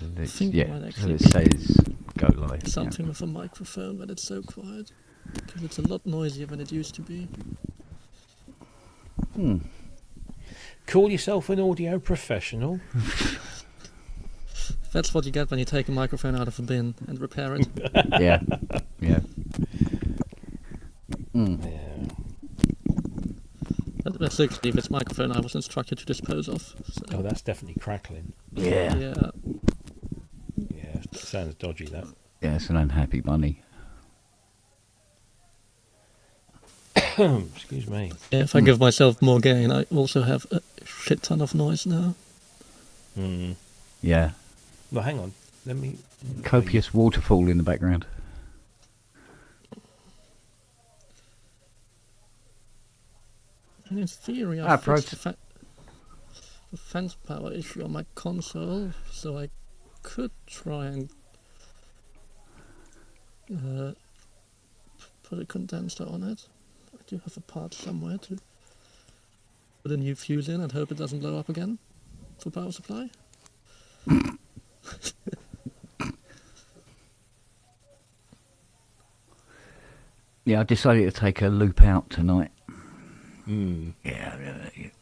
I It's, think yeah, it might so actually it says go live. something with a microphone, but it's so quiet. Because it's a lot noisier than it used to be. Call yourself an audio professional. That's what you get when you take a microphone out of a bin and repair it. Yeah, yeah. Yeah. That's actually this microphone I was instructed to dispose of. So. Oh, that's definitely crackling. Yeah. Yeah. Yeah, sounds dodgy, that. Yeah, it's an unhappy bunny. Excuse me. Yeah, if I give myself more gain, I also have a shit ton of noise now. Yeah. Well, hang on. Let me... Copious waterfall in the background. And in theory, I fixed Pro- the fence power issue on my console, so I could try and put a condenser on it. I do have a part somewhere to put a new fuse in and hope it doesn't blow up again for power supply. Yeah, I decided to take a loop out tonight. Yeah,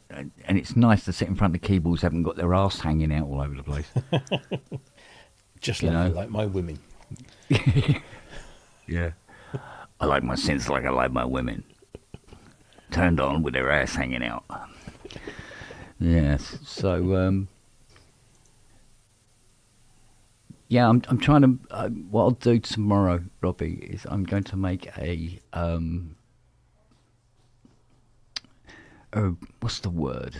and it's nice to sit in front of keyboards haven't got their arse hanging out all over the place. Just You know. like my women. Yeah. I like my synths like I like my women. Turned on with their ass hanging out. Yes, so, yeah, I'm trying to, what I'll do tomorrow, Robbie, is I'm going to make a, what's the word?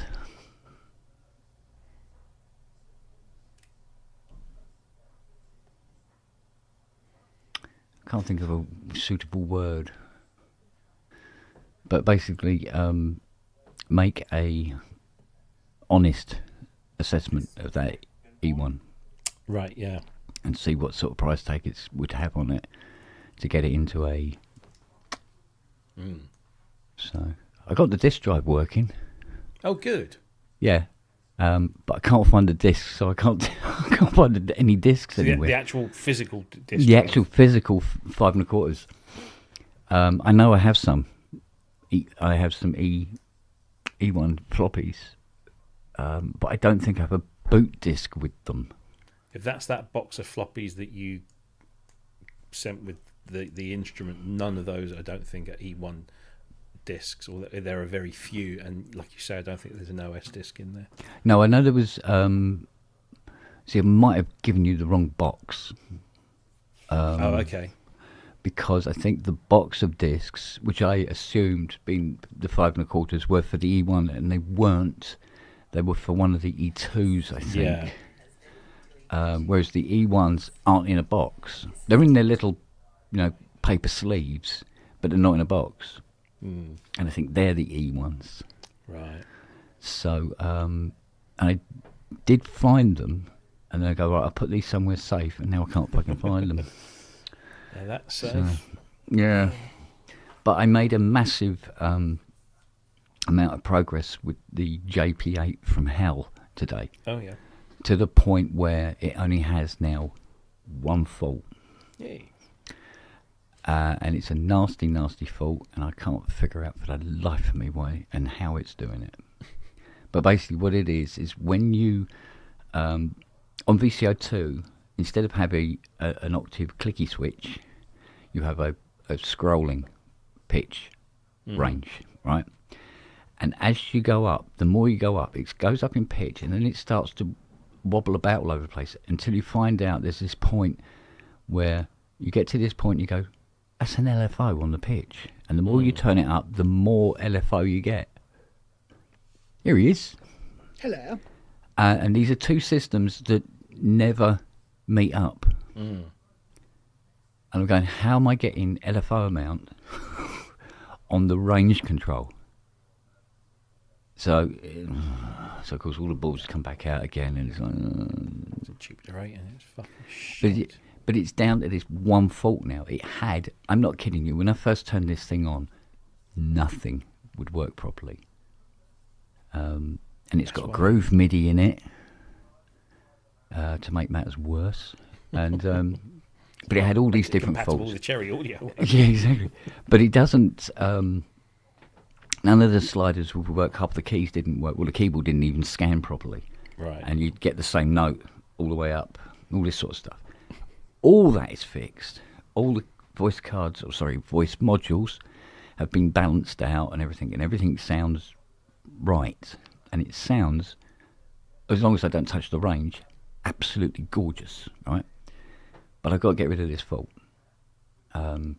I can't think of a suitable word. But basically, make a honest assessment of that E1. Right, yeah. And see what sort of price tag it would have on it to get it into a... So, I got the disk drive working. Oh, good. Yeah. But I can't find the disc, so I can't find any discs So anywhere. the actual physical disc. The actual physical 5 1/4. I know I have some. I have some E1 floppies, but I don't think I have a boot disc with them. If that's that box of floppies that you sent with the instrument, none of those I don't think are E1 discs, or there are very few. And like you say, I don't think there's an OS disc in there. No, I know there was. See, I might have given you the wrong box. Oh, okay. Because I think the box of discs, which I assumed being the 5 1/4, were for the E1, and they weren't. They were for one of the E2s, I think. Yeah. Whereas the E1s aren't in a box. They're in their little, paper sleeves, but they're not in a box. And I think they're the E1s. Right. So, I did find them, and then I go, right, I'll put these somewhere safe, and now I can't fucking find them. Yeah, that's safe. So, yeah. But I made a massive amount of progress with the JP8 from hell today. Oh, yeah. To the point where it only has now one fault. Yay. And it's a nasty, nasty fault, and I can't figure out for the life of me why and how it's doing it. But basically what it is when you, on VCO2, instead of having an octave clicky switch, you have a scrolling pitch range, right? And as you go up, the more you go up, it goes up in pitch, and then it starts to wobble about all over the place until you find out there's this point where you get to this point, you go, that's an LFO on the pitch. And the more you turn it up, the more LFO you get. Here he is. Hello. And these are two systems that never meet up. And I'm going, how am I getting LFO amount on the range control? So of course all the balls come back out again, and it's like... It's a Jupiter 8 and it's fucking shit. But it's down to this one fault now. It had, I'm not kidding you, when I first turned this thing on, nothing would work properly. And it's got a Groove MIDI in it. to make matters worse. And but it had all these different compatible faults. with the Cherry Audio. Yeah, exactly. But it doesn't. None of the sliders would work. Half the keys didn't work. Well, the keyboard didn't even scan properly. Right. And you'd get the same note all the way up. All this sort of stuff. All that is fixed. All the voice modules have been balanced out and everything sounds right. And it sounds, as long as I don't touch the range, absolutely gorgeous, right? But I've got to get rid of this fault.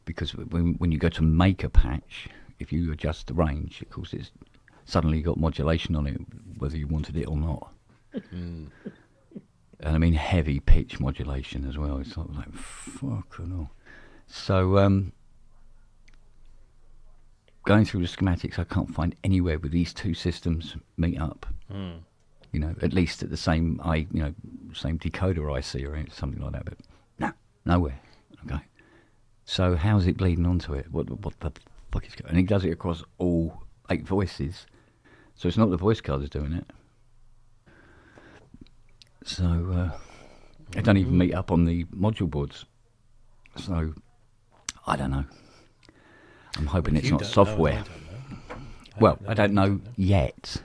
Because when you go to make a patch, if you adjust the range, of course, it's suddenly got modulation on it, whether you wanted it or not. And I mean heavy pitch modulation as well. It's sort of like, fucking hell. So, going through the schematics, I can't find anywhere where these two systems meet up. You know, at least at the same same decoder IC or something like that. But no, nowhere. Okay. So how's it bleeding onto it? What the fuck is going? And he does it across all 8 voices. So it's not the voice card that's doing it. So it don't even meet up on the module boards. So I don't know. I'm hoping it's not software. I don't know yet.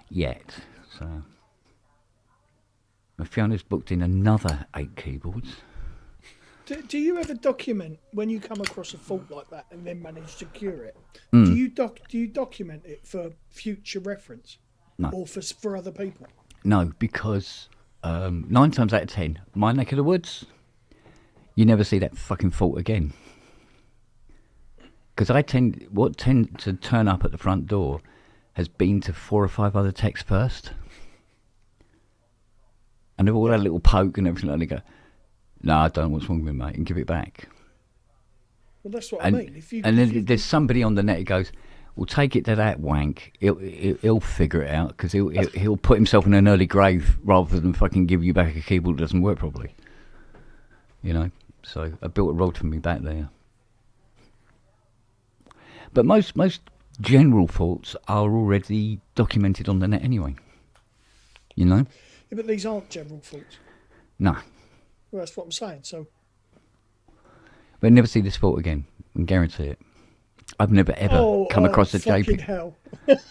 Yet. So Fiona's booked in another 8 keyboards. Do you ever document when you come across a fault like that and then manage to cure it? Do you document it for future reference? No. Or for other people? No, because 9 times out of 10, my neck of the woods, you never see that fucking fault again. Because what tend to turn up at the front door has been to 4 or 5 other techs first. And they've all had a little poke and everything, and they go, no, I don't know what's wrong with me, mate, and give it back. Well, that's what I mean. There's somebody on the net who goes, well, take it to that wank. He'll figure it out, because he'll put himself in an early grave rather than fucking give you back a keyboard that doesn't work properly. You know? So I built a rod for me back there. But most general faults are already documented on the net anyway. You know? Yeah, but these aren't general faults. No. Well, that's what I'm saying. So, but never see this fault again. I can guarantee it. I've never ever come across a JP. Hell.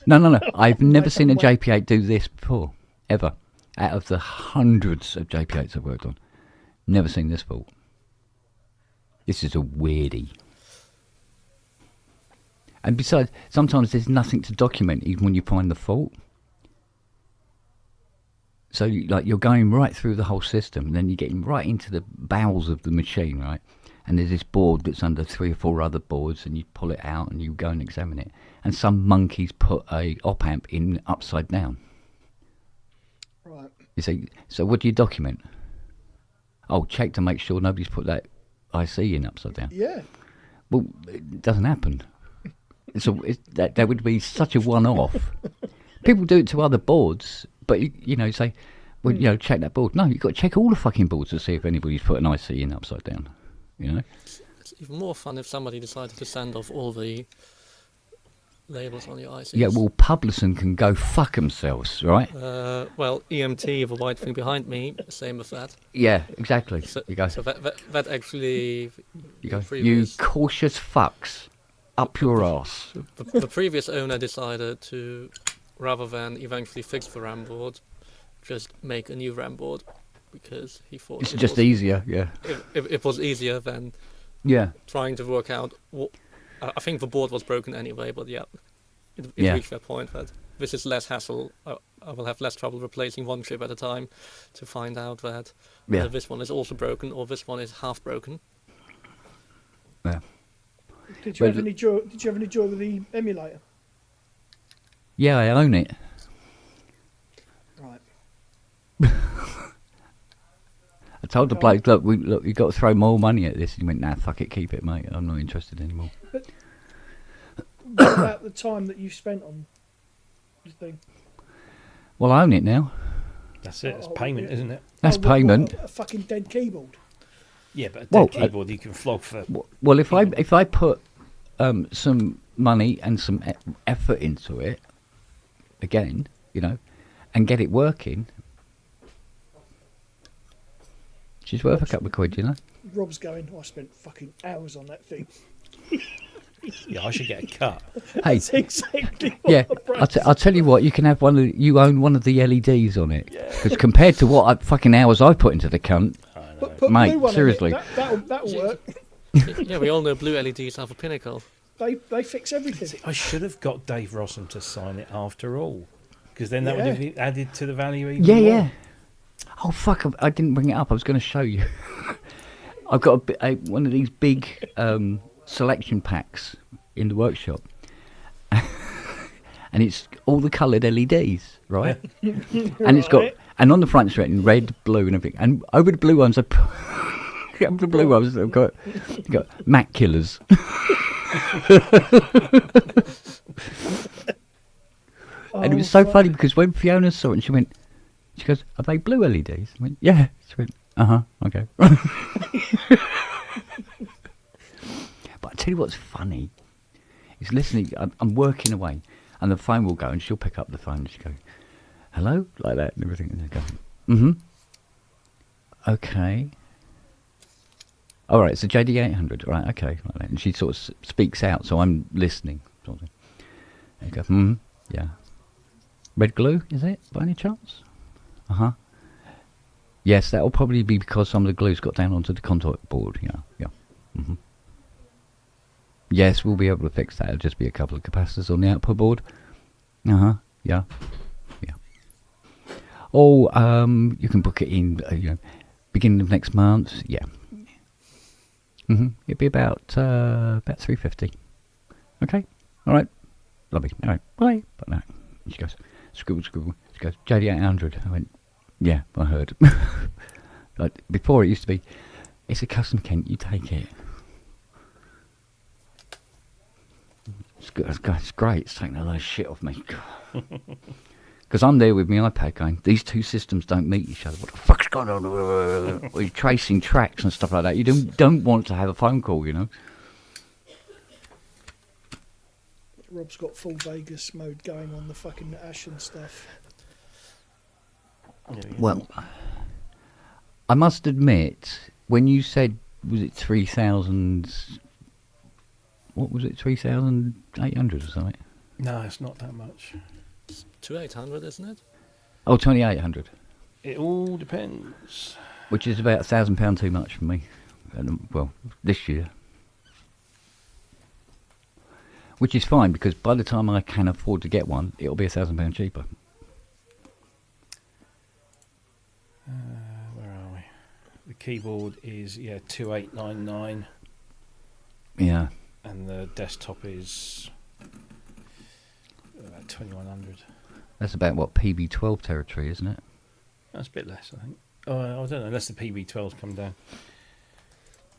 No. I've never seen a JP8 do this before, ever. Out of the hundreds of JP8s I've worked on, never seen this fault. This is a weirdie. And besides, sometimes there's nothing to document even when you find the fault. So you're going right through the whole system, and then you're getting right into the bowels of the machine, right? And there's this board that's under 3 or 4 other boards, and you pull it out and you go and examine it. And some monkeys put a op amp in upside down. Right. You say, so what do you document? Oh, check to make sure nobody's put that IC in upside down. Yeah. Well, it doesn't happen. That would be such a one-off. People do it to other boards, but you say, well, check that board. No, you've got to check all the fucking boards to see if anybody's put an IC in upside down. You know. It's even more fun if somebody decided to send off all the labels on your ICs. Yeah, well, Publison can go fuck themselves, right? Well, EMT, the white thing behind me, same with that. Yeah, exactly. So, you go. So that actually. You go. You cautious fucks, up your ass. The previous owner decided to, rather than eventually fix the RAM board, just make a new RAM board, because he thought it's just easier. Yeah. It was easier than. Yeah. Trying to work out what. I think the board was broken anyway, but yeah, it reached that point that this is less hassle. I will have less trouble replacing one chip at a time to find out that whether this one is also broken or this one is half broken. Yeah. Did you have any joy with the emulator? Yeah, I own it. Right. I told the bloke, look, you got to throw more money at this. He went, nah, fuck it, keep it, mate. I'm not interested anymore. But what about the time that you spent on the thing? Well, I own it now. That's it. It's payment, isn't it? That's payment. A fucking dead keyboard. Yeah, but a dead keyboard you can flog for. Well, if I put some money and some effort into it, again, and get it working, She's worth a couple of quid, you know. Rob's going, I spent fucking hours on that thing. Yeah, I should get a cut. Hey, That's exactly what yeah, my brain I'll tell you what. You can have you own one of the LEDs on it, because compared to what fucking hours I put into the cunt, Put mate, blue one in it. seriously. That'll work. Yeah, we all know blue LEDs have a pinnacle. They fix everything. I should have got Dave Rossum to sign it after all, because then that would have been added to the value even more. Yeah. Oh fuck! I didn't bring it up. I was going to show you. I've got one of these big selection packs in the workshop, and it's all the coloured LEDs, right? And it's got, and on the front it's written red, blue, and everything. And over the blue ones, I've got Mac killers. And it was so funny because when Fiona saw it, and she goes, "Are they blue LEDs?" I went, "Yeah." She went, okay. But I tell you what's funny is listening. I'm working away, and the phone will go, and she'll pick up the phone, and she'll go, "Hello," like that, and everything, and they go, okay. All right, it's a JD 800, right? Okay, like that. And she sort of speaks out, so I'm listening. Sort of. And you go, yeah. Red glue, is it, by any chance? Yes, that will probably be because some of the glue's got down onto the contact board. Yeah. Yes, we'll be able to fix that. It'll just be a couple of capacitors on the output board. Yeah. Oh, you can book it in, beginning of next month. Yeah. It'd be about $350. Okay. All right. Lovely. All right. Bye. But no. She goes, scribble. She goes, JD 800. I went, yeah, I heard. Like, before it used to be, it's a custom, Kent, you take it. It's great. It's taking a lot of shit off me. Because I'm there with my iPad going, these two systems don't meet each other. What the fuck's going on? You're tracing tracks and stuff like that. You don't want to have a phone call, Rob's got full Vegas mode going on the fucking Ash and stuff. Well, I must admit, when you said, was it 3,000... What was it, 3,800 or something? No, it's not that much. It's 2,800, isn't it? Oh, 2,800. It all depends. Which is about £1,000 too much for me. Well, this year. Which is fine, because by the time I can afford to get one, it'll be £1,000 cheaper. Where are we? The keyboard is 2,899. Yeah. And the desktop is about 2,100. That's about what, PB12 territory, isn't it? That's a bit less, I think. Oh, I don't know, unless the PB12s come down.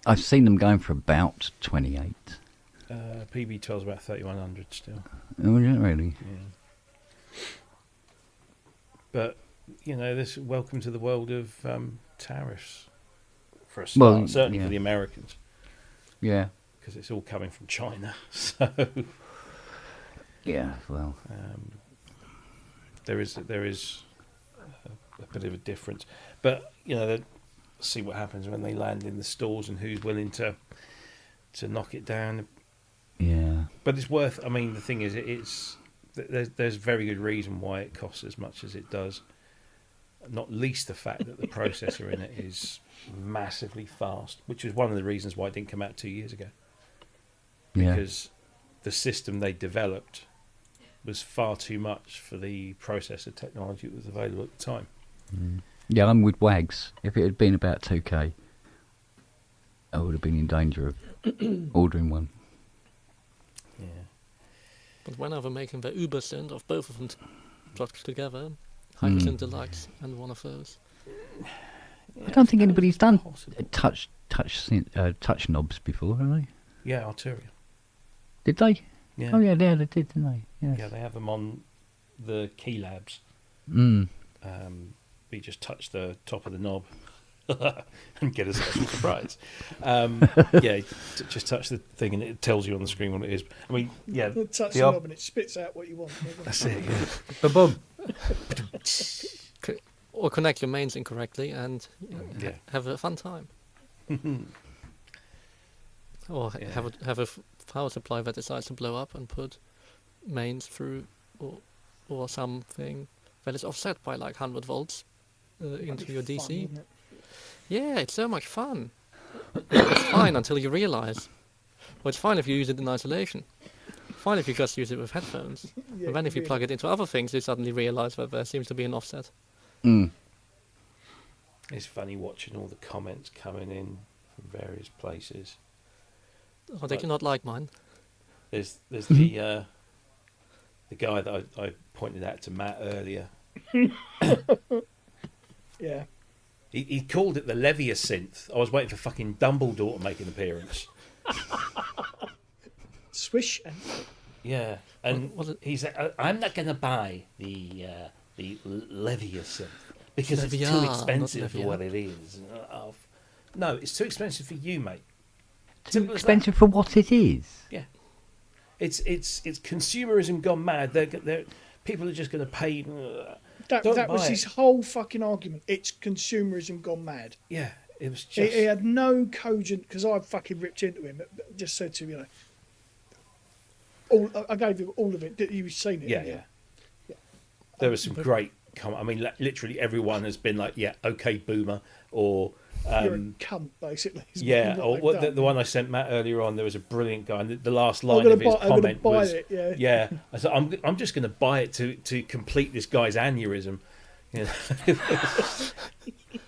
I've seen them going for about 28. PB12's about 3,100 still. Oh, yeah, really? Yeah. But, this welcome to the world of tariffs for a start, certainly for the Americans. Yeah. Because it's all coming from China, so... Yeah, well... There is a bit of a difference. But, see what happens when they land in the stores and who's willing to knock it down. Yeah. But it's worth... I mean, the thing is, there's very good reason why it costs as much as it does. Not least the fact that the processor in it is massively fast, which is one of the reasons why it didn't come out 2 years ago. Because the system they developed was far too much for the processor technology that was available at the time. Yeah, I'm with Wags. If it had been about 2K, I would have been in danger of ordering one. Yeah. But when are they making the Uber-synth of both of them plugged together? Hydrogen Deluxe and one of those. I don't think anybody's done touch knobs before, have they? Yeah, Arturia. Did they? Yeah. Oh yeah, they did, didn't they? Yes. Yeah, they have them on the key labs. Mm. We just touch the top of the knob and get a special surprise. Just touch the thing and it tells you on the screen what it is. I mean, yeah. Touch the knob and it spits out what you want. That's it, yeah. Ba-boom. or connect your mains incorrectly and Yeah. have a fun time. Or Yeah. have a power supply that decides to blow up and put mains through, or something that is offset by like 100 volts into your DC. Fun, isn't it? Yeah, it's so much fun. It's fine until you realize. Well, it's fine if you use it in isolation. Fine if you just use it with headphones. Yeah, And then if you really. plug it into other things, you suddenly realize that there seems to be an offset. Mm. It's funny watching all the comments coming in from various places. Oh, they do not like mine. There's the guy that I pointed out to Matt earlier. Yeah. He called it the Leviasynth. I was waiting for fucking Dumbledore to make an appearance. Swish and Yeah, and Was it- he's I'm not going to buy the Leviasynth because it's Leviar, too not expensive for Leviar. what it is. No, it's too expensive for you, mate. Too Simple as that. expensive for what it is. Yeah, it's consumerism gone mad. They're people are just going to pay. that Don't was buy his it. whole fucking argument. It's consumerism gone mad. Yeah, it was He just. had no cogent, because I fucking ripped into him. Just said to him, I gave him all of it. You've seen it. Yeah, haven't you? yeah. There was some great comment. I mean, literally everyone has been like, "Yeah, okay, boomer," or You're a cunt, basically. is yeah, what or they've what, done. the one I sent Matt earlier on. There was a brilliant guy, and the last I'm line gonna of his buy- I'm gonna comment buy was, it, yeah. "Yeah." I said, "I'm just going to buy it to complete this guy's aneurysm." You know?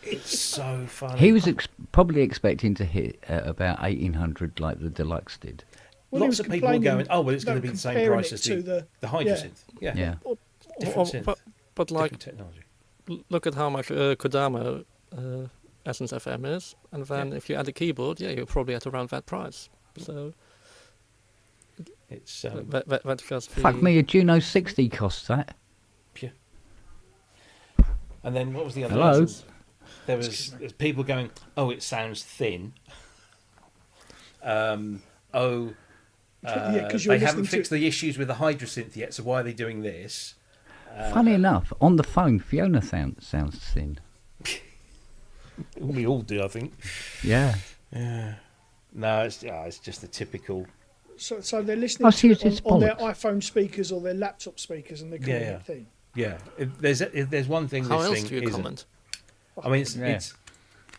It's so funny. He was probably expecting to hit about 1800 like the Deluxe did. Well, he Lots was of people were complaining going, "Oh, well, it's going to about be the same comparing price it as to the Hydrosynth." Yeah, Yeah. different synth, But like, different technology. look at how much Kodama Essence FM is, and then if you add a keyboard, yeah, you're probably at around that price. So It's that's just Fuck me, a Juno 60 costs that. yeah. And then what was the other? Hello? Essence? There's people going, "Oh, it sounds thin." Yeah, 'cause you're they haven't listening to- fixed the issues with the Hydrosynth yet, so why are they doing this? Funny enough, on the phone, Fiona sounds thin. We all do, I think. Yeah. Yeah. No, it's just the typical. So they're listening Oh, to see, it it's on their bollocks. iPhone speakers or their laptop speakers, and they're calling Yeah. it thin. Yeah. If there's one thing. how this else thing do you isn't- comment? I mean, Yeah.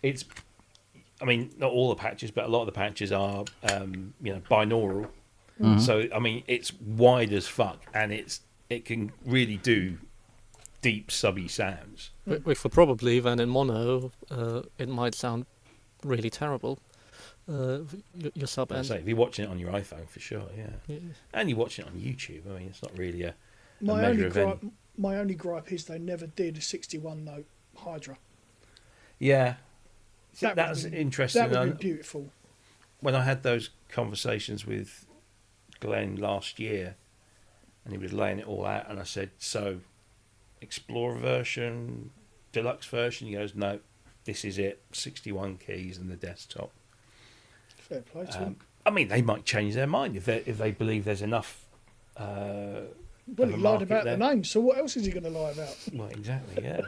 it's. I mean, not all the patches, but a lot of the patches are, binaural. Mhm. So I mean, it's wide as fuck, and it can really do deep subby sounds. Which for probably then in mono, it might sound really terrible. Your sub I end. say if you're watching it on your iPhone, for sure, yeah, Yeah. and you're watching it on YouTube. I mean, it's not really a My measure only of gripe, my only gripe is they never did a 61 note Hydra. yeah. See, That that would was have been- interesting. That would and be beautiful. when I had those conversations with Glenn last year, and he was laying it all out, and I said, "So, Explorer version, Deluxe version?" He goes, "No, this is it. 61 keys and the desktop." Fair play to them. I mean, they might change their mind if they believe there's enough. Well, of he a lied market about there. the name, so what else is he going to lie about? Well, exactly, yeah.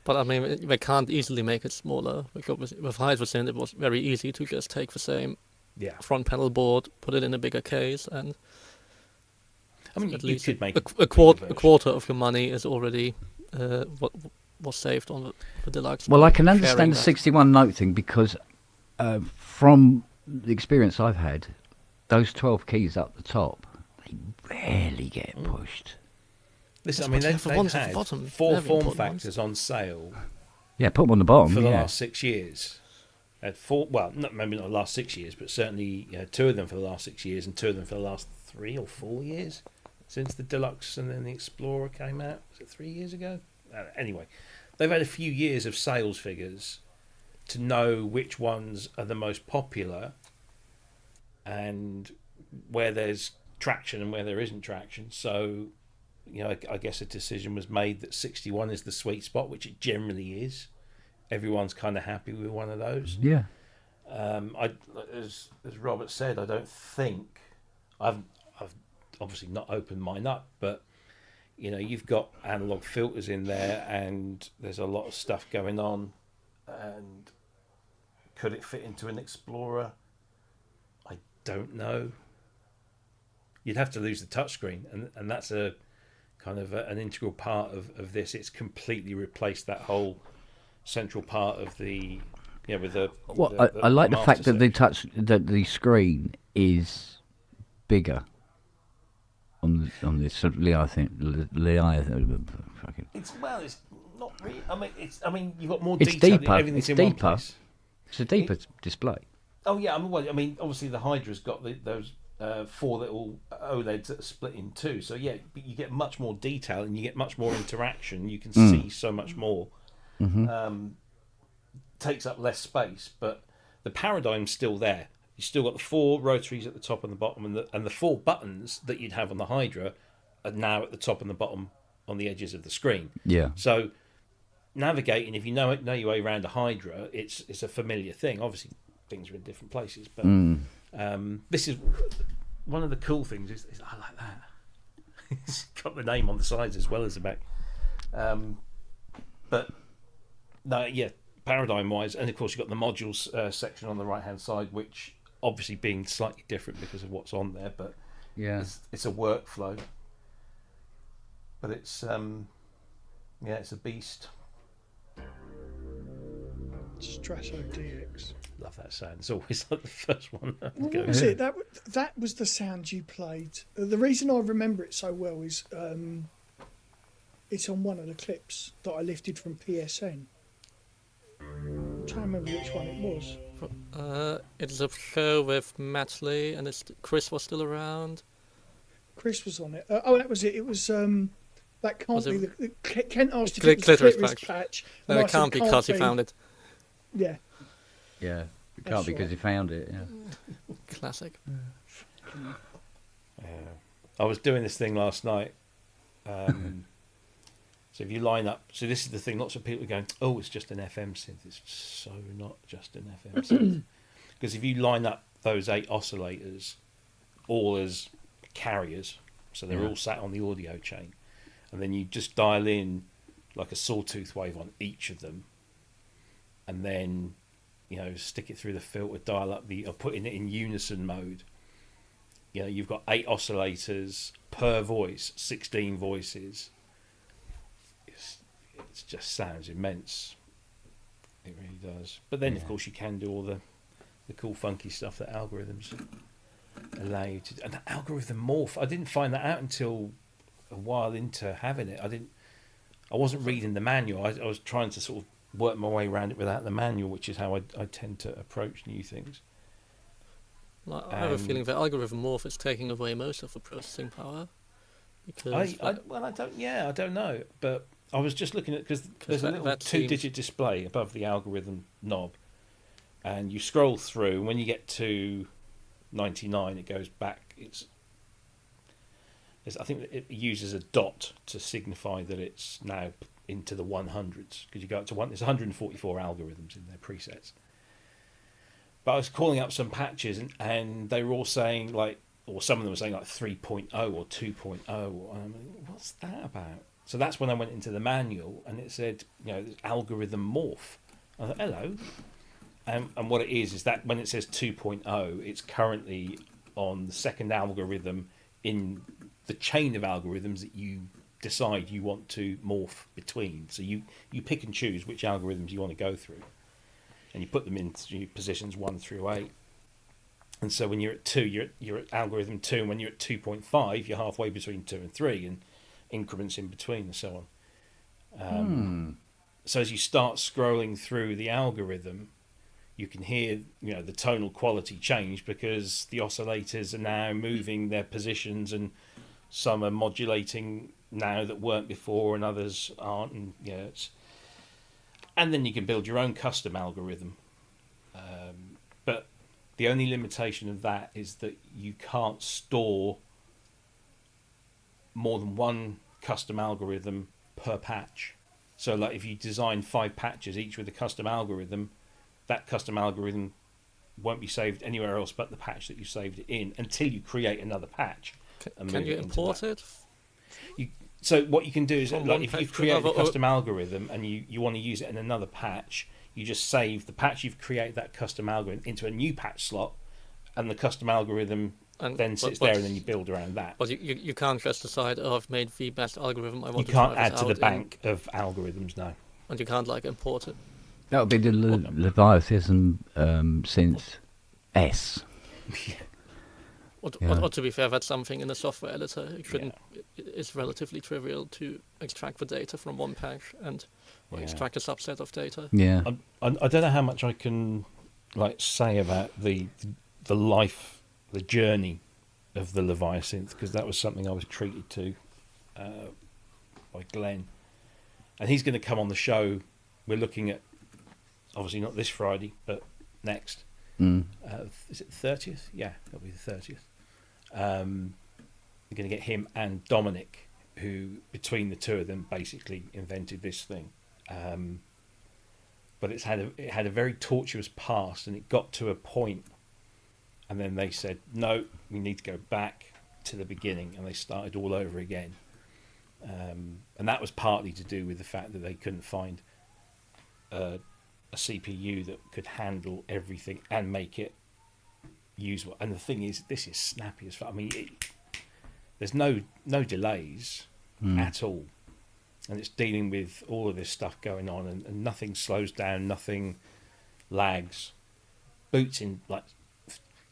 But I mean, they can't easily make it smaller. Because with Hydrosynth, it was very easy to just take the same Yeah. front panel board, put it in a bigger case, and I mean, at you least could make a bigger version. quarter of your money is already what was saved on the Deluxe. Well, by I can sharing understand the that. 61 note thing because from the experience I've had, those 12 keys up the top, they rarely get pushed. Listen, Yes, I mean, but you have the they've ones at the had bottom, 4 very form important factors on sale Yeah, put them on the bottom. for the yeah. last 6 years. Had 4, well, not maybe not the last 6 years, but certainly 2 of them for the last 6 years and 2 of them for the last 3 or 4 years since the Deluxe and then the Explorer came out. Was it 3 years ago? Anyway, they've had a few years of sales figures to know which ones are the most popular and where there's traction and where there isn't traction. So, I guess a decision was made that 61 is the sweet spot, which it generally is. Everyone's kind of happy with one of those. Yeah. As Robert said, I don't think I've obviously not opened mine up, but you've got analog filters in there, and there's a lot of stuff going on. And could it fit into an Explorer? I don't know. You'd have to lose the touchscreen, and that's a kind of an integral part of this. It's completely replaced that whole central part of the with the. Well, the I like the master fact that the screen is bigger on this. So I think fucking. It's not really. I mean, you've got more It's detail. deeper. Everything's It's in one deeper. place. It's a deeper display. Oh yeah, obviously the Hydra's got those 4 little OLEDs that are split in two. So yeah, but you get much more detail and you get much more interaction. You can see so much more. Takes up less space, but the paradigm's still there. You still got the 4 rotaries at the top and the bottom, and the 4 buttons that you'd have on the Hydra are now at the top and the bottom on the edges of the screen. Yeah. So navigating, if you know your way around a Hydra, it's a familiar thing. Obviously, things are in different places, but this is one of the cool things. Is I like that. It's got the name on the sides as well as the back. But no, yeah, paradigm-wise, and of course you've got the modules section on the right-hand side, which obviously being slightly different because of what's on there, but Yeah. it's a workflow. But it's it's a beast. Strato DX. Love that sound. It's always like the first one that What goes. was it? That was the sound you played. The reason I remember it so well is it's on one of the clips that I lifted from PSN. I'm trying to remember which one it was. It's a show with Matt Lee, and Chris was still around. Chris was on it. That was it. It was that can't Was be it- the Kent asked if Cli- it was clitoris clitoris patch. patch. No, and I it said, can't be because he found it. Yeah. Yeah. It That's can't because right. he found it. Yeah. Classic. I was doing this thing last night. So if you line up, so this is the thing. Lots of people are going, "Oh, it's just an FM synth." It's so not just an FM synth, because if you line up those 8 oscillators, all as carriers, so they're Yeah. all sat on the audio chain, and then you just dial in like a sawtooth wave on each of them, and then stick it through the filter, dial up or putting it in unison mode. You've got 8 oscillators per voice, 16 voices. It just sounds immense. It really does. But then, of course, you can do all the cool, funky stuff that algorithms allow you to do. And the algorithm morph, I didn't find that out until a while into having it. I wasn't reading the manual. I was trying to sort of work my way around it without the manual, which is how I tend to approach new things. Like, I have a feeling that algorithm morph is taking away most of the processing power. Because I don't know, but I was just looking at, because there's a little that seems- 2-digit display above the algorithm knob, and you scroll through, and when you get to 99, it goes back. I think that it uses a dot to signify that it's now into the 100s, because you go up to there's 144 algorithms in their presets. But I was calling up some patches, and they were all saying or some of them were saying 3.0 or 2.0. And I'm like, what's that about? So that's when I went into the manual, and it said, algorithm morph. I thought, hello. And what it is that when it says 2.0, it's currently on the second algorithm in the chain of algorithms that you decide you want to morph between. So you pick and choose which algorithms you want to go through, and you put them into positions 1 through 8. And so when you're at 2, you're at algorithm 2, and when you're at 2.5, you're halfway between 2 and 3, and increments in between, and so on. So as you start scrolling through the algorithm, you can hear the tonal quality change, because the oscillators are now moving their positions, and some are modulating now that weren't before, and others aren't. And and then you can build your own custom algorithm. But the only limitation of that is that you can't store more than one custom algorithm per patch. So if you design 5 patches, each with a custom algorithm, that custom algorithm won't be saved anywhere else but the patch that you saved it in, until you create another patch. can you import it? So what you can do is, From like, one if patch you've to created a another, or- custom algorithm and you want to use it in another patch, you just save the patch you've created, that custom algorithm, into a new patch slot, and the custom algorithm And then sits there, and then you build around that. But you can't just decide, oh, I've made the best algorithm. I want You to can't try this add to the out bank of algorithms, no. and you can't like import it. That would be the Leviathan since S. Yeah. Or to be fair, that's something in the software editor. It shouldn't. It's relatively trivial to extract the data from one patch and or Yeah. extract a subset of data. Yeah. I don't know how much I can say about the life, the journey of the Leviathan, because that was something I was treated to by Glenn, and he's going to come on the show. We're looking at, obviously not this Friday, but next. Is it the 30th? Yeah, it'll be the 30th. We're going to get him and Dominic, who between the two of them basically invented this thing. But it had a very tortuous past, and it got to a point, and then they said, no, we need to go back to the beginning, and they started all over again. And that was partly to do with the fact that they couldn't find a CPU that could handle everything and make it usable. And the thing is, this is snappy as fuck. I mean, there's no delays at all. And it's dealing with all of this stuff going on, and nothing slows down, nothing lags. Boots in like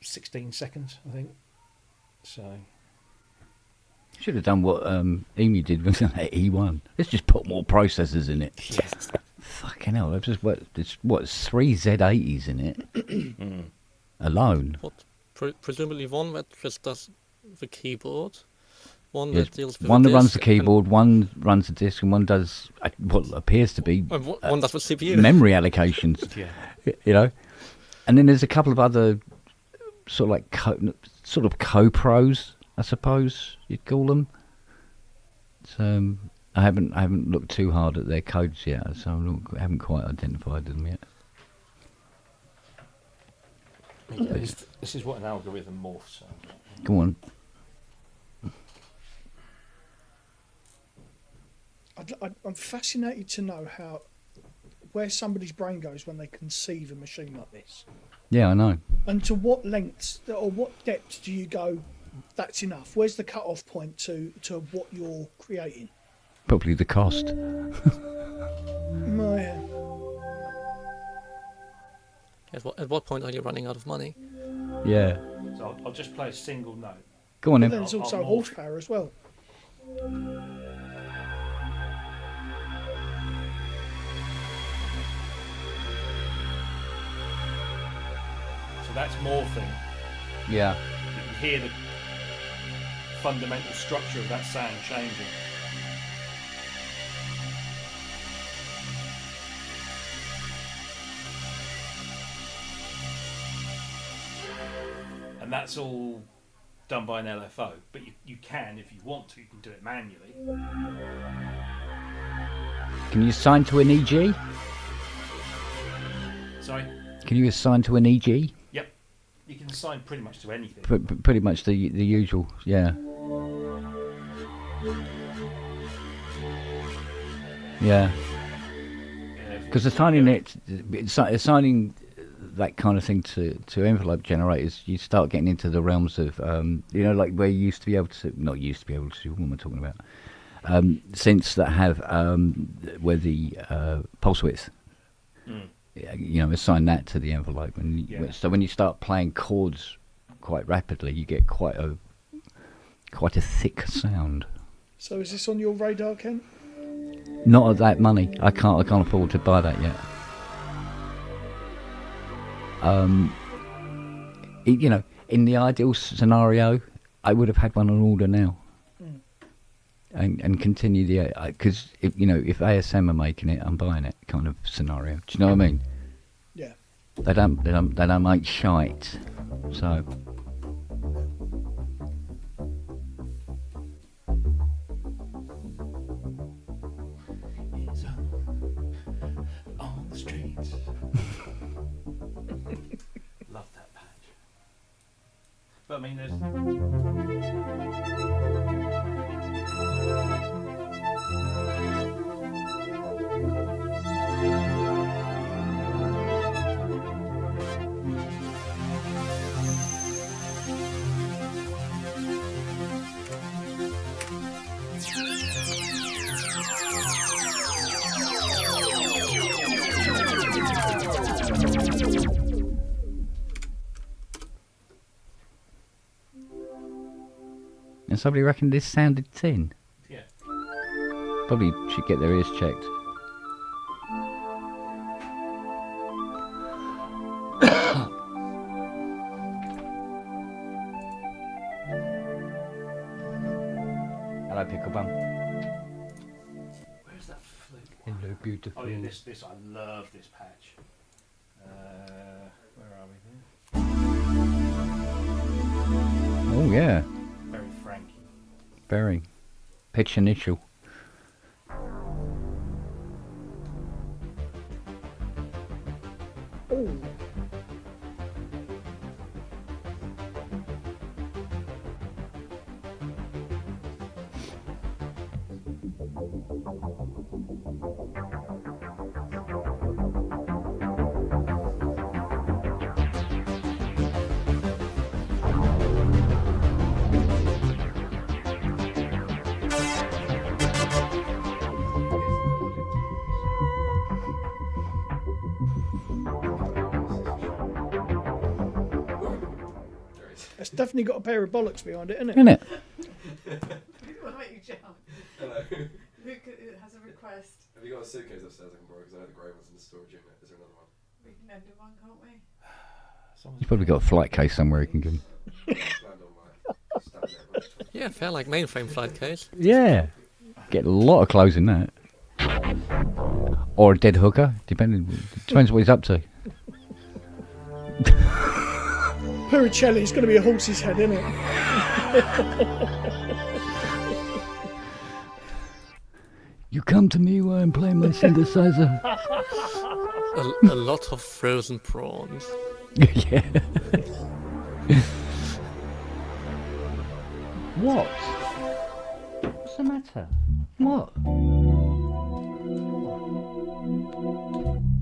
16 seconds, I think. So Should have done what Emu did with E1. Let's just put more processors in it. yes. Fucking hell, there's what 3 Z80s in it alone. Presumably one that just does the keyboard, one Yes, that deals with one the that runs the disk, keyboard, one runs the disk, and one does what appears to be and one does the CPU. memory allocations. Yeah. You know, and then there's a couple of other sort of co-pros, I suppose you'd call them. So I haven't looked too hard at their codes yet, so I haven't quite identified them yet. This is what an algorithm morphs. Go on. I'm fascinated to know where somebody's brain goes when they conceive a machine like this, Yeah, I know. and to what lengths or what depth do you go? That's enough. Where's the cut-off point to what you're creating? Probably the cost. Oh, yeah. At what point are you running out of money? Yeah. So I'll just play a single note. Go on But then. then there's also I'll horsepower as well. So that's morphing. Yeah. You can hear the fundamental structure of that sound changing. And that's all done by an LFO, but you can, if you want to, you can do it manually. Can you assign to an EG? Sorry? Can you assign to an EG? Yep. You can assign pretty much to anything. Pretty much the usual. Yeah. Yeah. Because assigning that kind of thing to envelope generators, you start getting into the realms of like where you used to be able to, not used to be able to, what am I talking about? Synths that have where the pulse width, assign that to the envelope, and so when you start playing chords quite rapidly, you get quite a thick sound. So is this on your radar, Ken? Not at that money. I can't afford to buy that yet. In the ideal scenario, I would have had one on order now, and continue because if ASM are making it, I'm buying it kind of scenario. Do you know what I mean? Yeah. They don't make shite, so. It's on the streets. Love that patch. But I mean, there's And somebody reckoned this sounded tin. Yeah. Probably should get their ears checked. Hello, Pickle Bum. Where's that flute? Hello, beautiful. Oh yeah, this I love this patch. Where are we here? Oh yeah, Very Frankie. very. Pitch initial. Oh, it's definitely got a pair of bollocks behind it, isn't it? Isn't it? What about you, John? Hello. Luke has a request. Have you got a suitcase upstairs I can borrow? Because I know the grey one's in the storage unit. Is there another one? We can end one, can't we? He's probably got a flight case somewhere he can give him. Land on my stand there. Yeah, fair like mainframe flight case. Yeah. Get a lot of clothes in that. Or a dead hooker, depends what he's up to. Puricelli's going to be a horse's head, isn't it? You come to me while I'm playing my synthesizer. A lot of frozen prawns. Yeah. What? What's the matter? What?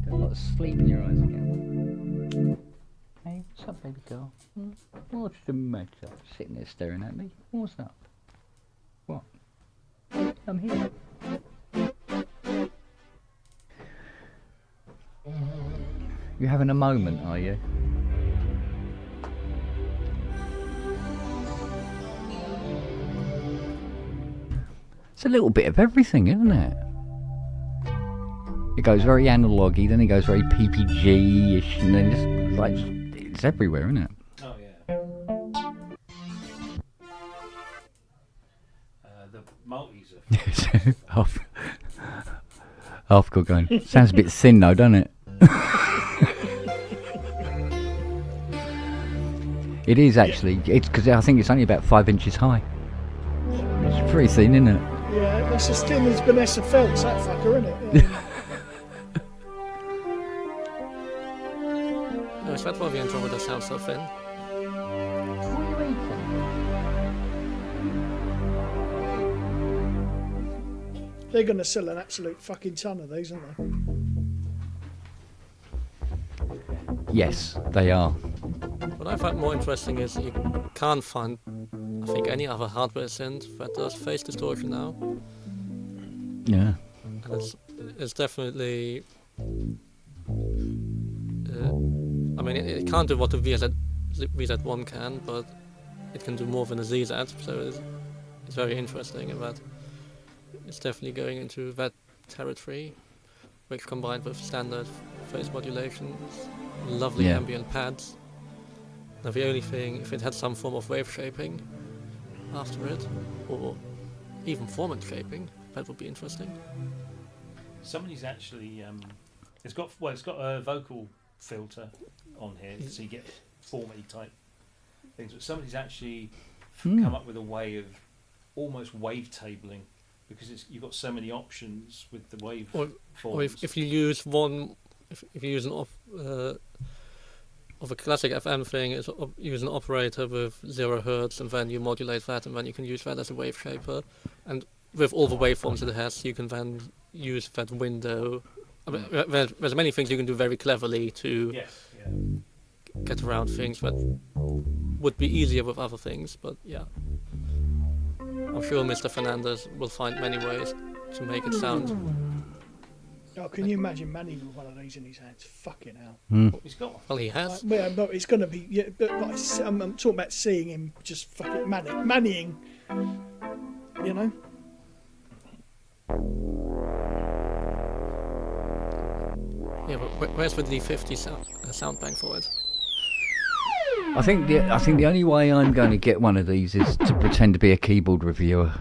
Got a lot of sleep in your eyes again. Hey, what's up, baby girl? What's the matter? Sitting there staring at me. What's up? What? I'm here. You having a moment, are you? It's a little bit of everything, isn't it? It goes very analogy, then it goes very PPG-ish, and then just like it's everywhere, isn't it? Oh yeah. The multis are. Half good going. Sounds a bit thin though, doesn't it? It is actually. It's because I think it's only about 5 inches high. It's pretty thin, isn't it? Yeah, that's as thin as Vanessa Feltz, that fucker, isn't it? Yeah. No, is that why the Andromeda sounds so thin? They're going to sell an absolute fucking ton of these, aren't they? Yes, they are. What I find more interesting is you can't find, I think, any other hardware synth that does phase distortion now. Yeah. And it's definitely. I mean, it can't do what the VZ1 can, but it can do more than a ZZ, so it's very interesting in that it's definitely going into that territory, which combined with standard phase modulation, lovely ambient pads. Now the only thing, if it had some form of wave shaping after it, or even formant shaping, that would be interesting. Somebody's actually it's got a vocal filter on here, so you get formatty type things. But somebody's actually come up with a way of almost wave tabling, because you've got so many options with the wave Or forms. if you use one, if you use of a classic FM thing, is use an operator with 0 Hertz, and then you modulate that, and then you can use that as a wave shaper. And with all the waveforms it has, you can then use that window. I mean, there's many things you can do very cleverly to get around things that would be easier with other things, but yeah. I'm sure Mr. Fernandez will find many ways to make it sound Oh, can you imagine Manny with one of these in his hands? Fucking hell. He's got one. Well, he has. Well, but it's going to be. Yeah, but I'm talking about seeing him just fucking mannying. You know. Yeah, but where's the D50 sound bank for it? I think the only way I'm going to get one of these is to pretend to be a keyboard reviewer.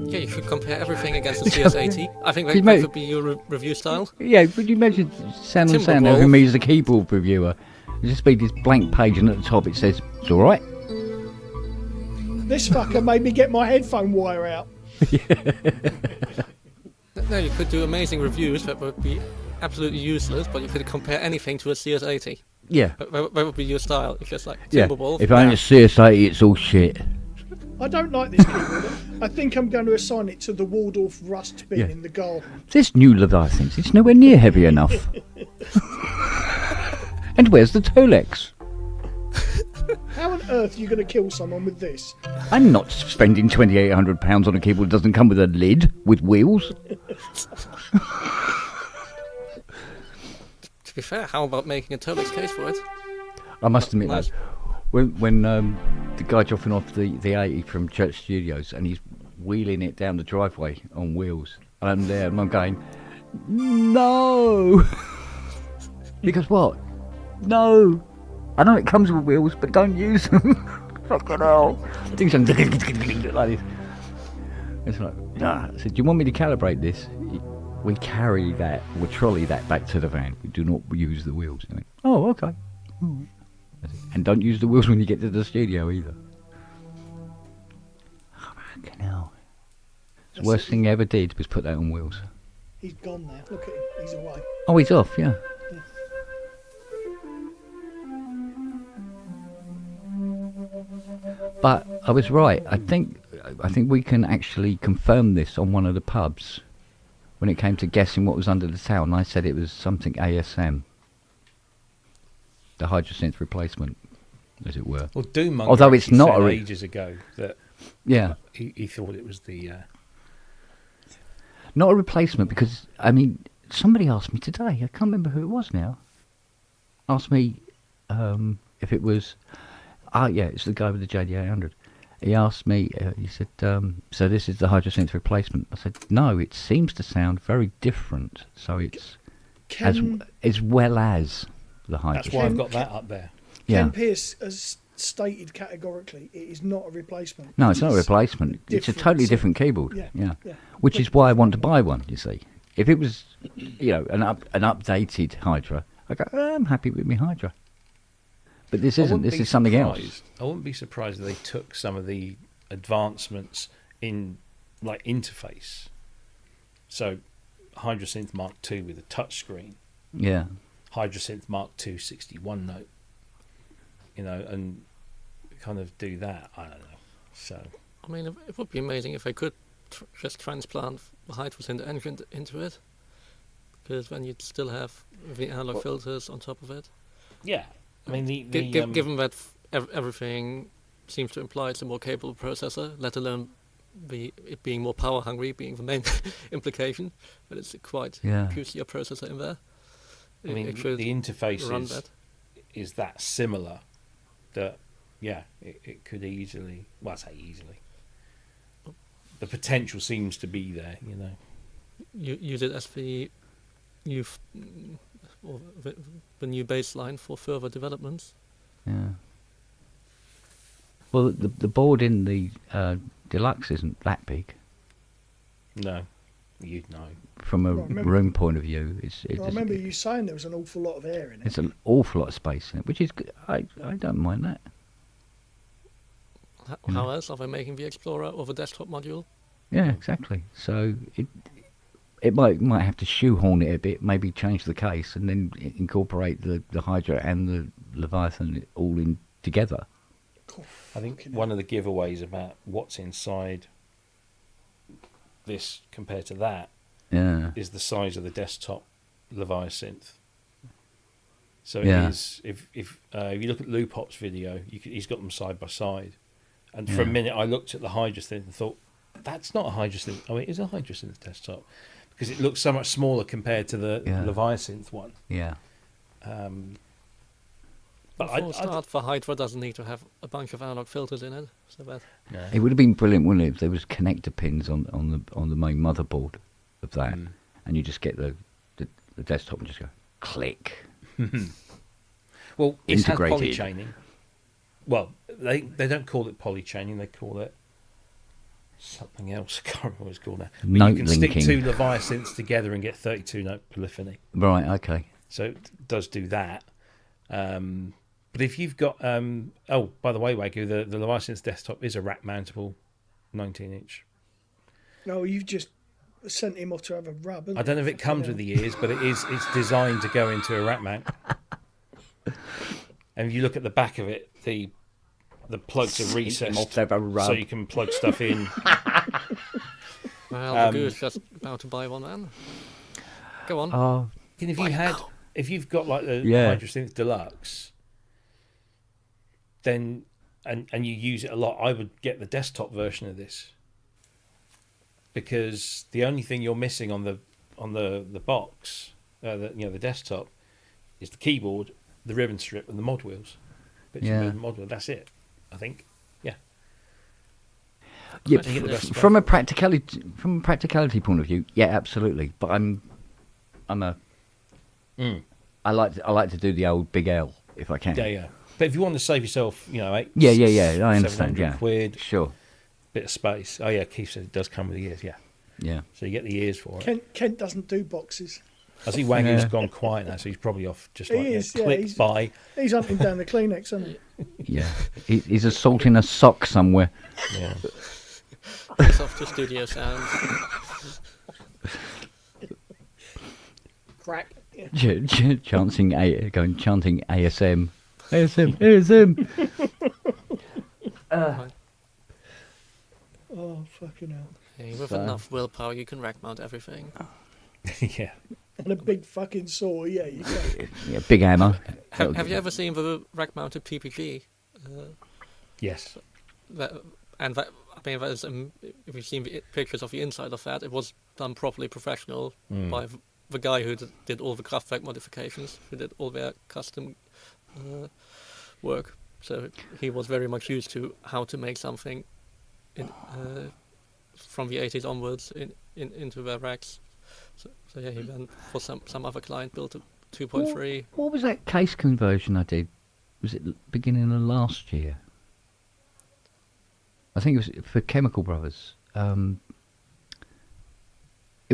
Yeah, you could compare everything against the CS80. I think that would be your review style. Yeah, would you imagine sound on sound over me as a keyboard reviewer? It'd just be this blank page, and at the top it says, "It's all right." This fucker made me get my headphone wire out. No, you could do amazing reviews that would be absolutely useless, but you could compare anything to a CS80. Yeah. That would be your style. It's just like Yeah. Timberwolf. If I ain't a CS80, it's all shit. I don't like this keyboard. I think I'm going to assign it to the Waldorf rust bin in the garden. This new Leviathan, it's nowhere near heavy enough. And where's the Tolex? How on earth are you going to kill someone with this? I'm not spending £2,800 on a keyboard that doesn't come with a lid with wheels. To be fair, how about making a Tolex case for it? I must admit, Nice. when the guy dropping off the 80 from Church Studios and he's wheeling it down the driveway on wheels, and I'm there and I'm going, no! Because what? No! I know it comes with wheels, but don't use them. Fucking hell. Things like this. It's like, nah. I said, do you want me to calibrate this? We carry that, we trolley that back to the van. We do not use the wheels. I went, oh, okay. And don't use the wheels when you get to the studio either. Oh, fucking hell. The worst thing he ever did was put that on wheels. He's gone now. Look at him. He's away. Oh, he's off, yeah. But I was right. I think we can actually confirm this on one of the pubs when it came to guessing what was under the towel. And I said it was something ASM, the hydrosynth replacement, as it were. Well, Doommonger Although it's actually not said a ages ago that he thought it was the not a replacement, because I mean somebody asked me today. I can't remember who it was now. Asked me if it was. Yeah, it's the guy with the JD800. He asked me, he said, so this is the hydrosynth replacement. I said, no, it seems to sound very different. So it's as well as the hydrosynth. That's why I've got that up there. Ken Pierce has stated categorically it is not a replacement. No, it's not a replacement. It's a totally different keyboard. Yeah. Which is why I want to buy one, you see. If it was, an updated Hydra, I go, I'm happy with my Hydra. But this isn't. This is something else. I wouldn't be surprised if they took some of the advancements in, like, interface. So, Hydrosynth Mark II with a touchscreen. Yeah. Hydrosynth Mark II 61 note. And kind of do that. I don't know. So, I mean, it would be amazing if they could just transplant the Hydrosynth engine into it, because then you'd still have the analog filters on top of it. yeah. I mean, given that everything seems to imply it's a more capable processor, let alone it being more power hungry being the main implication, but it's a quite juicier processor in there. I mean, the interface is that similar that, it could easily, well, I say easily. The potential seems to be there, You use it as the new baseline for further developments. Yeah. Well, the board in the deluxe isn't that big. No, you'd know. From a room point of view, I remember you saying there was an awful lot of air in it. It's an awful lot of space in it, which is good. I don't mind that. How else are they making the Explorer or the desktop module? Yeah, exactly. So it might have to shoehorn it a bit, maybe change the case, and then incorporate the Hydra and the Leviathan all in together. I think one of the giveaways about what's inside this compared to that is the size of the desktop Leviathan. So it is, if you look at Lupop's video, he's got them side by side, and for a minute I looked at the Hydra thing and thought, That's not a Hydrosynth. Oh, it is a Hydrosynth desktop because it looks so much smaller compared to the Leviasynth one. Yeah. But For a start, for Hydra doesn't need to have a bunch of analog filters in it. So that It would have been brilliant, wouldn't it, if there was connector pins on the main motherboard of that, and you just get the desktop and just go click. Well, it has Integrated. polychaining. Well, they don't call it polychaining. They call it something else. I can't remember what it's called now. But Note you can linking. stick 2 Leviasynths together and get 32 note polyphony. Right. Okay. So it does do that. But if you've got oh, by the way, Wagyu, the Leviasynth desktop is a rack mountable 19-inch. No, you've just sent him off to have a rub. I don't know if it comes with the ears, but it's designed to go into a rack mount. And if you look at the back of it, the plugs are recessed, so you can plug stuff in. well, the Goose just about to buy one, man. Go on. Oh, And if you've got like the Hydrosynth Deluxe, then and you use it a lot, I would get the desktop version of this, because the only thing you're missing on the box, the desktop, is the keyboard, the ribbon strip, and the mod wheels. Bits of mod wheel. That's it, I think. Yeah. Yeah. You get the best From a practicality point of view, yeah, absolutely. But I'm a I like to do the old big L if I can. Yeah. But if you want to save yourself, I understand. Yeah, £700, sure. bit of space. Oh yeah, Keith said it does come with the ears. Yeah. Yeah. So you get the ears for it. Kent doesn't do boxes. I see Wagyu's gone quiet now, so he's probably off. Just He like is, click he's- by. He's hunting down the Kleenex, isn't he? Yeah. He's assaulting a sock somewhere. Yeah. It's off to studio sounds. Crack. Yeah. chanting ASM. ASM. Oh, fucking hell. Hey, with enough willpower, you can rack mount everything. Yeah. And a big fucking saw, yeah, you can. Yeah, big hammer. Have you ever seen the rack mounted PPG? Yes. That is, if you've seen the pictures of the inside of that, it was done properly professional by the guy who did all the Kraftwerk modifications, who did all their custom work. So he was very much used to how to make something from the 80s onwards into their racks. So yeah, he then for some other client built a 2.3. What was that case conversion I did? Was it beginning of last year? I think it was for Chemical Brothers. It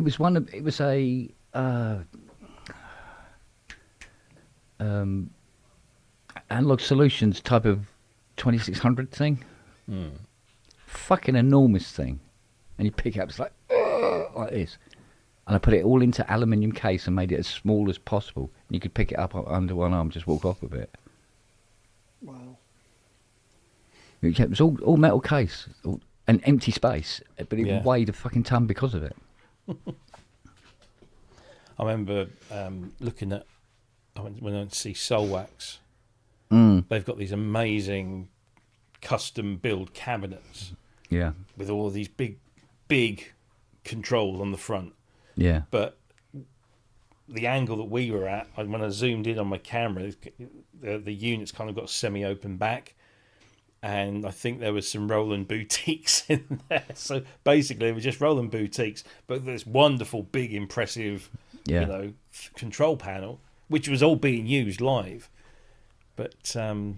was a Analog Solutions type of 2600 thing. Fucking enormous thing. And you pick it up, it's like this. And I put it all into aluminium case and made it as small as possible. And you could pick it up under one arm, just walk off with it. Wow. It was all metal case, an empty space, but it weighed a fucking ton because of it. I remember looking at when I went to see Soulwax. They've got these amazing custom build cabinets. Yeah. With all of these big controls on the front. Yeah. But the angle that we were at, when I zoomed in on my camera, the unit's kind of got a semi-open back. And I think there was some Roland boutiques in there. So basically, it was just Roland boutiques, but this wonderful, big, impressive, control panel, which was all being used live. But so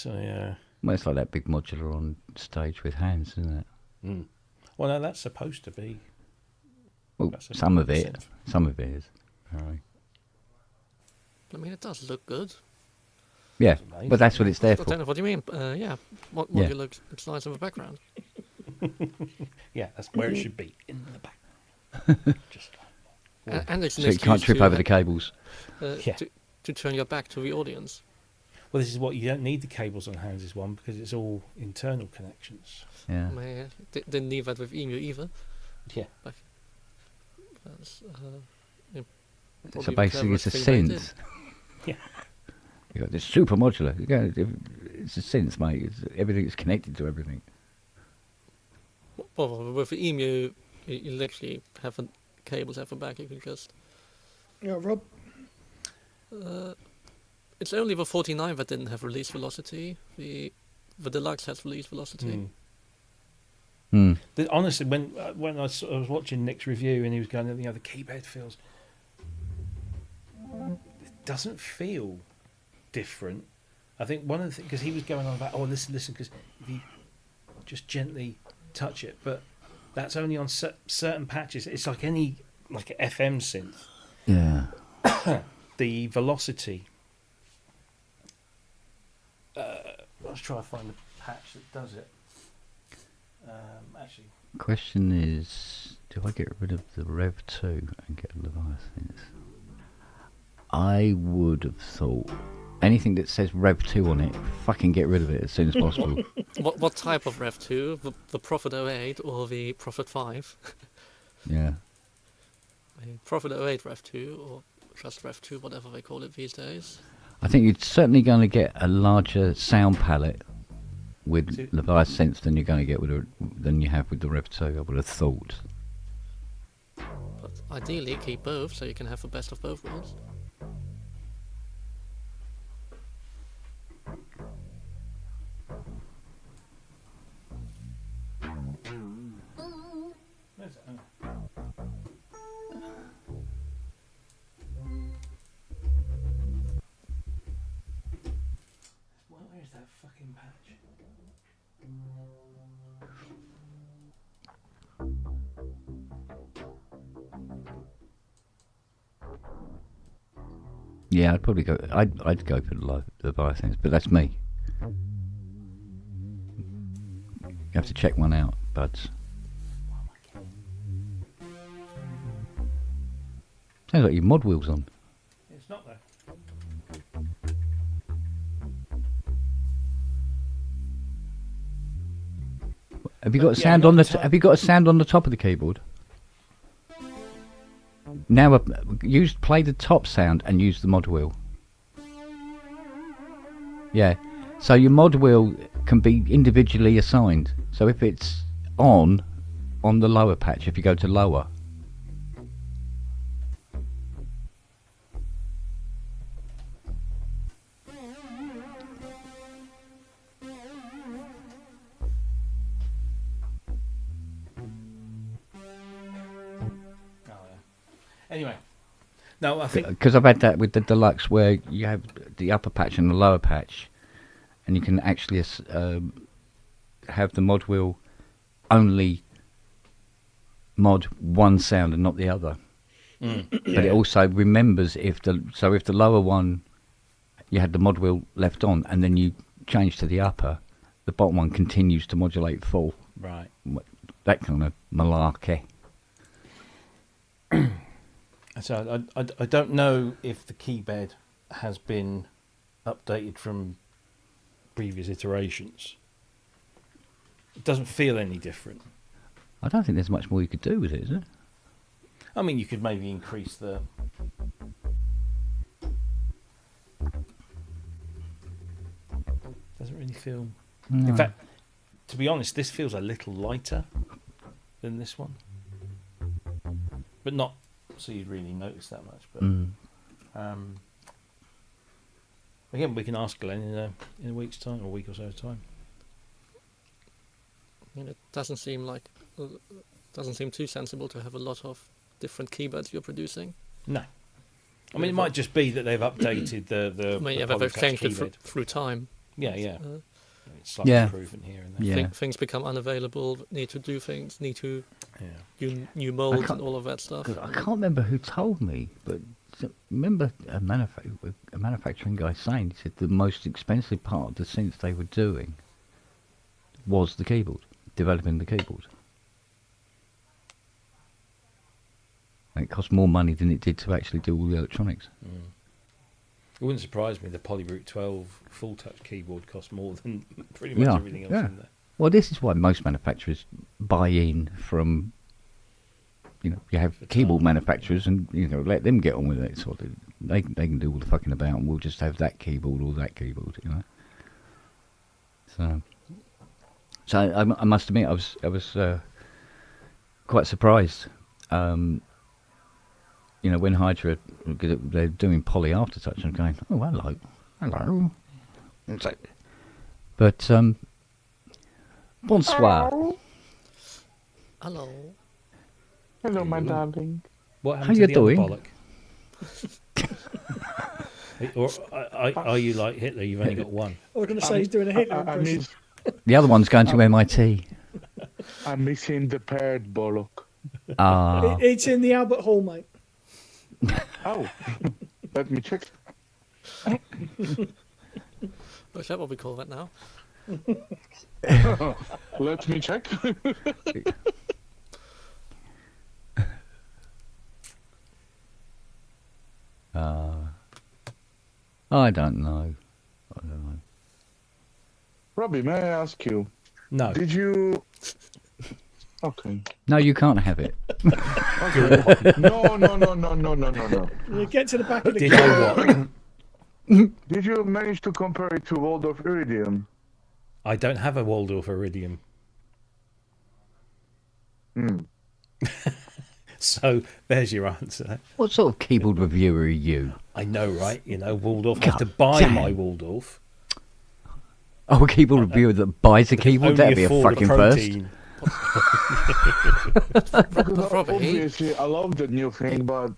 yeah. Well, it's like that big modular on stage with hands, isn't it? Well, no, that's supposed to be. Well, some of it is. All right. I mean, it does look good. Yeah, but that's what it's there I for. don't know what you mean. What you look nice in the background. Yeah, that's where it should be, in the back. Just and it's an So you can't excuse trip to, over the cables. to turn your back to the audience. Well, this is what you don't need the cables on hands is one, because it's all internal connections. Yeah. Didn't need that with Emu either. Yeah. That's, So basically, it's a synth. Yeah. You got this super modular. It's a synth, mate. Everything is connected to everything. Well, with the Emu, you literally have cables at the back. You can just. Yeah, Rob. It's only the 49 that didn't have release velocity. The Deluxe has release velocity. Honestly, when I was watching Nick's review and he was going, the keypad feels. It doesn't feel different. I think one of the things, because he was going on about, listen, because if you just gently touch it, but that's only on certain patches. It's like any an FM synth. Yeah. The velocity. Let's try to find the patch that does it. Actually, Question is, do I get rid of the Rev 2 and get Leviathans? I would have thought anything that says Rev 2 on it, fucking get rid of it as soon as possible. What type of Rev 2? The Prophet 08 or the Prophet 5? Yeah. The Prophet 08 Rev 2 or just Rev 2, whatever they call it these days. I think you're certainly going to get a larger sound palette with Leviathans than you're going to get than you have with the Rev 2, I would have thought. But ideally, keep both so you can have the best of both worlds. where's it? Where's that fucking patch? Yeah, I'd probably go. I'd go for the Leviathans, but that's me. You have to check one out, buds. Sounds like your mod wheels on. It's not there. Have you got a Yeah, sound not on the the? top. Have you got a sound on the top of the keyboard? Now, play the top sound and use the mod wheel. Yeah, so your mod wheel can be individually assigned. So if it's on the lower patch, if you go to lower. Anyway, no, I think Because I've had that with the Deluxe where you have the upper patch and the lower patch, and you can actually have the mod wheel only mod one sound and not the other. But it also remembers if the lower one you had the mod wheel left on and then you change to the upper, the bottom one continues to modulate full. right. That kind of malarkey. So I don't know if the keybed has been updated from previous iterations. It doesn't feel any different. I don't think there's much more you could do with it, is there? I mean, you could maybe increase the. Doesn't really feel. No. In fact, to be honest, this feels a little lighter than this one, but not so you'd really notice that much. But again, we can ask Glenn in a week's time or a week or so's time. I mean, it doesn't seem too sensible to have a lot of different keyboards you're producing. No, I mean it might just be that they've updated the. I mean, yeah, the but they've polytouch changed it keyboard. through time. Yeah. Uh, It's slightly Yeah. improvement here and there. Yeah. Things become unavailable, need to do things, need to Yeah. do new molds can't- and all of that stuff. 'Cause I can't remember who told me, but remember a manufacturing guy saying, he said the most expensive part of the synth they were doing was the keyboard, developing the keyboard. And it cost more money than it did to actually do all the electronics. It wouldn't surprise me the Polyroot 12 full touch keyboard costs more than pretty much everything else in there. Well, this is why most manufacturers buy in from, you have For keyboard time. manufacturers and, let them get on with it. Sort of, they can do all the fucking about and we'll just have that keyboard or that keyboard, So I must admit, I was quite surprised. When Hydra, they're doing Polly Aftertouch, I'm going, oh, hello. It's like, but, bonsoir. Hello. Hello, my darling. What How happened you to the other doing? bollock? Or are you like Hitler? You've only got one. I was going to say he's doing a Hitler I impression. The other one's going to MIT. I'm missing the paired bollock. Ah, It's in the Albert Hall, mate. Oh, let me check. Is that what we call that now? Let me check. I don't know. Robbie, may I ask you? No. Did you? Okay. No, you can't have it. Okay. No. You get to the back of the Did I what? Did you manage to compare it to Waldorf Iridium? I don't have a Waldorf Iridium. So there's your answer. What sort of keyboard reviewer are you? I know, right? Waldorf. I have to God buy damn. my Waldorf. Oh, a keyboard reviewer that buys a keyboard? That'd be a afford fucking first. protein. Because Robbie. obviously, I love the new thing, but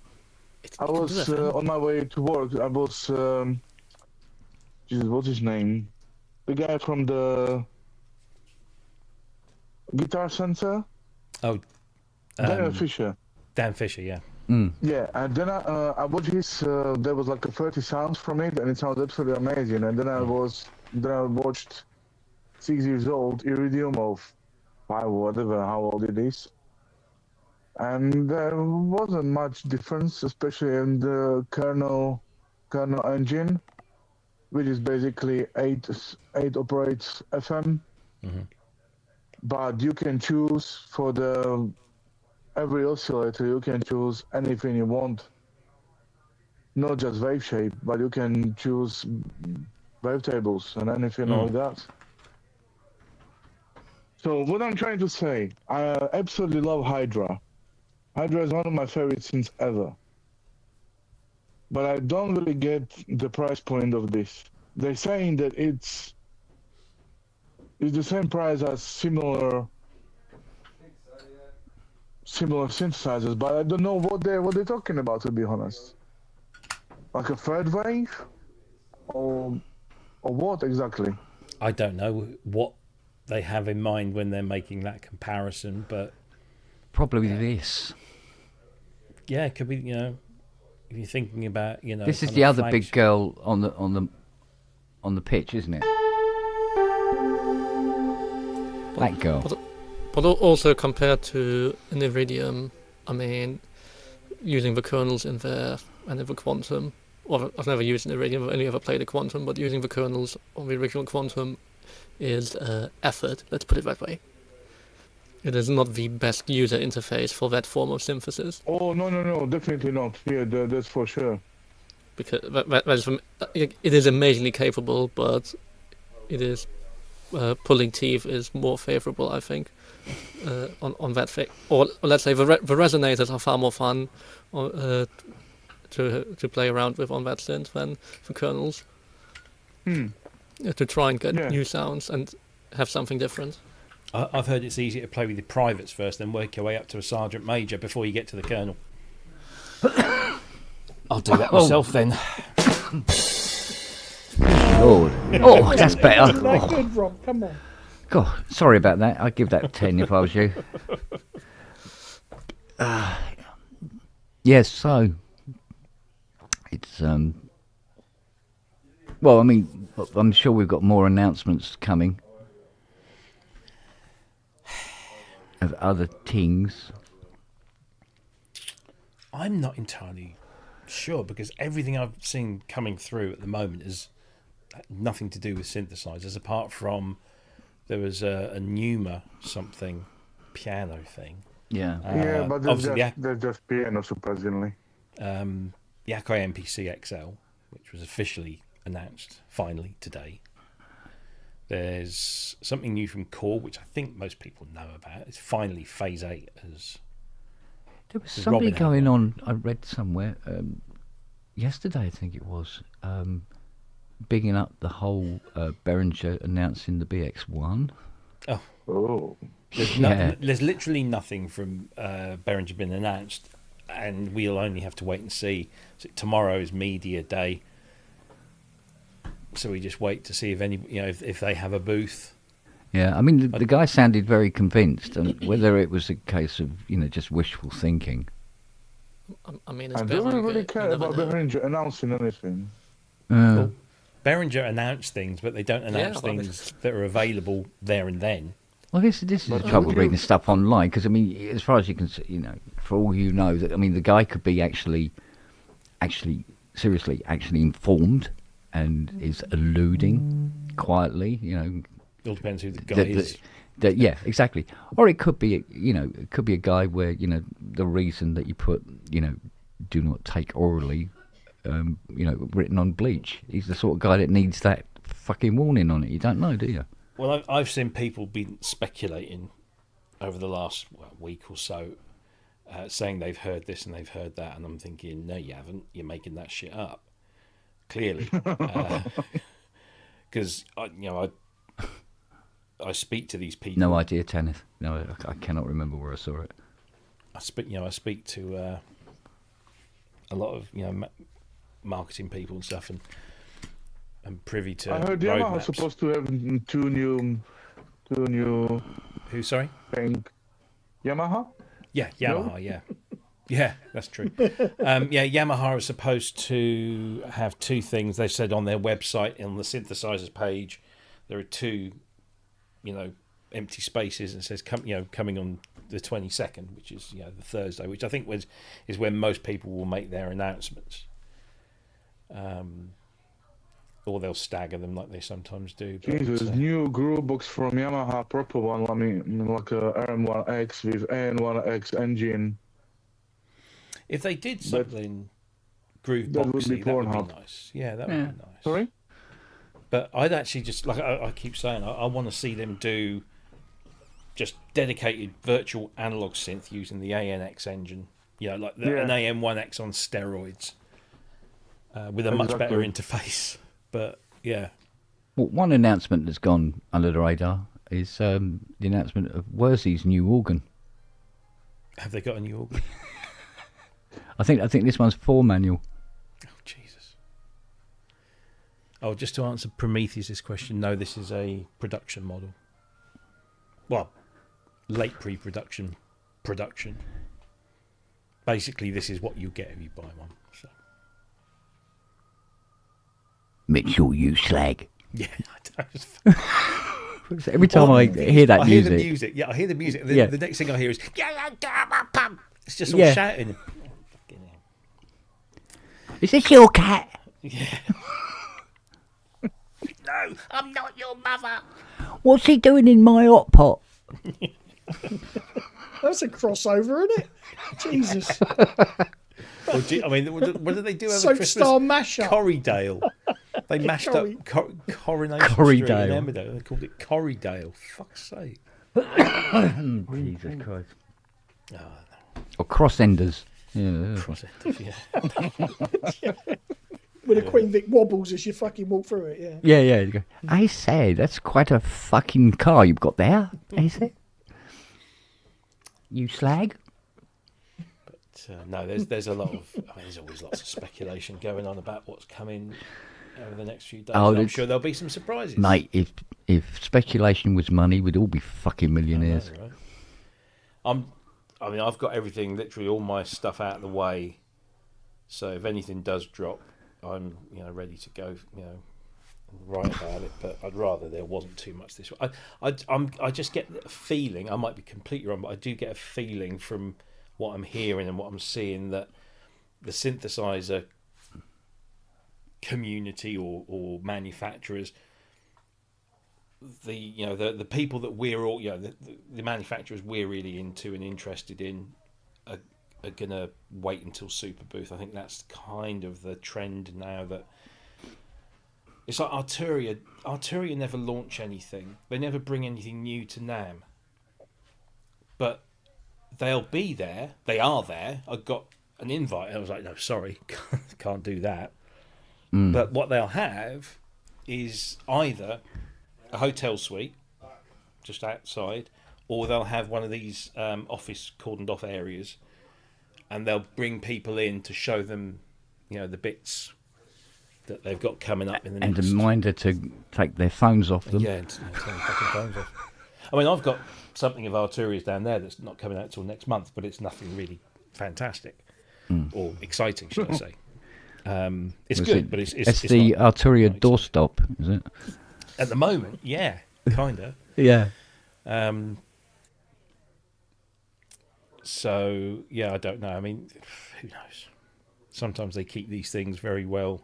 I was on my way to work. I was, Jesus, what's his name? The guy from the Guitar Center, Oh, Daniel Fisher. Dan Fisher, yeah. Yeah, and then I watched his. There was like a 30 sounds from it, and it sounded absolutely amazing. And then I watched 6 years old Iridium of 5, whatever, how old it is. And there wasn't much difference, especially in the kernel engine, which is basically 8 operates FM. But you can choose for every oscillator, you can choose anything you want. Not just wave shape, but you can choose wavetables and anything like that. So what I'm trying to say, I absolutely love Hydra. Hydra is one of my favorite synths ever. But I don't really get the price point of this. They're saying that it's the same price as similar synthesizers, but I don't know what they're talking about, to be honest. Like a third wave, or what exactly? I don't know what they have in mind when they're making that comparison, but Probably this. yeah, it could be. If you're thinking about, This is kind the of other big flagship- girl on the pitch, isn't it? That girl. But also compared to an Iridium, I mean, using the kernels in there and in the Quantum, or I've never used an Iridium, I've only ever played a Quantum, but using the kernels on the original Quantum is effort, let's put it that way. It is not the best user interface for that form of synthesis. Oh no, definitely not. Yeah, that's for sure. Because it is amazingly capable, but it is pulling teeth is more favorable, I think, on that thing. Or let's say the resonators are far more fun to play around with on that synth than the kernels. To try and get new sounds and have something different. I've heard it's easier to play with the privates first, then work your way up to a sergeant major before you get to the colonel. I'll do that myself then. Lord. Oh, that's better. Isn't that Oh, good, Rob? Come on. God, sorry about that. I'd give that 10 if I was you. Yes, so it's well, I mean, I'm sure we've got more announcements coming of other things. I'm not entirely sure because everything I've seen coming through at the moment is nothing to do with synthesizers, apart from there was a Numa something piano thing. Yeah. Yeah, but obviously they're just piano, surprisingly. the Akai MPC XL, which was officially announced finally today. There's something new from Core, which I think most people know about. It's finally Phase 8 has There was There's somebody Robin had going one. on, I read somewhere, yesterday I think it was, bigging up the whole Behringer announcing the BX1. Oh. Yeah. There's literally nothing from Behringer been announced, and we'll only have to wait and see. So tomorrow is media day, so we just wait to see if any, if they have a booth. Yeah, I mean, the guy sounded very convinced, and whether it was a case of, just wishful thinking. I mean, it's I don't Behringer, really you care never about know. Behringer announcing anything. Well, Behringer announce things, but they don't announce but I mean- things that are available there and then. Well, this is the But trouble would reading you- stuff online, because, I mean, as far as you can see, for all you know, that, I mean, the guy could be actually informed and is alluding quietly, It all depends who the guy is. yeah, exactly. Or it could be, it could be a guy where, the reason that you put, do not take orally, written on bleach. He's the sort of guy that needs that fucking warning on it. You don't know, do you? Well, I've seen people been speculating over the last week or so, saying they've heard this and they've heard that, and I'm thinking, no, you haven't. You're making that shit up, clearly. Because I speak to these people. No idea, Tanith. No, I cannot remember where I saw it. I speak to a lot of marketing people and stuff, and I'm privy to. I heard Yamaha's roadmaps. supposed to have two new Who? Sorry. thing. Yamaha? Yeah, Yamaha. Yeah, that's true. Yamaha is supposed to have two things. They said on their website, on the synthesizers page, there are two, empty spaces, and it says coming on the 22nd, which is the Thursday, which I think is when most people will make their announcements. Or they'll stagger them like they sometimes do. But, Jesus, new groove box from Yamaha, proper one. I mean, like a RM1X with AN1X engine. if they did something groove that would be boxy, that would Pornhub. be nice. Yeah, that would be nice. Sorry? But I'd actually just, like I keep saying, I want to see them do just dedicated virtual analog synth using the ANX engine. An AM1X on steroids with a much better interface. But yeah. Well, one announcement that's gone under the radar is the announcement of Worsey's new organ. Have they got a new organ? I think this one's 4 manual. Oh, Jesus. Oh, just to answer Prometheus' question, no, this is a production model. Well, late pre-production, production. Basically, this is what you get if you buy one. So. Mitchell, you slag. Yeah, I don't. Every time I hear that I music. hear the music. Yeah, I hear the music. Yeah. The next thing I hear is it's just all shouting. Fucking hell. Is this your cat? Yeah. No, I'm not your mother. What's he doing in my hot pot? That's a crossover, isn't it? Jesus. I mean, what did they do over Soap Christmas? Star mashup. Corrydale. They mashed up Coronation Street Corrydale. in Emmerdale. They called it Corrydale. Fuck's sake. Jesus Christ. Oh, Or cross-enders. Yeah. cross-enders, yeah. With a Queen Vic wobbles as you fucking walk through it, yeah. Yeah. You go, I say, that's quite a fucking car you've got there. I say. You slag? No, there's a lot of. I mean, there's always lots of speculation going on about what's coming over the next few days. Oh, I'm sure there'll be some surprises, Mate, if speculation was money, we'd all be fucking millionaires. I know, right? I mean, I've got everything, literally all my stuff out of the way. So if anything does drop, I'm ready to go. And write about it. But I'd rather there wasn't too much this way. I just get a feeling. I might be completely wrong, but I do get a feeling from what I'm hearing and what I'm seeing that the synthesizer community or manufacturers, the people that we're all, the manufacturers we're really into and interested in are gonna wait until Super Booth. I think that's kind of the trend now. That it's like Arturia. Arturia never launch anything. They never bring anything new to NAMM. But they'll be there. They are there. I got an invite. I was like, no, sorry, can't do that. But what they'll have is either a hotel suite just outside, or they'll have one of these office cordoned off areas, and they'll bring people in to show them, the bits that they've got coming up in the next. And a reminder to take their phones off them. Yeah, and turn the fucking phones off. I mean, I've got something of Arturia's down there that's not coming out till next month, but it's nothing really fantastic or exciting, should I say. It's good, but it's the not Arturia exciting. doorstop, is it? At the moment, yeah, kind of. Yeah. So, yeah, I don't know. I mean, who knows? Sometimes they keep these things very well.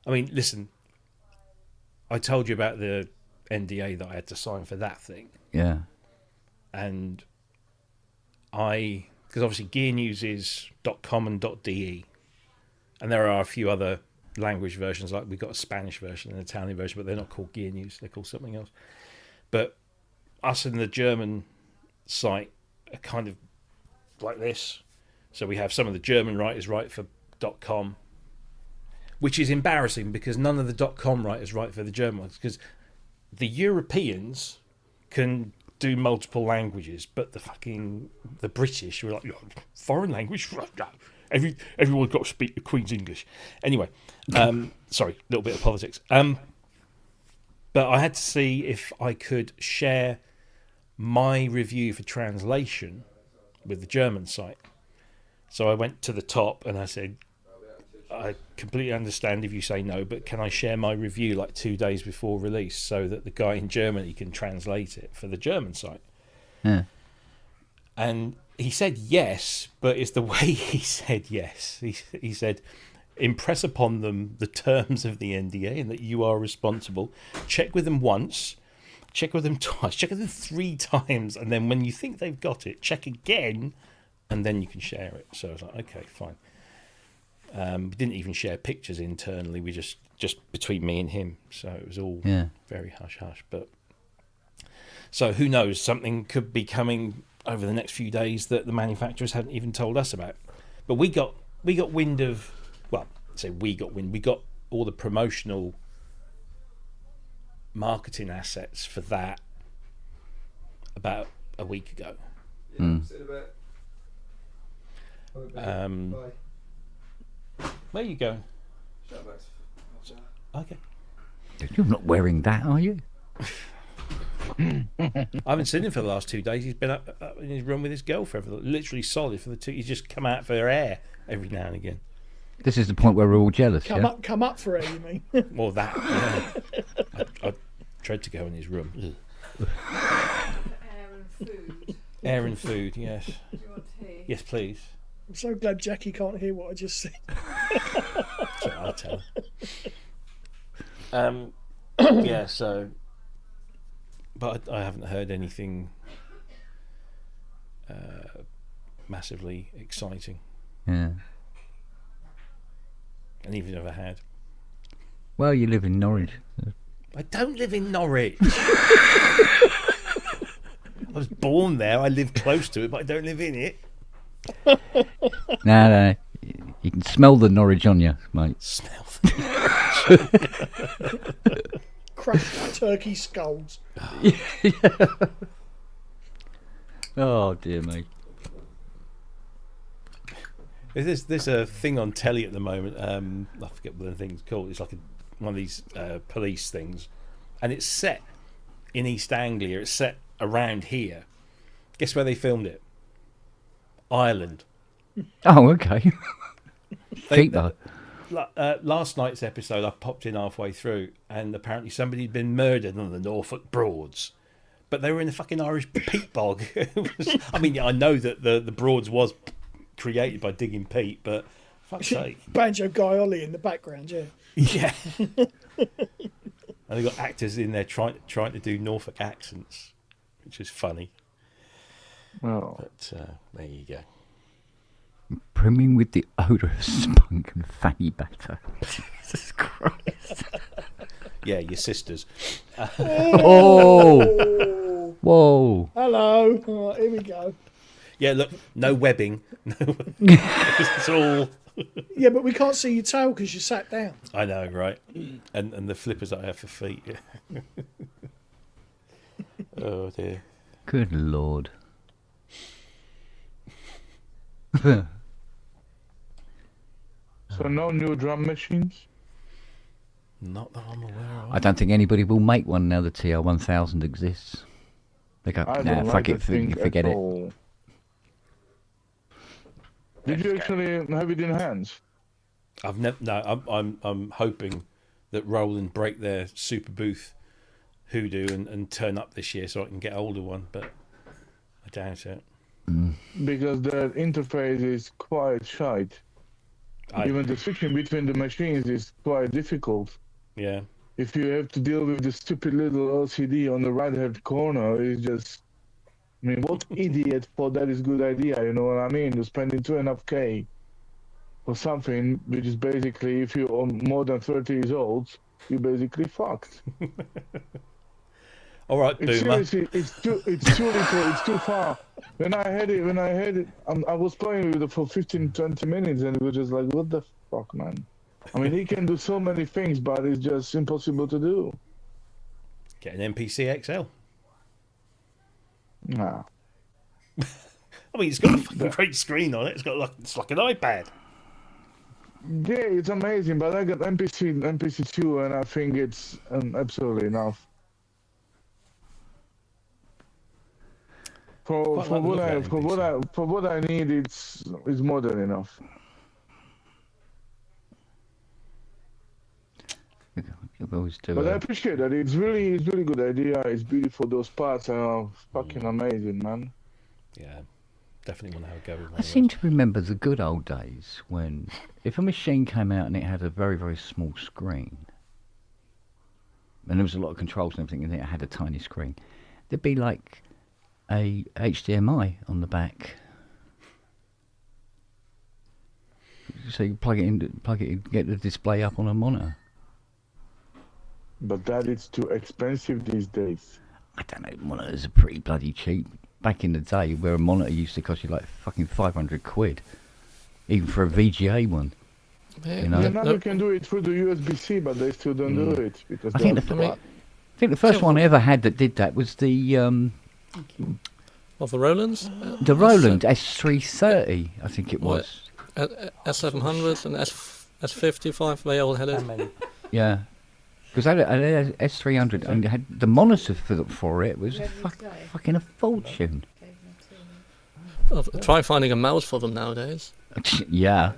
I mean, listen, I told you about the NDA that I had to sign for that thing. Yeah. And because obviously Gear News is .com and .de, and there are a few other language versions, like we've got a Spanish version and an Italian version, but they're not called Gear News, they're called something else. But us and the German site are kind of like this. So we have some of the German writers write for .com, which is embarrassing because none of the .com writers write for the German ones, because the Europeans can do multiple languages, but the British were like, foreign language? Everyone's got to speak the Queen's English. Anyway, sorry, a little bit of politics. But I had to see if I could share my review for translation with the German site. So I went to the top and I said, I completely understand if you say no, but can I share my review like 2 days before release so that the guy in Germany can translate it for the German site? Yeah. And he said yes, but it's the way he said yes. He said, impress upon them the terms of the NDA and that you are responsible. Check with them once, check with them twice, check with them 3 times, and then when you think they've got it, check again, and then you can share it. So I was like, okay, fine. We didn't even share pictures internally. We just between me and him. So it was all very hush hush. But so who knows? Something could be coming over the next few days that the manufacturers hadn't even told us about. But we got wind of. Well, say we got wind. We got all the promotional marketing assets for that about a week ago. Yeah, see you in a bit. Bye. Where are you going? Shout back. Okay. You're not wearing that, are you? I haven't seen him for the last 2 days. He's been up in his room with his girlfriend, literally solid for the 2. He's just come out for air every now and again. This is the point where we're all jealous, Come up for it, you mean? Or that. Yeah. I tried to go in his room. Air and food. Air and food, yes. Do you want tea? Yes, please. I'm so glad Jackie can't hear what I just said. So I'll tell her. Yeah, so. But I haven't heard anything massively exciting. Yeah. And even if I had. Well, you live in Norwich. I don't live in Norwich. I was born there. I live close to it, but I don't live in it. No. You can smell the Norwich on you, mate. Smell Crushed turkey skulls. Oh, dear me. There's a thing on telly at the moment. I forget what the thing's called. It's like one of these police things, and it's set in East Anglia. It's set around here. Guess where they filmed it? Ireland. Oh, okay. Cheap though. Last night's episode, I popped in halfway through, and apparently somebody had been murdered on the Norfolk Broads, but they were in the fucking Irish peat bog. I mean, I know that the Broads was created by digging peat, but fuck's sake. Banjo Guy Ollie in the background, yeah. Yeah. And they got actors in there trying to do Norfolk accents, which is funny. Oh. But there you go. Brimming with the odour of spunk and fanny batter. Jesus Christ. Yeah, your sisters. Oh! Whoa! Hello. All right, here we go. Yeah, look, no webbing. No, it's all. Yeah, but we can't see your tail because you sat down. I know, right? And the flippers that I have for feet. Yeah. Oh dear. Good lord. So no new drum machines. Not that I'm aware of. I don't think anybody will make one now the TR-1000 exists. They go, I nah, don't fuck like it, that thing forget at it. all. Did you actually have it in hands? I've never. No, I'm hoping that Roland break their super booth hoodoo and turn up this year so I can get hold of one, but I doubt it. Because the interface is quite shite. Even the switching between the machines is quite difficult. Yeah. If you have to deal with the stupid little LCD on the right-hand corner, it's just... I mean, what idiot thought that is a good idea, you know what I mean? You're spending 2.5K for something which is basically, if you're more than 30 years old, you're basically fucked. All right, It's boomer. seriously, it's too little, it's too far. When I had it, I was playing with it for 15, 20 minutes, and it was just like, what the fuck, man? I mean, he can do so many things, but it's just impossible to do. Get an MPC XL. Nah. I mean, it's got a fucking great screen on it. It's like an iPad. Yeah, it's amazing, but I got MPC2, and I think it's absolutely enough. For Quite like the look of that what I need, it's more than enough. You always do. But I appreciate that. It's really good idea. It's beautiful. Those parts are fucking amazing, man. Yeah, definitely want to have a go with one I of seem those. to remember the good old days when if a machine came out and it had a very, very small screen, and there was a lot of controls and everything, and it had a tiny screen, there'd be like a HDMI on the back. So you plug it in, get the display up on a monitor. But that is too expensive these days. I don't know, monitors are pretty bloody cheap. Back in the day, where a monitor used to cost you like fucking 500 quid, even for a VGA one. Yeah, You know? Yeah, now you can do it through the USB-C, but they still don't do it because I think the first one I ever had that did that was the Of the Rolands? Roland S330, I think it What? was. S700 and S55, they all had it. Yeah. Because I had a S300 and it had the monitor for it was fucking a fortune. Try finding a mouse for them nowadays. Yeah.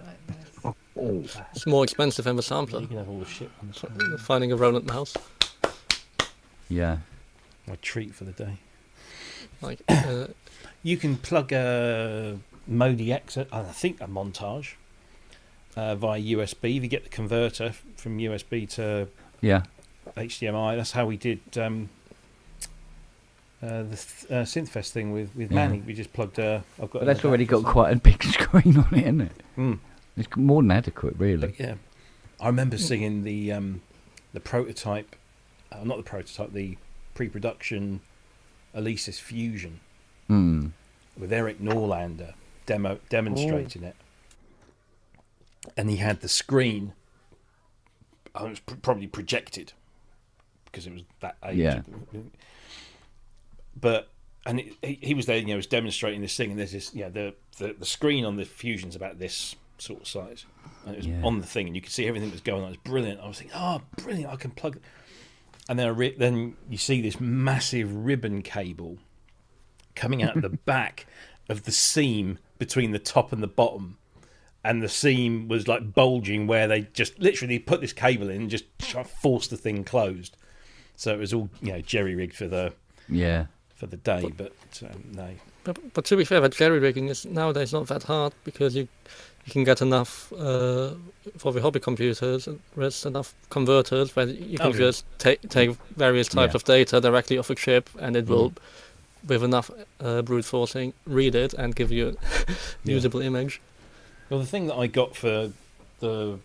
It's more expensive than the sampler. You can have all the shit ones. Finding a Roland mouse. Yeah. My treat for the day. Like, You can plug a Modi X, I think a montage, via USB. If you get the converter from USB to Yeah. HDMI, that's how we did the Synthfest thing with Manny. We just plugged. I've got. But that's already got quite a big screen on it, isn't it? Mm. It's more than adequate, really. But yeah, I remember seeing the prototype, not the prototype, the pre-production Alesis Fusion Mm. with Eric Norlander demonstrating it, and he had the screen. I think it was probably projected because it was that age. Yeah. But he was there, you know, was demonstrating this thing, and there's this, the screen on the Fusion's about this sort of size, and it was on the thing, and you could see everything that was going on. It was brilliant. I was thinking, oh, brilliant! I can plug it. And then you see this massive ribbon cable coming out of the back of the seam between the top and the bottom. And the seam was like bulging where they just literally put this cable in and just forced the thing closed. So it was all, jerry rigged for the day. But no. but to be fair, that jerry rigging is nowadays not that hard because you can get enough for the hobby computers. There's enough converters where you can just take various types of data directly off a chip, and it will, with enough brute forcing, read it and give you a usable image. Well, the thing that I got for the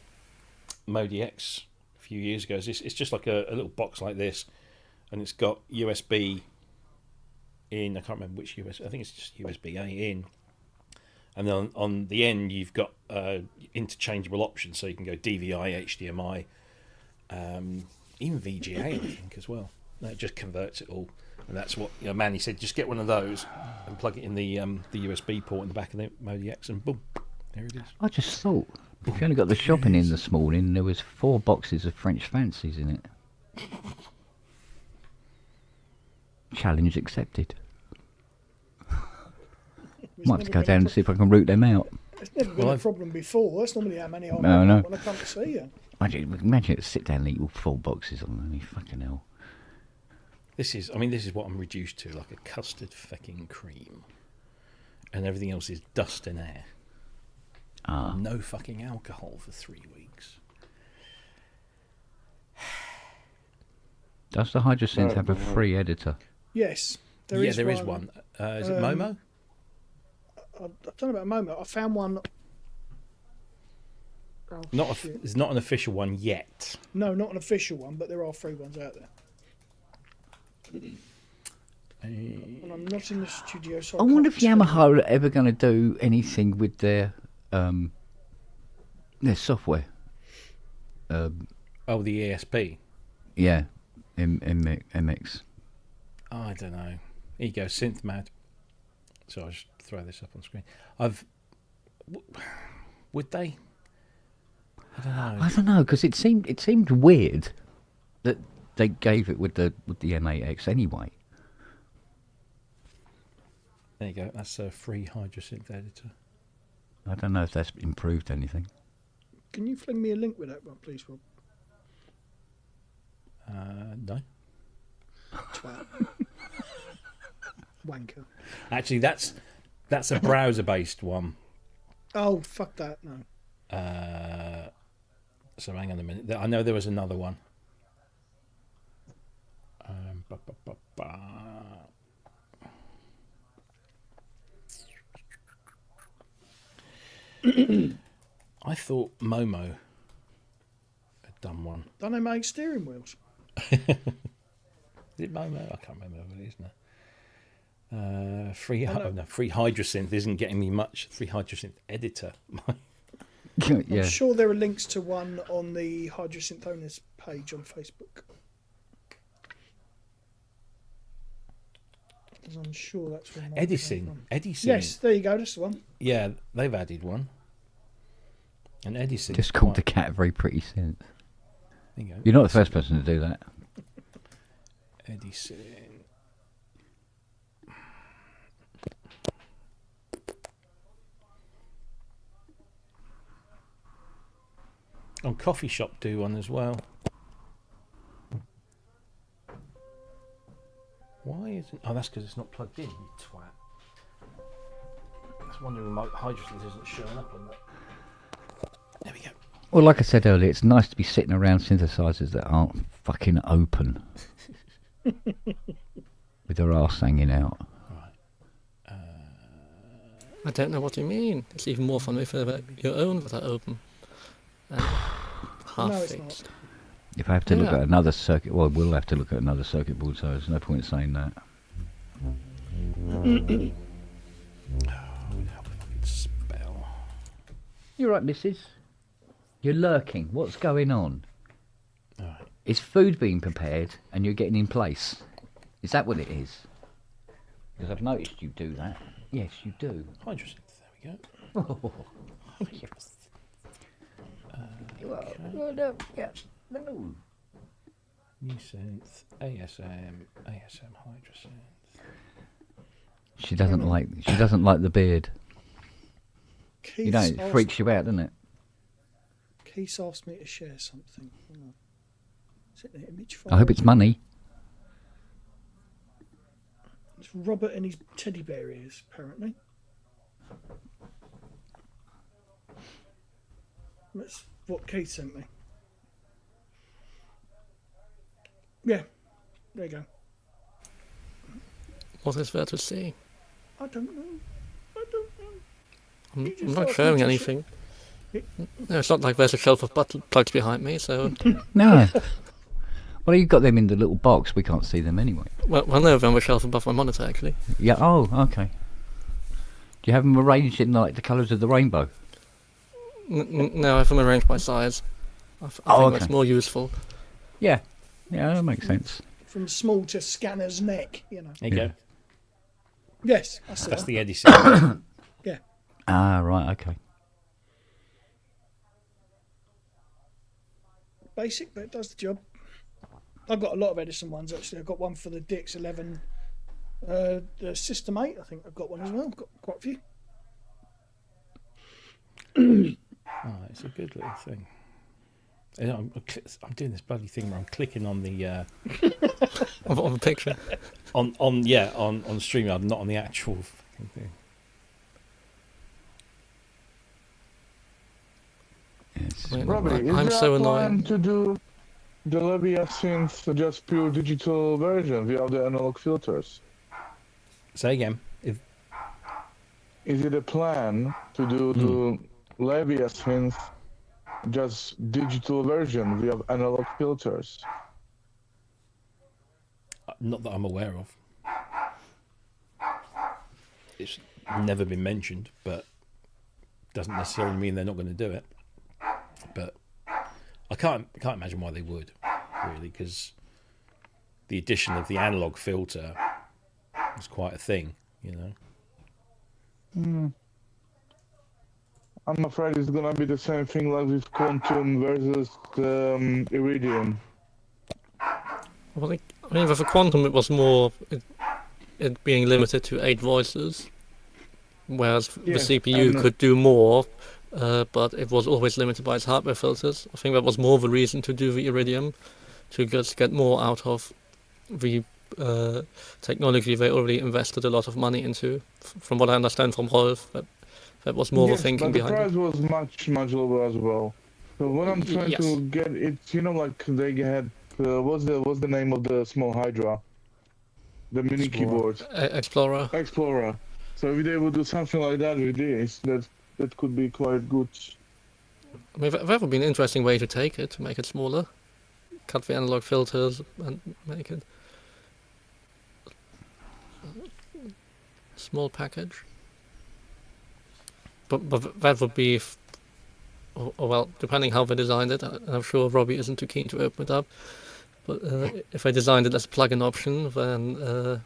Modi X a few years ago is it's just like a little box like this, and it's got USB in. I can't remember which USB. I think it's just USB-A in, and then on the end you've got interchangeable options, so you can go DVI, HDMI, even VGA, I think as well. No, it just converts it all, and that's what Manny said. Just get one of those and plug it in the USB port in the back of the Modi X, and boom, there it is. I just thought, if you only got the shopping in this morning, there was 4 boxes of French fancies in it. Challenge accepted. Might have to go down and see if I can root them out. It's never been a problem before. That's normally how many I No. when I come to see you. Imagine it, sit down and eat all 4 boxes on them. Fucking hell. This is what I'm reduced to, like a custard fucking cream, and everything else is dust and air. No fucking alcohol for 3 weeks. Does the Hydrosynth have a free editor? Yes, there is one. Is it Momo? I don't know about Momo. I found one. It's not an official one yet. No, not an official one, but there are free ones out there. And I'm not in the studio, so I wonder if Yamaha are ever going to do anything with their software. The ESP. Yeah, MX. Oh, I don't know. Here you go, SynthMad. So I'll just throw this up on screen. Would they? I don't know. Because it seemed weird that they gave it with the M8X anyway. There you go. That's a free Hydrosynth editor. I don't know if that's improved anything. Can you fling me a link with that one, please, Rob? No. Twat. Wanker. Actually, that's a browser-based one. Oh, fuck that, no. So hang on a minute. I know there was another one. I thought Momo had done one. Don't they make steering wheels? Is it Momo? I can't remember what it is now. Free Hydrosynth isn't getting me much. Free Hydrosynth editor. Yeah. I'm sure there are links to one on the Hydrosynth owners page on Facebook. Because I'm sure that's one. Edison. Yes, there you go. That's the one. Yeah, they've added one. And Edison. Just called the cat a very pretty synth. There you go. You're not the first person to do that. Edison. On Coffee Shop do one as well. Why isn't... Oh, that's because it's not plugged in, you twat. That's why the remote Hydrosynth isn't showing up on that. There we go. Well, like I said earlier, it's nice to be sitting around synthesizers that aren't fucking open. With their arse hanging out. Right. I don't know what you mean. It's even more fun if your own that are open. Half No, it's fixed. If I have to look at another circuit, well, we'll have to look at another circuit board, so there's no point in saying that. Spell. You're right, missus. You're lurking. What's going on? All right. Is food being prepared and you're getting in place? Is that what it is? Because I've noticed you do that. Yes, you do. Hydrosynth. There we go. New synth, ASM Hydrosynth. She doesn't like the beard. You know, it freaks you out, doesn't it? Keith asked me to share something. Hang on. Is it the image file? I hope it's money. It's Robert and his teddy bear ears, apparently. That's what Keith sent me. Yeah, there you go. What is there to see? I don't know. I'm You just not asked showing me to anything. No, it's not like there's a shelf of plugs behind me, so... No. Well, you've got them in the little box. We can't see them anyway. Well, no, they're on the shelf above my monitor, actually. Yeah. Oh, okay. Do you have them arranged in like the colours of the rainbow? No, I have them arranged by size. I think okay. that's more useful. Yeah, that makes sense. From small to Scanner's neck, There you Yeah. go. Yes, that's the That's one. the Edison. Yeah. Ah, right, okay. Basic, but it does the job. I've got a lot of Edison ones actually. I've got one for the DX11, the System 8. I think I've got one as well. I've got quite a few. Oh, it's a good little thing. And I'm doing this bloody thing where I'm clicking on the Of a picture. on StreamYard, not on the actual fucking thing. Yes. I mean, Robbie, is I'm there so a plan annoying. to do the Levia synth just pure digital version without the analog filters? Say again. Is it a plan to do the Levia synth just digital version without analog filters? Not that I'm aware of. It's never been mentioned, but doesn't necessarily mean they're not going to do it. But I can't imagine why they would, really, because the addition of the analog filter is quite a thing, you know. I'm afraid it's gonna be the same thing like with Quantum versus Iridium. Well, I mean, with the Quantum, it was more it being limited to 8 voices, whereas Yes, the CPU and- could do more, but it was always limited by its hardware filters. I think that was more the reason to do the Iridium, to just get more out of the technology they already invested a lot of money into. From what I understand from Rolf, that was more the Yes, thinking but the behind price it. was much lower as well. So what I'm trying Yes. to get, it's like they had what's the name of the small Hydra, the mini Explorer. keyboard, Explorer. Explorer. So if they would do something like that with this, that could be quite good. I mean, that would be an interesting way to take it, to make it smaller. Cut the analog filters and make it a small package. But that would be, well, depending how they designed it, and I'm sure Robbie isn't too keen to open it up, but if they designed it as a plug-in option, then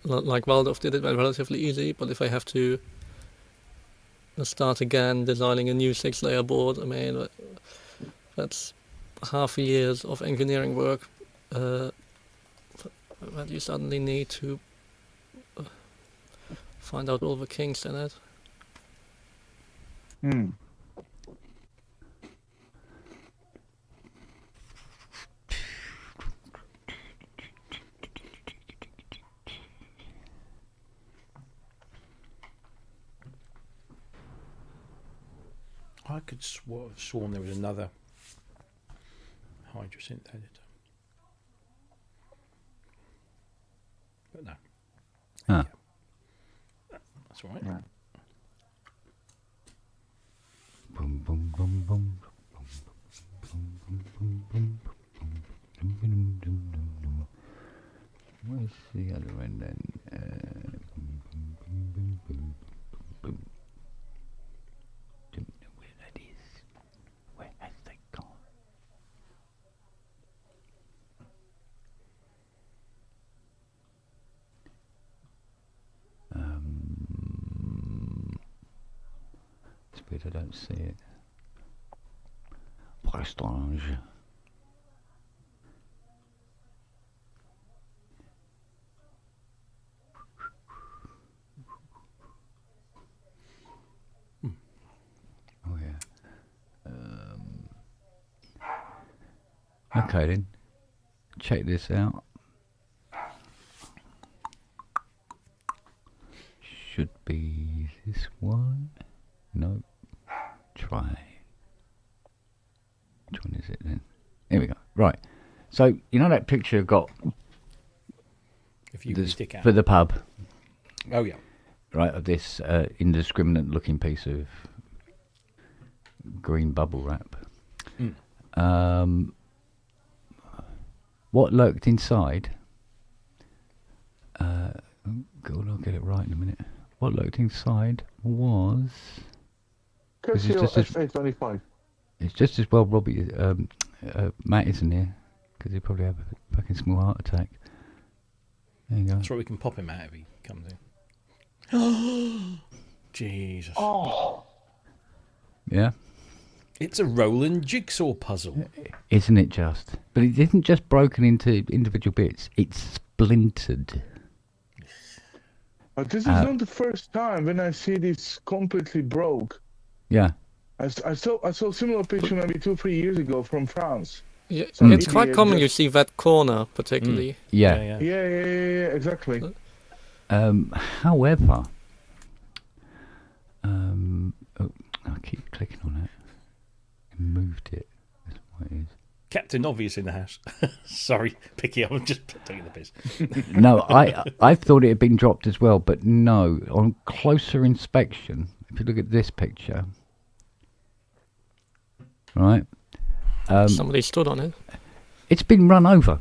like Waldorf did it, then relatively easy, but if they have to start again designing a new 6-layer board, I mean, that's half a year's of engineering work that you suddenly need to find out all the kinks in it. I could sworn there was another hydrosynth editor. But no. Ah. That's all right. Yeah. Boom, boom, boom, boom. Where's the other end then? Don't know where that is. Where has they gone? It's weird I don't see it. Strange. Oh yeah. Okay then. Check this out. Should be this one. Nope. Try. Which one is it then? Here we go. Right. So you know that picture I've got If you this stick out. for the pub, Oh yeah. right? Of this indiscriminate looking piece of green bubble wrap. What lurked inside? God, I'll get it right in a minute. what looked inside was. This is Casio just as- SA25. It's just as well Robbie, Matt isn't here, because he'd probably have a fucking small heart attack. There you go. That's right, we can pop him out if he comes in. Jesus. Oh, Yeah, It's a Roland jigsaw puzzle. isn't it just? But it isn't just broken into individual bits. It's splintered. but this is not the first time when I see this completely broke. Yeah. I saw a similar picture maybe 2-3 years ago from France. Yeah, Some it's quite idiot common. You just- see that corner particularly. Yeah. Yeah, exactly. However, oh, I keep clicking on it. I moved it. That's what it is. Captain Obvious in the house. Sorry, Picky, I'm just taking the piss. No, I thought it had been dropped as well, but no. On closer inspection, if you look at this picture, right, Somebody stood on it. it's been run over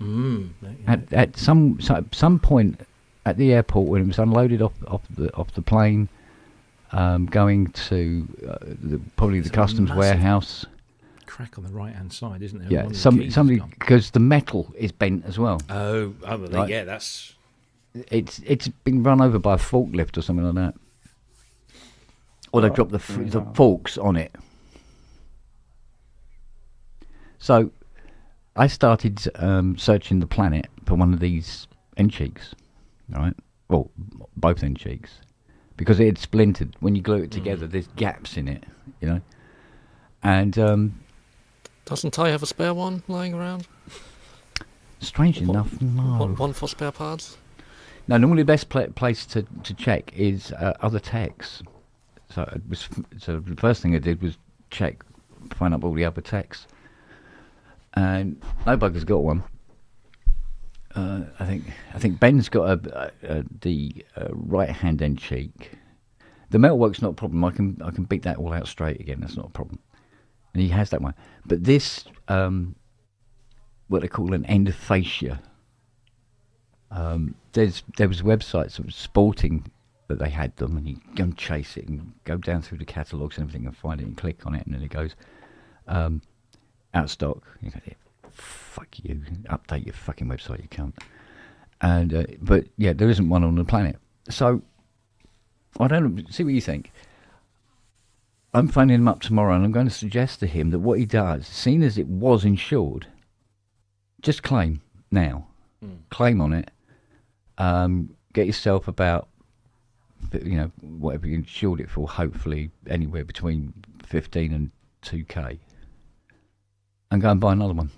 Mm. at some point at the airport when it was unloaded off the plane, going to probably the There's a customs massive warehouse. Crack on the right hand side, isn't there? Yeah, One of the somebody keys gone. because the metal is bent as well. Oh, well, Right. yeah, that's. It's been run over by a forklift or something like that, or they dropped the forks on it. So I started searching the planet for one of these end cheeks, right? Well, both end cheeks, because it had splintered. When you glue it together, there's gaps in it, you know. And Doesn't Ty have a spare one lying around? strange enough, no. One for spare parts? No, normally the best place to check is other techs. So the first thing I did was find out all the other techs. And no bugger's got one. I think Ben's got the right hand end cheek. The metalwork's not a problem. I can beat that all out straight again. That's not a problem. And he has that one. But this, what they call an end fascia. There was websites that were sporting that they had them, and you go and chase it and go down through the catalogues and everything and find it and click on it, and then it goes out of stock. You go, fuck you, update your fucking website, you cunt. And but yeah, there isn't one on the planet. So I don't know, see what you think. I'm phoning him up tomorrow, and I'm going to suggest to him that what he does, seeing as it was insured, just claim now. Claim on it. Get yourself about, whatever you insured it for, hopefully anywhere between 15 and 2k, and go and buy another one.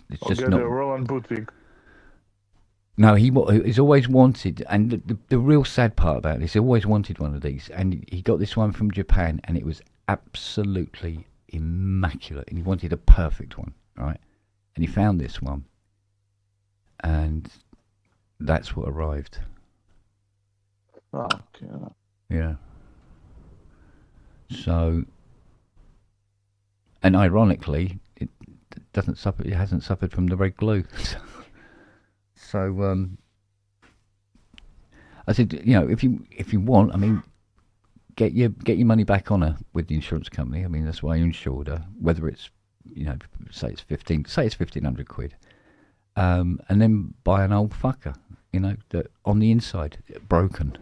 It's I'll just get not. a Roland boutique. No, he's always wanted, and the real sad part about this, he always wanted one of these, and he got this one from Japan, and it was absolutely immaculate, and he wanted a perfect one, right? And he found this one, and that's what arrived. Oh, okay. Yeah. So, and ironically, it hasn't suffered from the red glue. So, I said, if you want, I mean, get your money back on her with the insurance company. I mean, that's why you insured her. Whether it's, say it's 1,500 quid, and then buy an old fucker, that on the inside broken,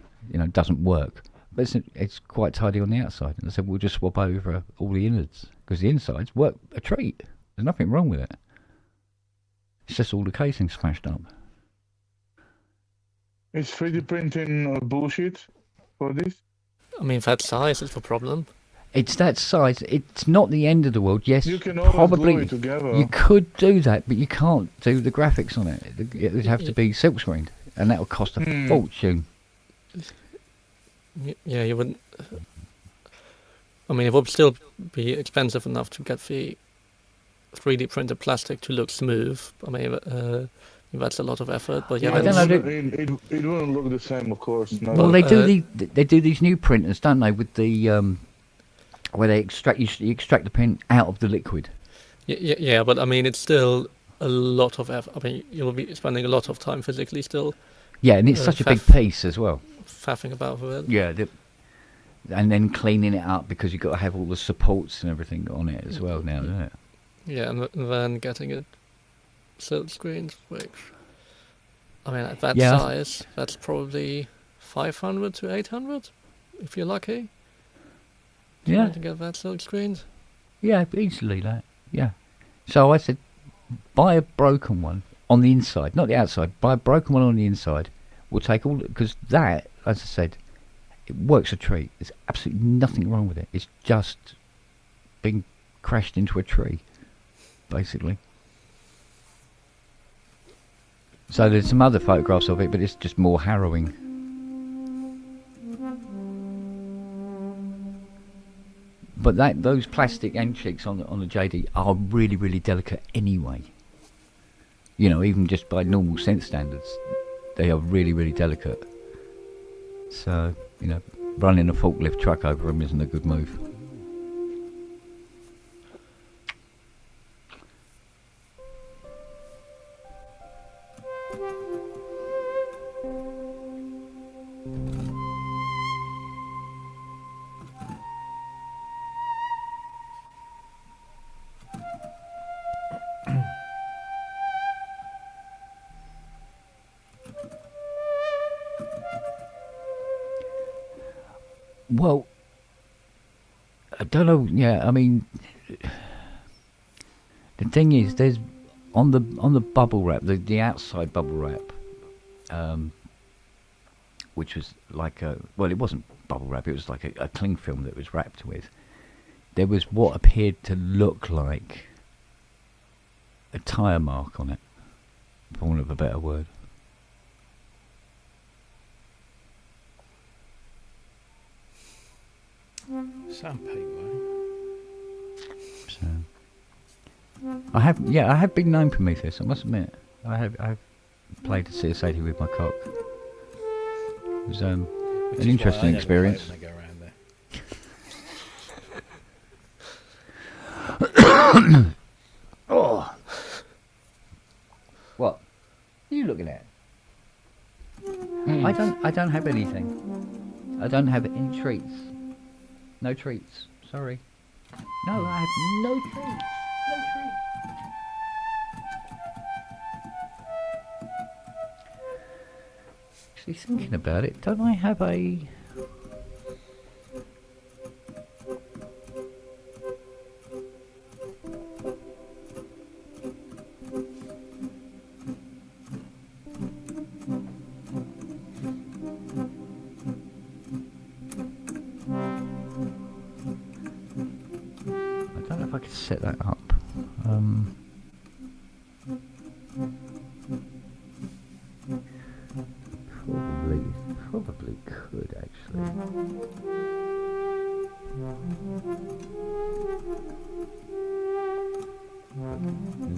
doesn't work, but it's quite tidy on the outside. And I said, we'll just swap over all the innards, because the insides work a treat. There's nothing wrong with it. It's just all the casing's smashed up. Is 3D printing bullshit for this? I mean, that size is the problem. It's that size. It's not the end of the world. Yes, You can always glue probably it together. you could do that, but you can't do the graphics on it. It would have to be silk screened, and that would cost a fortune. Yeah, you wouldn't. I mean, it would still be expensive enough to get the 3D printed plastic to look smooth. I mean, that's a lot of effort. But yeah, I don't know. It wouldn't look the same, of course. No. Well, they do these new printers, don't they? With the where they extract you extract the print out of the liquid. Yeah, but I mean, it's still a lot of effort. I mean, you'll be spending a lot of time physically still Yeah, and it's Uh, such a big faff- piece as well. faffing about with it. Yeah, and then cleaning it up because you've got to have all the supports and everything on it as well now, isn't it? Yeah, and then getting it silk screened, which, I mean, at that Yeah. size, that's probably 500 to 800, if you're lucky. Yeah, Trying to get that silk screened. yeah, easily that. Yeah. So I said, buy a broken one on the inside, not the outside. Buy a broken one on the inside. We'll take all because that, as I said, it works a treat. There's absolutely nothing wrong with it. It's just being crashed into a tree, basically. So there's some other photographs of it, but it's just more harrowing. But those plastic antiques on the JD are really, really delicate anyway. You know, even just by normal sense standards, they are really, really delicate. So, you know, running a forklift truck over them isn't a good move. Well, I don't know. Yeah, I mean, the thing is, there's on the bubble wrap, the outside bubble wrap, which was like it wasn't bubble wrap. It was like a cling film that was wrapped with. There was what appeared to look like a tyre mark on it, for want of a better word. Sandpaper. So I have been known Prometheus. I must admit, I've played the CS80 with my cock. It was an interesting experience. When I go around there. Oh, what are you looking at? I don't have anything. I don't have any treats. No treats. Sorry. No, I have no treats. No treats. Actually, thinking about it, don't I have a... I don't know if I could set that up. Probably could actually.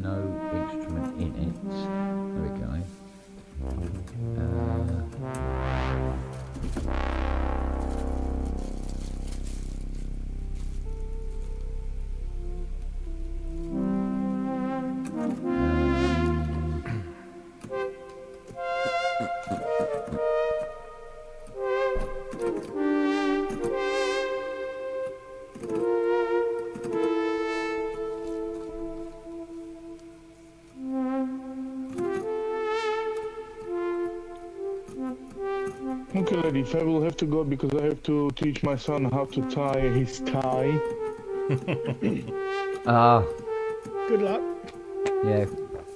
No instrument in it. There we go. Okay, ladies, I will have to go because I have to teach my son how to tie his tie. Ah, Good luck. yeah.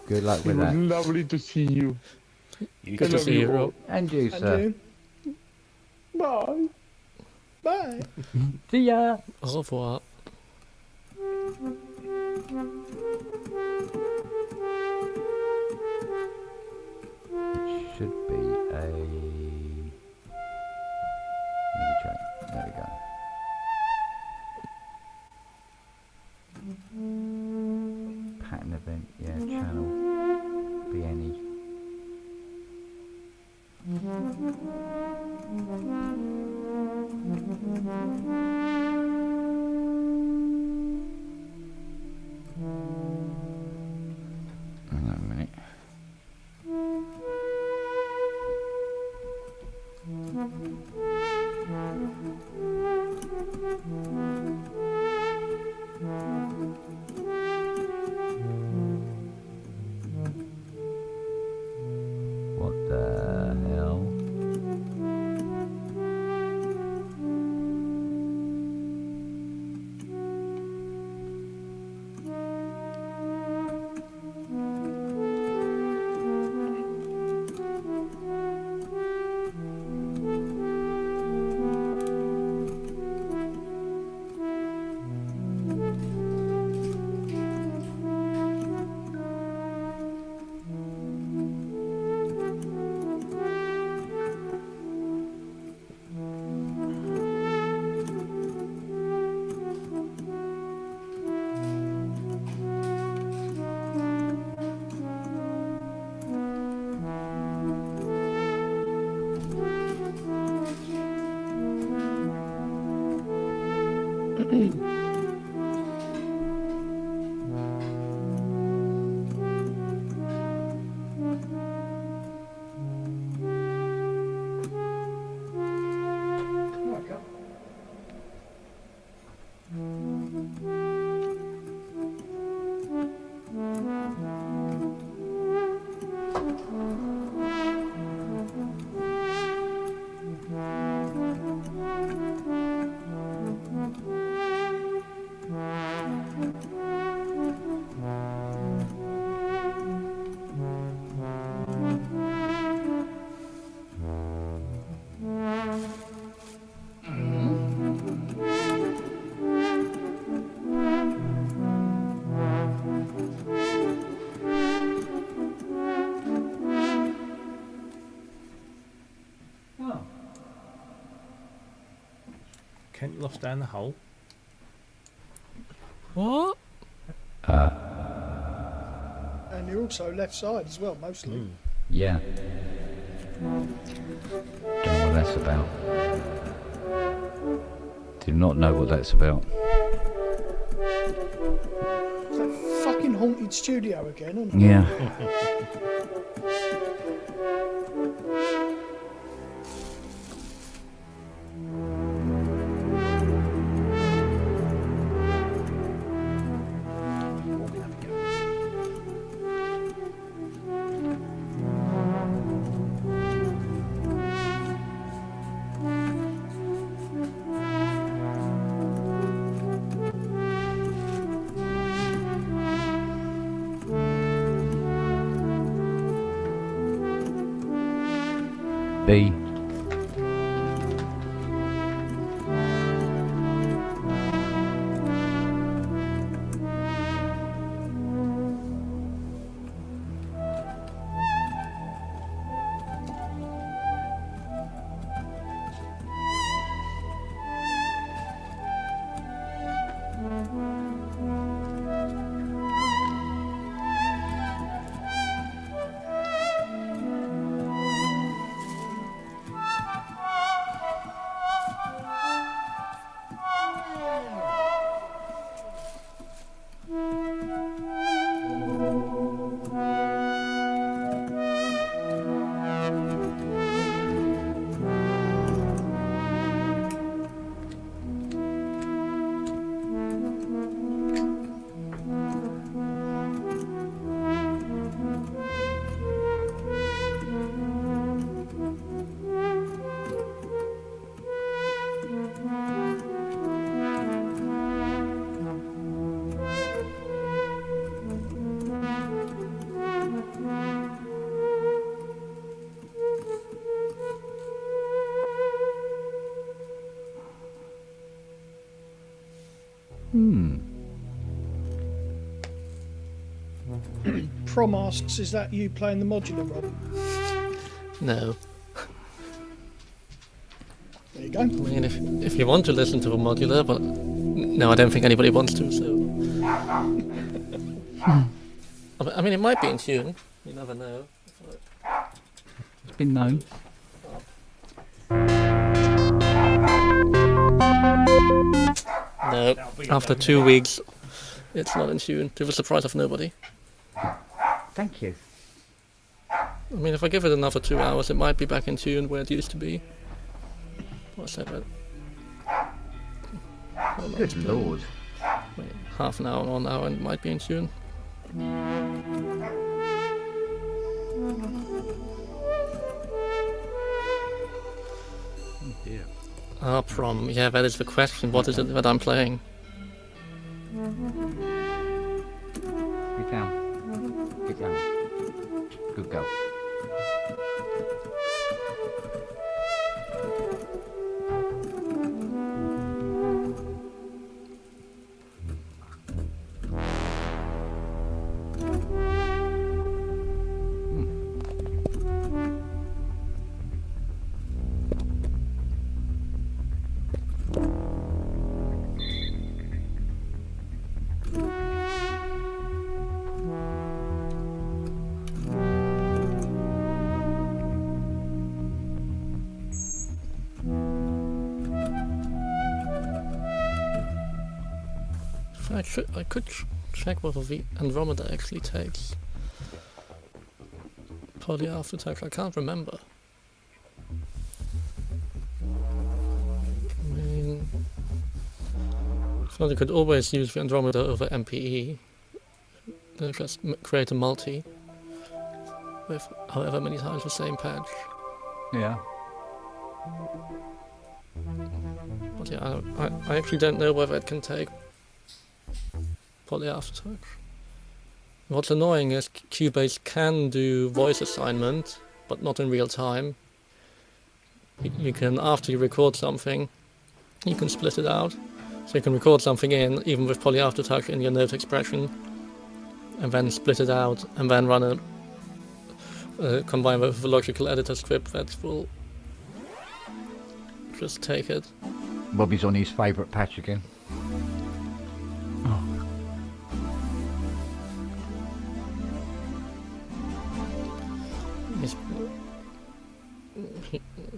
Good luck It with was that. lovely to see you. You Good to love see you you, all. Rob. And you, And sir. you. Bye. Bye. See ya. Au revoir. It should be a MIDI track. There we go. Pattern event, yeah, channel. Be any. Hang on a minute. Kent lost down the hole. What? And you're also left side as well, mostly. Yeah. Don't know what that's about. Do not know what that's about. That fucking haunted studio again, isn't it? Yeah. B. Prom asks, is that you playing the modular, Rob? No. There you go. I mean, if you want to listen to a modular, but no, I don't think anybody wants to. So, I mean, it might be in tune. You never know. It's been known. No, after 2 weeks, it's not in tune, to the surprise of nobody. Thank you. I mean, if I give it another 2 hours, it might be back in tune where it used to be. What's that? Good lord. Wait, half an hour or an hour, and it might be in tune. Oh dear. Ah, prom. Yeah, that is the question. What is it that I'm playing? Get down. Get down. Good girl. I could check whether the Andromeda actually takes poly aftertax. I can't remember. I mean, so you could always use the Andromeda over MPE. Just create a multi with however many times the same patch. Yeah. But yeah, I actually don't know whether it can take poly aftertax. What's annoying is Cubase can do voice assignment, but not in real time. You can, after you record something, you can split it out. So you can record something in, even with poly aftertax in your note expression, and then split it out, and then run combine with a logical editor script that will just take it. Bobby's on his favourite patch again.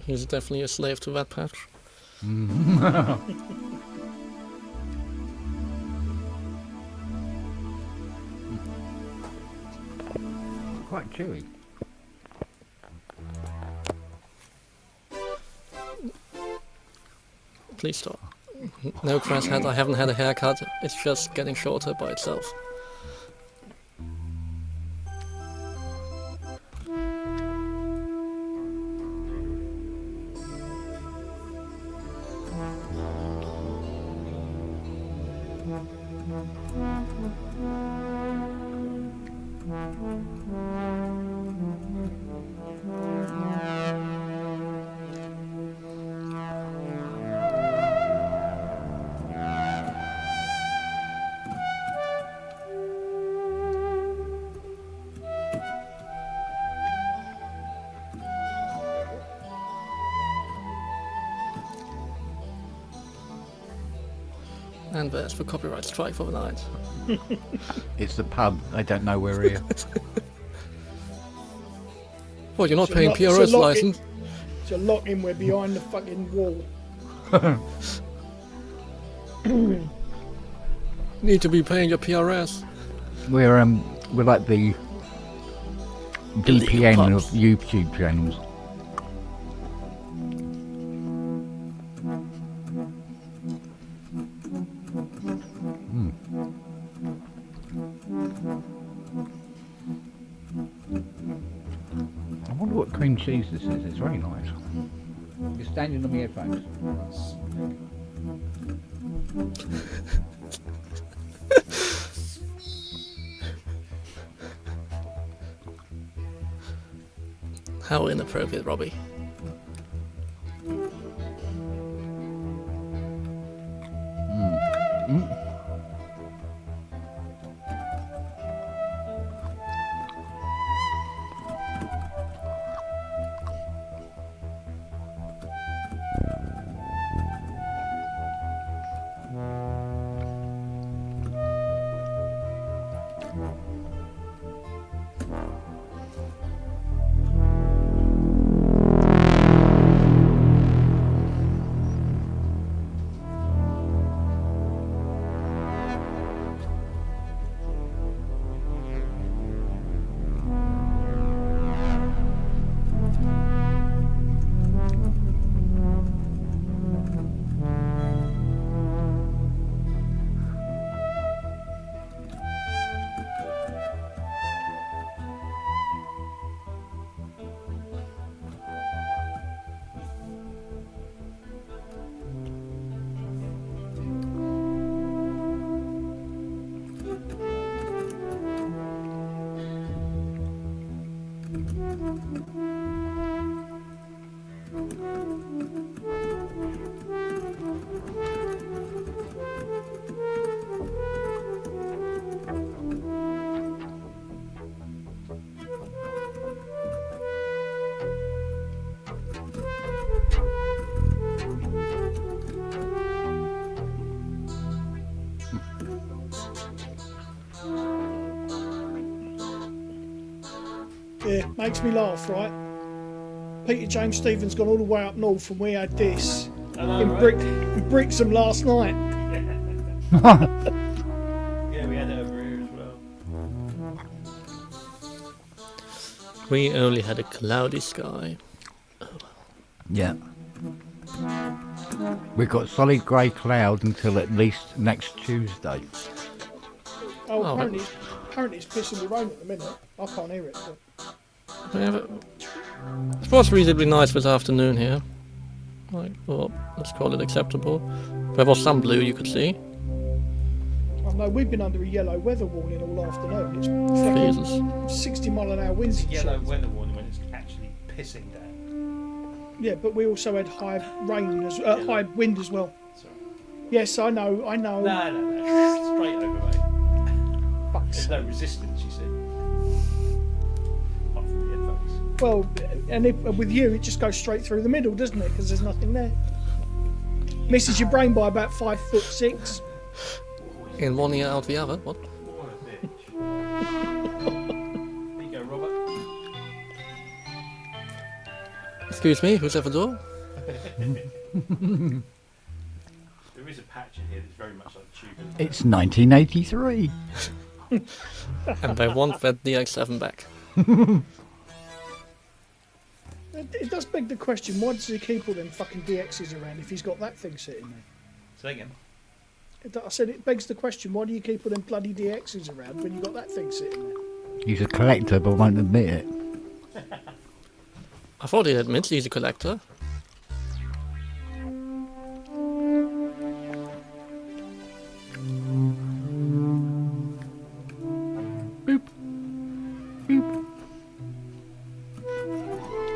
He's definitely a slave to that patch. Quite chewy. Please stop. No crash head, I haven't had a haircut, it's just getting shorter by itself. And there's the copyright strike for the night. It's the pub. They don't know we're here. Well, you're not So paying lock- so PRS lock license. So lock in, we're behind the fucking wall. Need to be paying your PRS. We're like the DPN of pubs. YouTube channels. I wonder what cream cheese this is. It's very nice. You're standing on my headphones. How inappropriate, Robbie. Yeah, makes me laugh, right? Peter James Stevens gone all the way up north and we had this in Brixham last night. We only had a cloudy sky. Yeah. We've got solid grey cloud until at least next Tuesday. Oh, Oh, apparently it's pissing with rain at the minute. I can't hear it. But Yeah, but it was reasonably nice this afternoon here. Like, well, let's call it acceptable. There was some blue you could see. I know we've been under a yellow weather warning all afternoon. It's fucking Jesus. 60-mile-an-hour winds. and Yellow shit. weather warning when it's actually pissing down. Yeah, but we also had high rain high wind as well. Sorry. Yes, I know. No. Straight over, mate. Fuck's There's no resistance, you see. Apart from the headphones. Well, and with you, it just goes straight through the middle, doesn't it? Because there's nothing there. Misses your brain by about 5'6". In one ear, out the other. What? What a bitch. There you go, Robert. Excuse me, who's at the door? There is a patch in here that's very much like tube. It's 1983. And they want that DX7 back. It does beg the question, why does he keep all them fucking DXs around if he's got that thing sitting there? Say again. I said it begs the question, why do you keep all them bloody DXs around when you've got that thing sitting there? He's a collector but won't admit it. I thought he'd admit he's a collector.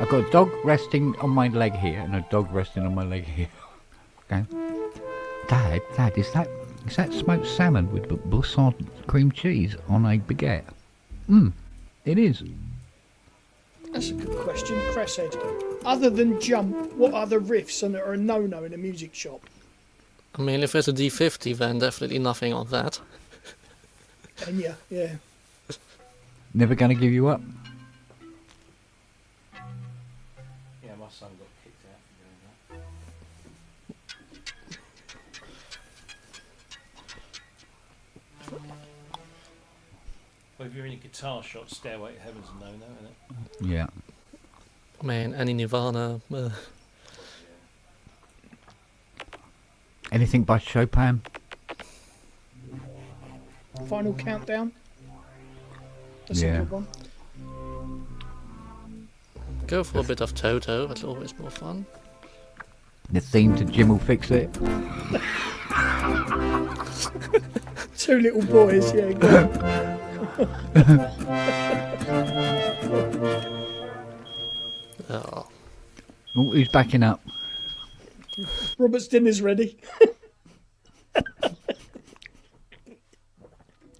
I've got a dog resting on my leg here and a dog resting on my leg here. Okay. Dad, is that smoked salmon with Bousson cream cheese on a baguette? It is. That's a good question, Cresshead. Other than Jump, what other riffs are a no-no in a music shop? I mean, if there's a D50, then definitely nothing on that. And yeah. Never gonna give you up. Yeah, my son got kicked out for doing that. Well, if you're in a guitar shop, Stairway to Heaven's a no-no, isn't it? Yeah. Man, any Nirvana. Anything by Chopin? Final Countdown? That's Yeah. a good one. Go for a bit of Toto, that's always more fun. The theme to Jim Will Fix It. Two little boys, yeah. Go. Oh. Oh, who's backing up? Robert's dinner's ready.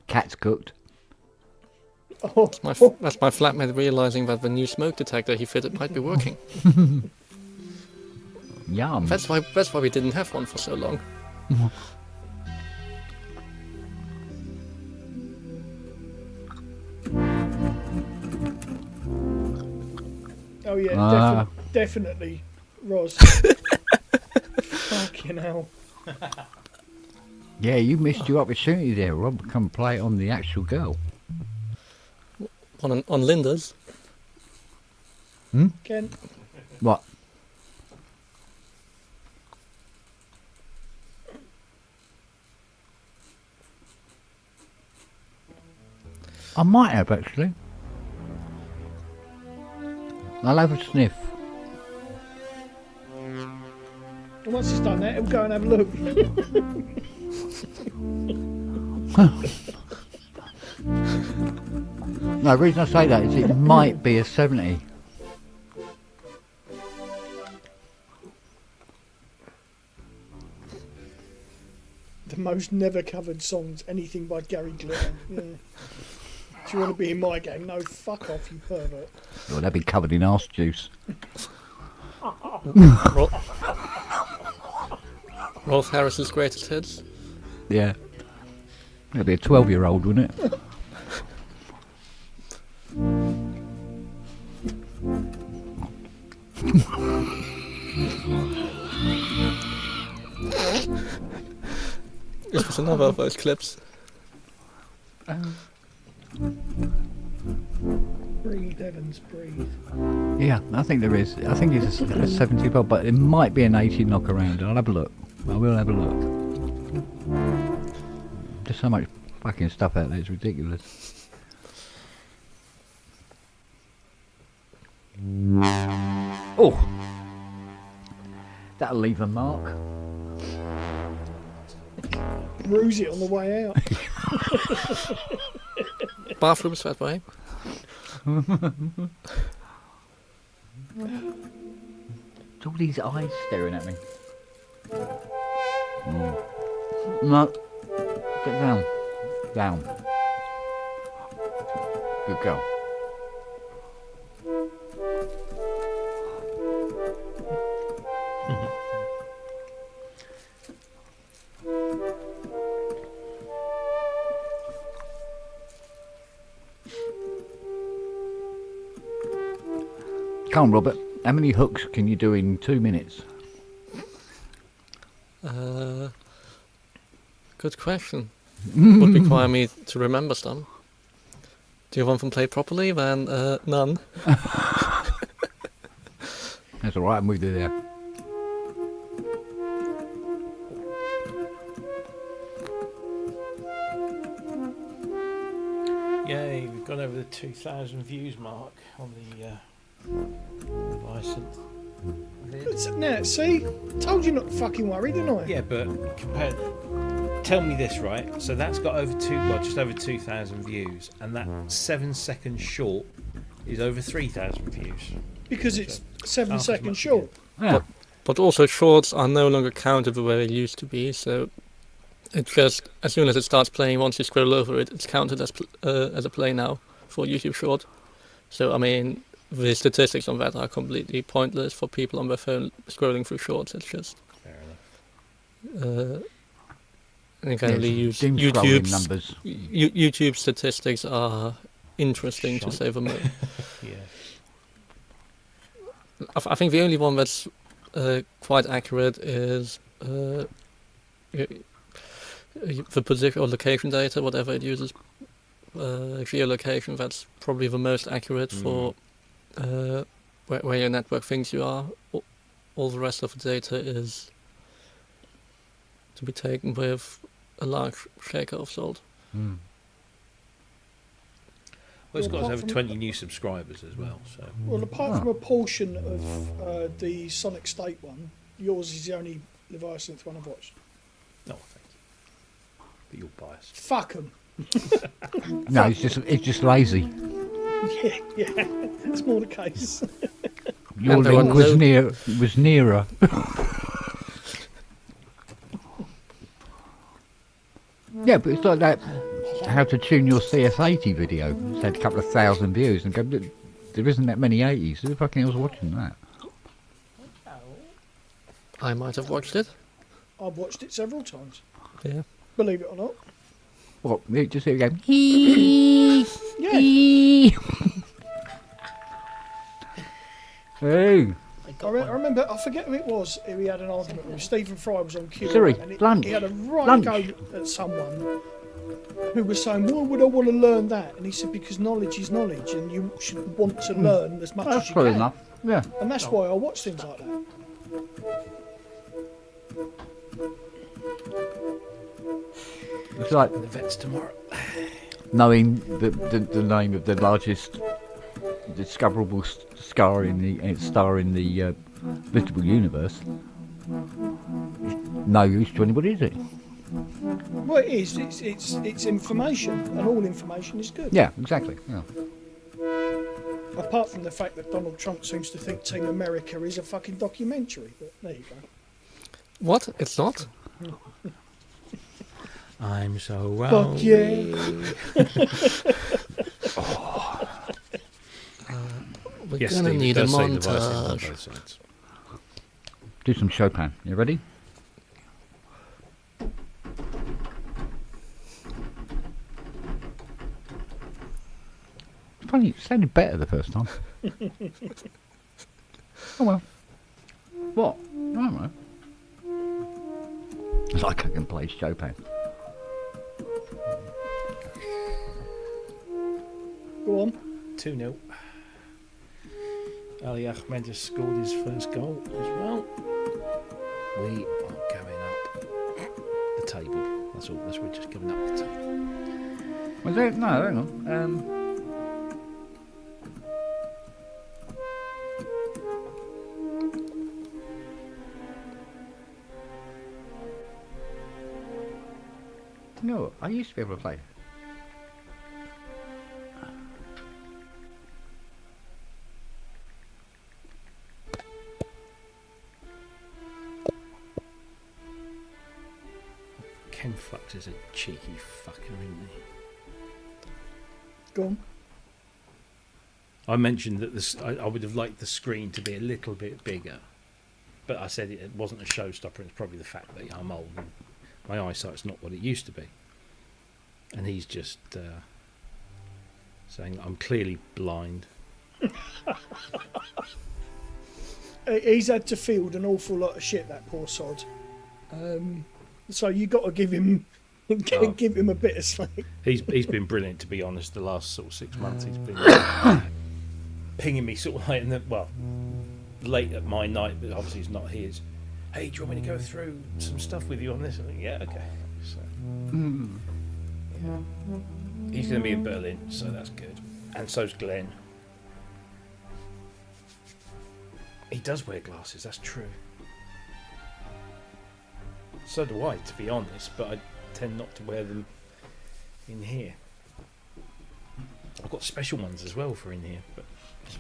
Cat's cooked. Oh, That's my flatmate realizing that the new smoke detector he fitted might be working. Yum. That's why we didn't have one for so long. oh yeah, definitely, Roz. Fucking hell. Yeah, you missed your opportunity there, Rob. Come play it on the actual girl. On Linda's. Ken, What? I might have actually. I'll have a sniff. and once he's done that, he'll go and have a look. No, the reason I say that is it might be a 70. The most never covered songs, anything by Gary Glitter. Yeah. Do you want to be in my gang? No, fuck off, you pervert. Well, that'd be covered in arse juice. Rolf Harris's greatest hits. Yeah. That'd be a 12-year-old, wouldn't it? This was another of those clips. Breathe, Evans, breathe. Yeah, I think there is. I think it's a 70 bob, but it might be an 80 knock around. I'll have a look. I will have a look. There's so much fucking stuff out there, it's ridiculous. Oh! That'll leave a mark. Bruise it on the way out. Bathrooms that way. It's all these eyes staring at me. No. Get down. Down. Good girl. Come on, Robert. How many hooks can you do in 2 minutes? Good question. Would require me to remember some. Do you want them played properly? Then none. That's alright, I'm with you there. Yay, we've gone over the 2,000 views mark on the license. Now, see? Told you not to fucking worry, didn't I? Yeah, but compared, tell me this, right? So that's got just over 2,000 views, and that 7 seconds short is over 3,000 views. Because it's 7 Half as seconds much short. Yeah. But also shorts are no longer counted the way they used to be, so it just, as soon as it starts playing, once you scroll over it, it's counted as a play now for YouTube Short. So, I mean, the statistics on that are completely pointless for people on their phone scrolling through Shorts. It's just... Fair enough. You can only use doom scrolling YouTube's numbers. YouTube statistics are interesting to say the most. Yeah. I think the only one that's quite accurate is the position or location data, whatever it uses. Geolocation, that's probably the most accurate for where your network thinks you are. All the rest of the data is to be taken with a large shaker of salt. Mm. Well, it's got Apart over from- 20 new subscribers as well. So Well, apart from a portion of the Sonic State one, yours is the only Leviathanth one I've watched. no, thank you. But you're biased. Fuck them. No, it's just lazy. Yeah, that's more the case. Your And there link are was no- nearer. Yeah, but it's like that how to tune your CS80 video. It's had a couple of thousand views and go, "Look, there isn't that many 80s. Who the fucking hell's watching that? I might have watched it. I've watched it several times. Yeah. Believe it or not. What? You just hear it go, hee, Yeah. hee. Hey, I remember, I forget who it was who he had an argument with. Stephen Fry was on Q. Siri, and lunch, he had a right lunch. go at someone who was saying, why would I want to learn that? And he said, because knowledge is knowledge and you should want to learn as much that's as you fair can. enough. Yeah. And that's why I watch things like that. It's like The vet's tomorrow. knowing the name of the largest discoverable star in the visible universe. No use to anybody, is it? Well, it is. It's information, and all information is good. Yeah, exactly. Yeah. Apart from the fact that Donald Trump seems to think Team America is a fucking documentary. But there you go. What? It's not? I'm so Fuck wrong. yeah. We're Yes, gonna Steve, need it a does say Leviathan on montage. both sides. Do some Chopin. You ready? Funny, it sounded better the first time. Oh well. What? I don't know. It's like I can play Chopin. Go on. 2-0. Ali Ahmed has scored his first goal as well. We are going up the table. That's all. We're just going up the table. Was it? No, hang on. No, I used to be able to play. Ken Flux is a cheeky fucker, isn't he? Go on. I mentioned that I would have liked the screen to be a little bit bigger, but I said it wasn't a showstopper. It's probably the fact that I'm old and my eyesight's not what it used to be. And he's just saying I'm clearly blind. He's had to field an awful lot of shit, that poor sod. So you got to give him a bit of slack. He's been brilliant, to be honest. The last sort of 6 months, he's been pinging me sort of like late at my night, but obviously he's not here. Hey, do you want me to go through some stuff with you on this? I think, yeah, okay. So, he's going to be in Berlin, so that's good. And so's Glenn. He does wear glasses, that's true. So do I, to be honest, but I tend not to wear them in here. I've got special ones as well for in here, but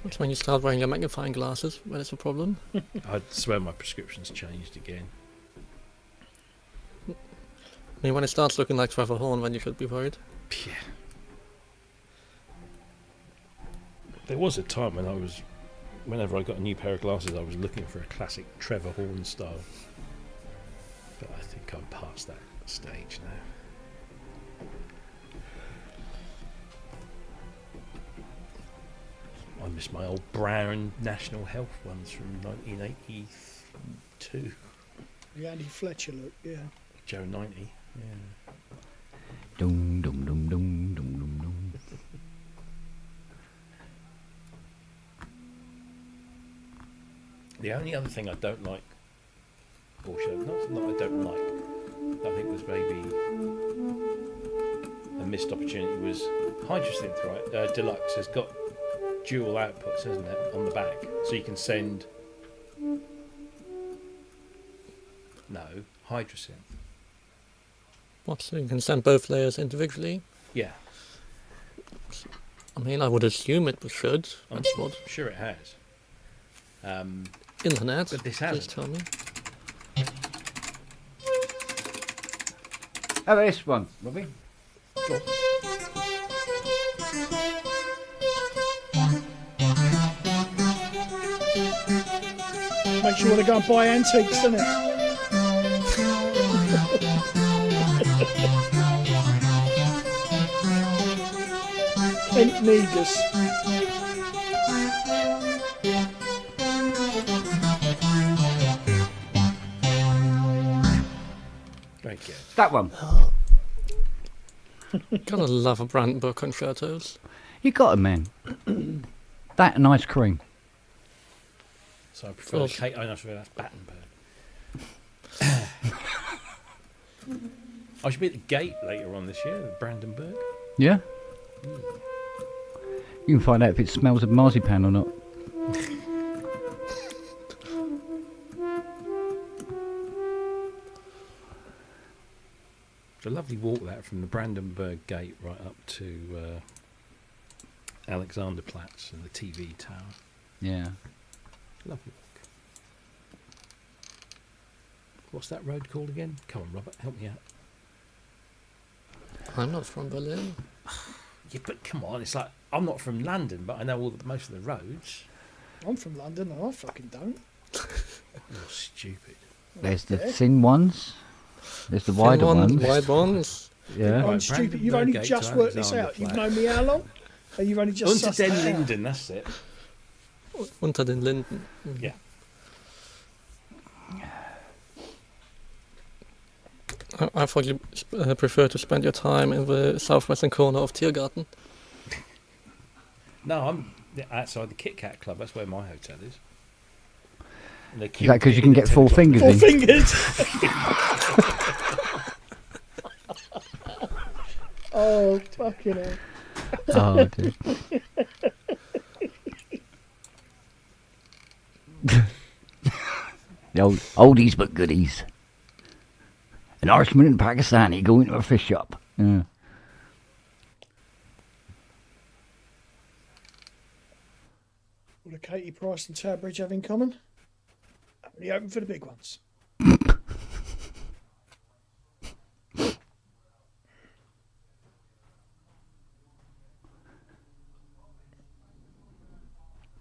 It's when you start wearing your magnifying glasses where there's a problem. I swear my prescription's changed again. I mean, when it starts looking like Trevor Horn, then you should be worried. Yeah. There was a time when whenever I got a new pair of glasses, I was looking for a classic Trevor Horn style. But I think I'm past that stage now. I miss my old brown National Health ones from 1982. The Andy Fletcher look, yeah. Joe 90, yeah. Dum dum dum dum dum dum dum. The only other thing I don't like, or not I don't like, I think was maybe a missed opportunity, was Hydrosynth, right? Deluxe has got dual outputs, hasn't it, on the back, so you can send. No, Hydrosynth. What, so you can send both layers individually? Yeah, I mean, I would assume it should. I'm That's what sure it has. internet. But this Please hasn't. tell me. How about this one, Robbie? Makes you want to go and buy antiques, doesn't it? Ain't needless. Very good. That one. Gotta love a Brandenburg concertos. You got it, man. That and ice cream. So I prefer Well, the cake. Oh, no, sorry, that's Battenberg. I should be at the gate later on this year, the Brandenburg. Yeah? You can find out if it smells of marzipan or not. It's a lovely walk that from the Brandenburg gate right up to Alexanderplatz and the TV tower. Yeah. Lovely walk. What's that road called again? Come on, Robert, help me out. I'm not from Berlin. Yeah, but come on, it's like I'm not from London, but I know most of the roads. I'm from London and I fucking don't. You're stupid. There's the Okay. thin ones. There's the Thin wider ones, ones. wide ones. Yeah. I'm Right, stupid. You've Brandenburg only Gate just to worked this out. You've known me how long? And you've only just Unter sussed den that out. Linden, that's it. Unter den Linden. Yeah. I thought you prefer to spend your time in the southwestern corner of Tiergarten. No, I'm Yeah, outside the Kit Kat Club. That's where my hotel is. And they Is that because you can get 4 fingers Four in? fingers. Oh, fucking hell. Oh, dear. The old oldies but goodies. An Irishman and Pakistani go into a fish shop. Yeah. What do Katie Price and Tower Bridge have in common? Only open for the big ones.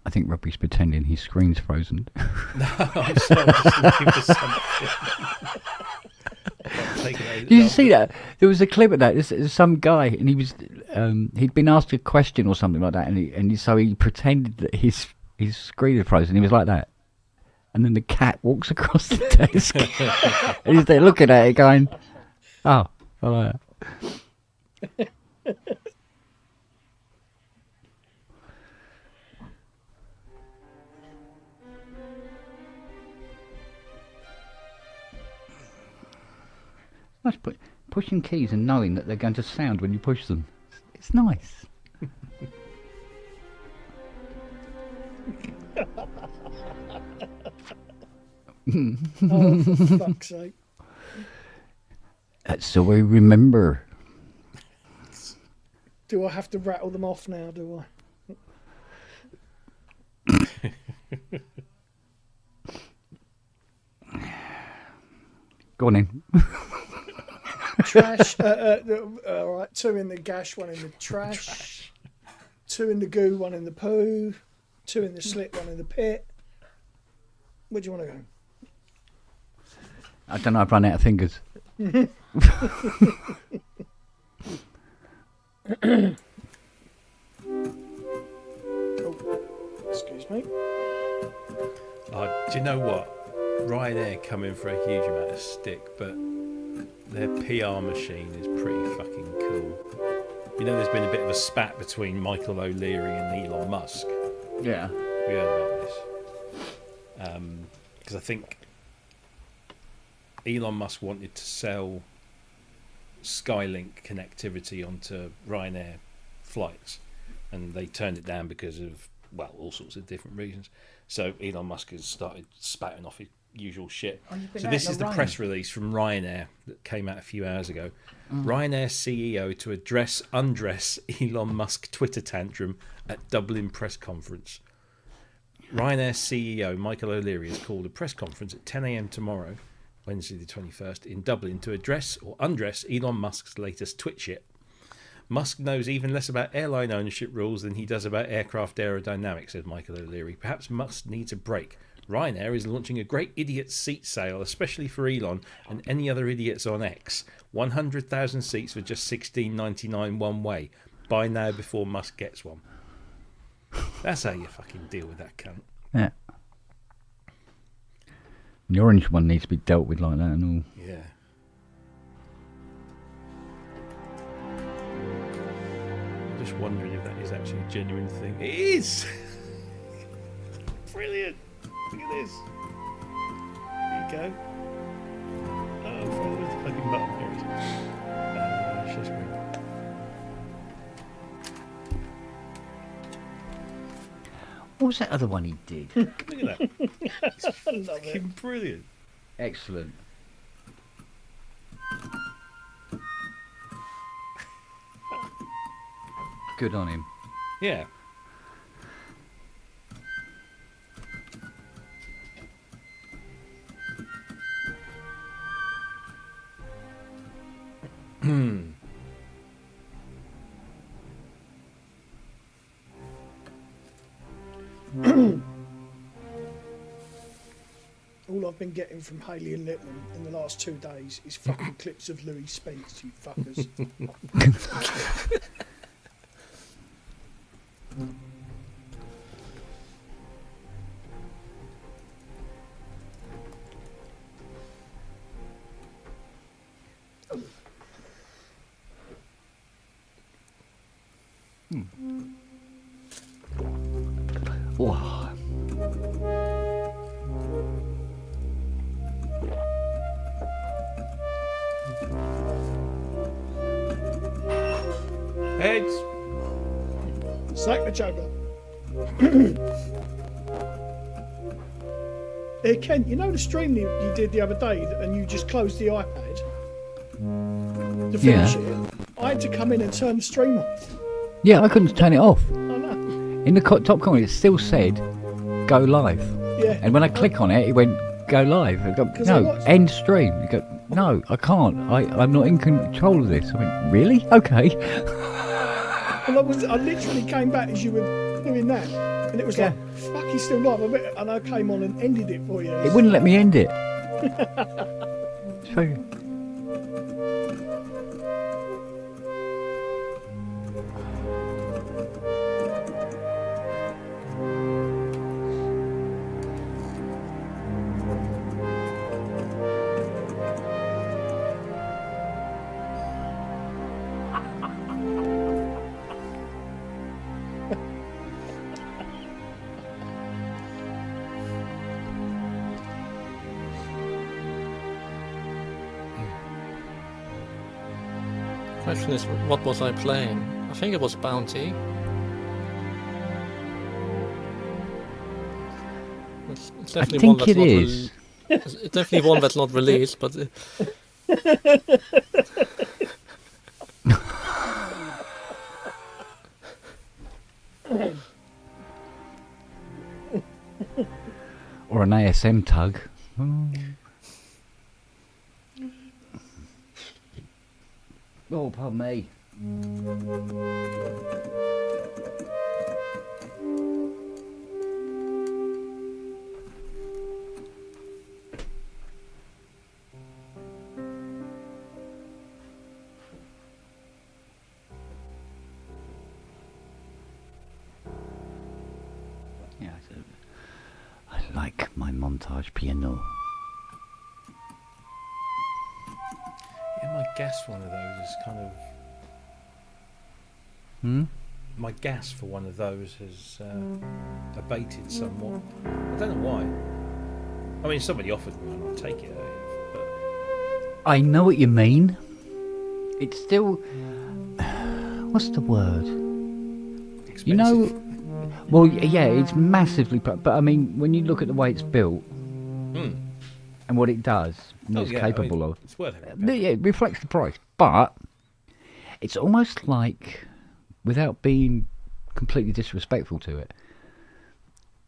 I think Robbie's pretending his screen's frozen. No, I'm sorry, just looking for something. Did you see that? There was a clip of that. There's some guy, and he was he'd been asked a question or something like that, so he pretended that his screen had frozen. He was like that, and then the cat walks across the desk, and he's there looking at it, going, "Oh, I like that." Nice pushing keys and knowing that they're going to sound when you push them. It's nice. Oh, for fuck's sake. That's so we remember. Do I have to rattle them off now, do I? Go on in. Trash. All right, 2 in the gash, 1 in the trash. 2 in the goo, 1 in the poo. 2 in the slit, 1 in the pit. Where do you want to go? I don't know, I've run out of fingers. Oh, excuse me. Do you know what? Ryanair come in for a huge amount of stick, but their PR machine is pretty fucking cool. You know, there's been a bit of a spat between Michael O'Leary and Elon Musk. Yeah. We heard about this. Because I think Elon Musk wanted to sell Skylink connectivity onto Ryanair flights, and they turned it down because of, well, all sorts of different reasons. So Elon Musk has started spouting off his usual shit. So this is the press release from Ryanair that came out a few hours ago. Ryanair CEO to undress Elon Musk Twitter tantrum at Dublin press conference. Ryanair CEO Michael O'Leary has called a press conference at 10 a.m. tomorrow, Wednesday the 21st, in Dublin to address or undress Elon Musk's latest twit shit. Musk knows even less about airline ownership rules than he does about aircraft aerodynamics, said Michael O'Leary. Perhaps Musk needs a break. Ryanair is launching a great idiot seat sale, especially for Elon and any other idiots on X. 100,000 seats for just $16.99 one way. Buy now before Musk gets one. That's how you fucking deal with that cunt. Yeah. The orange one needs to be dealt with like that and all. Yeah. I'm just wondering if that is actually a genuine thing. It is! Brilliant! Look at this. There you go. Oh, where's the fucking button? Here it is. Share screen. What was that other one he did? Look at that. It's I love it. fucking brilliant. Excellent. Good on him. Yeah. All I've been getting from Haley and Littman in the last 2 days is fucking clips of Louis Spence, you fuckers. Wow. Heads. Sack the juggler. Hey Ken, you know the stream you did the other day, and you just closed the iPad to finish it. I had to come in and turn the stream off. Yeah, I couldn't turn it off. I know. In the top comment, it still said go live. Yeah. And when I click on it, it went go live. I go, 'Cause I no, watched- end stream. You go, no, I can't. I'm not in control of this. I went, really? Okay. And I literally came back as you were doing that, and it was like, fuck, he's still live. And I came on and ended it for you. It wouldn't let me end it. So, Question is, what was I playing? I think it was Bounty. It's I definitely one think that's it not is. It's definitely one that's not released, but Or an ASM tug. Oh, pardon me. Yeah, I like my montage piano. Yeah, my gas for one of those is kind of. My gas for one of those has abated somewhat. I don't know why. I mean, somebody offered me one, I'll take it. But I know what you mean. It's still. What's the word? expensive. You know. Well, yeah, it's massively. But I mean, when you look at the way it's built and what it does, and Oh, it's yeah, capable I mean, of. it's worth it. Yeah, it reflects the price. But it's almost like, without being completely disrespectful to it,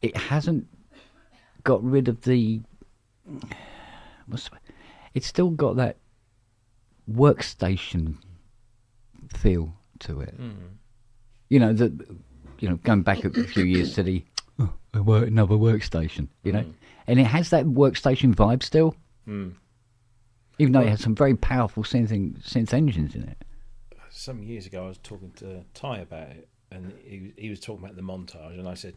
it hasn't got rid of the. It's still got that workstation feel to it. You know that. You know, going back a few years to the another workstation. You know, and it has that workstation vibe still. Even though it has some very powerful synth engines in it. Some years ago, I was talking to Ty about it, and he was talking about the montage, and I said,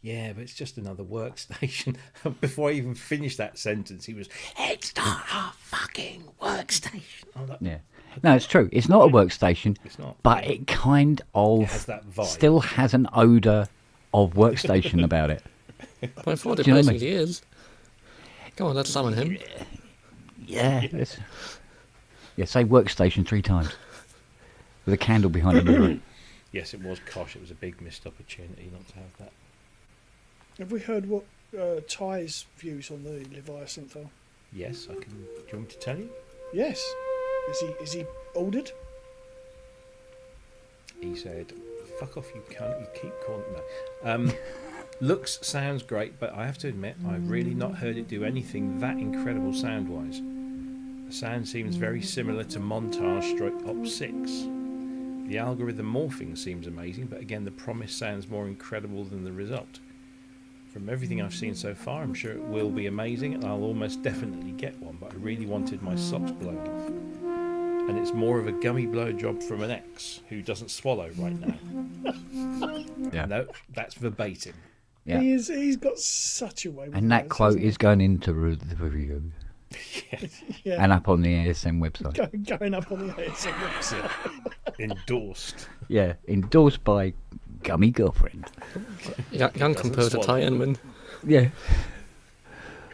"Yeah, but it's just another workstation." Before I even finished that sentence, he was, "It's not a fucking workstation." I'm like, Yeah. No, it's true. It's not a workstation. It's not. But it kind of It has that vibe. still has an odour of workstation about it. I thought it Do you know what I basically is. Come on, let's summon him. Yeah. Yeah, say workstation 3 times. With a candle behind the mirror. Yes, it was Kosh. It was a big missed opportunity not to have that. Have we heard what Ty's views on the Leviathan are? Yes, I can. Do you want me to tell you? Yes. Is he ordered? He said, "Fuck off, you cunt! You keep calling no." Looks sounds great, but I have to admit, I've really not heard it do anything that incredible sound-wise. The sound seems very similar to Montage Stroke Op 6. The algorithm morphing seems amazing, but again, the promise sounds more incredible than the result. From everything I've seen so far, I'm sure it will be amazing, and I'll almost definitely get one, but I really wanted my socks blown off. And it's more of a gummy blowjob from an ex who doesn't swallow right now. Yeah. No, that's verbatim. Yeah. He's got such a way with And that words, quote hasn't he? is going into the review. Yeah. And up on the ASM website. Going up on the ASM website. Endorsed. Yeah, endorsed by gummy girlfriend. Young composer swallow. tie-in win. Yeah.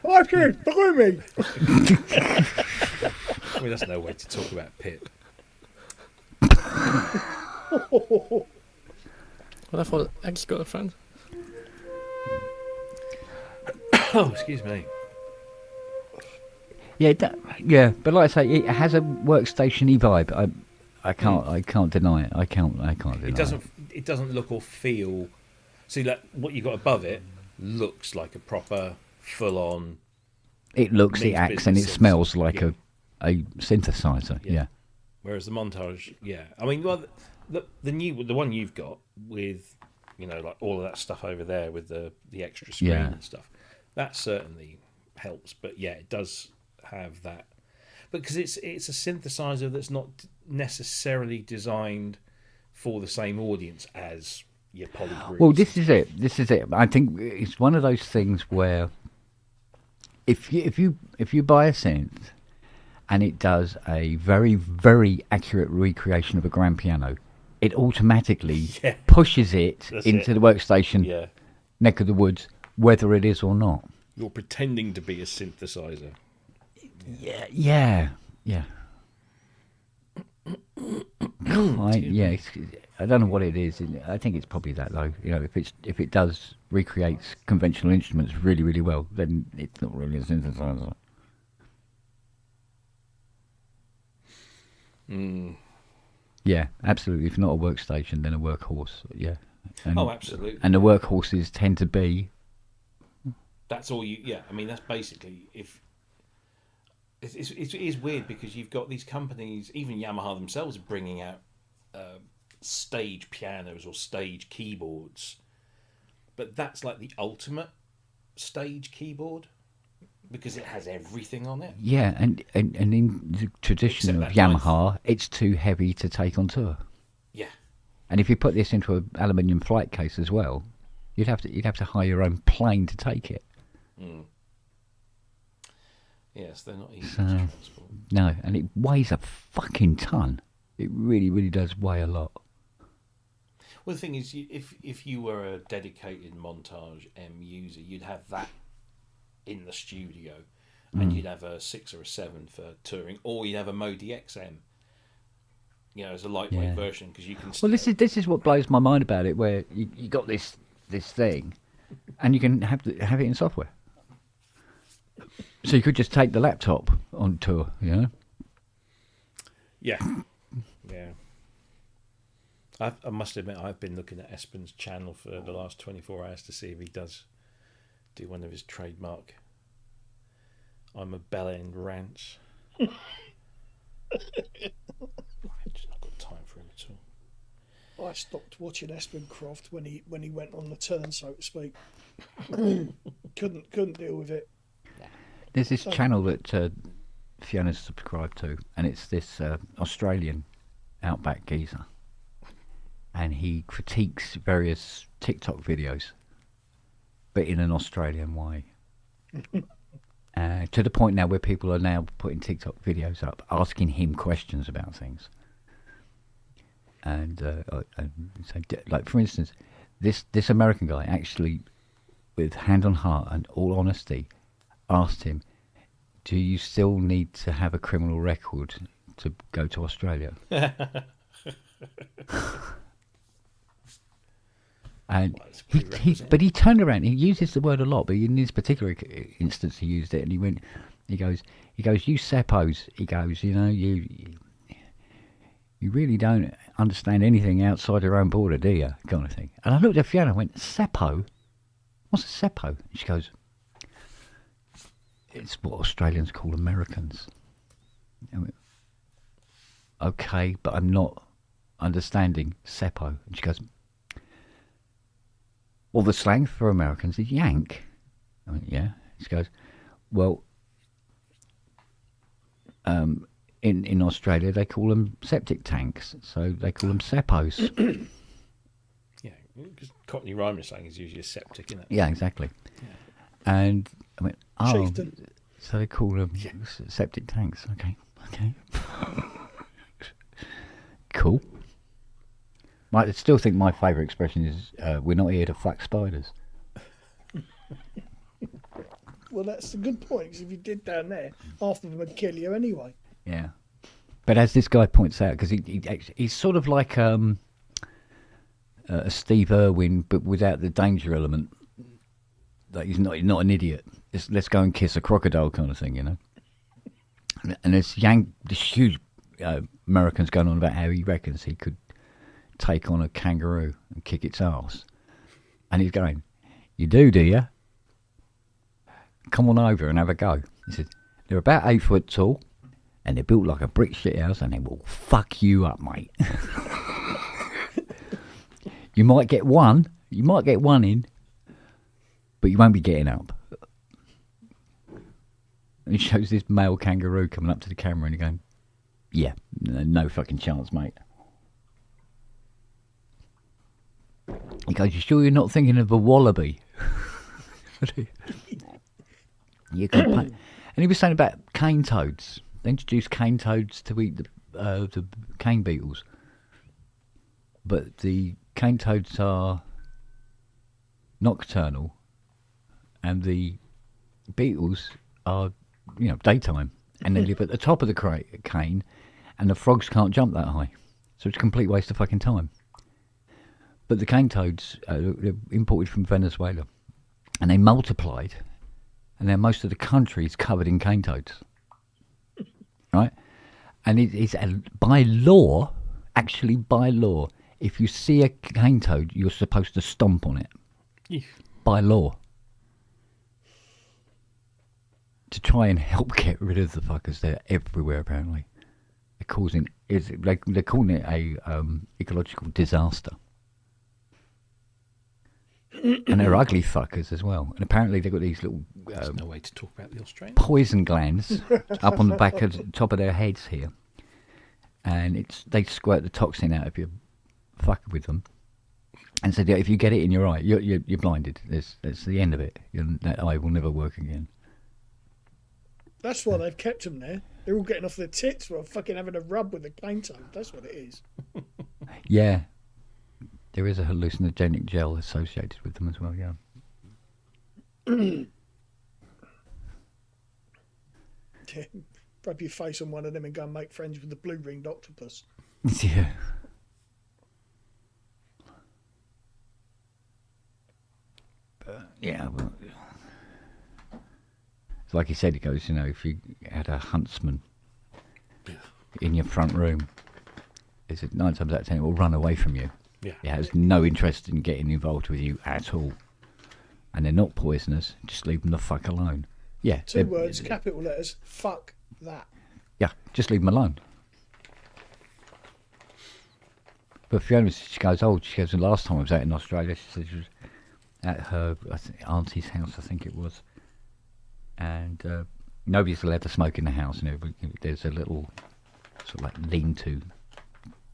I can't follow me. I mean, that's no way to talk about Pip. Well, I thought ex-girlfriend. Oh, excuse me. Yeah, yeah, but like I say, it has a workstation-y vibe. I can't deny it. I can't deny it. It doesn't look or feel. See, like what you got above it looks like a proper, full-on. It looks, it means acts, and it business smells sense. like Yeah. a synthesizer. Yeah. Whereas the montage, yeah, I mean, well, the one you've got with, like all of that stuff over there with the extra screen Yeah. and stuff, that certainly helps. But yeah, it does have that, because it's a synthesizer that's not necessarily designed for the same audience as your polygroups. Well, this is it. I think it's one of those things where if you buy a synth and it does a very, very accurate recreation of a grand piano, it automatically Yeah. pushes it That's into it. the workstation Yeah, neck of the woods, whether it is or not. you're pretending to be a synthesizer. Yeah. I don't know what it is. I think it's probably that though. If it does recreates conventional instruments really, really well, then it's not really a synthesizer. Yeah, absolutely. If not a workstation, then a workhorse. Yeah. And, Oh, absolutely. And the workhorses tend to be. That's all you. Yeah, I mean that's basically if. It is weird because you've got these companies, even Yamaha themselves, are bringing out stage pianos or stage keyboards, but that's like the ultimate stage keyboard because it has everything on it. Yeah, and in the tradition Except of that Yamaha, it's too heavy to take on tour. Yeah, And if you put this into an aluminium flight case as well, you'd have to hire your own plane to take it. yes, they're not easy So- to transport. No, and it weighs a fucking ton. It really, really does weigh a lot. Well, the thing is, if you were a dedicated Montage M user, you'd have that in the studio, and you'd have a 6 or a 7 for touring, or you'd have a Modi XM, as a lightweight Yeah. version because you can. Well, this is what blows my mind about it, where you got this thing, and you can have it in software. So you could just take the laptop on tour, Yeah. I must admit, I've been looking at Espen's channel for the last 24 hours to see if he does do one of his trademark I'm a bell end rants. I've just not got time for him at all. I stopped watching Espen Croft when he went on the turn, so to speak. couldn't deal with it. There's this channel that Fiona's subscribed to, and it's this Australian outback geezer, and he critiques various TikTok videos, but in an Australian way. To the point now where people are now putting TikTok videos up, asking him questions about things. And so, like for instance, this American guy actually, with hand on heart and all honesty, asked him, "Do you still need to have a criminal record to go to Australia?" And That's he prerequisite. he turned around. He uses the word a lot, but in this particular instance, he used it, and he goes, "You seppos," he goes, you really don't understand anything outside your own border, do you? Kind of thing. And I looked at Fiona and went, "Seppo? What's a seppo?" And she goes, "It's what Australians call Americans." I went, "Okay, but I'm not understanding seppo." And she goes, "Well, the slang for Americans is yank." I went, "Yeah." She goes, "Well, in Australia they call them septic tanks, so they call them seppos." Yeah, because Cockney rhyming slang is usually a septic, isn't it? Yeah, exactly. And I went, "Oh, Chieftain. so they call them septic tanks." Okay. Cool. I still think my favourite expression is, we're not here to fuck spiders. Well, that's a good point, 'cause if you did down there, half of them would kill you anyway. Yeah. But as this guy points out, because he's sort of like a Steve Irwin, but without the danger element. Like he's not an idiot. It's, let's go and kiss a crocodile kind of thing, you know. And this huge American's going on about how he reckons he could take on a kangaroo and kick its ass. And he's going, you do you? Come on over and have a go. He said, they're about 8 foot tall, and they're built like a brick shithouse, and they will fuck you up, mate. You might get one in, but you won't be getting up. And he shows this male kangaroo coming up to the camera and he's going, yeah, no fucking chance, mate. He goes, you sure you're not thinking of a wallaby? You can and he was saying about cane toads. They introduced cane toads to eat the cane beetles. But the cane toads are nocturnal and the beetles are, daytime. And they live at the top of the cane and the frogs can't jump that high. So it's a complete waste of fucking time. But the cane toads, they're imported from Venezuela. And they multiplied. And now most of the country is covered in cane toads. Right? And it's by law, actually by law, if you see a cane toad, you're supposed to stomp on it. Yeah. By law. To try and help get rid of the fuckers. They're everywhere, apparently. They're calling it a ecological disaster. And they're ugly fuckers as well. And apparently they've got these little There's no way to talk about the Australians. poison glands up on the back of top of their heads here. And they squirt the toxin out if you fuck with them. And so if you get it in your eye, you're blinded. That's the end of it. That eye will never work again. That's why they've kept them there. They're all getting off their tits while fucking having a rub with the cane toad. That's what it is. Yeah. There is a hallucinogenic gel associated with them as well, yeah. Yeah. Rub your face on one of them and go and make friends with the blue-ringed octopus. Yeah. Yeah, well, it's like he said, he goes, if you had a huntsman in your front room, is it 9 times out of 10 it will run away from you. Yeah. It has no interest in getting involved with you at all. And they're not poisonous, just leave them the fuck alone. Yeah. 2 words, capital letters, fuck that. Yeah, just leave them alone. But Fiona, she goes, the last time I was out in Australia, she said she was at her auntie's house, I think it was. And nobody's allowed to smoke in the house. There's a little sort of like lean-to,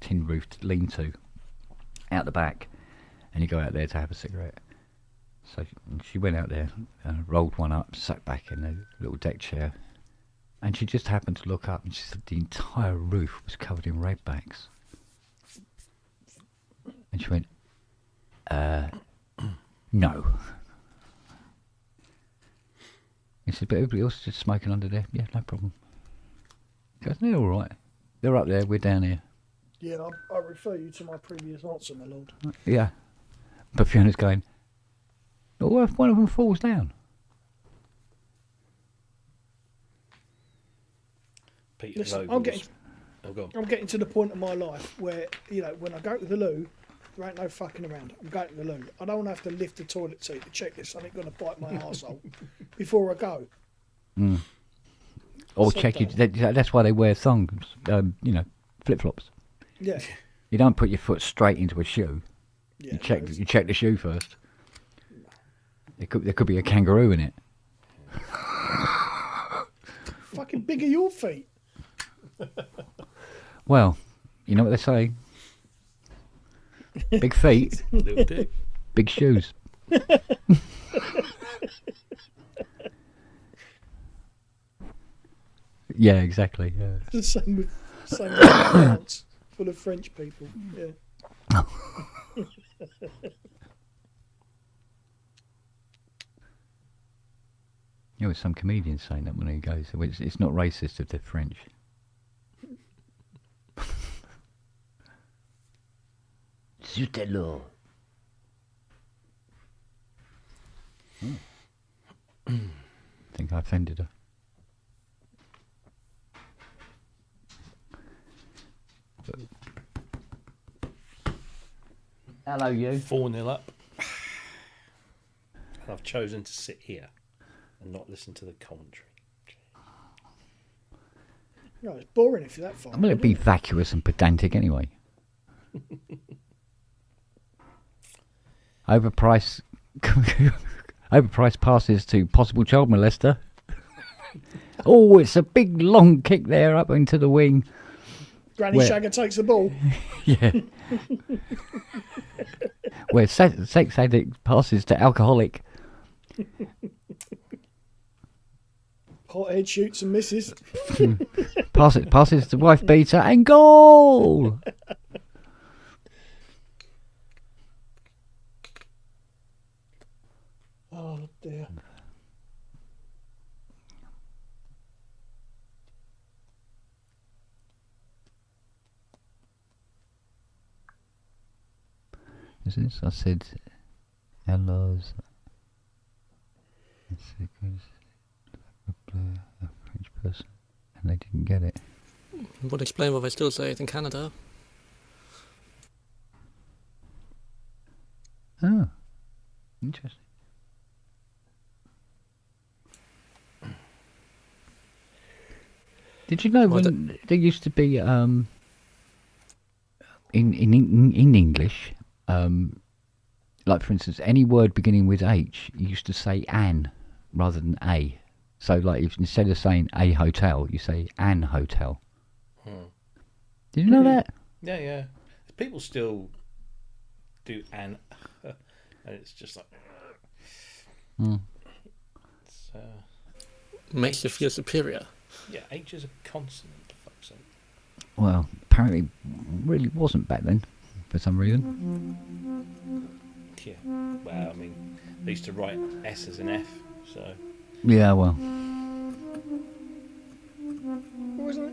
tin-roofed lean-to out the back. And you go out there to have a cigarette. So she went out there, rolled one up, sat back in a little deck chair. And she just happened to look up and she said the entire roof was covered in redbacks. And she went, no. He said, but everybody else is just smoking under there. Yeah, no problem. He goes, they're all right. They're up there, we're down here. Yeah, I refer you to my previous answer, my lord. Yeah. But Fiona's going, well, what if one of them falls down? Peter Listen, Vogels. I'm getting to the point of my life where, when I go to the loo, there ain't no fucking around. I'm going to the loo. I don't want to have to lift the toilet seat to check if something going to bite my arsehole before I go. Mm. Or So check dumb. that's why they wear thongs, flip-flops. Yeah. You don't put your foot straight into a shoe. Yeah. You check the shoe first. There could be a kangaroo in it. Fucking big are your feet. Well, you know what they say. Big feet, Little dick. big shoes. Yeah, exactly. Yeah. The same with France, full of French people. Yeah. You know, some comedians saying that when he goes, it's not racist if they're French. Zut alors. I think I offended her. Hello, you. 4-0 up. And I've chosen to sit here and not listen to the commentary. No, it's boring if you're that far. I'm going to be vacuous and pedantic anyway. Overpriced passes to possible child molester. Oh, it's a big long kick there up into the wing. Granny Shagger takes the ball. Yeah. Where sex addict passes to alcoholic. Hothead shoots and misses. passes to wife beater and goal. Oh dear. Is this? I said hellos. A French person, and they didn't get it. Would explain why they still say it in Canada. Oh, interesting. Did you know when there used to be in English, like for instance, any word beginning with H, you used to say an rather than a. So like if instead of saying a hotel, you say an hotel. Did you know that? Yeah, yeah. People still do an, and it's just like. It's, Makes you feel superior. yeah, H is a consonant, for fuck's sake. Well, apparently really wasn't back then, for some reason. Yeah. Well, I mean, they used to write S as an F, so. Yeah, well.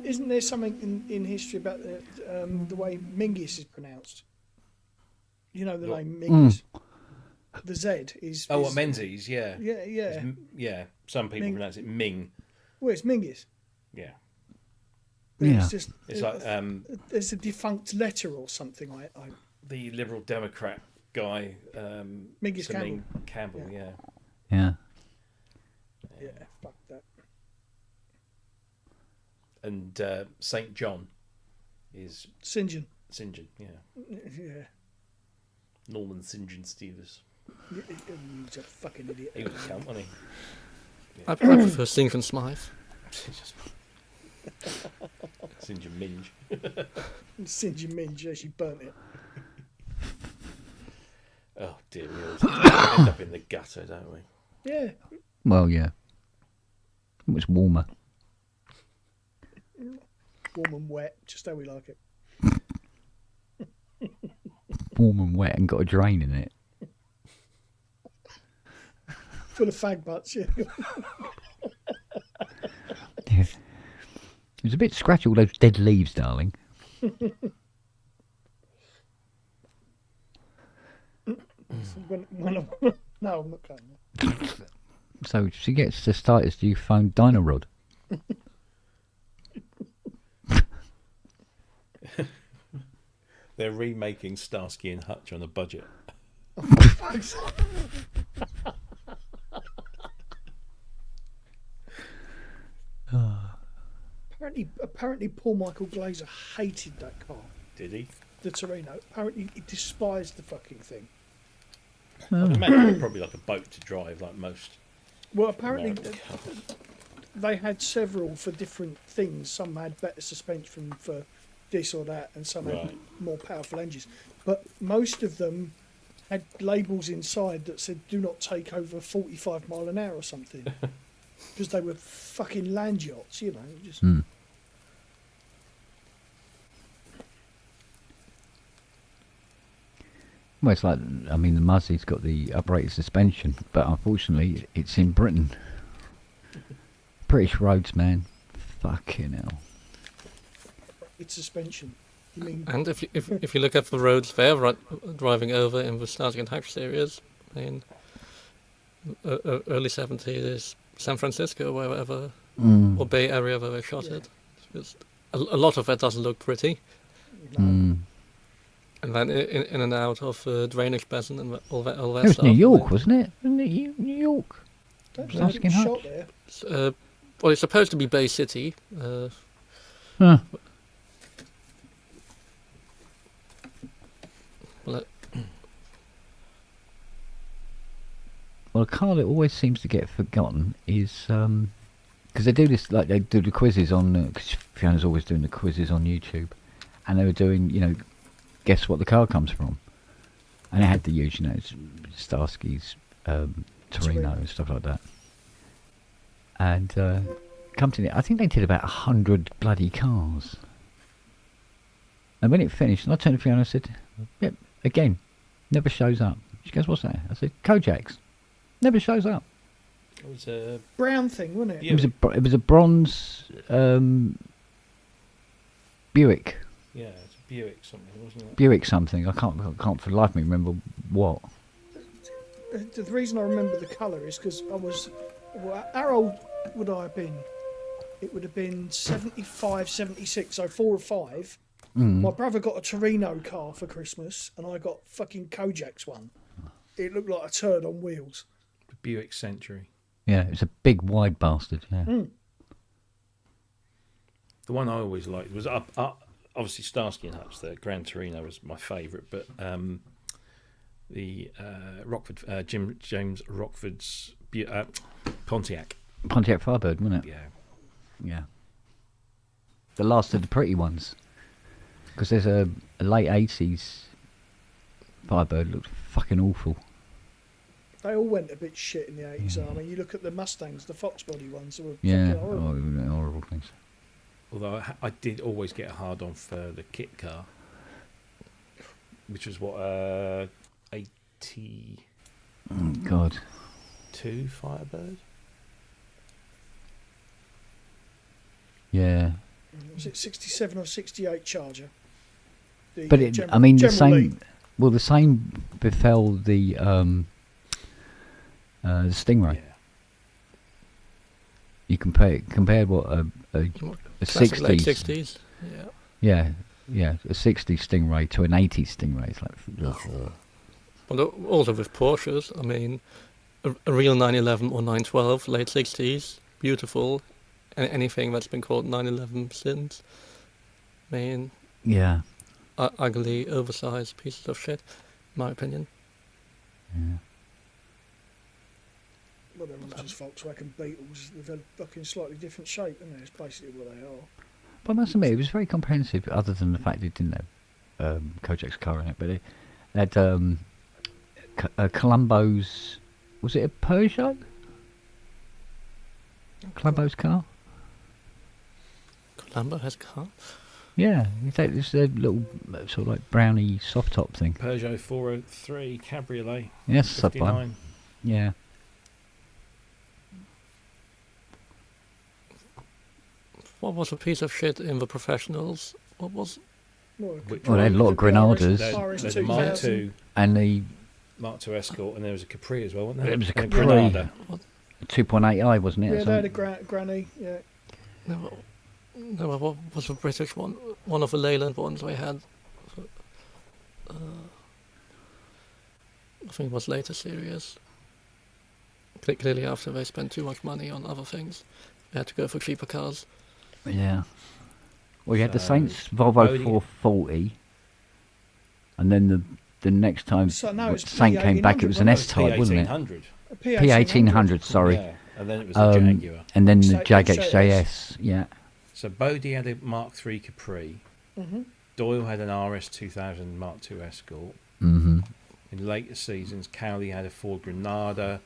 Isn't there something in history about the way Mingus is pronounced? You know the name Mingus. The Z is. Oh, what Menzies? Yeah. Yeah, yeah. Yeah. Some people pronounce it Ming. Well, it's Mingus. Yeah. But Yeah. It's just. It's like there's a defunct letter or something. the Liberal Democrat guy. Mingus Sir Campbell. Ming Campbell. Yeah. Yeah. Yeah, fuck that. And Saint John is St. John. St. John. Yeah. Yeah. Norman St. John Stevens. He's a fucking idiot. He was a cunt, wasn't he? I prefer Sink and Smythe. St. John Minge. St. John Minge, yeah, she burnt it. Oh dear, we always end up in the gutter, don't we? Yeah. Well, yeah. It was warmer. Warm and wet, just how we like it. Warm and wet and got a drain in it. Full of fag butts, yeah. Yeah. It was a bit scratchy, all those dead leaves, darling. No, I'm not going there. So she gets to starters, do you phone Dynarod? They're remaking Starsky and Hutch on a budget. Apparently Paul Michael Glaser hated that car, Did he? the Torino. Apparently he despised the fucking thing. I'd imagine it's probably like a boat to drive, like most. Well, apparently American cars. they had several for different things. Some had better suspension for this or that, and some had Right. more powerful engines. But most of them had labels inside that said "Do not take over 45 mile an hour" or something, because they were fucking land yachts, you know. Just Well, it's like, I mean, the Muzzy's got the uprated suspension, but unfortunately, it's in Britain. British roads, man. Fucking hell. It's suspension. You mean And if you look at the roads there, driving over in the Starsky and Hutch series, I mean, early 70s, San Francisco, wherever, or Bay Area where they shot it. It's just, a lot of that doesn't look pretty. Mm. And then in and out of drainage basin and all that It was stuff. New York, wasn't it? Wasn't it New York? don't Starsky think it and was Hutch. shot there. Well, it's supposed to be Bay City. Huh. Well, a car that always seems to get forgotten is because they do this, like they do the quizzes on. Because Fiona's always doing the quizzes on YouTube, and they were doing, guess what the car comes from, and they had the usual, Starsky's, Torino and stuff like that. And come to it, I think they did about 100 bloody cars. And when it finished, and I turned to Fiona and said, "Yep, again, never shows up." She goes, "What's that?" I said, "Kojak's. Never shows up." It was a Brown thing, wasn't it? Yeah. It was a bronze Buick. Yeah, it's a Buick something, wasn't it? Buick something. I can't for the life of me remember what. The reason I remember the colour is because I was. Well, how old would I have been? It would have been 75, 76, so 4 or 5. My brother got a Torino car for Christmas, and I got fucking Kojak's one. It looked like a turd on wheels. The Buick Century. Yeah, it was a big wide bastard. Yeah. The one I always liked was up obviously Starsky and Hutch. The Gran Torino was my favourite, but the Rockford James Rockford's Pontiac. Pontiac Firebird, wasn't it? Yeah. Yeah. The last of the pretty ones. Because there's a late 80s Firebird looked fucking awful. They all went a bit shit in the 80s. I mean, you look at the Mustangs, the Fox body ones, they were Yeah, fucking horrible. horrible things. Although I did always get a hard on for the kit car, which was what 82 Oh, God. Firebird. Yeah. Was it 67 or 68 Charger? The But General- I mean, the General same. Lee. Well, the same befell the Stingray. Yeah. You compared what a Classic late 60s. 60s. Yeah. Yeah, a 60s Stingray to an 80s Stingray. It's like, ugh. Well, also with Porsches, I mean, a real 911 or 912, late 60s, beautiful. Anything that's been called 911 since. I mean, Yeah. ugly, oversized pieces of shit, in my opinion. Yeah. Well, they're just Volkswagen Beetles. They've had fucking slightly different shape, haven't they? It's basically what they are. But I must admit, it was very comprehensive, other than the fact it didn't have Kojak's car in it, but it had Columbo's. Was it a Peugeot? Columbo's car? Columbo has a car. Yeah, it's like this little sort of like brownie soft top thing. Peugeot 403 Cabriolet. Yes, sub 59. Yeah. What was a piece of shit in the professionals? What was? Well, Well, they had a lot of Granadas. There's a Mark 2000. II, And the Mark II Escort, and there was a Capri as well, wasn't there? It was a And Capri. Granada. 2.8i, wasn't it? Yeah, or they had a something? granny. Yeah, No, what was a British one? One of the Leyland ones we had. I think it was later series. Clearly after they spent too much money on other things, they had to go for cheaper cars. Yeah. Well, you had the So, Saints Volvo Bodie- 440, and then the next time So now it's Saint came back, it was an P1800, S-Type, wasn't it? P1800. a P1800, sorry. Yeah, and then it was a Jaguar. And then the XJS. Jag XJS, yeah. So Bodie had a Mark III Capri. Mhm. Doyle had an RS 2000 Mark II Escort. Mm-hmm. In later seasons, Cowley had a Ford Granada.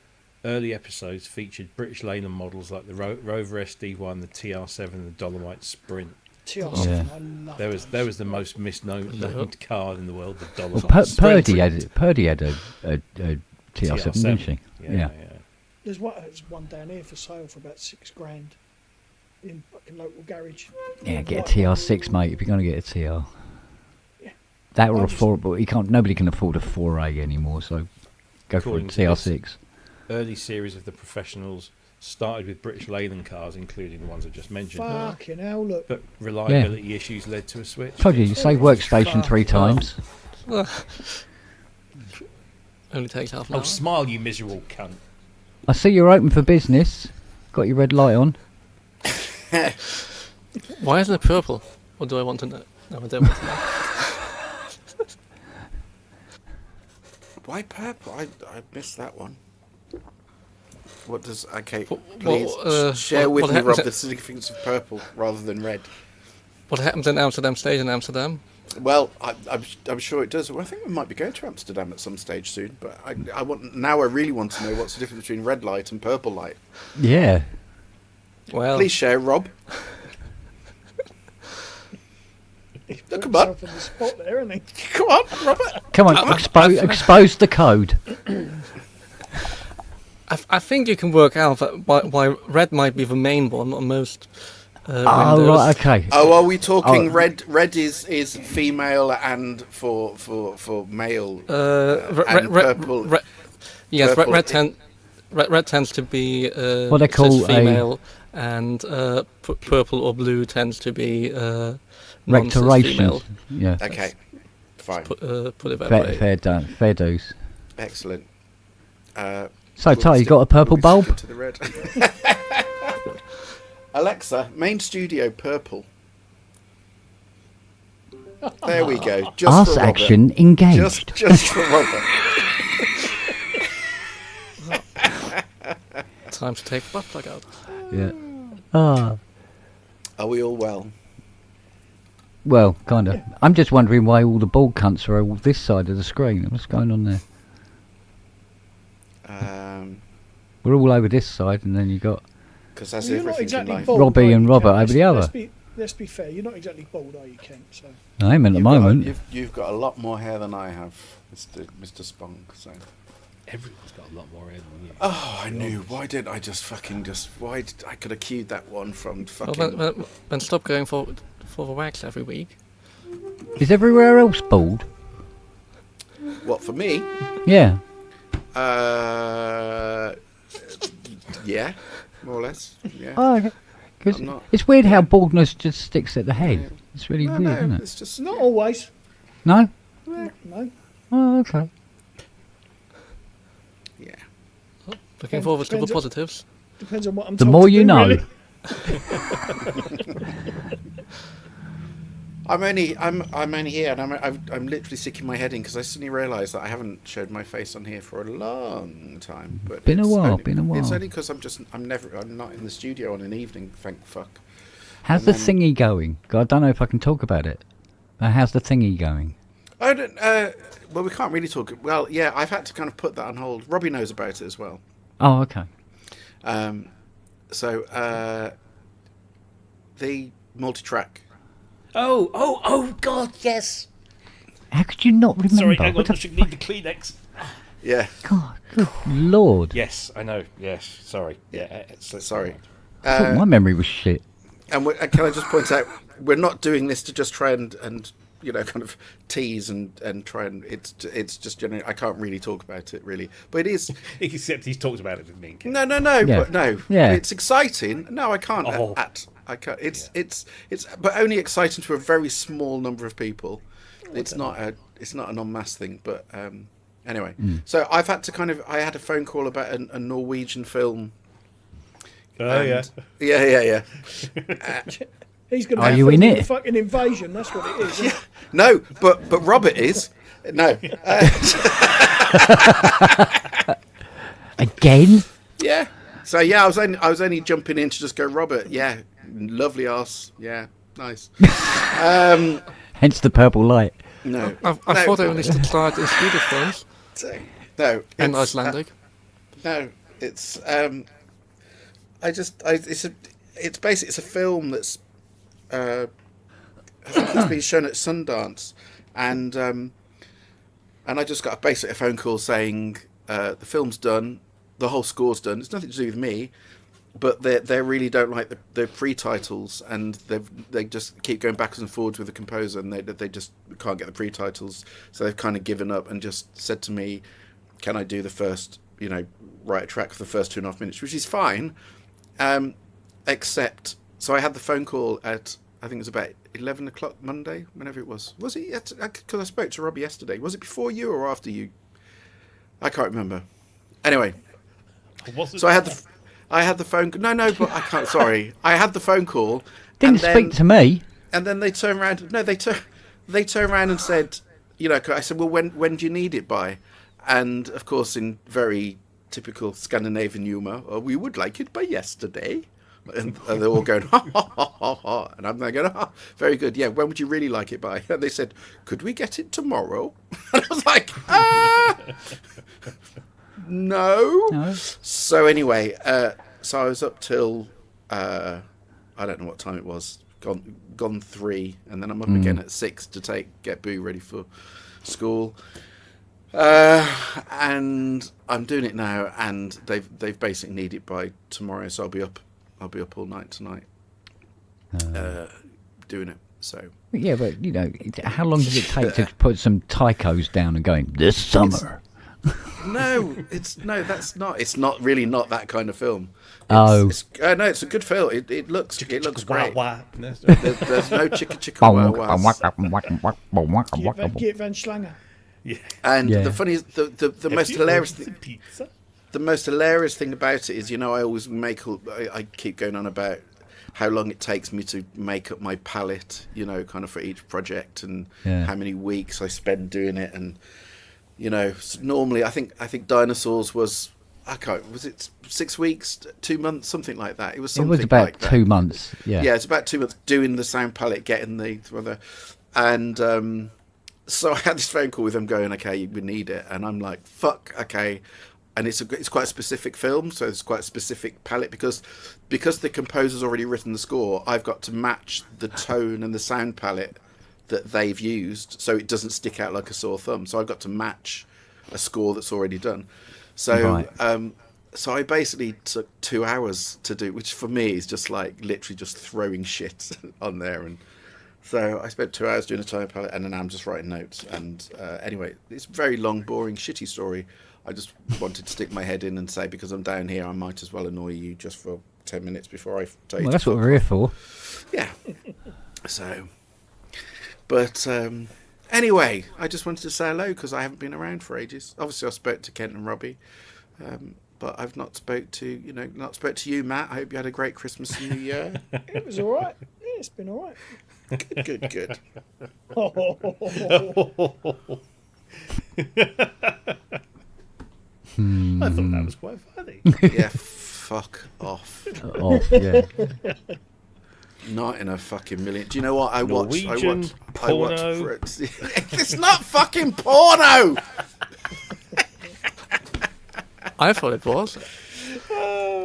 Early episodes featured British Leyland models like the Rover SD1, the TR7, and the Dolomite Sprint. TR7, Yeah. I love There was the most misnomed car in the world, the dollar. Purdy had a TR7, didn't she? Yeah. There's one down here for sale for about £6,000 in fucking local garage. Yeah, get a White TR6, mate. If you're going to get a TR, Yeah. that or I a just- 4. But you can't. Nobody can afford a 4A anymore. So go for a According to this- TR6. Early series of the professionals started with British Leyland cars, including the ones I just mentioned. Fucking hell, look. But reliability issues led to a switch. Told you, you save workstation 3 times. Only takes half an Oh, hour. smile, you miserable cunt. I see you're open for business. Got your red light on. Why isn't it purple? Or do I want to know? No, I don't want to know. Why purple? I missed that one. What does... Okay, Well, please share with what me, happens Rob, at- the significance of purple rather than red. What happens in Amsterdam stays in Amsterdam. Well, I'm sure it does. Well, I think we might be going to Amsterdam at some stage soon, but I really want to know what's the difference between red light and purple light. Yeah. Well, Please share, Rob. He's Look, put come on. himself on the spot there, isn't he? Come on, Robert. Come on, expose the code. I think you can work out that why red might be the main one on most Oh, windows. right, okay. Oh, are we talking Oh. red? Red is female and for male. Red, and purple. Yes, purple red tends to be What they it says call a- female, and purple or blue tends to be nonsense Rectorations. female. Yeah. Okay, fine, Put it that way. Fair dues. excellent. So, We'll Ty, you stick- got a purple we'll bulb? stick to the red. Alexa, main studio purple. There we go. Just Arse for Robert. action engaged. Just for Robert. Time to take the butt plug out. Yeah. Ah. Are we all well? Well, kind of. I'm just wondering why all the bald cunts are all this side of the screen. What's going on there? We're all over this side, and then you got Because that's Well, you're not everything exactly in life. bald, Robbie are you, and Robert Kent? over the other. Let's be fair. You're not exactly bald, are you, Kent? So I am at the You've got- moment. you've got a lot more hair than I have, Mr. Spong. So. Everyone's got a lot more hair than you. Oh, I knew. Why didn't I just fucking just? Why did I could have queued that one from Well, fucking? then stop going for the wax every week. Is everywhere else bald? What for me? Yeah. Yeah, more or less. Yeah. Oh, okay. 'Cause I'm not- it's weird how baldness just sticks at the head. It's really No, weird, no, isn't it? it's just not always. No? No. Oh, okay. yeah. Looking forward to the Depends- positives. Depends on what I'm The told more to you do, know. really. I'm only here, and I'm literally sticking my head in because I suddenly realised that I haven't showed my face on here for a long time. But Been a it's while, only- been a while. It's only because I'm not in the studio on an evening. Thank fuck. How's And the then- thingy going? I don't know if I can talk about it. How's the thingy going? I don't. Well, we can't really talk. Well, yeah, I've had to kind of put that on hold. Robbie knows about it as well. Oh, okay. So the multi-track. Oh, God, yes. How could you not remember? Sorry, hang on, What I the should need the Kleenex. Yeah. God, good lord. Yes, I know. Yes, sorry. Yeah, Sorry. I thought my memory was shit. And can I just point out, we're not doing this to just try and kind of tease and try and it's just generally I can't really talk about it really, but it is. Except he's talked about it with me. No, Yeah. but no. Yeah. It's exciting. No, I can't. Oh. I can't. It's but only exciting to a very small number of people. It's not an en masse thing, but anyway. So I've had to I had a phone call about a Norwegian film. Oh, yeah. Yeah. He's going to Are have you in a it? fucking invasion. That's what it is. Isn't it? No, but Robert is. No. Again? Yeah. So yeah, I was only jumping in to just go, Robert. Yeah, lovely arse. Yeah, nice. Hence the purple light. No, I no, thought they only started in Swedish films no, and it's, Icelandic. no, it's it's basically it's a film that's I think it's been shown at Sundance, and I just got basically a phone call saying the film's done, the whole score's done. It's nothing to do with me, but they really don't like the pre-titles, and they just keep going backwards and forwards with the composer, and they just can't get the pre-titles, so they've kind of given up and just said to me, "Can I do the first, write a track for the first 2.5 minutes," which is fine, except so I had the phone call at I think it was about 11 o'clock Monday, whenever it was. Was it? Because I spoke to Robbie yesterday. Was it before you or after you? I can't remember. Anyway, so I had the phone. No, but I can't. Sorry, I had the phone call. Didn't speak to me. And then they turned around. No, they turned around and said, I said, well, when do you need it by? And of course, in very typical Scandinavian humour, we would like it by yesterday. And they're all going, ha, ha, ha, ha, ha. And I'm there going, ha, very good. Yeah, when would you really like it by? And they said, could we get it tomorrow? And I was like, no. So anyway, so I was up till, I don't know what time it was, gone 3. And then I'm up again at 6 to get Boo ready for school. And I'm doing it now, and they've basically need it by tomorrow, so I'll be up all night tonight doing it. So yeah, but how long does it take to put some tychos down and going this summer? It's not really not that kind of film. No, it's a good film. It looks great. There's no chicka chicka wah. Geert Van Schlanger. Yeah. And the funny is the most hilarious thing. Pizza? The most hilarious thing about it is, I always I keep going on about how long it takes me to make up my palette, kind of for each project, and how many weeks I spend doing it. And, normally I think Dinosaurs was it 6 weeks, 2 months, something like that. It was something about like that. 2 months. Yeah. Yeah, it's about 2 months doing the sound palette, getting and so I had this phone call with them going, okay, we need it. And I'm like, fuck, okay. And it's quite a specific film, so it's quite a specific palette because the composer's already written the score. I've got to match the tone and the sound palette that they've used, so it doesn't stick out like a sore thumb. So I've got to match a score that's already done. So so I basically took 2 hours to do, which for me is just like literally just throwing shit on there. And so I spent 2 hours doing a tone palette, and then I'm just writing notes. And anyway, it's a very long, boring, shitty story. I just wanted to stick my head in and say, because I'm down here, I might as well annoy you just for 10 minutes before I tell you. Well, that's what we're here for. Yeah. So, but anyway, I just wanted to say hello because I haven't been around for ages. Obviously, I spoke to Kent and Robbie, but I've not spoke to you, Matt. I hope you had a great Christmas and New Year. It was all right. Yeah, it's been all right. Good. I thought that was quite funny. Yeah, fuck off. Yeah. Not in a fucking million. Do you know what I watched? Norwegian porno. It's not fucking porno. I thought it was.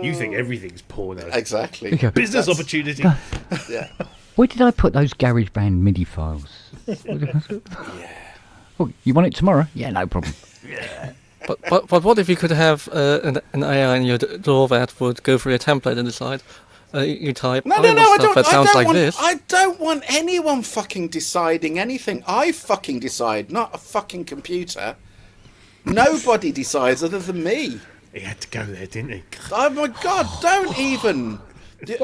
You think everything's porno? Exactly. Business opportunity. Yeah. Where did I put those GarageBand MIDI files? Oh, you want it tomorrow? Yeah, no problem. But what if you could have an AI in your door that would go through a template and decide? You type No, stuff that sounds like this. I don't want anyone fucking deciding anything. I fucking decide, not a fucking computer. Nobody decides other than me. He had to go there, didn't he? Oh my god! Don't even.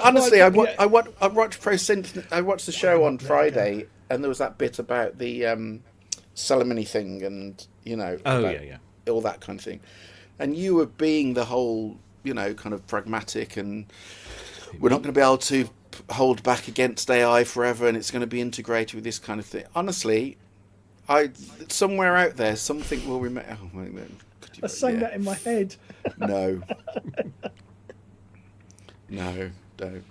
Honestly, I watched Pro Synth. I watched the show on Friday, and there was that bit about the ceremony thing, and all that kind of thing. And you were being the whole, kind of pragmatic, and we're not going to be able to hold back against AI forever, and it's going to be integrated with this kind of thing. Honestly, somewhere out there, something will remain. Oh, wait, I sang that in my head. No. No, don't.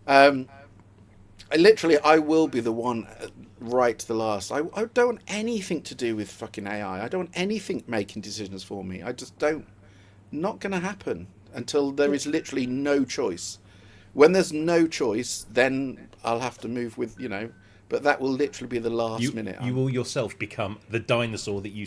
I will be the one right to the last. I don't want anything to do with fucking AI. I don't want anything making decisions for me. I just don't. Not going to happen until there is literally no choice. When there's no choice, then I'll have to move with, but that will literally be the last You, minute. you will yourself become the dinosaur that you.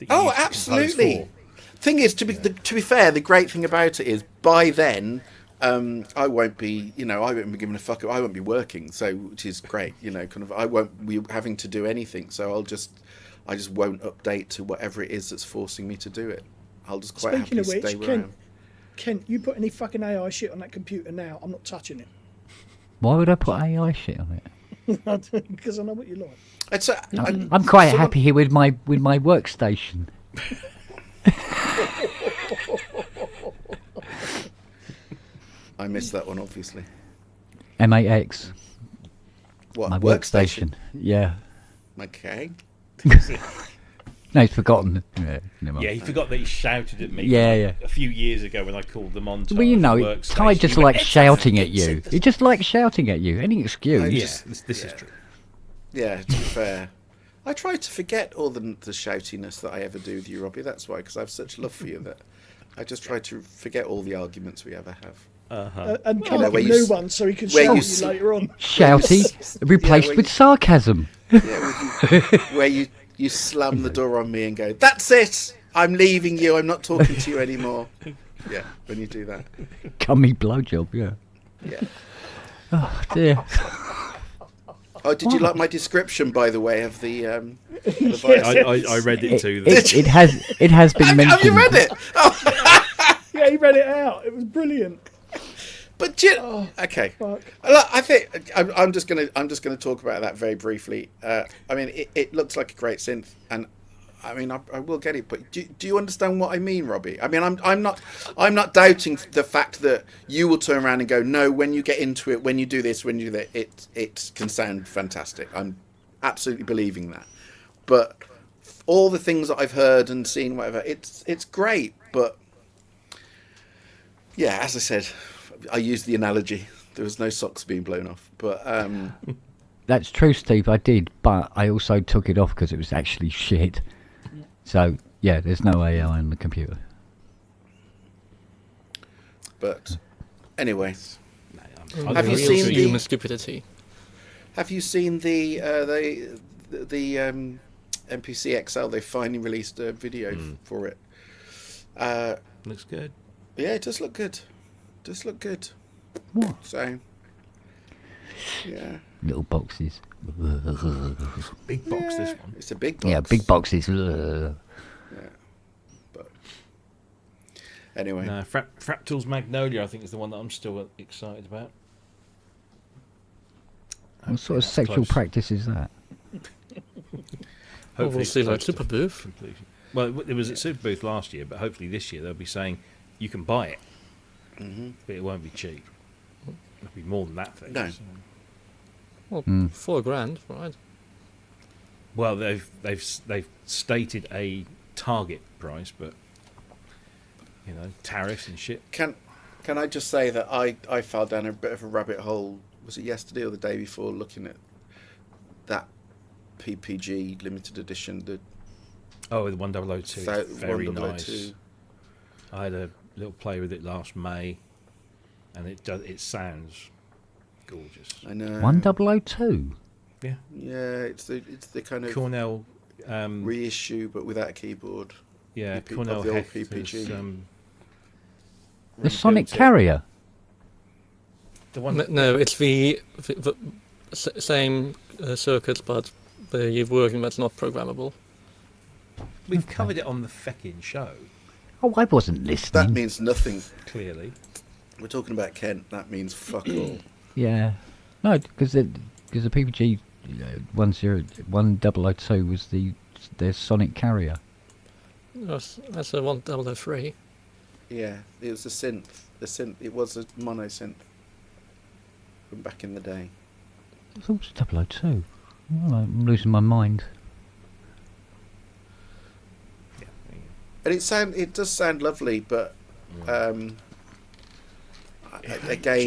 Oh, absolutely. Thing is, to be fair, the great thing about it is by then, I won't be, I won't be giving a fuck. I won't be working, so which is great. I won't be having to do anything. So I just won't update to whatever it is that's forcing me to do it. I'll just quite Speaking happily of which, stay where I am. Kent, you put any fucking AI shit on that computer now, I'm not touching it. Why would I put AI shit on it? Because I know what you like. I'm quite happy here with my workstation. I missed that one, obviously. M8X. What? My workstation. Yeah. Okay. No, he's forgotten. Yeah, never mind. Yeah, he forgot that he shouted at me. Yeah. A few years ago when I called them on. Well, Ty just likes shouting at you. He just likes shouting at you. Any excuse. This is true. Yeah, to be fair. I try to forget all the shoutiness that I ever do with you, Robbie. That's why, because I have such love for you that I just try to forget all the arguments we ever have. And come up with new ones so he can shout at you later on. Shouty, replaced with sarcasm. Where you slam the door on me and go, "That's it! I'm leaving you. I'm not talking to you anymore." Yeah, when you do that. Cummy blowjob, yeah. Yeah. Oh, dear. Oh, did you like my description, by the way, of the virus? I read it too. It has been mentioned. Have you read it? Oh. Yeah, he read it out. It was brilliant. But okay. Look, I think I'm just gonna talk about that very briefly. I mean, it looks like a great synth, and I mean, I will get it. But do you understand what I mean, Robbie? I mean, I'm not doubting the fact that you will turn around and go, no, when you get into it, when you do this, when you do that, it can sound fantastic. I'm absolutely believing that. But all the things that I've heard and seen, whatever, it's great. But yeah, as I said, I used the analogy. There was no socks being blown off. But that's true, Steve. I did, but I also took it off because it was actually shit. So yeah, there's no AI on the computer. But anyway, have you seen the human stupidity? Have you seen the MPC XL? They finally released a video for it. Looks good. Yeah, it does look good. What? So, yeah. Little boxes. Big box, this one. It's a big box. Yeah, big boxes. Yeah. But anyway. No, Fractal's Magnolia, I think, is the one that I'm still excited about. What sort of sexual practice is that? Hopefully we'll see like Super Booth. Well, it was at Super Booth last year, but hopefully this year they'll be saying you can buy it, but it won't be cheap. It'll be more than that thing. No. So. Well, $4,000, right? Well, they've stated a target price, but tariffs and shit. Can I just say that I fell down a bit of a rabbit hole? Was it yesterday or the day before? Looking at that PPG limited edition, the 1002. Very nice. I had a little play with it last May, and it sounds gorgeous. I know. 1002. Yeah. Yeah, it's the kind of Cornell reissue, but without a keyboard. Yeah, of Cornell the old Hecht PPG. has, The Sonic Carrier. the one. No, it's the same circuits, but the version that's not programmable. We've covered it on the feckin' show. Oh, I wasn't listening. That means nothing. Clearly. We're talking about Kent. That means fuck all. Yeah. No, because the PPG 1002 was their Sonic Carrier. That's a 1003. Yeah, it was a synth. It was a mono synth from back in the day. I thought it was 002. Well, I'm losing my mind. Yeah. And it does sound lovely, but again,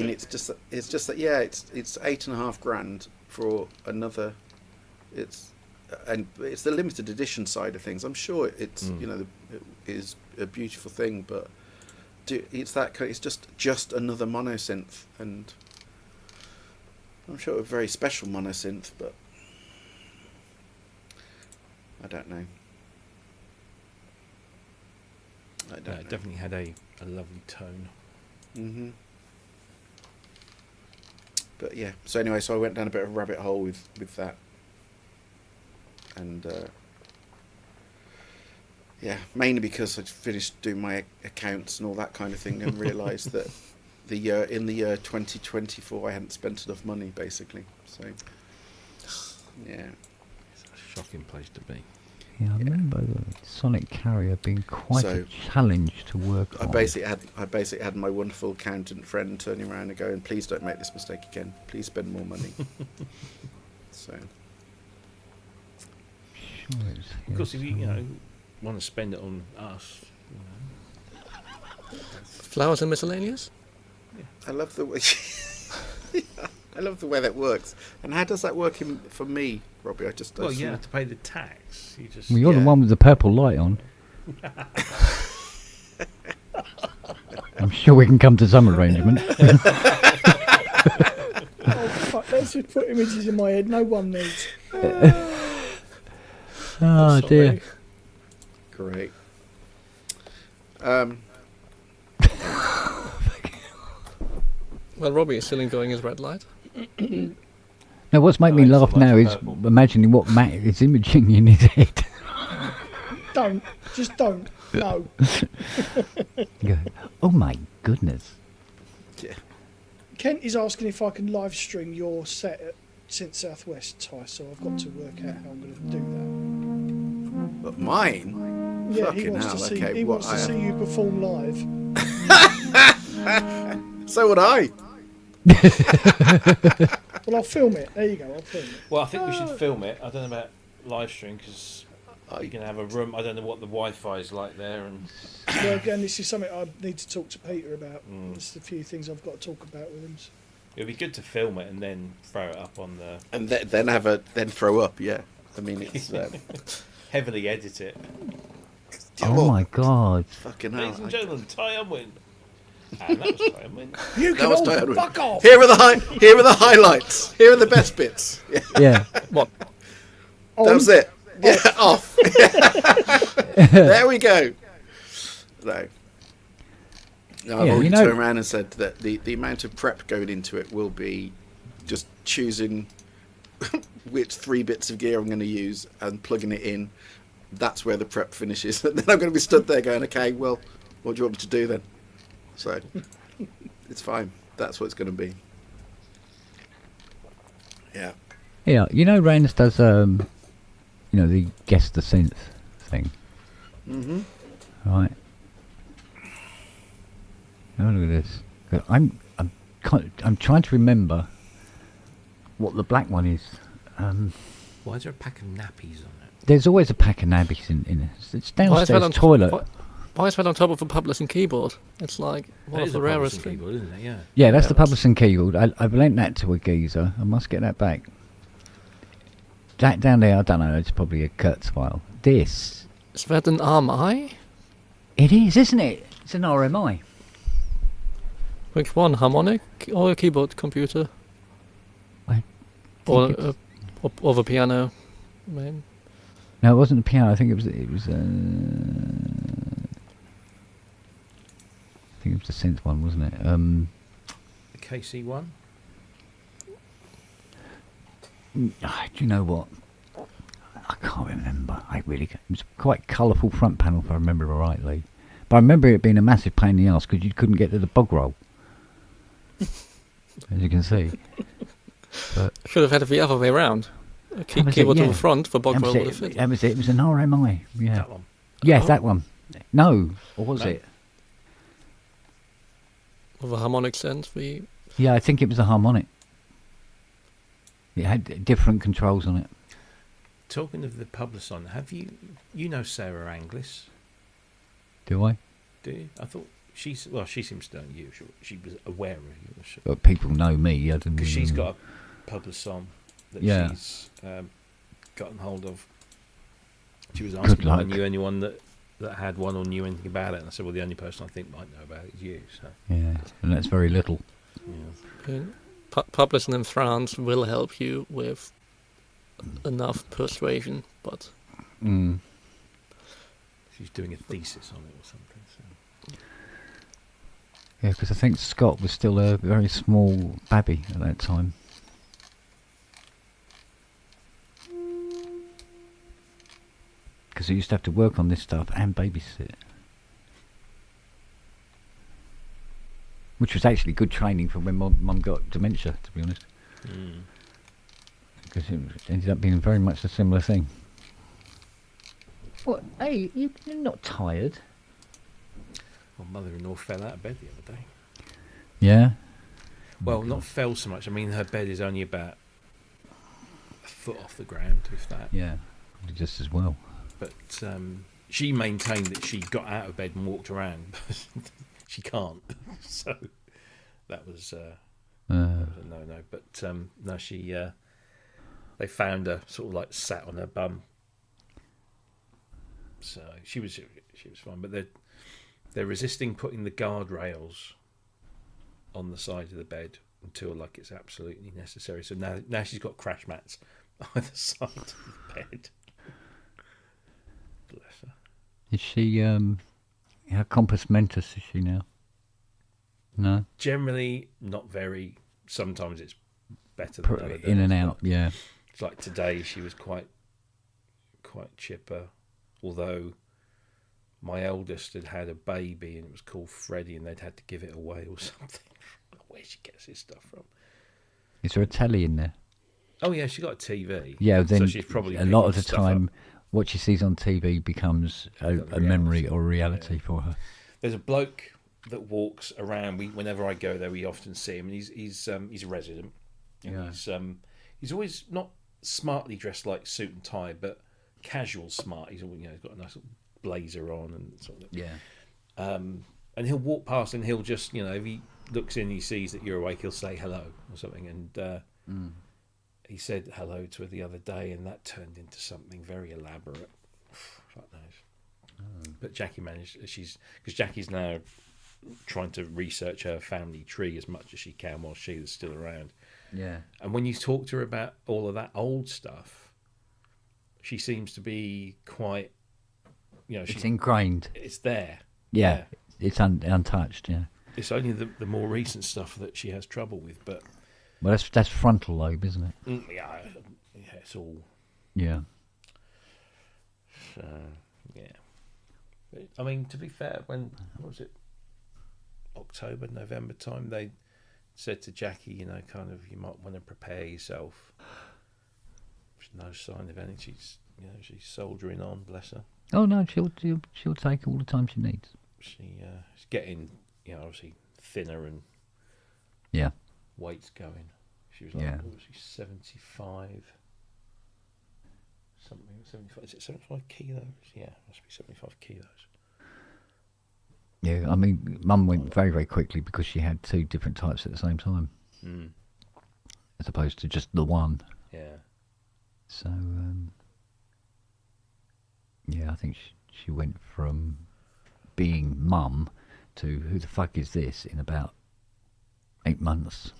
it's just that yeah, it's $8,500 for another. It's the limited edition side of things. I'm sure it's it is a beautiful thing, but it's just another mono synth, and I'm sure it was a very special monosynth, but I don't know. It definitely had a lovely tone. Hmm. But yeah, so anyway, so I went down a bit of a rabbit hole with that. And yeah, mainly because I'd finished doing my accounts and all that kind of thing and realised that in the year 2024 I hadn't spent enough money, basically. So yeah. It's a shocking place to be. Yeah, I remember the Sonic Carrier being quite a challenge to work on. I basically had my wonderful accountant friend turning around and going, "Please don't make this mistake again. Please spend more money." So. Sure it's Of course, if here you somewhere. want to spend it on us, Flowers and miscellaneous? I love the way I love the way that works. And how does that work for me, Robbie? well, you have to pay the tax. You just Well, you're the one with the purple light on. I'm sure we can come to some arrangement. Oh, fuck, let's just put images in my head. No one needs. Oh Sorry. dear. Great. Well, Robbie is still enjoying his red light. Now, what's made me it's laugh the now light is purple. imagining what Matt is imaging in his head. Don't. Just don't. No. You go, oh my goodness. Yeah. Kent is asking if I can live stream your set at Synth Southwest, Ty, so I've got to work out how I'm going to do But mine? that. Yeah, he Fucking wants hell, to see. okay, He what wants to I am- see you perform live. So would I. Well, I'll film it. There you go. I'll film it. Well, I think we should film it. I don't know about live stream because you're going to have a room. I don't know what the Wi-Fi is like there, and Well, again, this is something I need to talk to Peter about. There's a few things I've got to talk about with him. it'd be good to film it and then throw it up on the And then throw up, yeah. I mean, it's heavily edit it. Oh my god. fucking hell. Ladies and gentlemen, Ty Unwin. And that was Ty Unwin. You That can was all Diana. fuck off. Here are the highlights. Here are the best bits. Yeah, Yeah. What? that was it. Yeah, off. There we go. No. No, I've Yeah, already you know- turned around and said that the amount of prep going into it will be just choosing which 3 bits of gear I'm going to use and plugging it in. That's where the prep finishes. And then I'm going to be stood there going, okay, well, what do you want me to do then? So, it's fine. That's what it's going to be. Yeah. Yeah, you know Reigns does the guess the synth thing. Mm-hmm. Right. Oh, look at this. I'm trying to remember what the black one is. Why is there a pack of nappies on it? There's always a pack of nabbies in it. It's Why is that downstairs on toilet. Why is that on top of a publishing keyboard? It's like one That of is the a rarest publishing things. keyboard, isn't it? Yeah. Yeah, that's Yeah, the that's- publishing keyboard. I've lent that to a geezer. I must get that back. That down there, I don't know. It's probably a Kurtz file. This, Is that an RMI? it is, isn't it? It's an RMI. Which one? Harmonic or a keyboard computer? I Or think it's- or the piano? Maybe. No, it wasn't the piano. I think it was. I think it was the synth one, wasn't it? The KC one. Do you know what? I can't remember. I really can't. It was quite colourful front panel, if I remember rightly. But I remember it being a massive pain in the arse because you couldn't get to the bog roll, as you can see. But Should have had it the other way around. A That was it, keyboard to yeah. the front for bog that roll was would have it. fit. That was it. It was an RMI. Yeah. That one. Yes, Oh. that one. No, or was No. it? With a harmonic sense, Yeah, I think it was a harmonic. It had different controls on it. Talking of the Publison, have you know Sarah Anglis? Do I? Do you? I thought she seems to know you. She was aware of you. But people know me. I didn't. Because she's got a Publison that Yeah. she's gotten hold of. She was asking if I luck. knew anyone that had one or knew anything about it. And I said, well, the only person I think might know about it is you. So, Yeah, and that's very little. yeah. publishing in France will help you with enough persuasion, but she's doing a thesis on it or something. So. Yeah, because I think Scott was still a very small babby at that time. Because he used to have to work on this stuff and babysit. Which was actually good training for when Mum got dementia, to be honest. Because it ended up being very much a similar thing. What? Hey, you're not tired? My mother-in-law fell out of bed the other day. Yeah? Well, not fell so much. I mean, her bed is only about a foot off the ground, if that. Yeah, just as well. But she maintained that she got out of bed and walked around, but she can't. So that was a no-no. But no, she they found her sort of like sat on her bum. So she was fine, but they're resisting putting the guardrails on the side of the bed until like it's absolutely necessary. So now she's got crash mats either side of the bed. Bless her. Is she how compass mentis is she now? No? Generally not very. Sometimes it's better than other days, in and out, yeah. It's like today she was quite chipper, although my eldest had a baby and it was called Freddie and they'd had to give it away or something. Where she gets this stuff from. Is there a telly in there? Oh yeah, she got a TV. Yeah, then so she's probably a lot of the stuff time up. what she sees on TV becomes a memory or a reality for her. There's a bloke that walks around. Whenever I go there, we often see him, and he's a resident. And Yeah. He's always not smartly dressed like suit and tie, but casual smart. He's always, he's got a nice blazer on and sort of. Yeah. And he'll walk past and he'll just, if he looks in and he sees that you're awake, he'll say hello or something. And he said hello to her the other day, and that turned into something very elaborate. Fuck knows. But Jackie managed, because Jackie's now trying to research her family tree as much as she can while she is still around. Yeah. And when you talk to her about all of that old stuff, she seems to be quite, it's ingrained. It's there. Yeah. It's untouched, yeah. It's only the more recent stuff that she has trouble with, but... Well, that's frontal lobe, isn't it? Yeah, it's all... Yeah. Yeah. I mean, to be fair, what was it? October, November time, they said to Jackie, you might want to prepare yourself. There's no sign of anything. She's soldiering on, bless her. Oh no, she'll take all the time she needs. She's getting, obviously thinner and weight's going. She was like, what was she, 75? Something, 75. Is it 75 kilos? Yeah, it must be 75 kilos. Yeah, I mean, Mum went very, very quickly because she had two different types at the same time, as opposed to just the one. Yeah. So, I think she went from being Mum to who the fuck is this in about 8 months.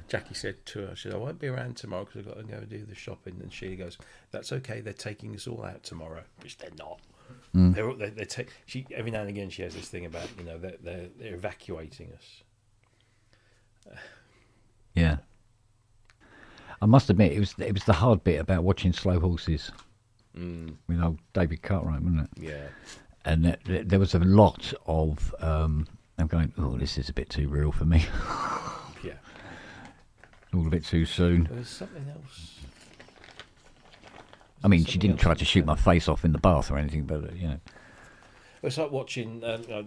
Jackie said to her, she said, I won't be around tomorrow because I've got to go do the shopping. And she goes, that's okay, they're taking us all out tomorrow. Which they're not. She every now and again she has this thing about, they're evacuating us. Yeah. I must admit, it was the hard bit about watching Slow Horses. With old David Cartwright, wasn't it? Yeah. And there was a lot of, I'm going, oh, this is a bit too real for me. Yeah. All a bit too soon. There was something else. I mean, she didn't try to shoot my face off in the bath or anything, but, It's like watching,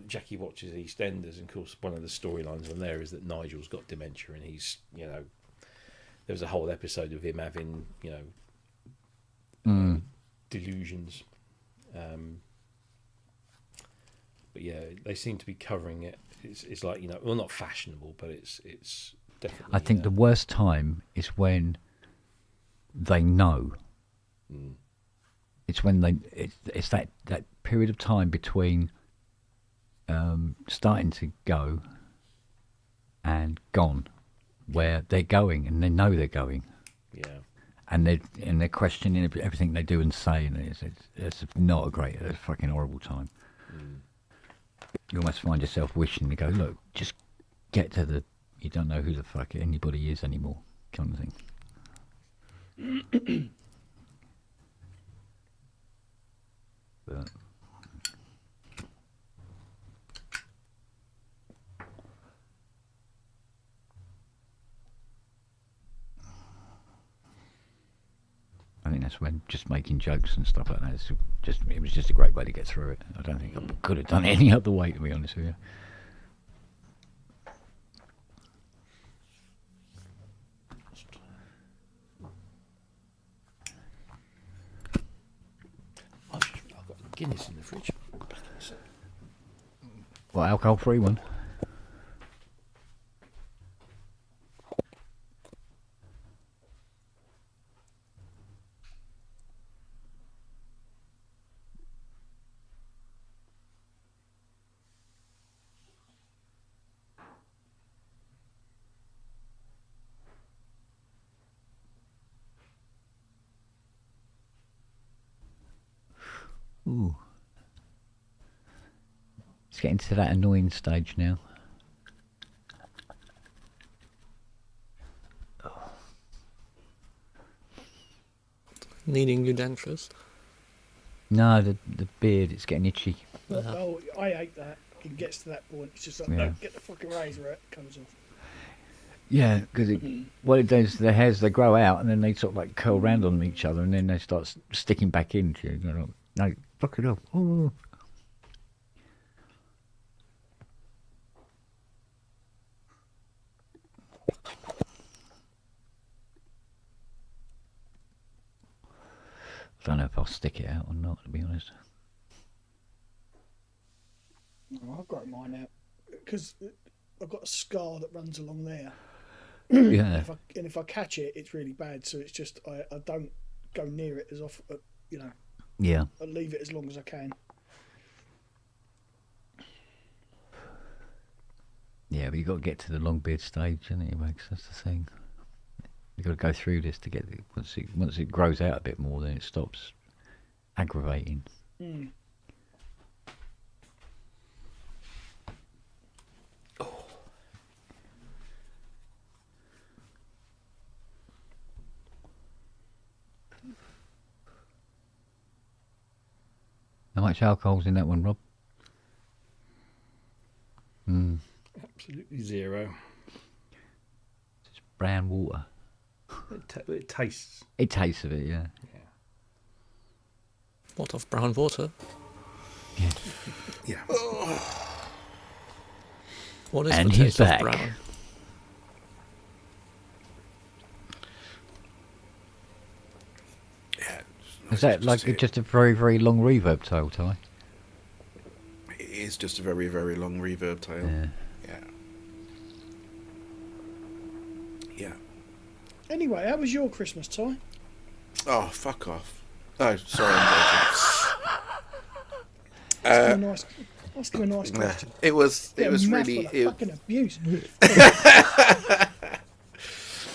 Jackie watches EastEnders, and of course one of the storylines on there is that Nigel's got dementia, and he's, there was a whole episode of him having, delusions. But yeah, they seem to be covering it. It's like, well, not fashionable, but it's definitely... I think the worst time is when they know. It's when it's that period of time between starting to go and gone, where they're going and they know they're going, and they're questioning everything they do and say, and it's not a great, it's a fucking horrible time. You almost find yourself wishing to go, look, just get to the, you don't know who the fuck anybody is anymore, kind of thing. But I think that's when just making jokes and stuff like that. It was just a great way to get through it. I don't think I could have done it any other way, to be honest with you. I've got Guinness in the fridge. What, alcohol-free one? Ooh. It's getting to that annoying stage now. Needing new dentures. No, the beard, it's getting itchy. Oh, I hate that. It gets to that point. It's just like, Yeah. no, get the fucking razor out. It comes off. Yeah, because what it does, the hairs, they grow out and then they sort of like curl round on each other and then they start sticking back into you. You know, no, fuck it up. Ooh. I don't know if I'll stick it out or not, to be honest. No, I've got mine out because I've got a scar that runs along there. Yeah. If I catch it, it's really bad. So it's just I don't go near it as often. Yeah. I leave it as long as I can. Yeah, but you've got to get to the long beard stage, isn't it, Wags? That's the thing. You've got to go through this to get it. Once it grows out a bit more, then it stops aggravating. Mm. How much alcohol's in that one, Rob? Absolutely zero. It's brown water. It tastes. It tastes of it, yeah. What of brown water? Yeah. What is And the he's taste back. of brown? Yeah. Is that like just a very, very long reverb tail, Ty? It is just a very, very long reverb tail. Yeah. Yeah. Yeah. Anyway, how was your Christmas, Ty? Oh, fuck off. Oh, sorry, I'm Ask him a nice joking. question. It was Yeah, really mouthful of fucking abuse.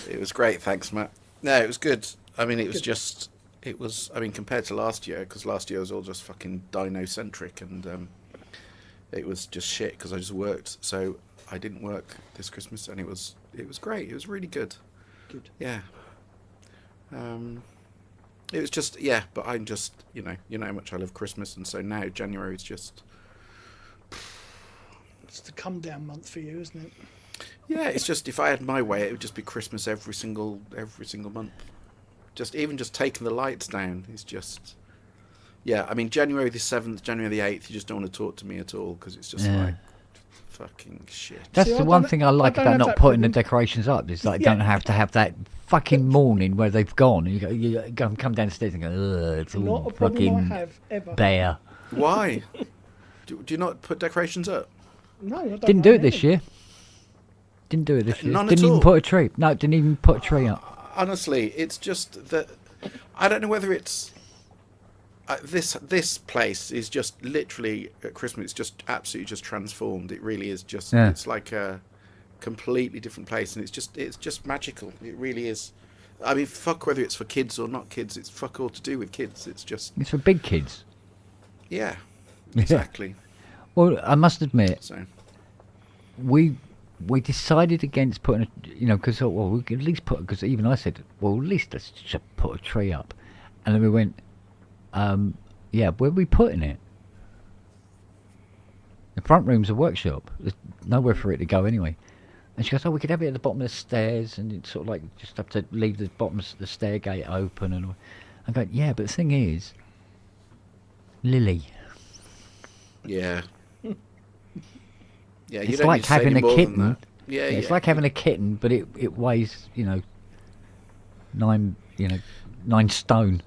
it was great, thanks, Matt. No, it was good. I mean, it was Good. just it was. I mean, compared to last year, because last year was all just fucking dino-centric, and it was just shit because I just worked. So I didn't work this Christmas, and it was great. It was really good. Good. Yeah. It was just but I'm just you know how much I love Christmas, and so now January is just It's the come down month for you, isn't it? yeah. It's just if I had my way, it would just be Christmas every single month. Just taking the lights down is just I mean January the 7th, January the 8th, you just don't want to talk to me at all because it's just like fucking shit. That's See, the I one don't- thing I like I don't about have not that putting the problem. decorations up. Is like Yeah. don't have to have that fucking morning where they've gone. And you come downstairs and go, ugh, it's Not all a problem I fucking have ever. bare. Why? do you not put decorations up? No, I don't Didn't know do it this any. year. Didn't do it this year. None at Didn't even all? put a tree. No, didn't even put a tree up. Honestly, it's just that I don't know whether it's this place is just literally at Christmas. It's just absolutely just transformed. It really is just. Yeah. It's like a completely different place, and it's just magical. It really is. I mean, fuck whether it's for kids or not kids. It's fuck all to do with kids. It's just It's for big kids. yeah, Yeah. exactly. Well, I must admit, So we decided against putting because we could at least put, because even I said, well, at least let's just put a tree up, and then we went, yeah, where are we putting it? The front room's a workshop. There's nowhere for it to go anyway. And she goes, oh, we could have it at the bottom of the stairs, and it's sort of like just have to leave the bottom of the stair gate open. And all. I go, yeah, but the thing is, Lily. yeah, yeah. You It's don't like need to say having any a more than kitten. that. Yeah, It's like having a kitten, but it weighs 9 stone.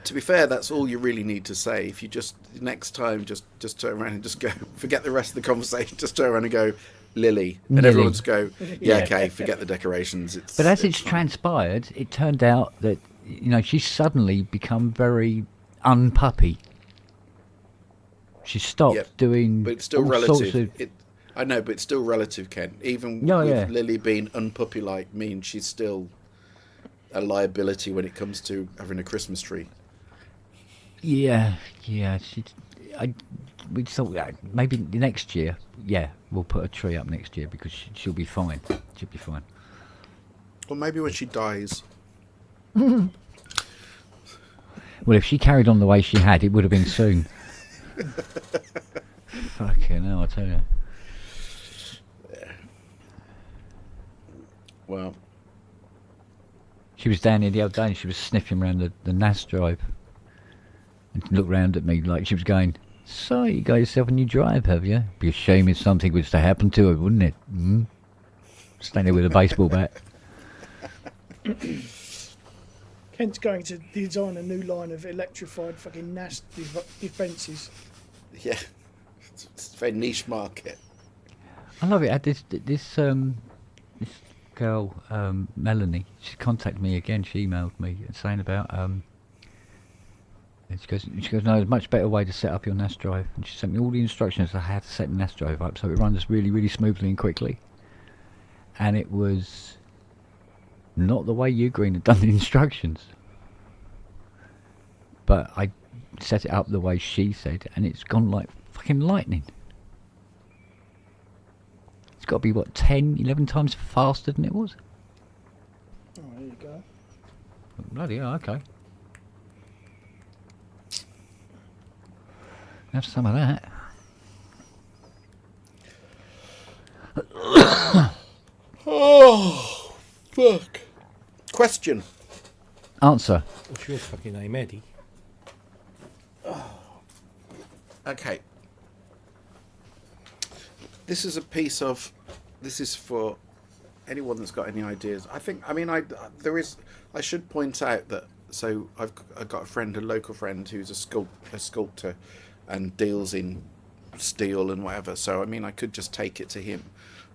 To be fair, that's all you really need to say. If you just next time, just turn around and just go. Forget the rest of the conversation. Just turn around and go, Lily, and Lily. everyone just go, yeah, okay. Forget the decorations. But as it's fine. transpired, it turned out that she's suddenly become very unpuppy. She stopped Yep, doing but it's still all sorts relative. of, I know, but it's still relative, Ken. Even Oh, with yeah. Lily being unpuppy-like means she's still a liability when it comes to having a Christmas tree. yeah. We thought maybe next year, we'll put a tree up next year because she'll be fine. She'll be fine. Or maybe when she dies. Well, if she carried on the way she had, it would have been soon. Fucking hell, I tell you. Well, She was down here the other day and she was sniffing around the NAS drive. And she looked round at me like she was going, so you got yourself a new drive, have you? Be a shame if something was to happen to her, wouldn't it? Mm? Standing there with a baseball bat. Kent's going to design a new line of electrified fucking NAS defences. yeah, it's a very niche market. I love it. I had this girl, Melanie, she contacted me again. She emailed me saying about and she goes, no, there's a much better way to set up your NAS drive. And she sent me all the instructions on how to set the NAS drive up so it runs really, really smoothly and quickly. And it was not the way you Green had done the instructions. But I set it up the way she said, and it's gone like fucking lightning. It's got to be, 10, 11 times faster than it was? Oh, there you go. Bloody hell, okay. Have some of that. Oh, fuck. Question. Answer. What's your fucking name, Eddie? Okay. This is a piece of. This is for anyone that's got any ideas. I should point out that. So I've got a friend, a local friend, who's a sculptor, and deals in steel and whatever. So I could just take it to him,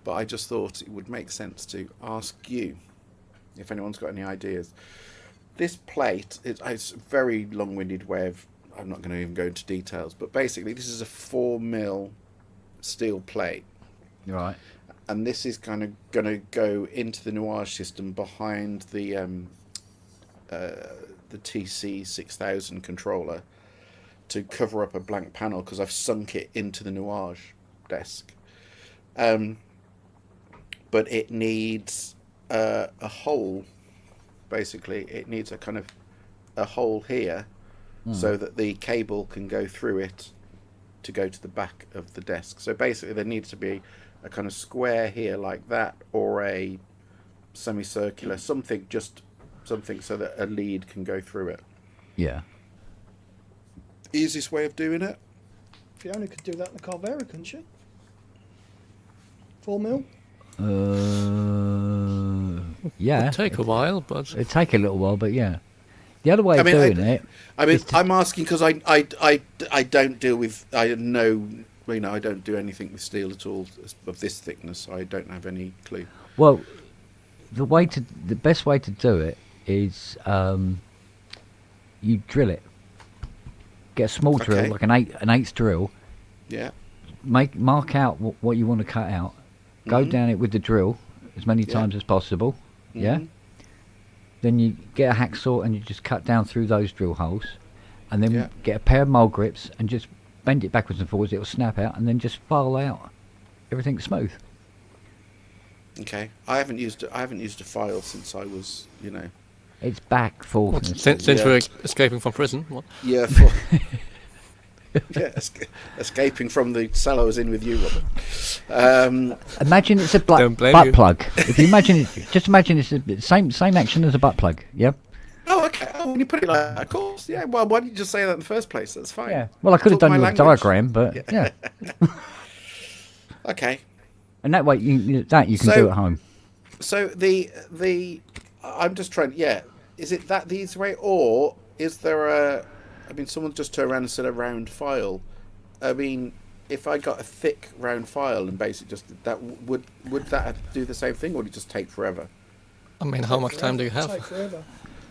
but I just thought it would make sense to ask you if anyone's got any ideas. This plate, it's a very long-winded way of. I'm not going to even go into details, but basically this is a 4mm steel plate. Right. And this is kind of going to go into the nuage system behind the TC 6000 controller to cover up a blank panel because I've sunk it into the nuage desk. But it needs a hole. Basically, it needs a kind of a hole here so that the cable can go through it to go to the back of the desk. So basically there needs to be a kind of square here like that, or a semicircular, something so that a lead can go through it. Yeah. Easiest way of doing it? Fiona could do that in the Carvera, couldn't she? 4mm? Yeah. It'd take a while, but It'd take a little while, but yeah. The other way of doing it. I'm asking because I don't deal with. I don't do anything with steel at all of this thickness. So I don't have any clue. Well, the best way to do it is you drill it. Get a small drill, Okay. like an eighth drill. Yeah. Mark out what you want to cut out. Go down it with the drill as many times as possible. Yeah. Then you get a hacksaw and you just cut down through those drill holes, and then get a pair of mole grips and just bend it backwards and forwards. It'll snap out, and then just file out. Everything's smooth. Okay. I haven't used a file since I was, It's back, forth. and Since we're escaping from prison. What? Yeah. Escaping from the cell I was in with you, Robert. Imagine it's a Don't blame butt you. plug. If you imagine it, just imagine it's the same action as a butt plug. Yeah. Oh, okay. Oh, when you put it like that, of course. Yeah. Well, why didn't you just say that in the first place? That's fine. Yeah. Well, I could have Talk done my it with a language. diagram, but yeah. Okay. And that way, you can So- do at home. So the I'm just trying. Yeah. Is it that the easy way, or is there a? I mean, someone just turned around and said a round file. I mean, if I got a thick round file and basically just that would that do the same thing, or would it just take forever? I mean, how much time do you Take have? forever.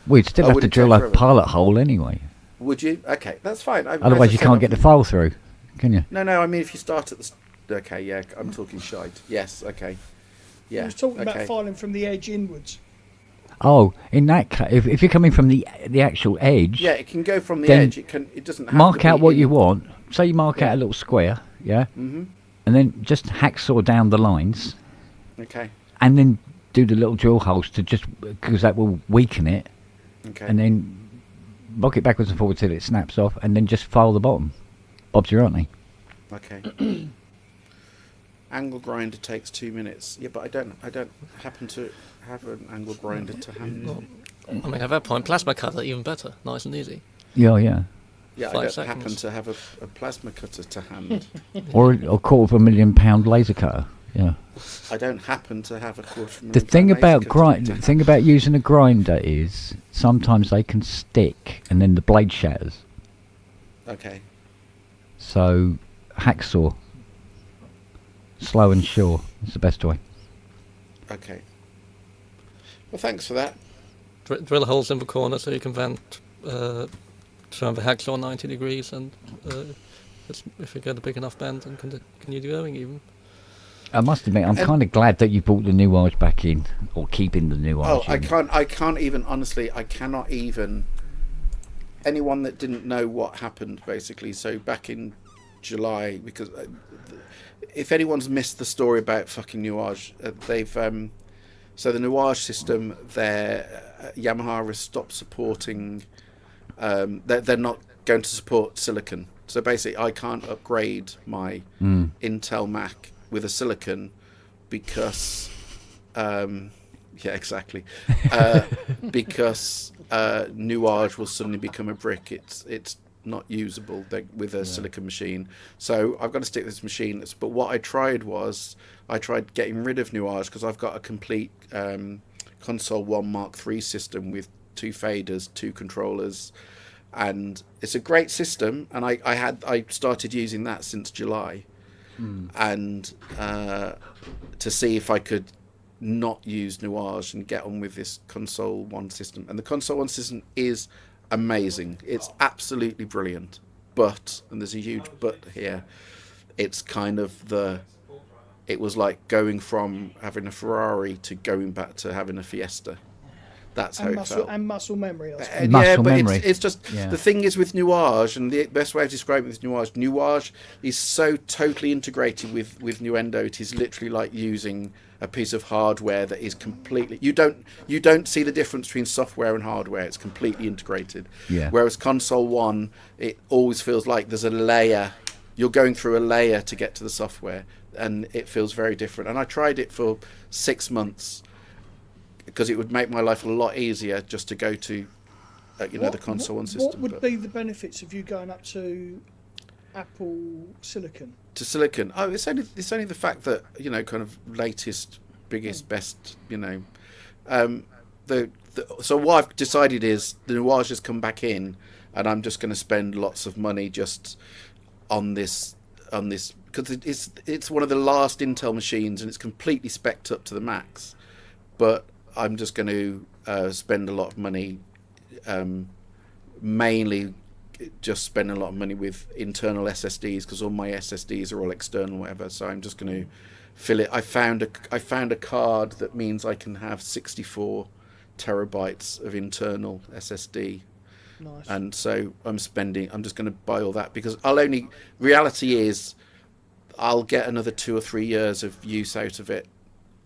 We'd still Oh, have would to it drill take a forever? pilot hole anyway. Would you? Okay, that's fine. Otherwise, you can't get the file through, can you? No. I mean, if you start at the. Okay, yeah, I'm talking shite. Yes, okay. Yeah. I was talking okay. about filing from the edge inwards. Oh, in that case, if you're coming from the actual edge, Yeah, it can go from the Then edge. It doesn't have mark to out be what in- you want. Say you mark Yeah. out a little square, yeah, Mhm. and then just hacksaw down the lines, Okay. and then do the little drill holes to just because that will weaken it, Okay. and then rock it backwards and forwards till it snaps off, and then just file the bottom. Bob's your auntie. Okay. Angle grinder takes 2 minutes. Yeah, but I don't happen to have an angle grinder to hand. Well, I mean, at that point, plasma cutter, even better. Nice and easy. Yeah, yeah. Yeah, I 5 don't seconds. happen to have a plasma cutter to hand. Or a £250,000 laser cutter. Yeah. I don't happen to have a $250,000 The thing laser about cutter to the hand. thing about using a grinder is sometimes they can stick and then the blade shatters. Okay. So hacksaw, slow and sure. It's the best way. Okay. Well, thanks for that. Drill holes in the corner so you can then turn the hacksaw 90 degrees, and if you get a big enough bend, and continue going even. I must admit, I'm And- kind of glad that you brought the nuage back in, or keeping the nuage. Oh, in. I can't even, honestly, I cannot even. Anyone that didn't know what happened, basically, so back in July, because if anyone's missed the story about fucking nuage, they've, so the nuage system, Yamaha has stopped supporting, they're not going to support silicon. So basically, I can't upgrade my Intel Mac with a silicon because yeah, exactly. Because nuage will suddenly become a brick. It's not usable with a silicon machine. So I've got to stick with this machine. But what I tried getting rid of nuage because I've got a complete Console 1 Mark III system with 2 faders, 2 controllers, and it's a great system. And I started using that since July, and to see if I could not use nuage and get on with this Console 1 system. And the Console 1 system is amazing. It's absolutely brilliant. But, and there's a huge but here, it's kind of it was like going from having a Ferrari to going back to having a Fiesta. That's how it felt. And muscle memory. I suppose. And Muscle yeah, but memory. it's just Yeah. the thing is with nuage, and the best way of describing it with nuage is so totally integrated with Nuendo. It is literally like using a piece of hardware that is completely. You don't see the difference between software and hardware. It's completely integrated. Yeah. Whereas Console 1, it always feels like there's a layer. You're going through a layer to get to the software, and it feels very different. And I tried it for 6 months, because it would make my life a lot easier just to go to, the Console 1 system. What would but be the benefits of you going up to Apple Silicon? to silicon? Oh, it's only the fact that kind of latest, biggest, best. So what I've decided is the nuage has come back in, and I'm just going to spend lots of money just on this because it's one of the last Intel machines, and it's completely spec'd up to the max, but I'm just going to spend a lot of money, mainly just spending a lot of money with internal SSDs because all my SSDs are all external, whatever. So I'm just going to fill it. I found a card that means I can have 64 terabytes of internal SSD. Nice. And so I'm just going to buy all that because reality is I'll get another 2 or 3 years of use out of it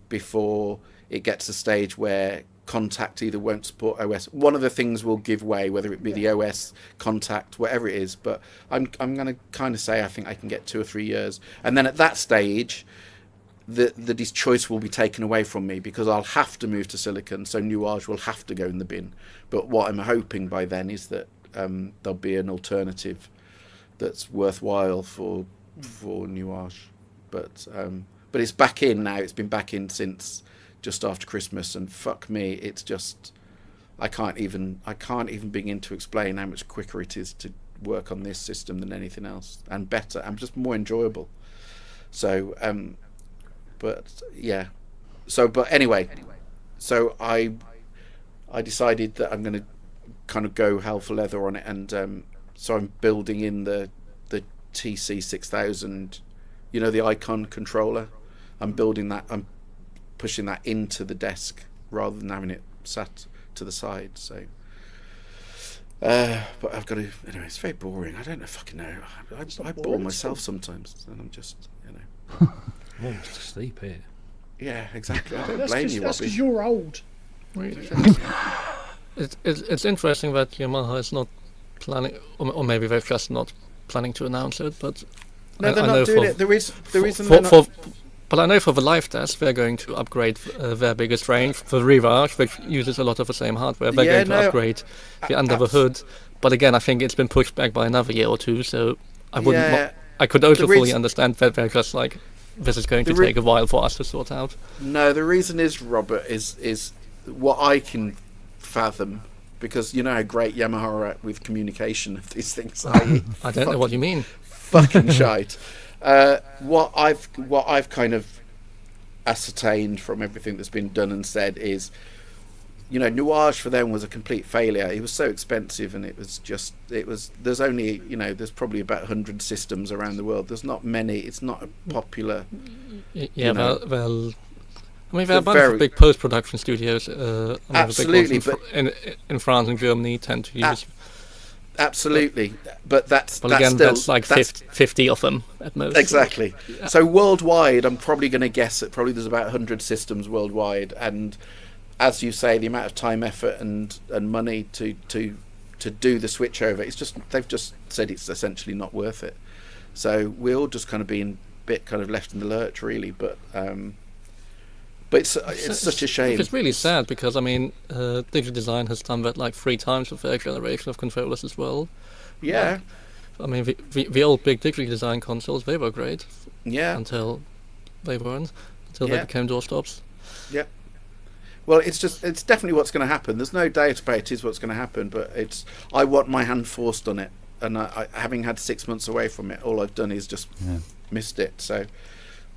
before it gets to a stage where Contact either won't support OS. One of the things will give way, whether it be the OS, Contact, whatever it is. But I'm going to kind of say I think I can get 2 or 3 years. And then at that stage, this choice will be taken away from me because I'll have to move to Silicon. So Nuage will have to go in the bin. But what I'm hoping by then is that there'll be an alternative that's worthwhile for Nuage. But it's back in now. It's been back in since just after Christmas, and fuck me, it's just I can't even begin to explain how much quicker it is to work on this system than anything else, and better and just more enjoyable. So but anyway, so I decided that I'm going to kind of go hell for leather on it, and so I'm building in the TC6000, the Icon controller. I'm building that. I'm pushing that into the desk rather than having it sat to the side. So, but I've got to. Anyway, it's very boring. I don't know fucking know. I bore myself sometimes, and I'm just, I'm almost asleep here. Yeah, exactly. I don't blame you, That's Robbie. because you're old. It's interesting that Yamaha is not planning, or maybe they're just not planning to announce it. But No, they're I not know doing for- it. The reason for, they're not. but I know for the live test, they're going to upgrade their biggest range. For the Rivage, which uses a lot of the same hardware, they're going to upgrade the under the hood. But again, I think it's been pushed back by another year or two, so I wouldn't. Yeah, I could also fully reason- understand that they're just like, this is going to The re- take a while for us to sort out. No, the reason is, Robert, is what I can fathom, because you know how great Yamaha are at with communication of these things. I don't know what you mean. Fucking shite. What I've kind of ascertained from everything that's been done and said is, Nuage for them was a complete failure. It was so expensive, and there's only, there's probably about 100 systems around the world. There's not many. It's not a popular. Yeah, well, I mean, there are a They're bunch very- of big post-production studios. Absolutely, the big ones in France and Germany tend to use. Absolutely, but that's Again, still, that's like 50 of them at most. Exactly. So worldwide, I'm probably going to guess that probably there's about 100 systems worldwide, and as you say, the amount of time, effort, and money to do the switch over, they've just said it's essentially not worth it. So we're all just kind of being a bit kind of left in the lurch, really. But it's such a shame. It's really sad because I mean, Digital Design has done that like 3 times with their generation of controllers as well. Yeah. I mean, the old big Digital Design consoles, they were great. Yeah. Until they weren't. Until they became doorstops. Yeah. Well, it's definitely what's going to happen. There's no doubt about it is what's going to happen, but I want my hand forced on it, and I having had 6 months away from it, all I've done is just missed it. So,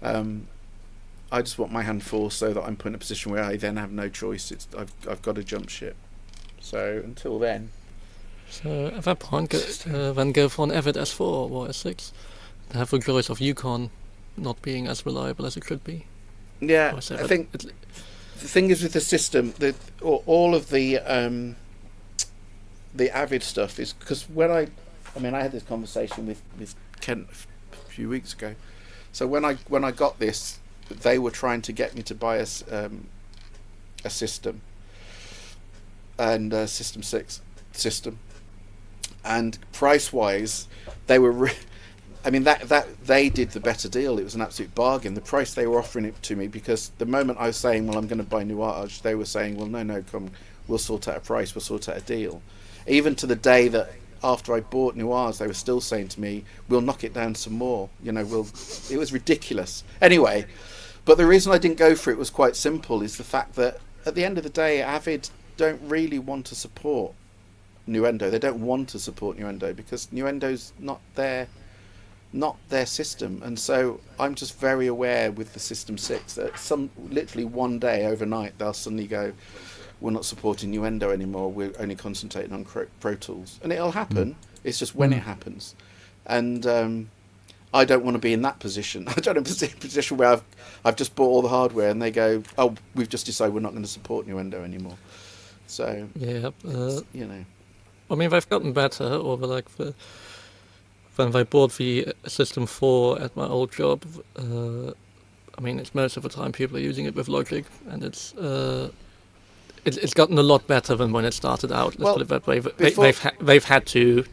I just want my hand forced so that I'm put in a position where I then have no choice. I've got to jump ship. So until then. So at that point, then go for an Avid S4 or S6. To have the choice of Yukon not being as reliable as it could be. Yeah, I think the thing is with the system, all of the Avid stuff is because when I had this conversation with Kent a few weeks ago. So when I got this, they were trying to get me to buy a system, and System 6 system, and price wise, they were. That they did the better deal. It was an absolute bargain. The price they were offering it to me, because the moment I was saying, well, I'm going to buy Nuage, they were saying, well, no, come, we'll sort out a price, we'll sort out a deal. Even to the day that after I bought Nuage, they were still saying to me, we'll knock it down some more. It was ridiculous. Anyway, but the reason I didn't go for it was quite simple, is the fact that at the end of the day, Avid don't really want to support Nuendo. They don't want to support Nuendo because Nuendo's not their system, and so I'm just very aware with the System 6 that literally one day overnight they'll suddenly go, we're not supporting Nuendo anymore. We're only concentrating on Pro Tools, and it'll happen. It's just when it happens, and I don't want to be in that position. I don't want to be in a position where I've just bought all the hardware, and they go, "Oh, we've just decided we're not going to support Nuendo anymore." So Yeah, you know, I mean, they've gotten better over when I bought the System 4 at my old job. I mean, it's most of the time people are using it with Logic, and it's gotten a lot better than when it started out. Let's put it that way. They've had to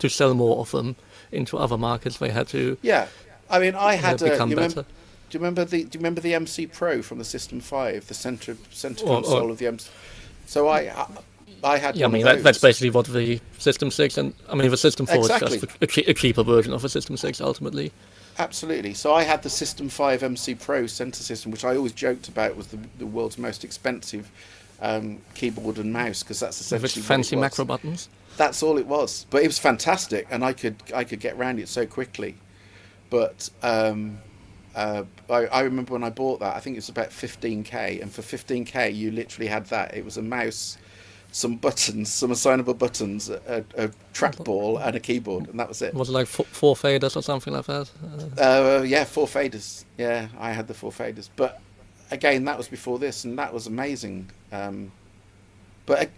sell more of them into other markets. They had to. Yeah, I mean, I had become better. Do you remember the MC Pro from the System 5, the center console of the MC? So I had. Yeah, I one mean of that's those. basically what the System 6 and I mean the System 4 Exactly. is just a cheaper version of the System 6 ultimately. Absolutely. So I had the System 5 MC Pro center system, which I always joked about was the world's most expensive keyboard and mouse, because that's With essentially its fancy what it was. macro buttons. That's all it was, but it was fantastic, and I could get around it so quickly. But I remember when I bought that, I think it was about 15k, and for 15k you literally had that. It was a mouse, some buttons, some assignable buttons, a trackball, and a keyboard, and that was it. Was it like four faders or something like that? Yeah, 4 faders. Yeah, I had the 4 faders, but again, that was before this, and that was amazing. But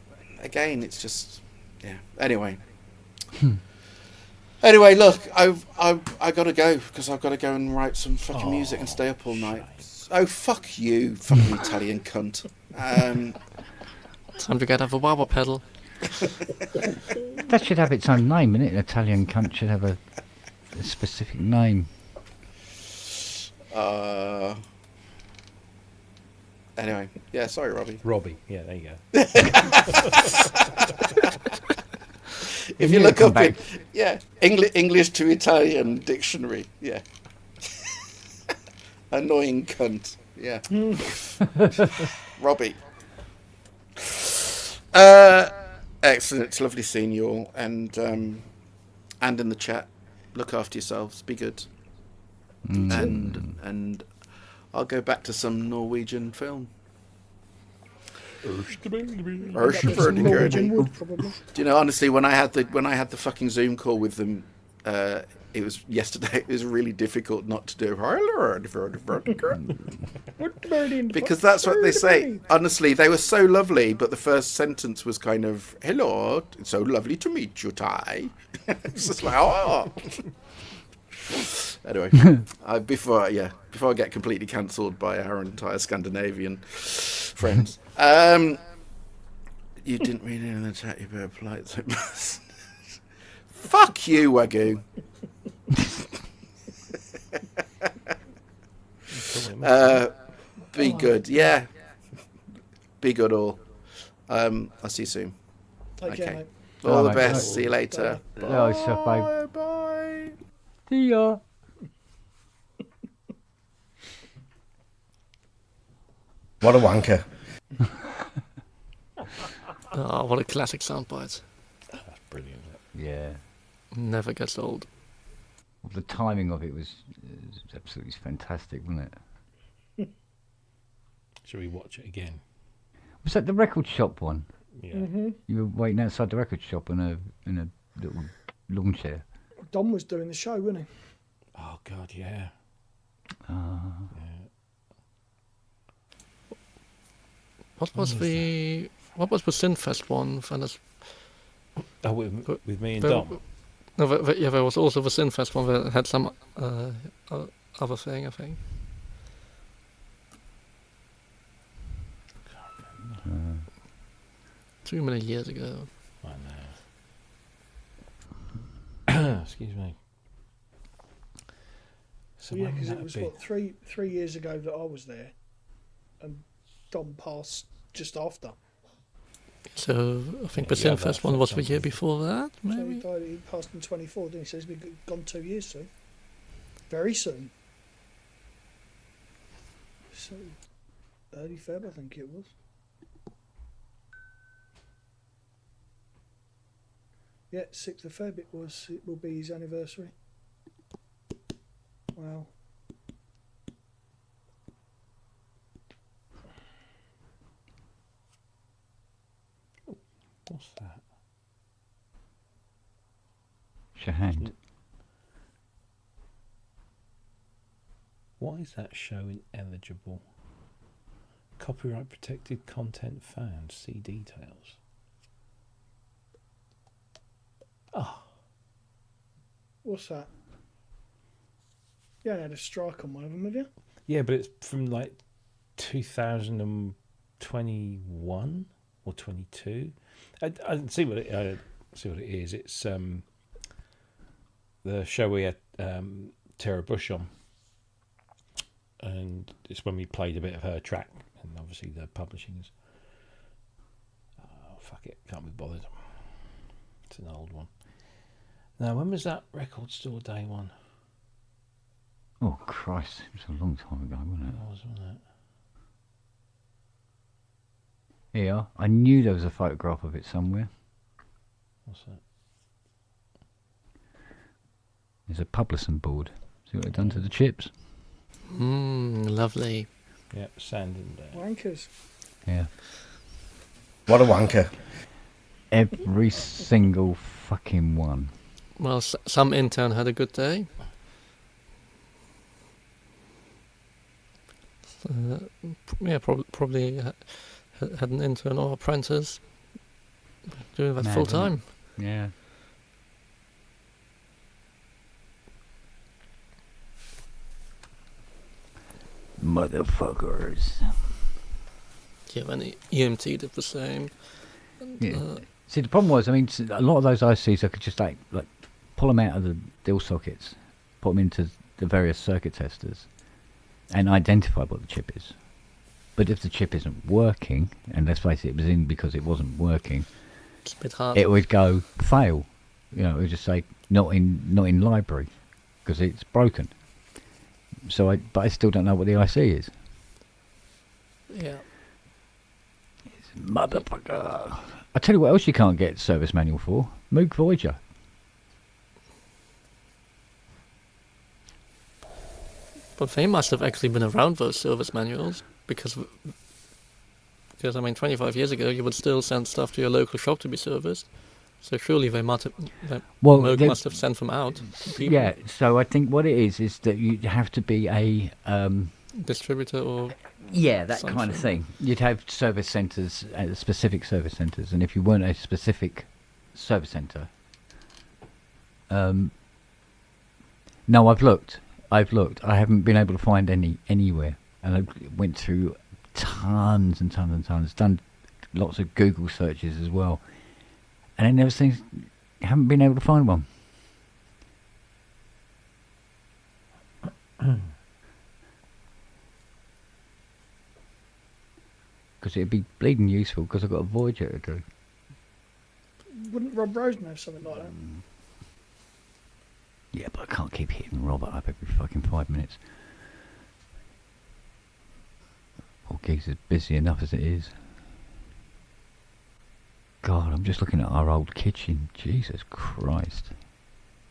again, it's just. Yeah. Anyway. Anyway, look, I gotta go because I've got to go and write some fucking music and stay up all night. Oh, fuck you, fucking Italian cunt. Time to get out the wah pedal. That should have its own name, innit? An Italian cunt should have a specific name. Anyway, yeah, sorry, Robbie. Robbie, yeah, there you go. If you look up it, yeah, English to Italian dictionary, yeah. Annoying cunt, yeah. Robbie. Excellent. It's lovely seeing you all, and in the chat. Look after yourselves. Be good. And I'll go back to some Norwegian film. Norwegian wood, probably. Do you know, honestly, when I had the fucking Zoom call with them, it was yesterday. It was really difficult not to do because that's what they say. Honestly, they were so lovely, but the first sentence was kind of "Hello, it's so lovely to meet you, Ty." It's just like, oh. Anyway, before I get completely cancelled by our entire Scandinavian friends, you didn't read it in the chat. You better polite. So fuck you, Wagyu. Be good, yeah. Be good, all. I'll see you soon. Take care, mate. All the Bye, best. mate. See you later. No, stuff, babe. Bye. See ya. What a wanker. Oh, what a classic soundbite. That's brilliant. Yeah. Never gets old. The timing of it was absolutely fantastic, wasn't it? Shall we watch it again? Was that the record shop one? Yeah. Mm-hmm. You were waiting outside the record shop in a little lawn chair. Don was doing the show, wasn't he? Oh God, yeah. Ah. What was the Synfest one? Oh, with me and There- Dom. No, there was also the Synfest one that had some other thing, I think. Too many years ago. I know. Excuse me. So Well, yeah, when because would it was that be? what 3 years ago that I was there, and Don passed just after. So I think the Yeah, Synfest one was the year before that, So he maybe. died. He passed in 24. Didn't he? So he's been gone 2 years soon. Very soon. So early Feb, I think it was. Yeah, 6th of Feb. It was. It will be his anniversary. Wow. Shahand. Why is that show ineligible? Copyright protected content found. See details. Oh, What's that? You had a strike on one of them, have you? yeah, but it's from like 2021 or 22. I see what it is. It's the show we had Tara Bush on, and it's when we played a bit of her track, and obviously the publishing is. Oh fuck it, can't be bothered. It's an old one. Now, when was that Record Store Day one? Oh Christ, it was a long time ago, wasn't it? That was, wasn't it? Yeah, I knew there was a photograph of it somewhere. What's that? There's a publishing board. See what they've done to the chips? Lovely. Yeah, sanding there. Wankers. Yeah. What a wanker. Every single fucking one. Well, some intern had a good day. Yeah, probably had an intern or apprentice doing that Mad, full isn't it? time. Yeah. Motherfuckers. Yeah, and the EMT did the same. And, Yeah. See, the problem was, I mean, a lot of those ICs, I could just like pull them out of the DIL sockets, put them into the various circuit testers, and identify what the chip is. But if the chip isn't working, and let's face it, it was in because it wasn't working, it's a bit hard. it would go fail. You know, it would just say not in library because it's broken. So but I still don't know what the IC is. Yeah. Motherfucker. I tell you what else you can't get service manual for. Moog Voyager. But they must have actually been around those service manuals because I mean, 25 years ago you would still send stuff to your local shop to be serviced. So surely they must have, Moog must have sent them out to people. Yeah, so I think what it is that you have to be a distributor or that something. kind of thing. You'd have service centres, specific service centres, and if you weren't a specific service centre, no, I've looked. I haven't been able to find any anywhere, and I went through tons and tons and tons. Done lots of Google searches as well, and I never seen. Haven't been able to find one. Because it'd be bleeding useful because I've got a Voyager to do. Wouldn't Rob Rosen have something like that? Yeah, but I can't keep hitting Robert up every fucking 5 minutes. Poor geezer's busy enough as it is. God, I'm just looking at our old kitchen. Jesus Christ.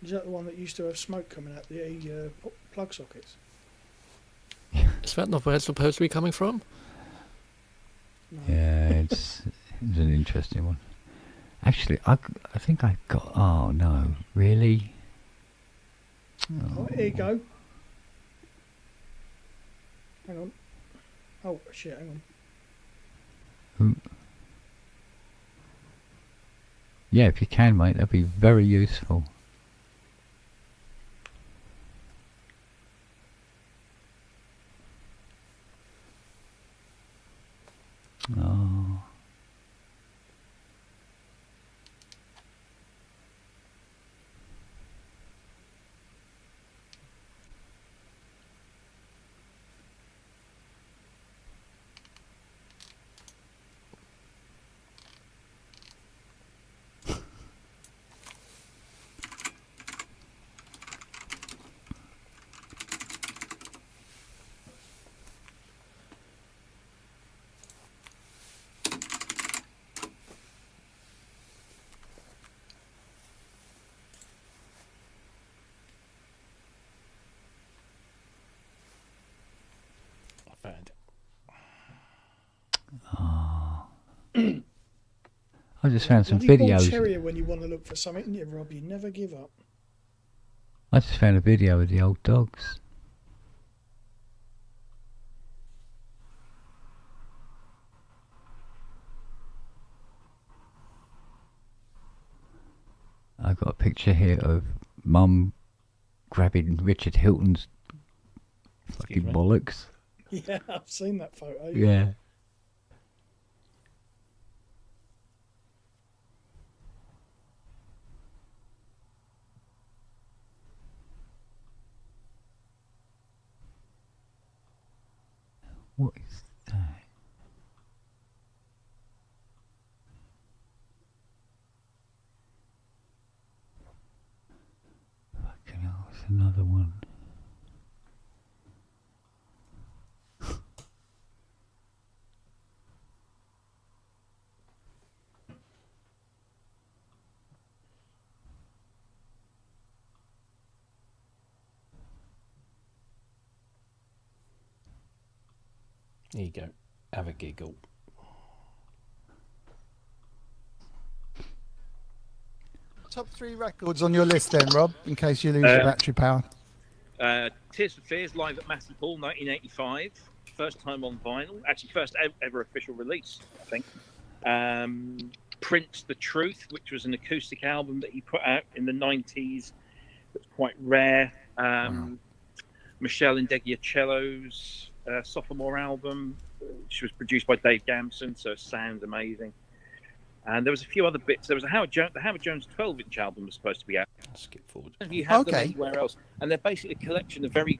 Is that the one that used to have smoke coming out the plug sockets? Is that not where it's supposed to be coming from? No. Yeah, it's an interesting one. Actually, I think I got... Oh, no. Really? Oh, here you go. Hang on. Oh, shit, hang on. Yeah, if you can, mate, that'd be very useful. Oh. I found it. I just found some Bloody Bull videos. Terrier when you want to look for something, you Rob, you never give up. I just found a video of the old dogs. I've got a picture here of Mum grabbing Richard Hilton's fucking me? bollocks. Yeah, I've seen that photo. Yeah. What is that? Fucking hell, it's another one. There you go. Have a giggle. Top 3 records on your list then, Rob, in case you lose your battery power. Tears for Fears live at Massey Hall, 1985. First time on vinyl. Actually, first ever official release, I think. Prince, The Truth, which was an acoustic album that he put out in the 90s. That's quite rare. Michelle Indegiacello's sophomore album, which was produced by Dave Gamson, so it sounds amazing. And there was a few other bits. There was the Howard Jones 12-inch album was supposed to be out. I'll skip forward. You have them anywhere else, and they're basically a collection of very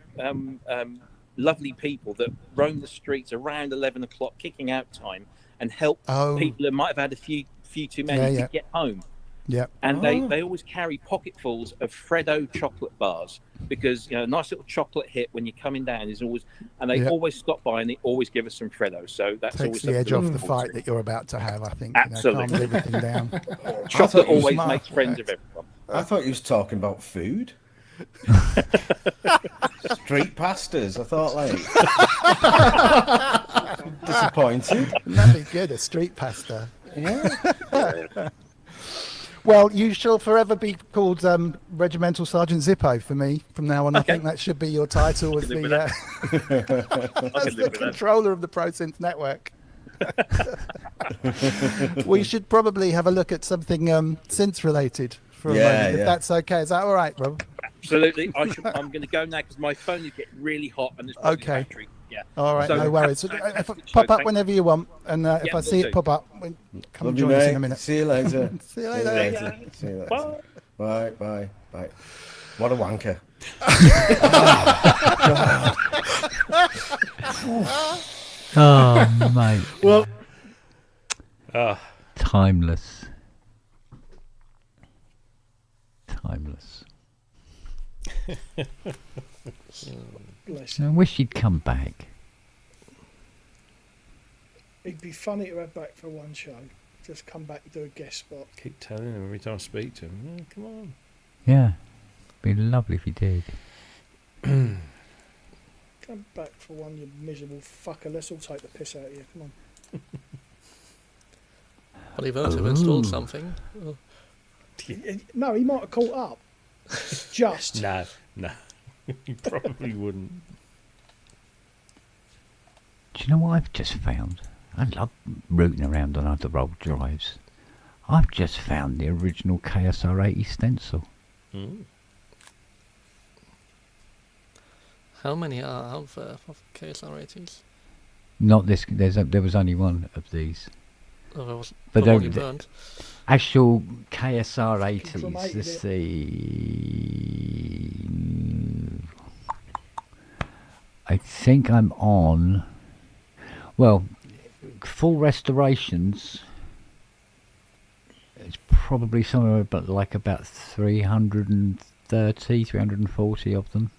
lovely people that roam the streets around 11 o'clock, kicking out time, and help people that might have had a few too many to get home. Yeah, and they always carry pocketfuls of Freddo chocolate bars because a nice little chocolate hit when you're coming down is always, and they always stop by and they always give us some Freddo. So that's takes always the edge off the fight that you're about to have. I think absolutely. Calms everything down. Chocolate always makes friends of everyone. I thought you was talking about food. Street pastas. I thought like disappointed. That'd be good. A street pasta. Yeah. Well, you shall forever be called Regimental Sergeant Zippo for me from now on. I think that should be your title as the, as the controller of the ProSynth network. We should probably have a look at something synth related for a moment, if that's okay. Is that all right, Rob? Absolutely. I'm going to go now because my phone is getting really hot and there's probably battery. Yeah. All right, no worries. So, pop up whenever you want, and if I see it pop up, come and join us in a minute. See you later. See you later. See you later. Bye. Bye. Bye. What a wanker. Oh, mate. Well, timeless. Timeless. I wish he'd come back. It'd be funny to have back for one show. Just come back and do a guest spot. Keep telling him every time I speak to him. Come on. Yeah. It'd be lovely if he did. Come back for one, you miserable fucker. Let's all take the piss out of you. Come on. Well, he won't have installed something. Oh. No, he might have caught up. Just. No. He probably wouldn't. Do you know what I've just found? I love rooting around on other old drives. I've just found the original KSR80 stencil. How many are out there of KSR80s? Not this. There was only one of these. Oh, there was, but they're burnt. Actual KSR80s. Let's see. I think I'm on. Well, full restorations. It's probably somewhere about 330, 340 of them.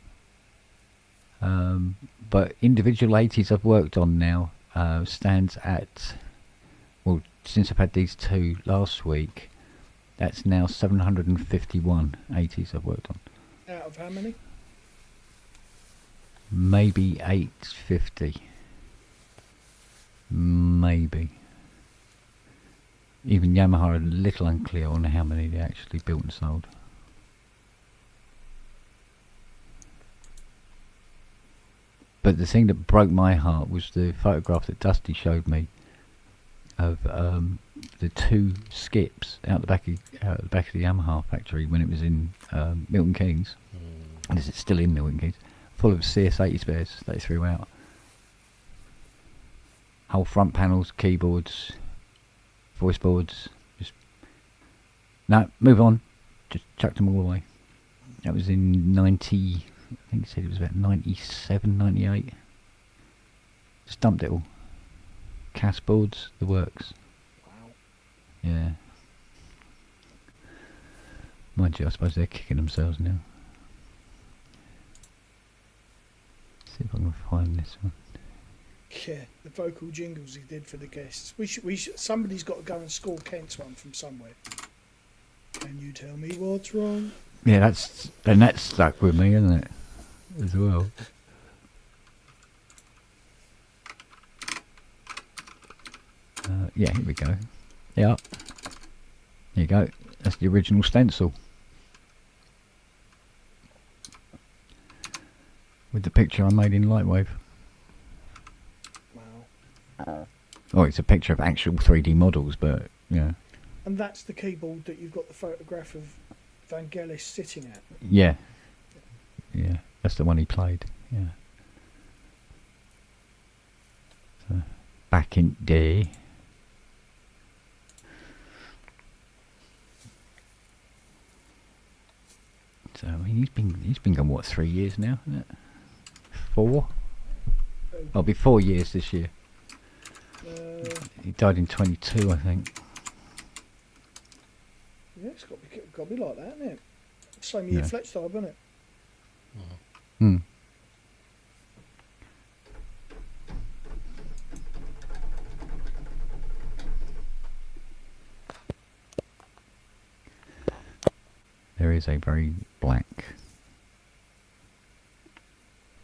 But individual 80s I've worked on now stands at, well, since I've had these two last week, that's now 751 80s I've worked on. Out of how many? Maybe 850. Maybe. Even Yamaha are a little unclear on how many they actually built and sold. But the thing that broke my heart was the photograph that Dusty showed me of the two skips out the back of the Yamaha factory when it was in Milton Keynes. And is it still in Milton Keynes? Full of CS80 spares that they threw out. Whole front panels, keyboards, voice boards. Just no, move on. Just chucked them all away. That was in 90. I think he said it was about 97, 98. Just dumped it all. Cast boards, the works. Wow. Yeah. Mind you, I suppose they're kicking themselves now. See if I can find this one. Yeah, the vocal jingles he did for the guests. Somebody's got to go and score Kent's one from somewhere. Can you tell me what's wrong? Yeah, that's stuck with me, isn't it? As well. Yeah, here we go. Yeah. There you go. That's the original stencil. With the picture I made in Lightwave. Wow. Oh, it's a picture of actual 3D models, but yeah. And that's the keyboard that you've got the photograph of Vangelis sitting at. Yeah. Yeah, that's the one he played. Yeah. So, back in day. So I mean, he's been gone what, 3 years now, isn't it? 4? I'll be 4 years this year. He died in 22, I think. Yeah, it's got to be like that, isn't it? Same year Fletch died, wasn't it? Hmm. There is a very black,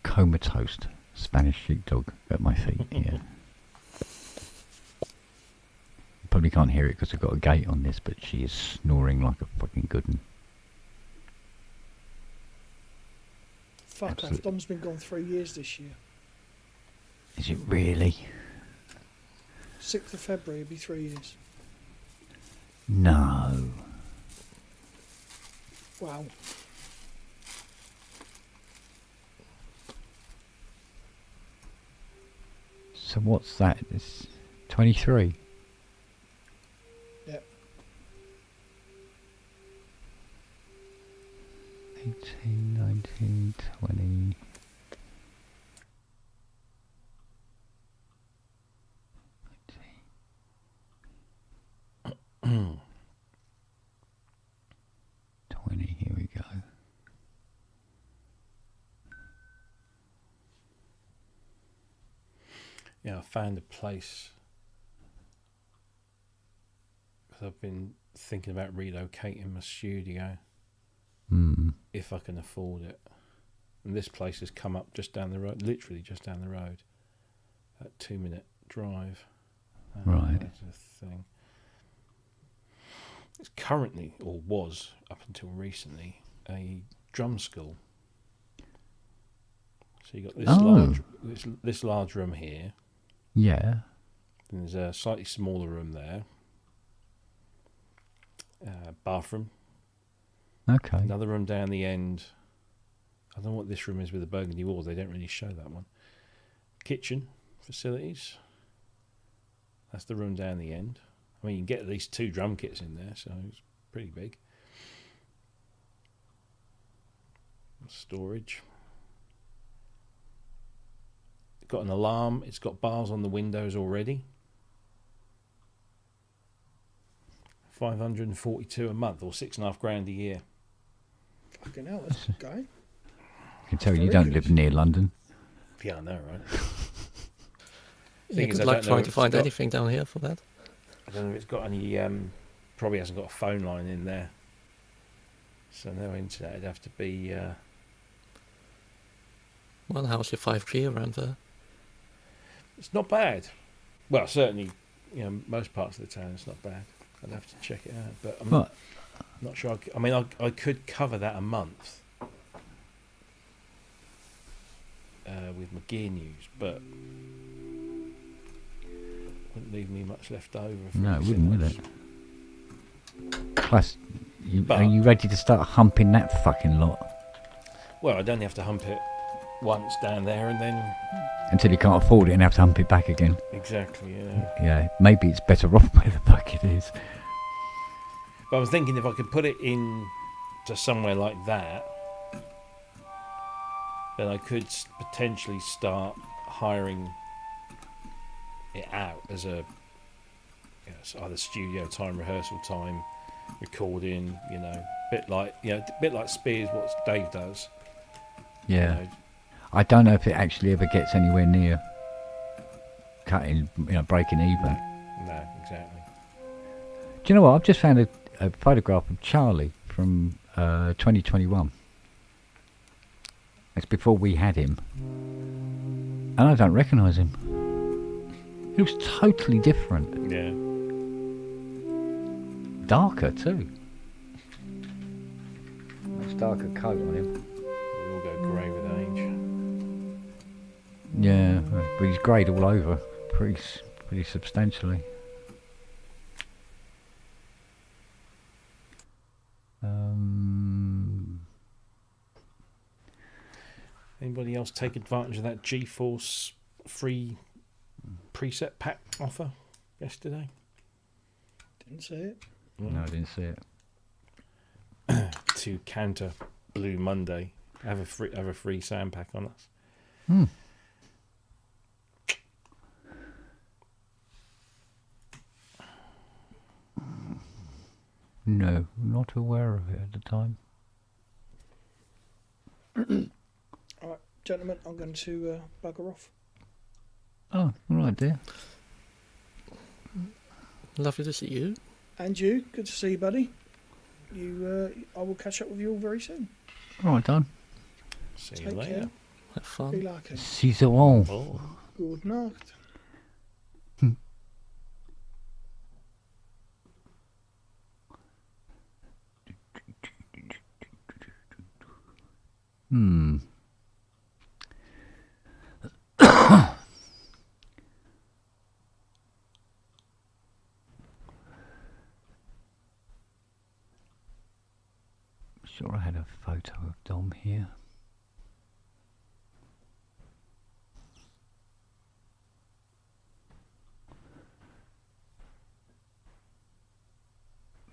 comatose Spanish sheepdog at my feet. Yeah. Probably can't hear it because I've got a gate on this, but she is snoring like a fucking good one. Fuck off, Dom's been gone 3 years this year. Is it really? 6th of February will be 3 years. No. Wow. So what's that? It's 23. Yep. 18, 19, 20. Here we go. Yeah, I found a place because I've been thinking about relocating my studio if I can afford it. And this place has come up just down the road, literally just down the road, a 2-minute drive. Right. That's a thing. It's currently, or was up until recently, a drum school. So you got this large room here. Yeah. Then there's a slightly smaller room there. Bathroom. Okay. Another room down the end. I don't know what this room is with the burgundy walls. They don't really show that one. Kitchen facilities. That's the room down the end. I mean, you can get at least 2 drum kits in there, so it's pretty big. Storage. It's got an alarm. It's got bars on the windows already. 542 a month, or $6.5 a year. Fucking hell, that's okay. I can tell you don't live near London. Yeah, I know, right? Yeah, good luck trying to find anything down here for that. I don't know if it's got any. Probably hasn't got a phone line in there, so no internet. It'd have to be. Well, how's your 5G around there? It's not bad. Well, certainly, most parts of the town, it's not bad. I'd have to check it out, but I'm not sure. I could cover that a month with my gear news, but wouldn't leave me much left over. No, it wouldn't, would it? Plus, are you ready to start humping that fucking lot? Well, I'd only have to hump it once down there and then... Until you can't afford it and have to hump it back again. Exactly, yeah. Yeah, maybe it's better off where the fuck it is. But I was thinking if I could put it in to somewhere like that, then I could potentially start hiring it out as a either studio time, rehearsal time, recording. Bit like Spears, what Dave does. Yeah, I don't know if it actually ever gets anywhere near cutting, breaking even. No, exactly. Do you know what? I've just found a photograph of Charlie from 2021. It's before we had him. And I don't recognise him. He looks totally different. Yeah. Darker too. Much darker coat on him. We all go grey with age. Yeah, but he's greyed all over, pretty substantially. Anybody else take advantage of that GeForce free preset pack offer yesterday? Didn't see it. No, I didn't see it. To counter Blue Monday, have a free sound pack on us. No, not aware of it at the time. All right, gentlemen, I'm going to bugger off. Oh, all right, dear. Lovely to see you. And you, good to see you, buddy. I will catch up with you all very soon. All right, Don. See Take you later. care. Have fun. Be lucky. See you all. Oh. Good night. Sure, I had a photo of Dom here.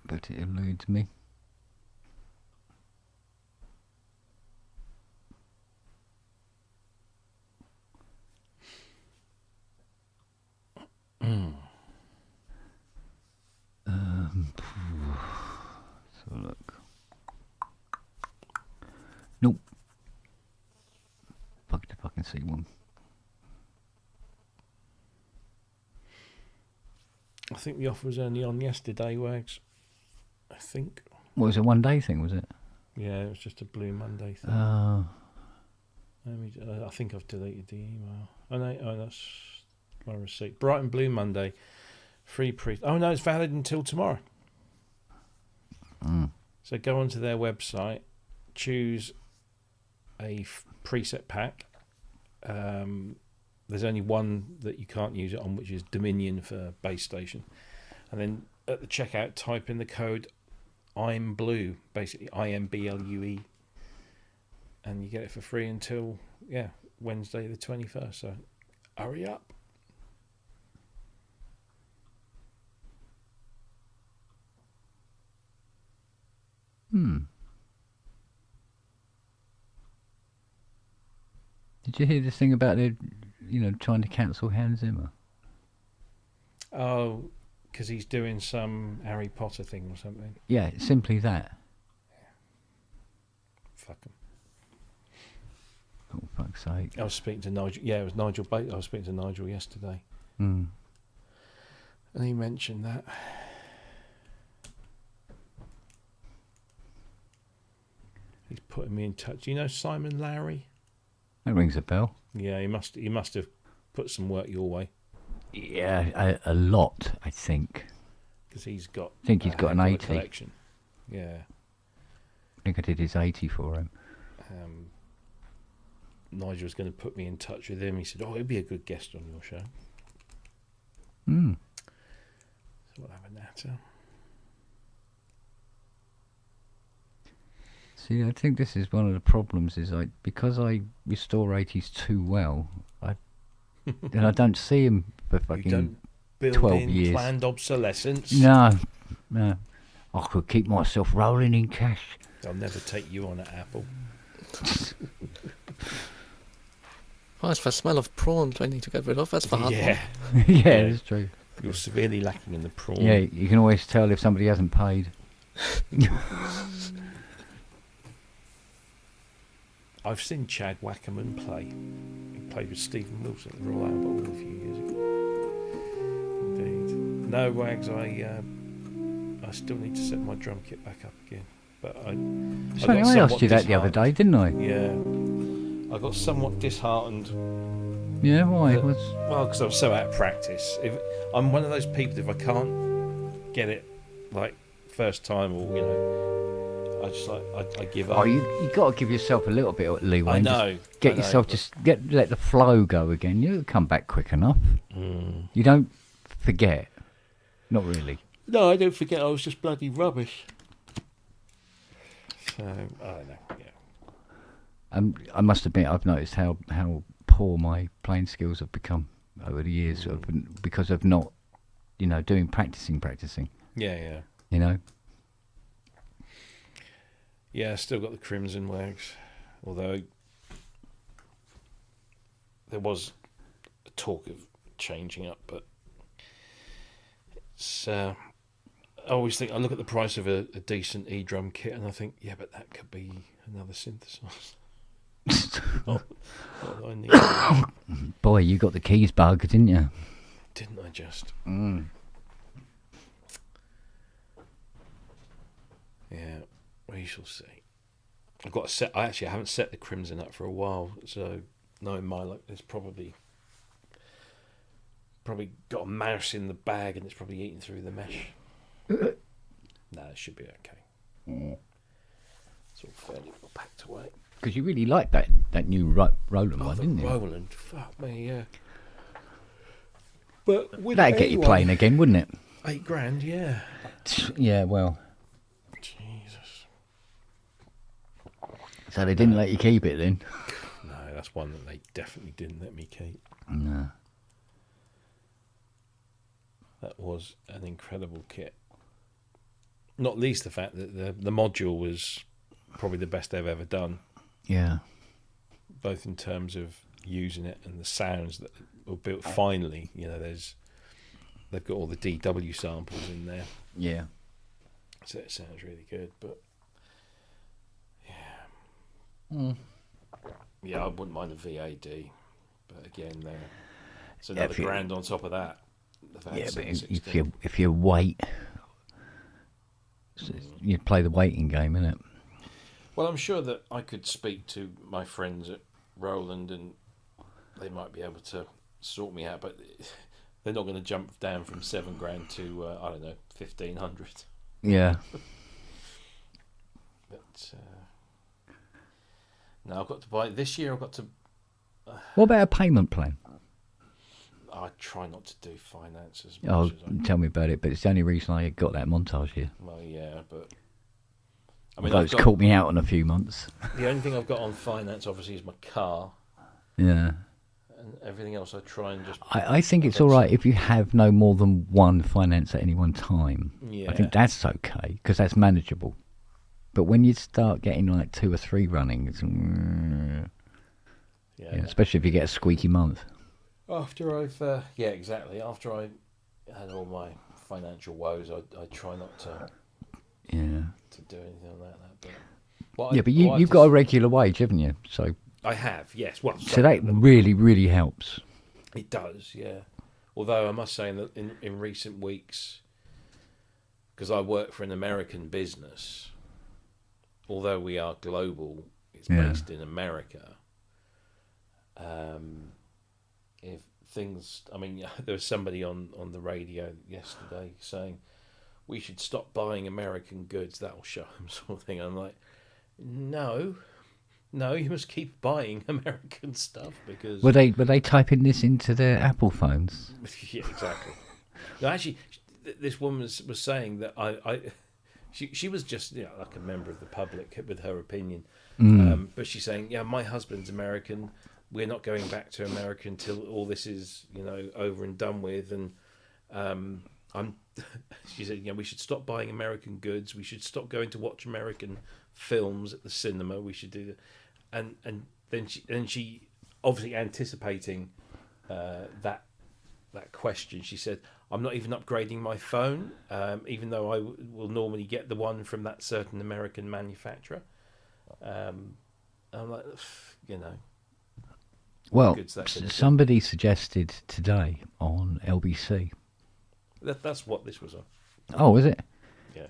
But it eludes me. So look. Nope. Fuck if I can see one. I think the offer was only on yesterday, Wags. I think. What was it, a one-day thing, was it? Yeah, it was just a Blue Monday thing. Oh. I think I've deleted the email. Oh, that's my receipt. Brighton Blue Monday. Free pre. Oh, no, it's valid until tomorrow. So go onto their website, choose a preset pack. There's only one that you can't use it on, which is Dominion for base station. And then at the checkout, type in the code I'm Blue, basically IMBLUE, and you get it for free until Wednesday the 21st. So hurry up. Did you hear this thing about the, trying to cancel Hans Zimmer? Oh, because he's doing some Harry Potter thing or something. Yeah, simply that. Fuck him. Oh, fuck's sake. I was speaking to Nigel. Yeah, it was Nigel. I was speaking to Nigel yesterday. And he mentioned that. He's putting me in touch. You know Simon Lowry? That rings a bell. Yeah, he must have put some work your way. Yeah, a lot, I think. Because he's got. I think he's got an 80 collection. Yeah. I think I did his 80 for him. Nigel was going to put me in touch with him. He said, "Oh, he'd be a good guest on your show." Mm. So we'll have a natter. See, I think this is one of the problems. Is because I restore 80s too well, then I don't see him for fucking 12 years. Planned obsolescence. No. I could keep myself rolling in cash. I'll never take you on at Apple. Well, it's the smell of prawns I need to get rid of. That's the hard Yeah. one. Yeah, that's true. You're severely lacking in the prawn. Yeah, you can always tell if somebody hasn't paid. I've seen Chad Wackerman play. He played with Stephen Wilson at the Royal Albert Hall a few years ago. Indeed. No, Wags, I still need to set my drum kit back up again. But I asked you that the other day, didn't I? Yeah. I got somewhat disheartened. Yeah, why? Well, because I was so out of practice. I'm one of those people, if I can't get it like first time, or I just I give up. Oh, you got to give yourself a little bit of leeway. I know. Get yourself let the flow go again. You'll come back quick enough. Mm. You don't forget. Not really. No, I don't forget. I was just bloody rubbish. So I don't know. Yeah. I must admit, I've noticed how poor my playing skills have become over the years because of not, doing practicing. Yeah. You know. Yeah, I still got the Crimson Wags, although there was a talk of changing up, but it's. I always think I look at the price of a decent E-drum kit, and I think, yeah, but that could be another synthesizer. not I need. Boy, you got the keys bug, didn't you? Didn't I just? Mm. Yeah, we shall see. I've got a set. I haven't set the Crimson up for a while, so knowing my luck, there's probably got a mouse in the bag, and it's probably eating through the mesh. No, it should be okay. Mm. It's all fairly well packed away. Because you really liked that new Roland one, didn't you? Roland, fuck me, yeah. But that'd get you playing again, wouldn't it? $8,000, yeah. Yeah, well. Jesus. So they didn't let you keep it then? No, that's one that they definitely didn't let me keep. No. That was an incredible kit. Not least the fact that the module was probably the best they've ever done. Yeah. Both in terms of using it and the sounds that were built finally. They've got all the DW samples in there. Yeah. So it sounds really good, but yeah. Mm. Yeah, I wouldn't mind a VAD. But again, it's another grand on top of that. Yeah, but if you wait, you play the waiting game, innit? Well, I'm sure that I could speak to my friends at Roland and they might be able to sort me out, but they're not going to jump down from $7,000 to I don't know, 1,500. Yeah. But no, I've got to buy this year. I've got to. What about a payment plan? I try not to do finance as Oh, much as I tell me about it. But it's the only reason I got that montage here. Well, yeah, but I mean, it's caught me out on a few months. The only thing I've got on finance, obviously, is my car. Yeah. And everything else, I try and just. I think it's all right if you have no more than one finance at any one time. Yeah. I think that's okay because that's manageable. But when you start getting like 2 or 3 running, it's, especially if you get a squeaky month. After I've, exactly. After I had all my financial woes, I try not to. Yeah. To do anything like that. But you've got a regular wage, haven't you? So. I have, yes. Well, so that really, really helps. It does, yeah. Although I must say that in recent weeks, because I work for an American business, although we are global, it's based in America. If things, there was somebody on the radio yesterday saying we should stop buying American goods, that'll show them sort of thing. I'm like, no, No, you must keep buying American stuff because Were they typing this into their Apple phones? yeah, exactly. No, actually, this woman was saying that she was just like a member of the public with her opinion, but she's saying, yeah, my husband's American. We're not going back to America until all this is over and done with, and she said, we should stop buying American goods. We should stop going to watch American films at the cinema. We should do that. And then she obviously anticipating that question. She said, I'm not even upgrading my phone, even though I will normally get the one from that certain American manufacturer. I'm like, Well, somebody suggested today on LBC. That's what this was on. Oh, is it? Yeah.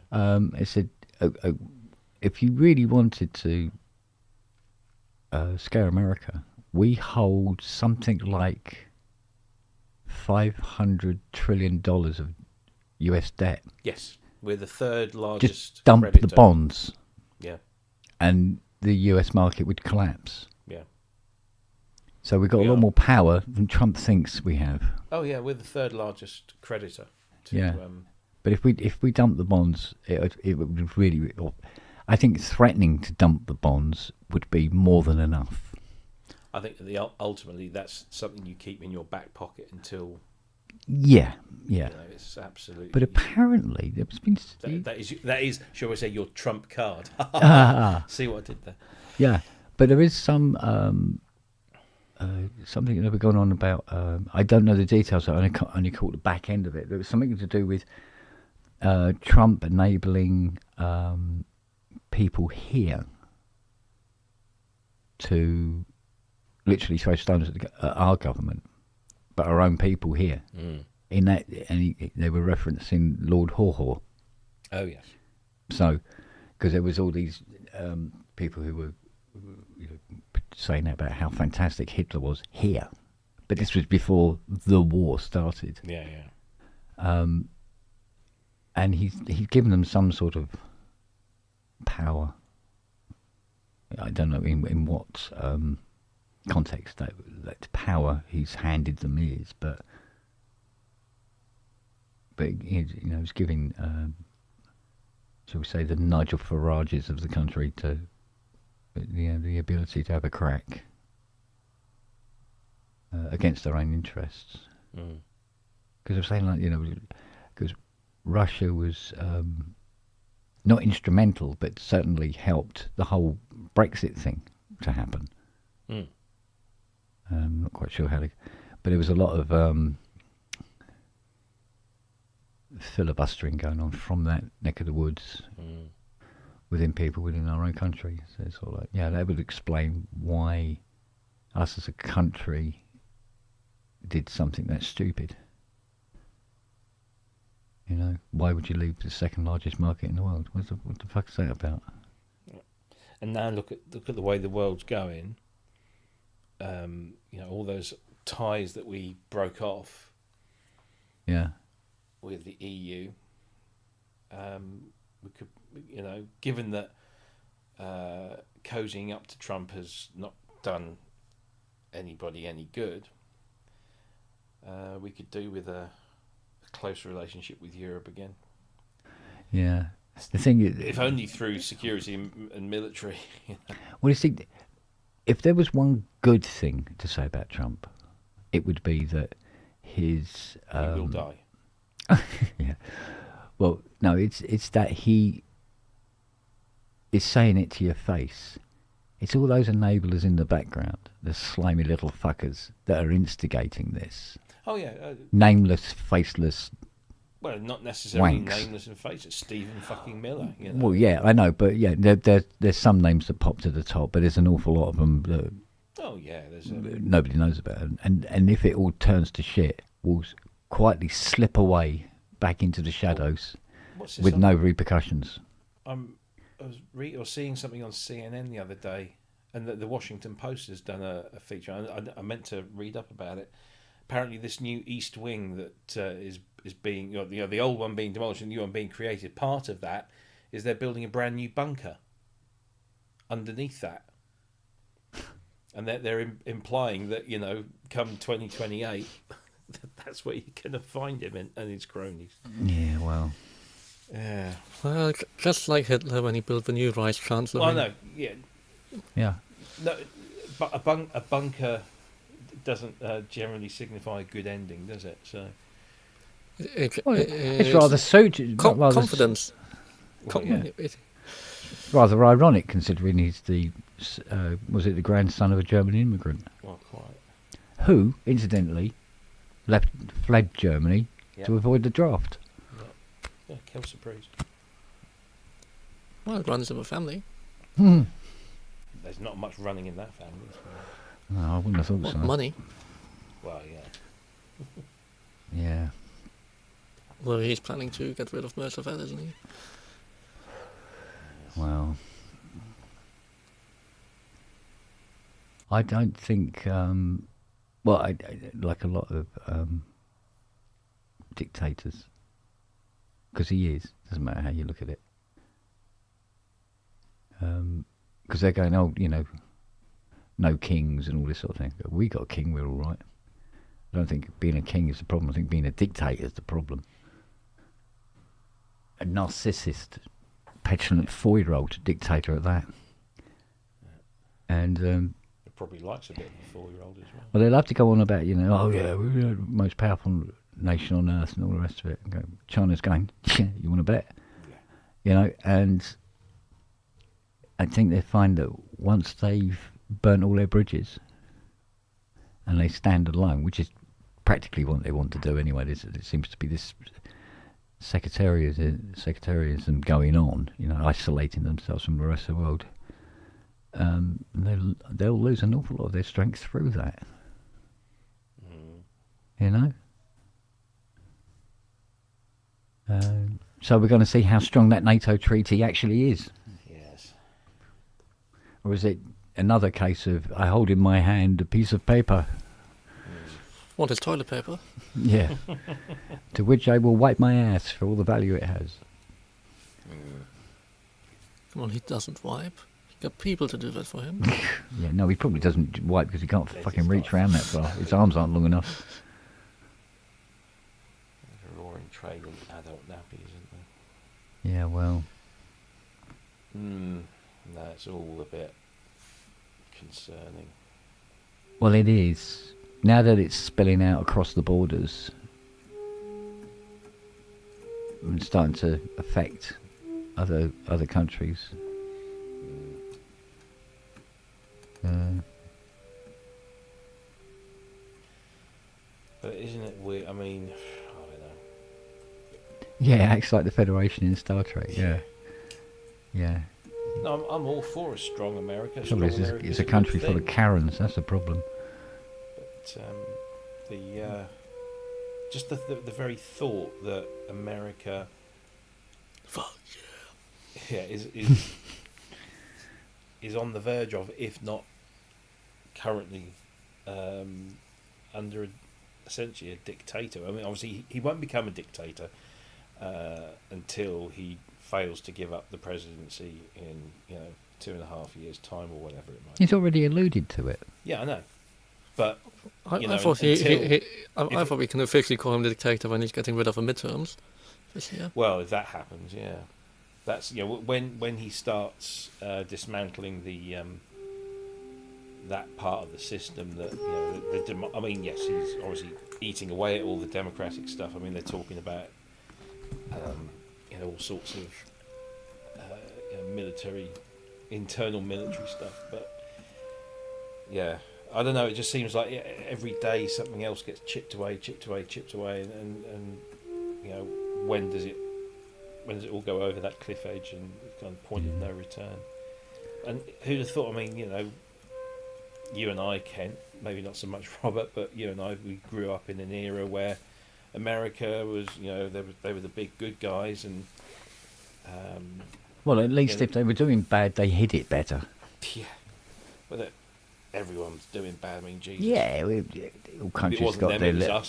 It said, if you really wanted to scare America, we hold something like $500 trillion of US debt. Yes, we're the third largest. Just dump creditor. the bonds. Yeah. And the US market would collapse. Yeah. So we've got a lot more power than Trump thinks we have. Oh yeah, we're the third largest creditor. But if we dump the bonds, it would really. I think threatening to dump the bonds would be more than enough. I think ultimately that's something you keep in your back pocket until. Yeah. It's absolutely. But apparently there's been that is, shall we say, your trump card. See what I did there? Yeah, but there is some something that was going on about. I don't know the details. I only caught the back end of it. There was something to do with Trump enabling people here to literally throw stones at our government, but our own people here. In that, and they were referencing Lord Haw. Oh yes. So, because there was all these people who were saying about how fantastic Hitler was here, but this was before the war started. Yeah. And he's given them some sort of power. I don't know in what context that power he's handed them is, but he's giving, shall we say, the Nigel Farages of the country to the ability to have a crack against their own interests. Because I'm saying, because Russia was not instrumental, but certainly helped the whole Brexit thing to happen. I'm not quite sure how to, but there was a lot of filibustering going on from that neck of the woods within people within our own country. So it's all like, that would explain why us as a country did something that stupid. Why would you leave the second largest market in the world? What the fuck is that about? And now look at the way the world's going. All those ties that we broke off. Yeah. With the EU, we could, given that cozying up to Trump has not done anybody any good, we could do with a closer relationship with Europe again. Yeah, the thing is, if only through security and military. Well, you see, if there was one good thing to say about Trump, it would be that his he will die. Yeah. Well, no, it's that he is saying it to your face. It's all those enablers in the background, the slimy little fuckers that are instigating this. Oh yeah. Nameless, faceless. Well, not necessarily wanks. Nameless and faceless. Stephen fucking Miller. Well, yeah, I know, but yeah, there's some names that pop to the top, but there's an awful lot of them that. Oh yeah, nobody knows about, and if it all turns to shit, we'll quietly slip away back into the shadows with no repercussions. I was seeing something on CNN the other day, and the Washington Post has done a feature. I meant to read up about it. Apparently, this new East Wing that is being, the old one being demolished and the new one being created. Part of that is they're building a brand new bunker underneath that, and they're implying that come 2028, that's where you're going to find him and his cronies. Yeah, well. Yeah. Well, just like Hitler when he built the new Reich Chancellor. Well, no, yeah. Yeah. No, but a bunker doesn't generally signify a good ending, does it? So it's rather confidence. Rather ironic, considering he's was it the grandson of a German immigrant? Well, quite. Who, incidentally, fled Germany to avoid the draft. Yeah, kill surprise. Well, it runs in a family. There's not much running in that family. No, I wouldn't have thought so. Money. Well, yeah. Yeah. Well, he's planning to get rid of most of that, isn't he? Well, I don't think. I like a lot of dictators, because he is. Doesn't matter how you look at it. Because they're going, no kings and all this sort of thing. We got a king, we're all right. I don't think being a king is the problem. I think being a dictator is the problem. A narcissist, petulant 4-year-old dictator at that. And it probably likes a bit of a 4-year-old as well. Well, they love to go on about, we're the most powerful nation on earth and all the rest of it. And go, China's going, you want to bet? Yeah. And I think they find that once they've burnt all their bridges and they stand alone, which is practically what they want to do anyway. There seems to be this sectarianism going on, isolating themselves from the rest of the world. They'll lose an awful lot of their strength through that. So we're going to see how strong that NATO treaty actually is. Yes. Or is it another case of I hold in my hand a piece of paper? What is toilet paper? Yeah. To which I will wipe my ass for all the value it has. Come on, he doesn't wipe. He got people to do that for him. Yeah, no, he probably doesn't wipe because he can't fucking reach around that far. His arms aren't long enough. There's a roaring trade in adult nappies, isn't there? Yeah, well. That's all a bit concerning. Well, it is. Now that it's spilling out across the borders and starting to affect other countries. But isn't it weird? I mean, I don't know. Yeah, it acts like the Federation in Star Trek. Yeah. No, I'm all for a strong America. It's a country full of Karens. That's the problem. But just the very thought that America, fuck yeah, is on the verge of, if not currently, under essentially a dictator. I mean, obviously he won't become a dictator until he fails to give up the presidency in 2.5 years' time or whatever it might be. He's already alluded to it. Yeah, I know. But I thought I thought we can officially call him the dictator when he's getting rid of the midterms this year. Well, if that happens, yeah, that's when he starts dismantling the that part of the system that I mean, yes, he's obviously eating away at all the democratic stuff. I mean, they're talking about all sorts of internal military stuff, but yeah. I don't know. It just seems like every day something else gets chipped away, and when does it all go over that cliff edge and kind of point of no return? And who'd have thought? I mean, you and I, Kent, maybe not so much Robert, but you and I, we grew up in an era where America was, they were the big good guys, and well, at least if they were doing bad, they hid it better. Yeah, but everyone's doing bad. I mean, Jesus. Yeah, all countries got their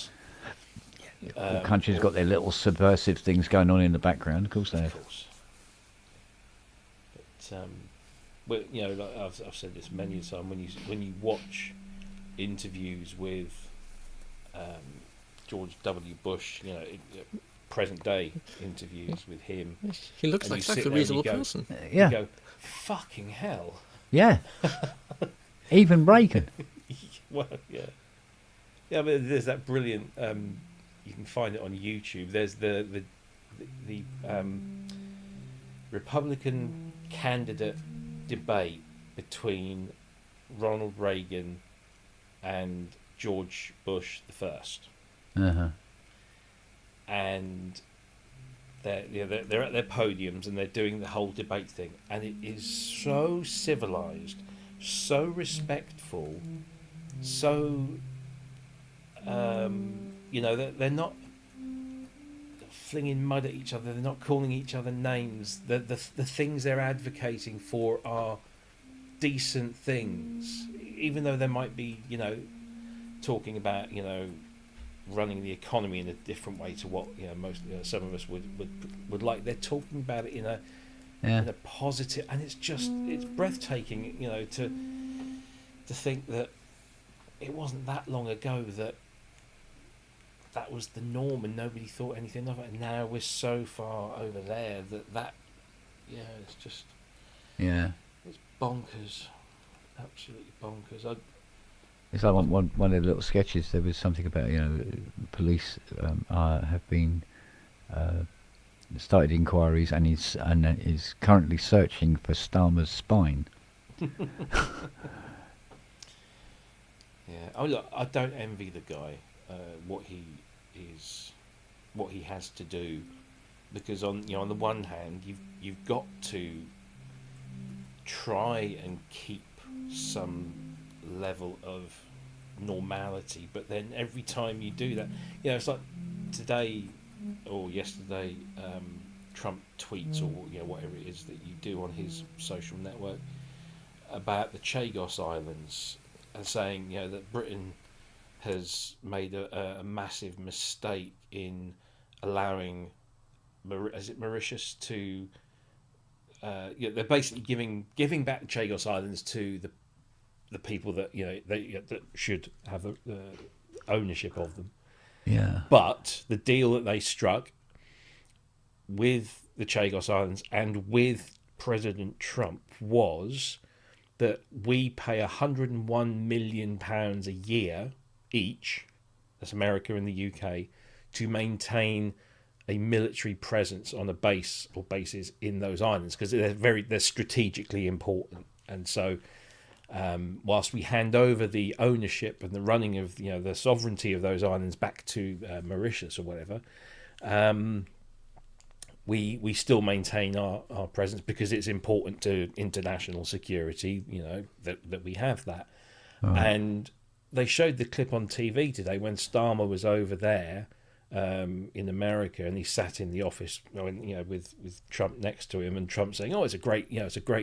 all countries got their little subversive things going on in the background. Of course they have. But But like I've said this many a time, when you watch interviews with George W. Bush, present day interviews with him, he looks like such a reasonable person. You go, fucking hell. Yeah. Even Reagan. Well, yeah. Yeah, but there's that brilliant. You can find it on YouTube. There's the Republican candidate debate between Ronald Reagan and George Bush the first. Uh-huh. And they're at their podiums and they're doing the whole debate thing, and it is so civilized, so respectful, so they're not flinging mud at each other, they're not calling each other names. The things they're advocating for are decent things, even though they might be talking about running the economy in a different way to what some of us would like. They're talking about it in a positive, and it's breathtaking, to think that it wasn't that long ago that was the norm and nobody thought anything of it, and now we're so far over there that it's just it's bonkers, absolutely bonkers. It's like one of the little sketches. There was something about police have been started inquiries and is currently searching for Starmer's spine. Yeah. Oh look, I don't envy the guy. What he has to do, because on the one hand you've got to try and keep some level of normality, but then every time you do that, it's like today or yesterday, Trump tweets or whatever it is that you do on his social network about the Chagos Islands, and saying that Britain has made a massive mistake in allowing Mauritius to they're basically giving back the Chagos Islands to the people that that should have the ownership of them. Yeah. But the deal that they struck with the Chagos Islands and with President Trump was that we pay £101 million a year each, that's America and the UK, to maintain a military presence on a base or bases in those islands, because they're strategically important. And so whilst we hand over the ownership and the running of the sovereignty of those islands back to Mauritius or whatever, we still maintain our presence, because it's important to international security, that we have that. And they showed the clip on TV today when Starmer was over there in America, and he sat in the office, with Trump next to him, and Trump saying, "Oh, it's a great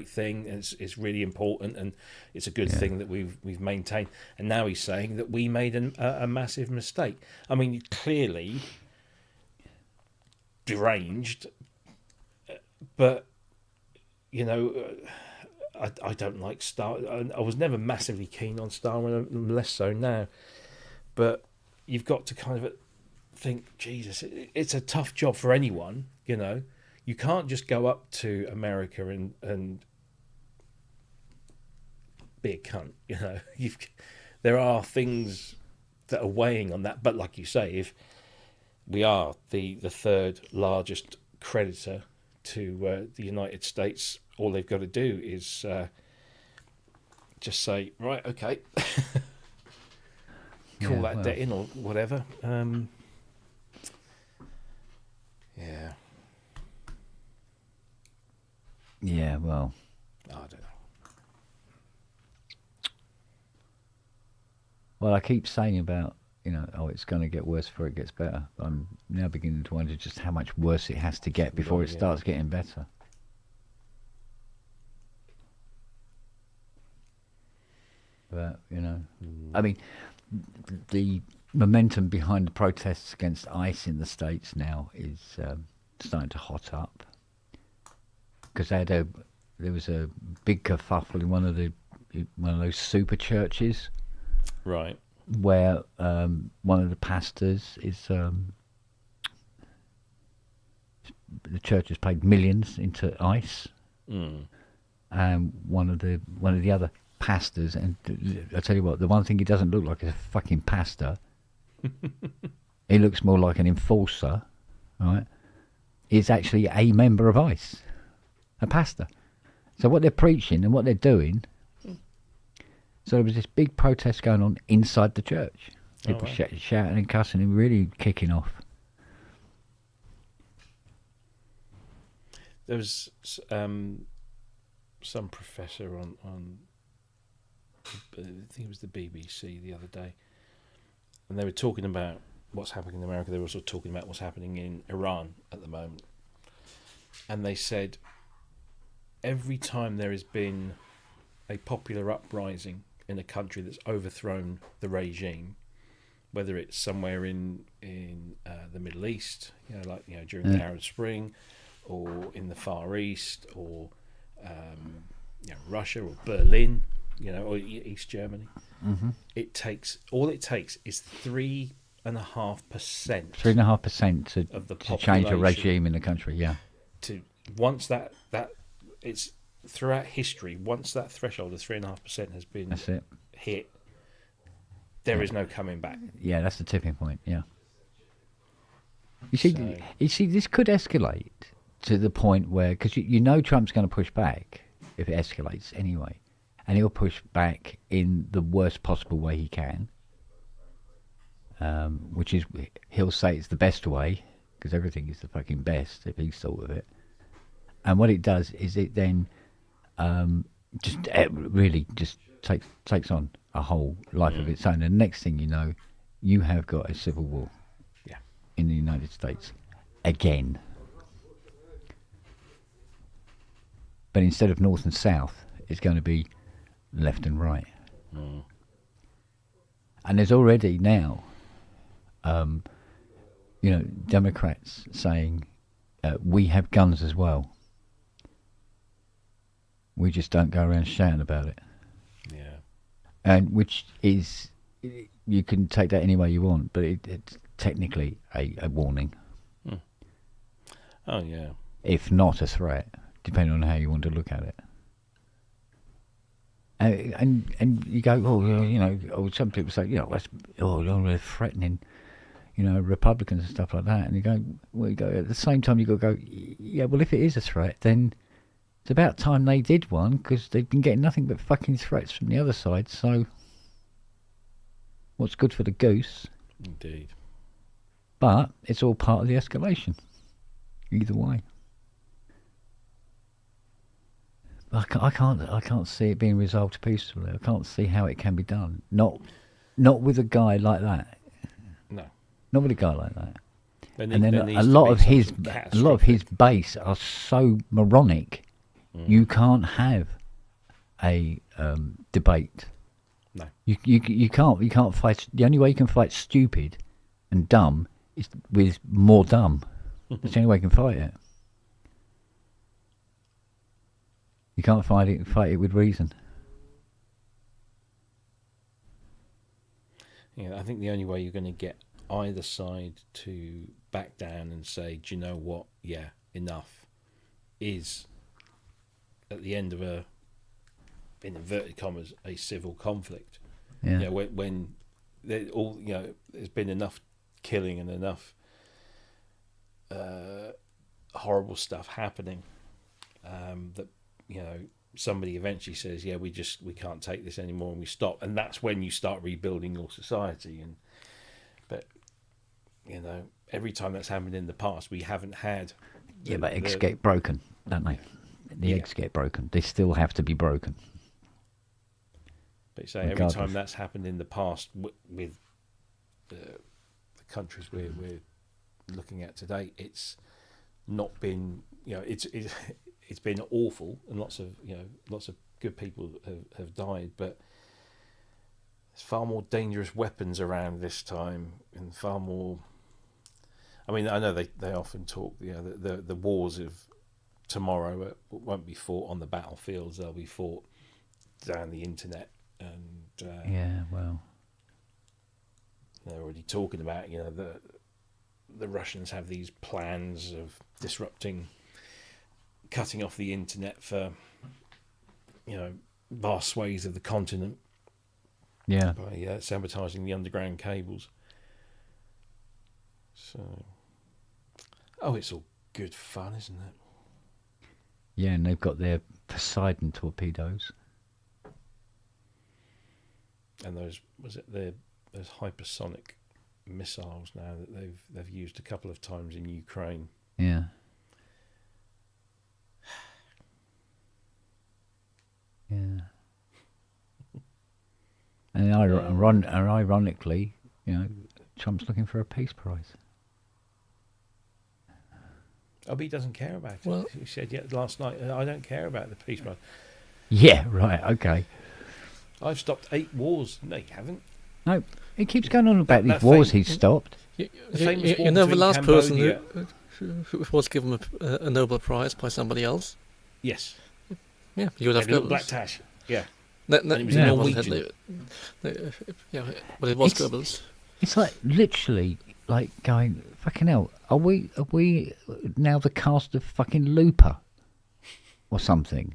thing, and it's really important, and it's a good thing that we've maintained." And now he's saying that we made a massive mistake. I mean, clearly deranged, but I don't like Star. I was never massively keen on Star, and less so now. But you've got to kind of think, Jesus, it's a tough job for anyone. You can't just go up to America and be a cunt. There are things that are weighing on that. But like you say, if we are the third largest creditor to the United States, all they've got to do is just say, right, okay, call that debt in or whatever. Yeah, well, I don't know. Well, I keep saying about, it's going to get worse before it gets better. I'm now beginning to wonder just how much worse it has to get before it starts getting better. But, I mean, the momentum behind the protests against ICE in the States now is starting to hot up. Because they had there was a big kerfuffle in one of those super churches, Right. where one of the pastors is the church has paid millions into ICE, and one of the other pastors, and I tell you what, the one thing he doesn't look like is a fucking pastor. He looks more like an enforcer, right? Is actually a member of ICE, a pastor. So what they're preaching and what they're doing. So there was this big protest going on inside the church. People shouting and cussing and really kicking off. There was some professor on I think it was the BBC the other day, and they were talking about what's happening in America. They were also talking about what's happening in Iran at the moment, and they said every time there has been a popular uprising in a country that's overthrown the regime, whether it's somewhere in the Middle East, during the Arab Spring, or in the Far East, or Russia or Berlin, or East Germany. Mm-hmm. It takes is 3.5%. 3.5% of the to change a population regime in the country. Yeah. To once that it's throughout history, once that threshold of 3.5% has been hit, there is no coming back. Yeah, that's the tipping point. Yeah. You see, this could escalate to the point where, because you know Trump's going to push back if it escalates anyway, and he'll push back in the worst possible way he can, which is he'll say it's the best way, because everything is the fucking best if he's thought of it. And what it does is it then really takes on a whole life of its own. And next thing you know, you have got a civil war in the United States again. But instead of north and south, it's going to be left and right. And there's already now, Democrats saying, we have guns as well. We just don't go around shouting about it. Yeah. And which is, you can take that any way you want, but it's technically a warning. Oh, yeah. If not a threat, depending on how you want to look at it. And you go, or some people say, they're threatening, Republicans and stuff like that. And you go, at the same time, you got to go, yeah, well, if it is a threat, then it's about time they did one, because they've been getting nothing but fucking threats from the other side. So, what's good for the goose? Indeed. But it's all part of the escalation. Either way. I can't see it being resolved peacefully. I can't see how it can be done. Not with a guy like that. No. Not with a guy like that. And then a lot of his base are so moronic. You can't have a debate. No. You can't fight. The only way you can fight stupid and dumb is with more dumb. That's the only way you can fight it. You can't fight it with reason. Yeah, I think the only way you're going to get either side to back down and say, do you know what? Yeah, enough, is at the end of in inverted commas, a civil conflict. Yeah. When there's been enough killing and enough horrible stuff happening that somebody eventually says, yeah, we can't take this anymore, and we stop, and that's when you start rebuilding your society. But every time that's happened in the past, we haven't had. But eggs get broken, don't they? The eggs get broken. They still have to be broken. But say every time that's happened in the past with the countries we're looking at today, it's not been, it's been awful, and lots of good people have died, but there's far more dangerous weapons around this time, and far more. I mean, I know they often talk, the wars of tomorrow won't be fought on the battlefields. They'll be fought down the internet, and yeah, well, they're already talking about the Russians have these plans of cutting off the internet for vast swathes of the continent. Yeah, by sabotaging the underground cables. So, it's all good fun, isn't it? yeah, and they've got their Poseidon torpedoes. And those hypersonic missiles now that they've used a couple of times in Ukraine. Yeah. Yeah. And ironically, Trump's looking for a peace prize. Oh, but he doesn't care about it. Well, he said last night, I don't care about the peace prize. Yeah, right, okay. I've stopped 8 wars. No, you haven't. No, he keeps going on about these wars he's stopped. The last person who was given a Nobel Prize by somebody else. Yes. Yeah, you would have Goebbels. Black Tash. Yeah. It was Norwegian. But it was Goebbels. It's like literally like going, fucking hell, are we now the cast of fucking Looper or something?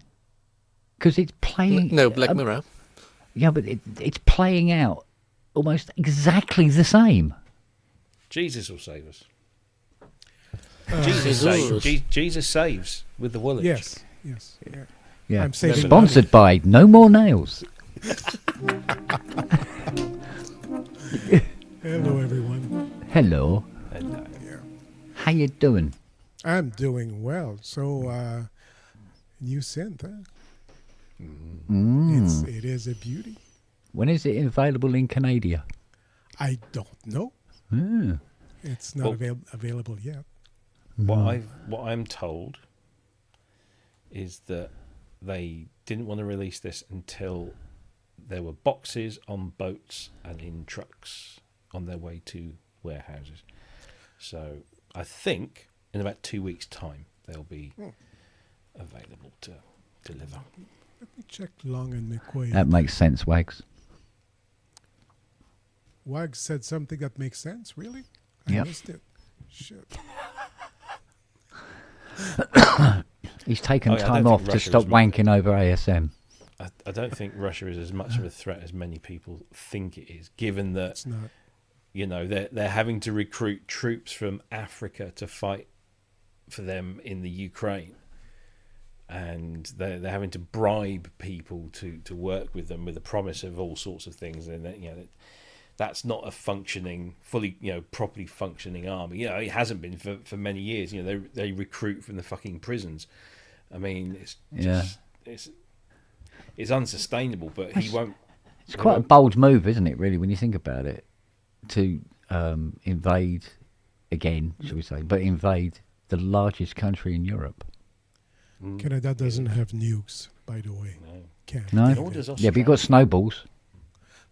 Because it's playing. No, Black Mirror. Yeah, but it's playing out almost exactly the same. Jesus will save us. Jesus saves with the Woolwich. Yes. Yeah. I'm saving Sponsored by No More Nails. Hello, everyone. Hello. Hello. Yeah. How you doing? I'm doing well. So, new synth, huh? It is a beauty. When is it available in Canada? I don't know. Mm. It's not available yet. What I'm told is that they didn't want to release this until there were boxes on boats and in trucks on their way to warehouses. So I think in about 2 weeks' time they'll be available to deliver. Let me check Long and McQuaid. That makes sense, Wags. Wags said something that makes sense, really? Yep. I missed it. Shit. He's taken time off to stop wanking over ASM. I don't think Russia is as much of a threat as many people think it is, given that It's not. they're having to recruit troops from Africa to fight for them in the Ukraine, and they're having to bribe people to work with them with the promise of all sorts of things, and that's not a functioning, properly functioning army. It hasn't been for many years. They recruit from the fucking prisons. I mean, it's unsustainable. But he won't. It's quite a bold move, isn't it? Really, when you think about it, to invade again, shall we say? But invade the largest country in Europe. Canada doesn't have nukes, by the way. No. Yeah, but you got snowballs.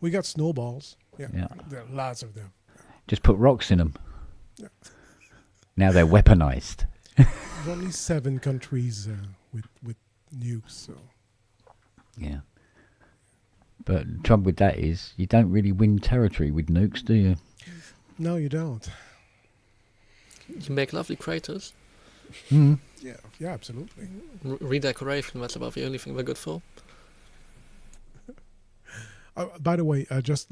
We got snowballs. Yeah. There are lots of them. Just put rocks in them. Yeah. Now they're weaponized. There's only 7 countries with nukes. So. Yeah. But the trouble with that is you don't really win territory with nukes, do you? No, you don't. You make lovely craters. Mm. Yeah, absolutely. Redecoration, that's about the only thing they're good for. By the way, just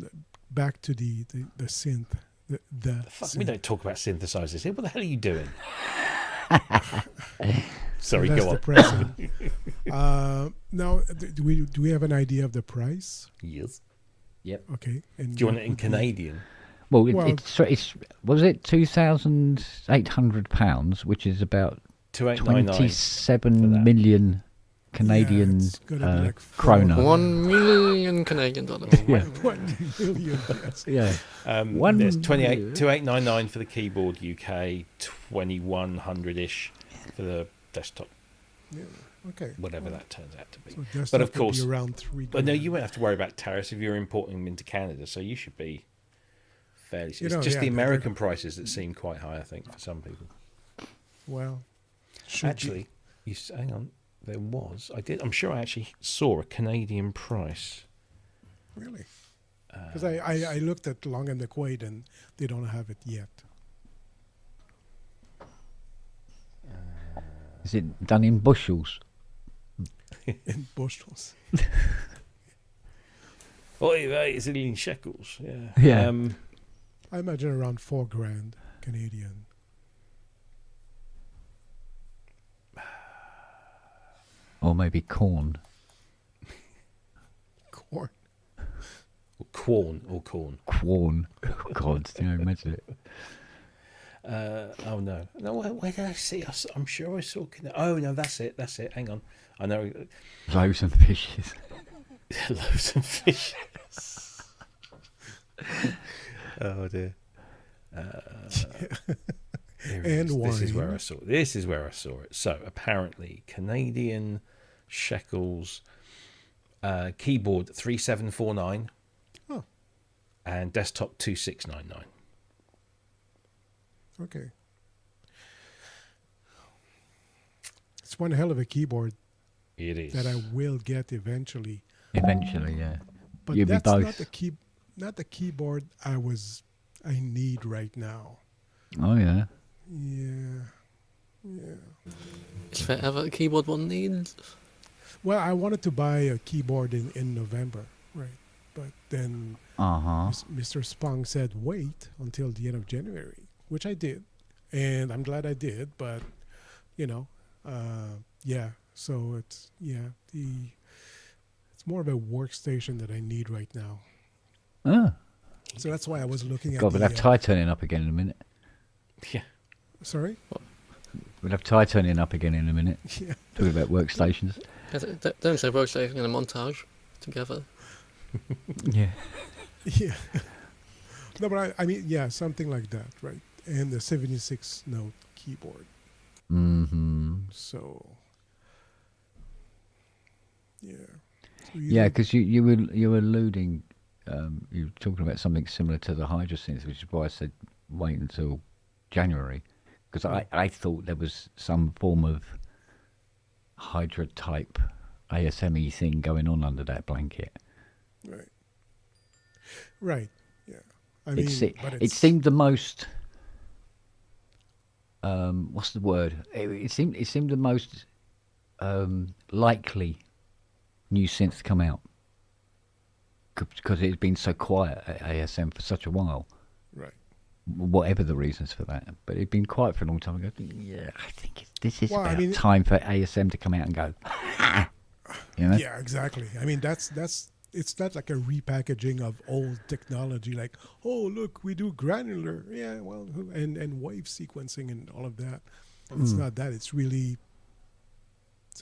back to the synth. Fuck, we don't talk about synthesizers here. What the hell are you doing? Sorry, go on. Now, do we have an idea of the price? Yes. Yep. Okay. And do you want it in Canadian? Well, it's was it £2,800, which is about 27 million Canadian krona. 1 million Canadian dollars. Yeah. 1 million. Yes. Yeah. There's 2,899 for the keyboard UK, 2,100-ish for the desktop. Yeah. Okay. Whatever that turns out to be. So but of course, around 3. But no, you won't have to worry about tariffs if you're importing them into Canada. So you should be fairly. It's just the American prices that seem quite high, I think, for some people. Well, Hang on. There was. I'm sure I actually saw a Canadian price. Really? Because I looked at Long and McQuaid and they don't have it yet. Is it done in bushels? In bushels. Oh, it's in shekels. Yeah. Yeah. I imagine around $4,000 Canadian. Or maybe corn. Corn. Or corn. Corn. Oh, God, you know, imagine it. Oh no! No, where did I see? I'm sure I saw. Oh no, that's it. Hang on, I know. Loaves and fishes. Loaves and fishes. Oh dear. And wine. This is where I saw. This is where I saw it. So apparently, Canadian shekels. Keyboard 3749. Oh. And desktop 2699. Okay. It's one hell of a keyboard. It is. That I will get eventually. Eventually, yeah. But You'll that's be both. not the keyboard I need right now. Oh yeah. Yeah. Is there ever a keyboard one needs? Well, I wanted to buy a keyboard in November, right? But then Mr. Spong said wait until the end of January, which I did, and I'm glad I did. But yeah. So it's more of a workstation that I need right now. Oh. So that's why I was looking at. God, we'll have Ty turning up again in a minute. Yeah. Sorry? We'll have Ty turning up again in a minute. Yeah. Talking about workstations. Don't say workstation in a montage together. Yeah. Yeah. No, but I mean, yeah, something like that, right? And the 76 note keyboard. Mm-hmm. So, yeah. Yeah, because you were alluding, you were talking about something similar to the Hydra synth, which is why I said wait until January, because I thought there was some form of Hydra type ASME thing going on under that blanket. Right. Right. Yeah. I mean, but it seemed the most. What's the word? It seemed the most likely new synth to come out because it had been so quiet at ASM for such a while. Right. Whatever the reasons for that, but it'd been quiet for a long time ago. Yeah, I think this is time for ASM to come out and go. You know? Yeah, exactly. I mean, it's not like a repackaging of old technology. Like, oh look, we do granular, yeah, well, and wave sequencing and all of that. It's not that. It's really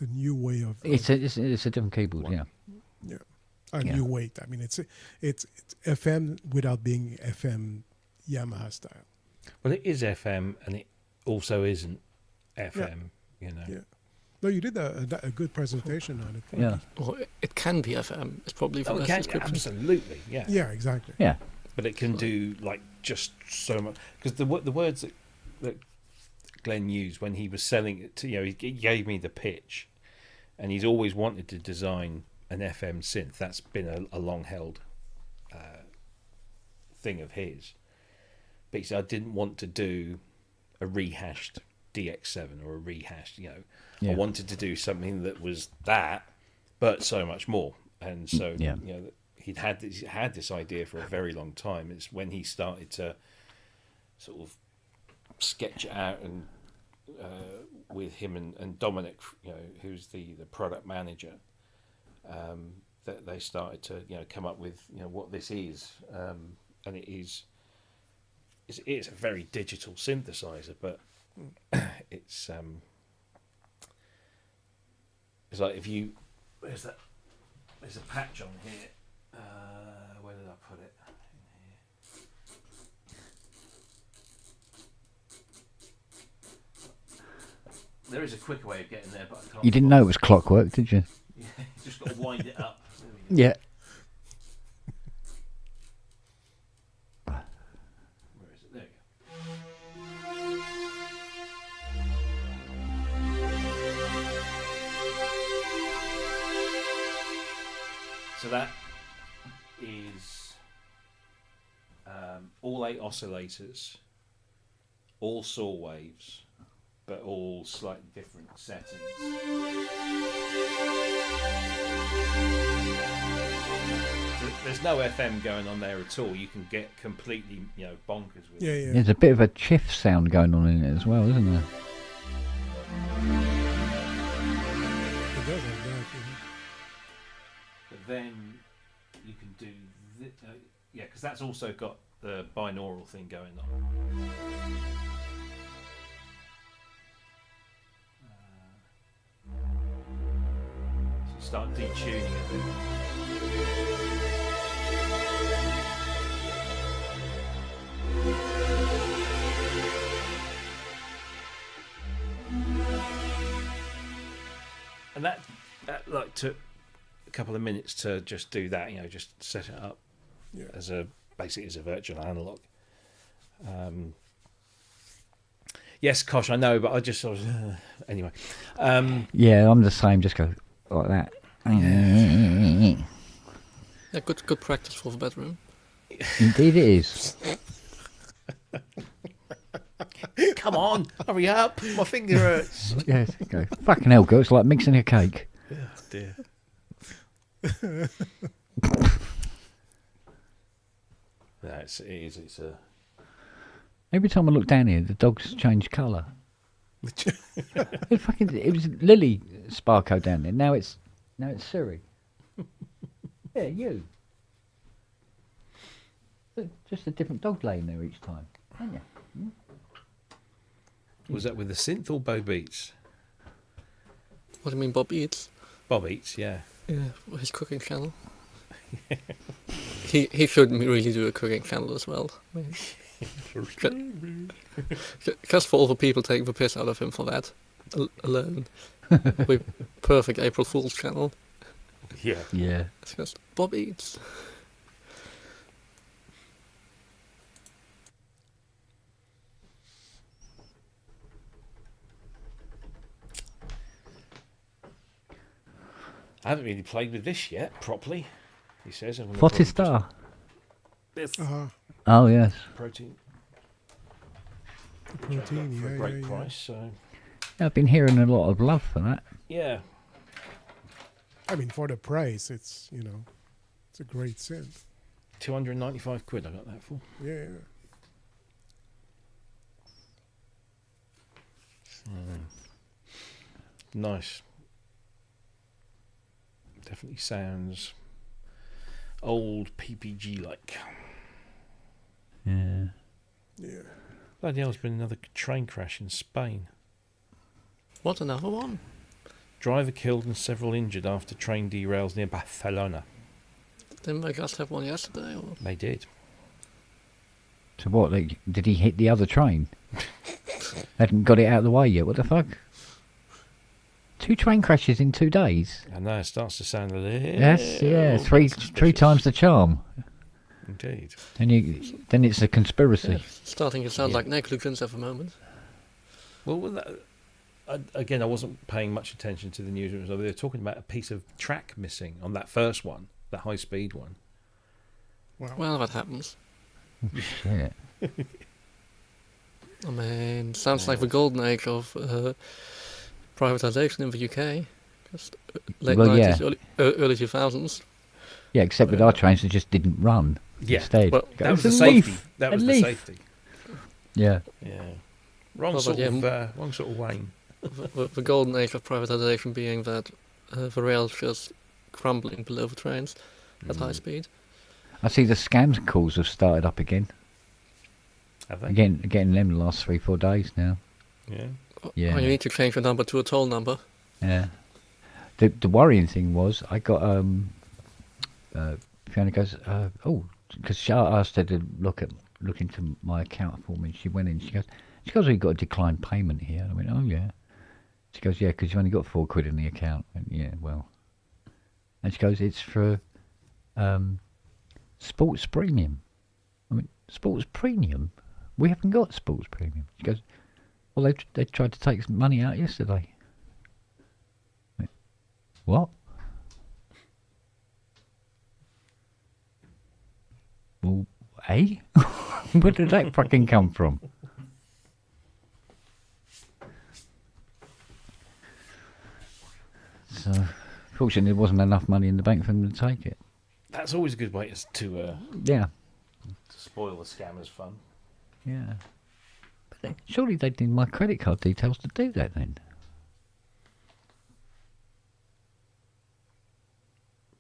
a new way of. It's a different keyboard, yeah. Yeah, a new weight. I mean, it's FM without being FM Yamaha style. Well, it is FM, and it also isn't FM. Yeah. Yeah. No, you did a good presentation on it. Yeah. Or it can be FM. It's probably for less description. Absolutely, yeah. Yeah, exactly. Yeah. But it can do like just so much because the words that Glenn used when he was selling it to he gave me the pitch, and he's always wanted to design an FM synth. That's been a long held thing of his. But he said I didn't want to do a rehashed DX7 or a rehashed, I wanted to do something that was that, but so much more. And so, he'd had this idea for a very long time. It's when he started to sort of sketch it out and with him and Dominic, who's the product manager, that they started to come up with what this is, and it's a very digital synthesizer, but it's like if you there's a patch on here. Where did I put it? There is a quicker way of getting there, but I can't. You didn't know it was clockwork, did you? Yeah, just got to wind it up. Yeah. Where is it? There you go. So that is all 8 oscillators, all saw waves, but all slightly different settings. There's no FM going on there at all. You can get completely, bonkers with it. There's a bit of a chiff sound going on in it as well, isn't there? It does have that. But then you can do because that's also got the binaural thing going on. So you start detuning a bit. And that like took a couple of minutes to just do that, just set it up basically as a virtual analog. Yes, Kosh, I know, but I just sort of anyway. Yeah, I'm the same. Just go like that. Yeah, good practice for the bedroom. Indeed, it is. Come on, hurry up! My finger hurts. Yes, go. Fucking hell, girl! It's like mixing a cake. Oh dear. No, it is. It's a. Every time I look down here, the dogs change colour. It was Lily Sparko down there. Now it's Siri. Yeah, you. Just a different dog laying there each time, aren't you? Was that with the synth or Bo Beats? What do you mean, Bob Eats? Bob Eats, yeah. Yeah, his cooking channel. He should really do a cooking channel as well. Just for all the people taking the piss out of him for that alone. With perfect April Fool's channel. Yeah. Yeah. It's just Bob Eats. I haven't really played with this yet properly. He says. What is that? This. Oh yes. Protein. Protein, for a great yeah. price. So. Yeah, I've been hearing a lot of love for that. Yeah. I mean, for the price, it's it's a great synth. £295 I got that for. Yeah. Nice. Definitely sounds old PPG like. Yeah. Yeah. Bloody hell, there's been another train crash in Spain. What, another one? Driver killed and several injured after train derails near Barcelona. Didn't they just have one yesterday? Or? They did. So what? Did he hit the other train? Hadn't got it out of the way yet. What the fuck? 2 train crashes in 2 days. I know, it starts to sound a little. Yes, yeah, three times the charm. Indeed. Then it's a conspiracy. Yeah, starting to sound like negligence at the moment. Well, again, I wasn't paying much attention to the news. They were talking about a piece of track missing on that first one, that high-speed one. Wow. Well, that happens. Shit. I mean, sounds like the golden age of privatisation in the UK. Just late 90s, early 2000s. Yeah, except with our trains, they just didn't run. Yeah, instead. well, that was the safety. That was the safety. Yeah. Yeah. Wrong sort of Wayne. The golden age of privatisation being that the rails just crumbling below the trains at high speed. I see the scams calls have started up again. Have they? Getting them the last 3-4 days now. Yeah. Yeah. Oh, you need to change your number to a toll number. Yeah. The worrying thing was I got Fiona goes, because she asked her to look into my account for me. She went in. She goes, we got a declined payment here. And I went, oh yeah. She goes, yeah, because you only got £4 in the account. I went, yeah, well. And she goes, it's for sports premium. I mean, sports premium? We haven't got sports premium. She goes, well, they tried to take some money out yesterday. I went, what? Today? Where did that fucking come from? So, fortunately, there wasn't enough money in the bank for them to take it. That's always a good way to spoil the scammer's fun. Yeah. But surely they need my credit card details to do that then.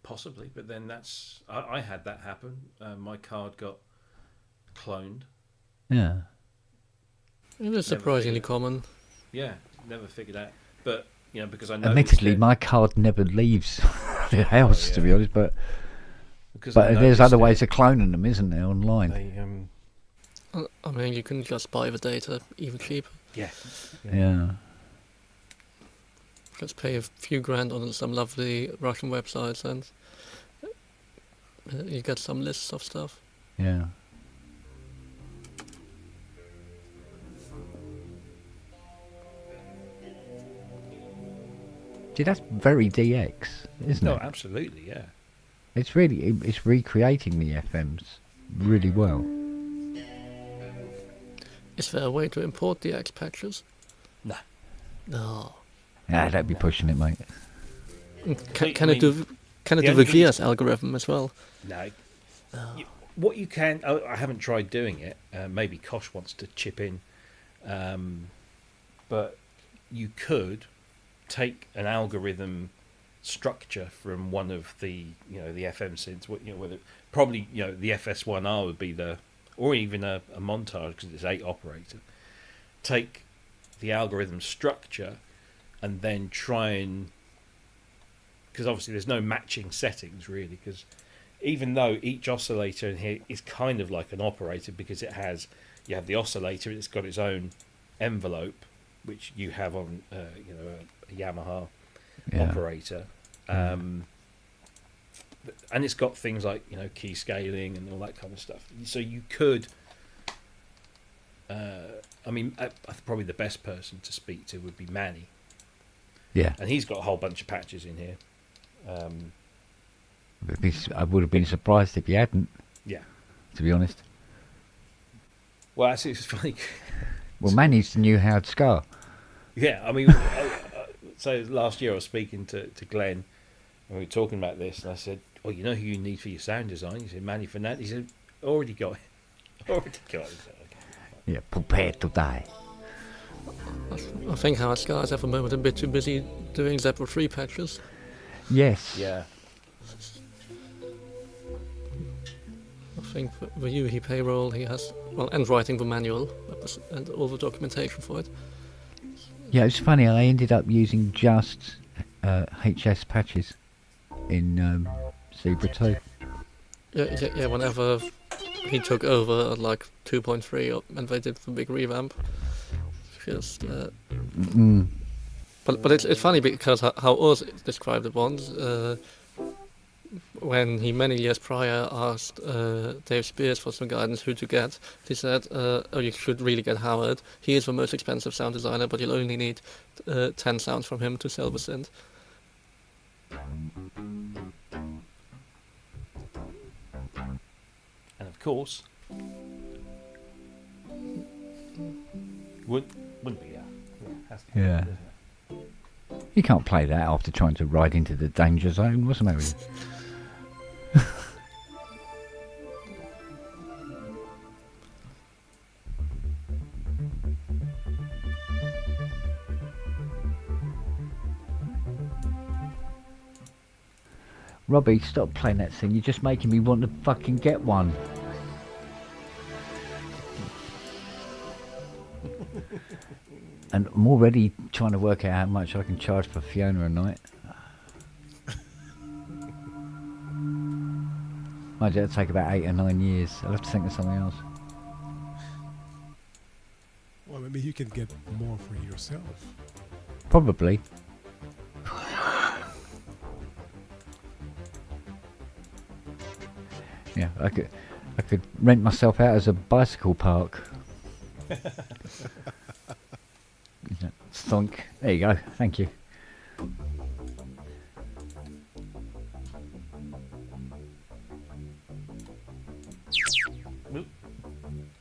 Possibly, but then I had that happen. My card got cloned. Yeah. It is surprisingly common. Yeah, never figured out. But, because I know. Admittedly, my card never leaves the house, to be honest, but there's other ways of cloning them, isn't there, online? I mean, you can just buy the data even cheaper. Yeah. Just pay a few grand on some lovely Russian websites and you get some lists of stuff. Yeah. See, that's very DX, isn't it? No, absolutely, yeah. It's recreating the FMs really well. Is there a way to import the X patches? No. No. Yeah, don't be pushing it, mate. Can it do the VS algorithm as well? No. What you can, I haven't tried doing it. Maybe Kosh wants to chip in, but you could take an algorithm structure from one of the the FM synths. Whether probably the FS1R would be or even a montage because it's 8 operator. Take the algorithm structure and then try and, because obviously there's no matching settings really, because even though each oscillator in here is kind of like an operator because you have the oscillator, it's got its own envelope which you have on a Yamaha operator, and it's got things like key scaling and all that kind of stuff. So you could, probably the best person to speak to would be Manny. Yeah, and he's got a whole bunch of patches in here. I would have been surprised if he hadn't. Yeah, to be honest. Well, actually, it's funny. Well, Manny's the new Howard Scar. Yeah, I mean, so last year I was speaking to Glenn, and we were talking about this, and I said, "Oh, you know who you need for your sound design?" He said, "Manny Fernandez." He said, "Already got it." Already got it. Yeah, prepared to die. I think Howard Scar is at the moment a bit too busy doing Zebra 3 patches. Yes. Yeah. I think for the UHE payroll he has, and writing the manual and all the documentation for it. Yeah, it's funny, I ended up using just HS patches in Zebra 2. Yeah, whenever he took over at like 2.3 and they did the big revamp. Just, but it's funny because how Oz described it once, when he many years prior asked Dave Spears for some guidance who to get, he said, "Oh, you should really get Howard. He is the most expensive sound designer, but you'll only need 10 sounds from him to sell the synth." And of course, wouldn't be yeah. You can't play that after trying to ride into the danger zone. What's the matter with you? Robbie, stop playing that thing. You're just making me want to fucking get one. And I'm already trying to work out how much I can charge for Fiona a night. Might that'll take about 8 or 9 years. I'll have to think of something else. Well, maybe you can get more for yourself. Probably. Yeah, I could rent myself out as a bicycle park. Thunk. There you go. Thank you.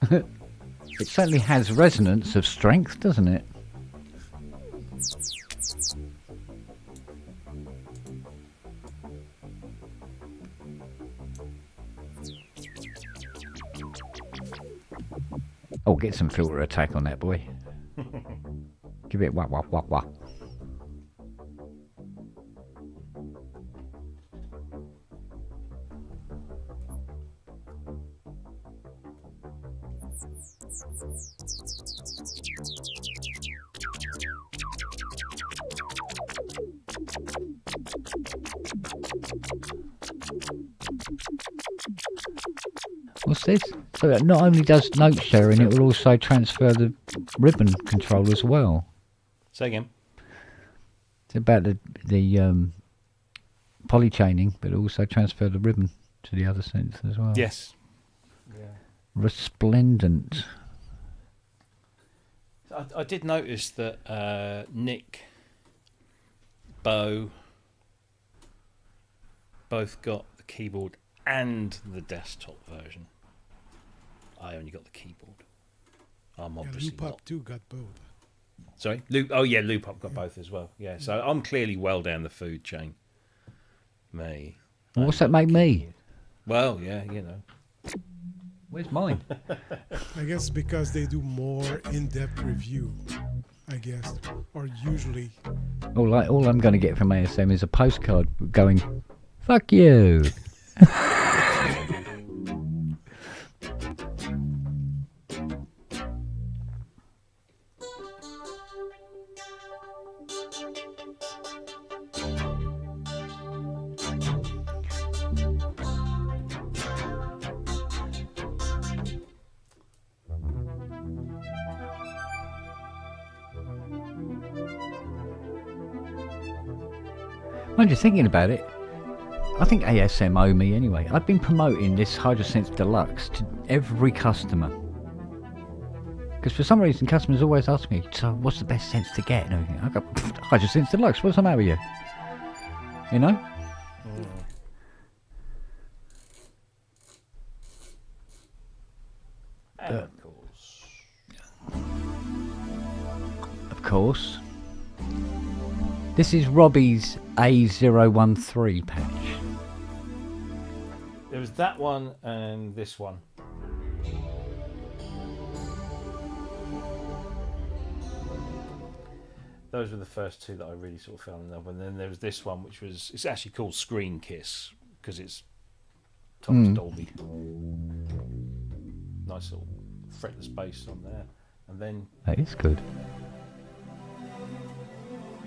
It certainly has resonance of strength, doesn't it? Oh, get some filter attack on that, boy. Give it wah wah wah wah. What's this? So it not only does note sharing, it will also transfer the ribbon control as well. Say again. It's about the poly chaining, but also transfer the ribbon to the other sense as well. Yes. Yeah. Resplendent. I did notice that Nick, Bo, both got the keyboard and the desktop version. I only got the keyboard. I'm obviously Loop not. Up too got both. Sorry, Loop. Oh yeah, Loop Up got both as well. Yeah, so I'm clearly well down the food chain. Me. What's that make me? Well, yeah, you know. Where's mine? I guess because they do more in-depth review, I guess, or usually. All I'm going to get from ASM is a postcard going, "Fuck you." I'm just thinking about it. I think ASM owe me anyway. I've been promoting this HydroSense Deluxe to every customer. Because for some reason customers always ask me, so what's the best sense to get and everything? I go, HydroSense Deluxe, what's the matter with you? You know? Of course. Of course. This is Robbie's A013 patch. There was that one and this one. Those were the first two that I really sort of fell in love with. And then there was this one, which was, it's actually called Screen Kiss because it's Thomas Dolby. Nice little fretless bass on there. And then That is good.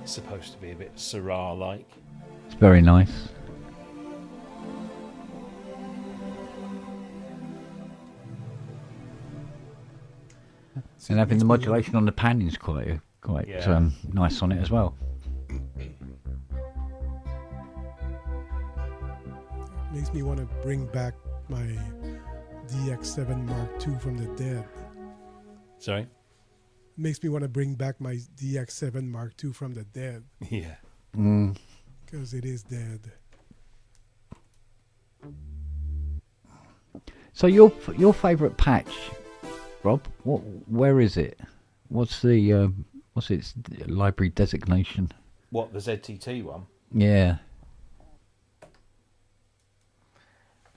it's supposed to be a bit Syrah-like. It's very nice. And having the modulation on the pan is quite Yeah. nice on it as well. Makes me want to bring back my DX7 Mark II from the dead. Sorry? Makes me want to bring back my DX7 Mark II from the dead. Yeah. Because it is dead. So your favourite patch, Rob? Where is it? What's its library designation? What, the ZTT one? Yeah.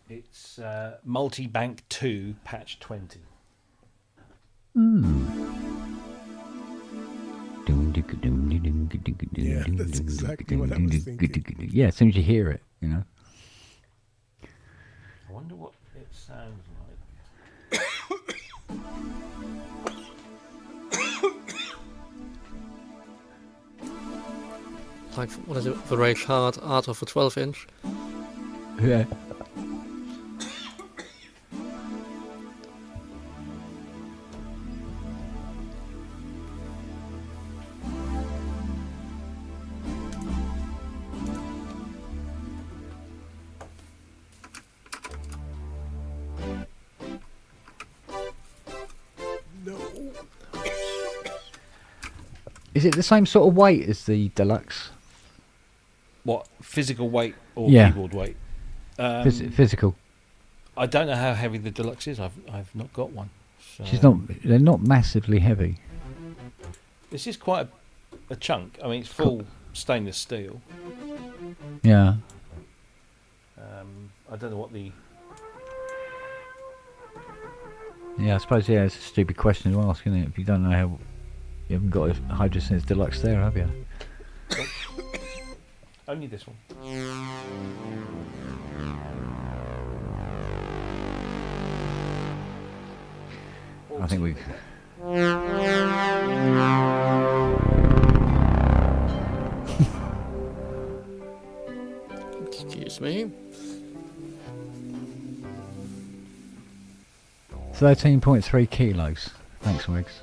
It's Multibank 2 patch 20. Yeah, that's exactly what I was thinking. Yeah, as soon as you hear it, you know. I wonder what it sounds like. Like, what is it? The Rage Hard Art of a 12-inch. Yeah. No. Is it the same sort of weight as the Deluxe? What, physical weight or Yeah. keyboard weight? Physical. I don't know how heavy the Deluxe is. I've not got one. So they're not massively heavy. This is quite a chunk. I mean, it's full stainless steel. Yeah. I don't know what the... Yeah, I suppose, it's a stupid question to ask, isn't it? If you don't know how... You haven't got a HydroSense Deluxe there, have you? Only this one. I think we... Excuse me. 13.3 kilos. Thanks, Wiggs.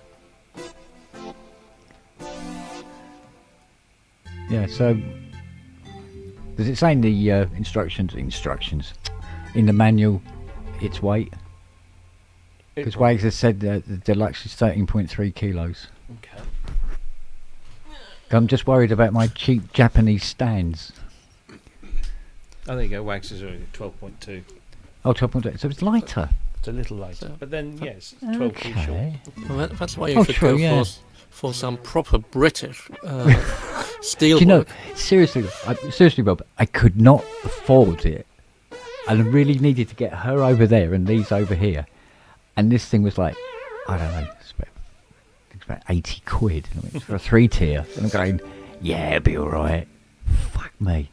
Yeah, so... Does it say in the instructions, in the manual, its weight? Because Wags has said the Deluxe is 13.3 kilos. Okay. I'm just worried about my cheap Japanese stands. Oh, there you go. Wags is only 12.2. Oh, 12.2. So it's lighter. It's a little lighter. But then, yes, 12 feet short. Well, that's why you should go for some proper British steel. Do you know, seriously, Bob, I could not afford it. And I really needed to get her over there and these over here. And this thing was like, I don't know, it's about 80 quid. I mean, it's for a 3-tier. And I'm going, yeah, it'll be alright. Fuck me.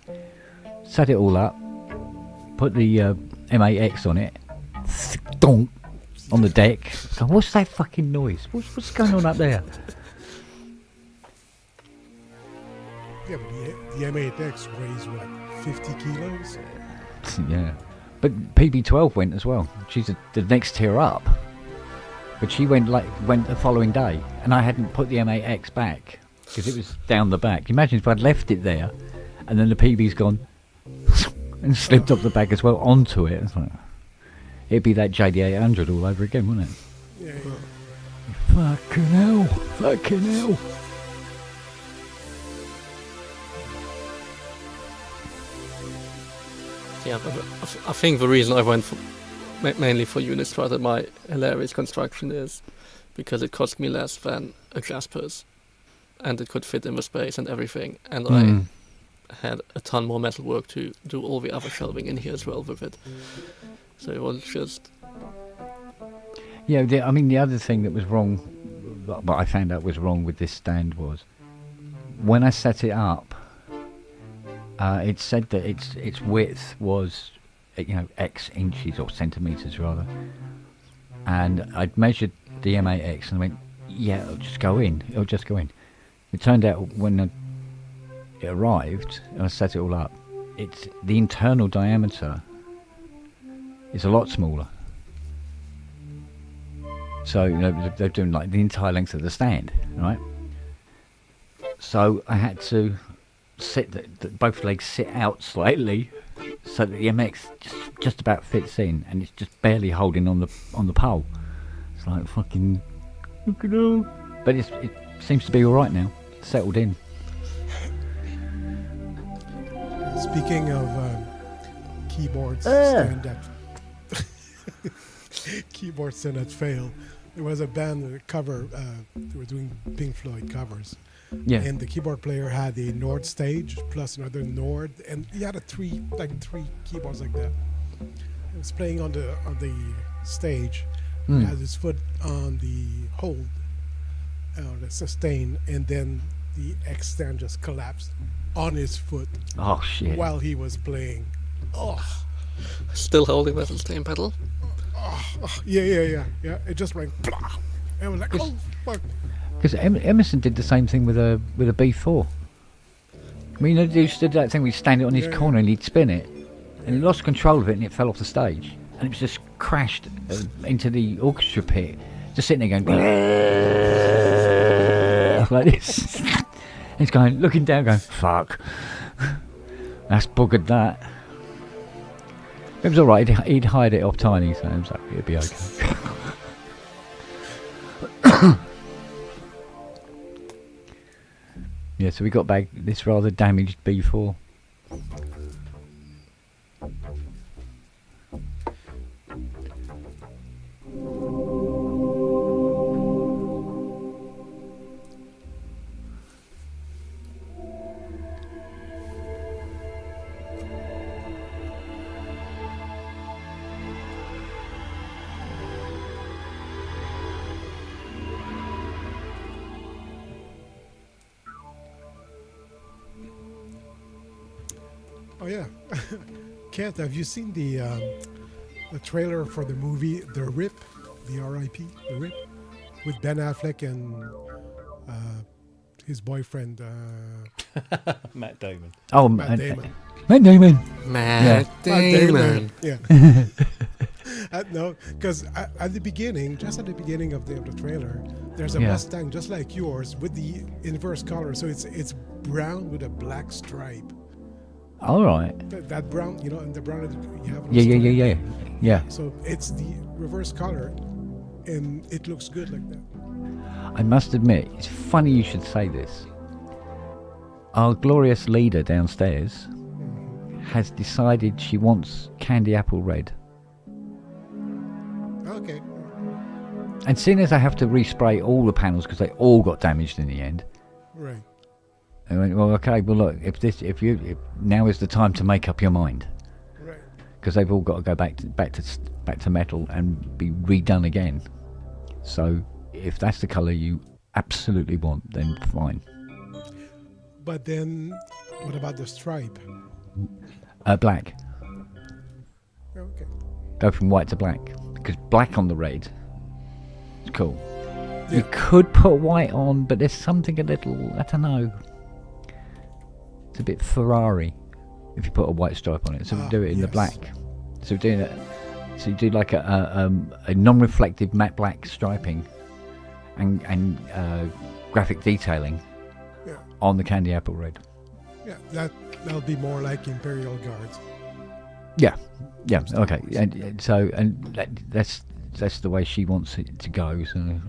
Set it all up. Put the M8X on it. Donk on the deck. Go, what's that fucking noise? What's going on up there? Yeah, but the M8X weighs what, 50 kilos? Yeah. But PB12 went as well. She's the next tier up. But she went the following day, and I hadn't put the M8X back because it was down the back. Imagine if I'd left it there, and then the PB's gone and slipped off the back as well onto it. It's like, it'd be that JD800 all over again, wouldn't it? Yeah. Fucking hell! Fucking hell! Yeah, but I think the reason I went mainly for Unistrut, my hilarious construction, is because it cost me less than a Jasper's, and it could fit in the space and everything, and I had a ton more metalwork to do all the other shelving in here as well with it. So it was just... Yeah, the other thing that was wrong, what I found out was wrong with this stand was, when I set it up, it said that its width was, X inches or centimetres rather, and I'd measured the M8X and I went, yeah, it'll just go in. It turned out when it arrived and I set it all up, the internal diameter is a lot smaller. So they're doing like the entire length of the stand, right? So I had to both legs sit out slightly, so that the MX just about fits in, and it's just barely holding on the pole. It's like fucking, but it seems to be all right now, settled in. Speaking of keyboards stand that keyboards stand that fail, there was a band cover. They were doing Pink Floyd covers. Yeah. And the keyboard player had a Nord stage plus another Nord, and he had three keyboards like that. He was playing on the stage. He had his foot on the hold, the sustain, and then the X stand just collapsed on his foot. Oh shit! While he was playing. Oh. Still holding that sustain pedal. Yeah. It just went. I was like, oh fuck. Because Emerson did the same thing with a B4. I mean, he used to do that thing where he'd stand it on his corner and he'd spin it, and he lost control of it and it fell off the stage, and it was just crashed into the orchestra pit, just sitting there going like this. He's going, looking down, going, "Fuck, that's buggered that." It was all right. He'd hide it off Tiny, so it was like, it'd be okay. Yeah, so we got back this rather damaged B4. yeah. Kent, have you seen the trailer for the movie The Rip, the R.I.P. The Rip, with Ben Affleck and his boyfriend Matt Damon. Oh, Matt Damon. Matt Damon. Matt Damon. Yeah. No, because at the beginning, just at the beginning of the trailer, there's a Mustang just like yours with the inverse color. So it's brown with a black stripe. All right. That brown, you know, and the brown you have. On the stripe. Yeah. So it's the reverse color, and it looks good like that. I must admit, it's funny you should say this. Our glorious leader downstairs has decided she wants candy apple red. Okay. And seeing as I have to respray all the panels because they all got damaged in the end. Right. I went, well, okay, well look, if now is the time to make up your mind. Right. Because they've all got to go back to metal and be redone again. So if that's the colour you absolutely want, then fine. But then, what about the stripe? Black. Okay. Go from white to black. Because black on the red is cool. Yeah. You could put white on, but there's something a little, I don't know. It's a bit Ferrari if you put a white stripe on it. So we do it in the black. So we're doing it. So you do like a non-reflective matte black striping and graphic detailing on the candy apple red. Yeah, that'll be more like Imperial Guards. Yeah, okay. And so that's the way she wants it to go. So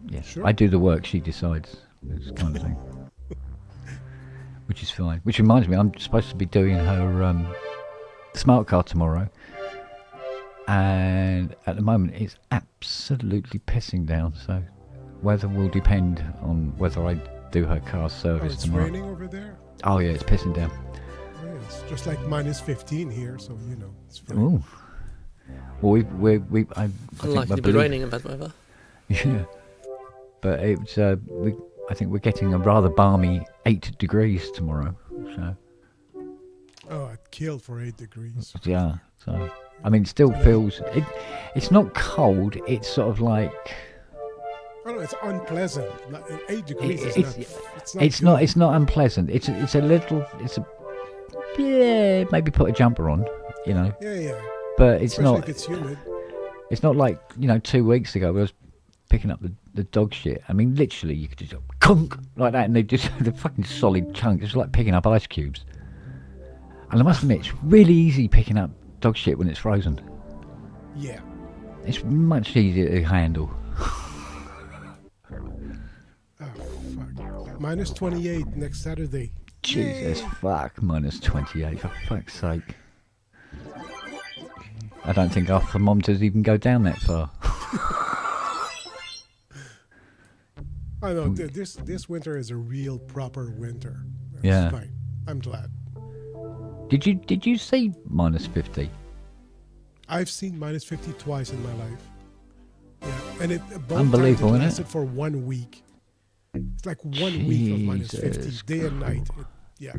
yeah, sure. I do the work, she decides. This kind of thing, which is fine. Which reminds me, I'm supposed to be doing her smart car tomorrow, and at the moment it's absolutely pissing down. So weather will depend on whether I do her car service it's tomorrow. raining over there? Oh yeah, it's pissing down. Oh, yeah, it's just like minus 15 here, so you know it's fine. Ooh. Well, I Unlikely to be raining in bad weather. Yeah, but it's I think we're getting a rather balmy 8 degrees tomorrow. So Oh, I'd kill for 8 degrees. yeah, so I mean, it still feels it's not cold. It's sort of like. Oh no, it's unpleasant. 8 degrees It's not unpleasant. It's maybe put a jumper on, you know. Yeah. But it's Especially not. if it's humid. It's not like 2 weeks ago where I was picking up the dog shit. I mean, literally, you could just go clunk like that, and they're fucking solid chunks. It's like picking up ice cubes. And I must admit, it's really easy picking up dog shit when it's frozen. Yeah. It's much easier to handle. Oh fuck! Minus 28 next Saturday. Jesus fuck! Minus 28 for fuck's sake. I don't think our thermometers even go down that far. I know this winter is a real proper winter. It's Yeah. fine. I'm glad. Did you see minus 50? I've seen minus 50 twice in my life. Yeah, and both Unbelievable, times it isn't it? lasted for 1 week. It's like 1 week of minus 50, Jesus day and night. Yeah.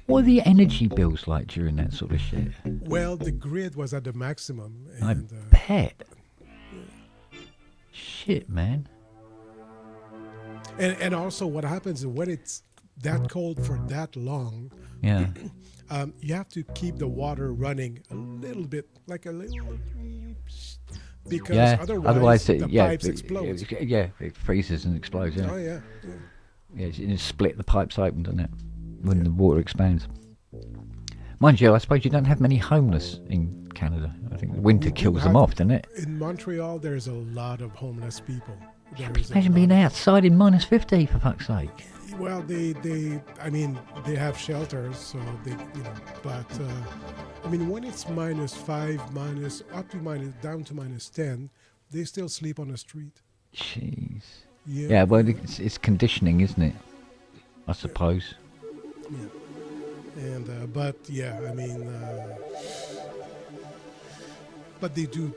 What are the energy bills like during that sort of shit? Well, the grid was at the maximum. And, bet. Shit, man. And also, what happens is when it's that cold for that long, Yeah. you have to keep the water running a little bit, because otherwise the pipes explode. It freezes and explodes. Yeah. Oh yeah. Yeah, you split the pipes open, doesn't it? When the water expands. Mind you, I suppose you don't have many homeless in Canada. I think the winter kills them off, doesn't it? In Montreal, there's a lot of homeless people. Imagine being outside in minus 50 for fuck's sake. Well, they have shelters, so but I mean, when it's minus 5, down to minus 10, they still sleep on the street. Jeez. Yeah. Well, it's conditioning, isn't it? I suppose. Yeah. And but yeah, I mean, but they do.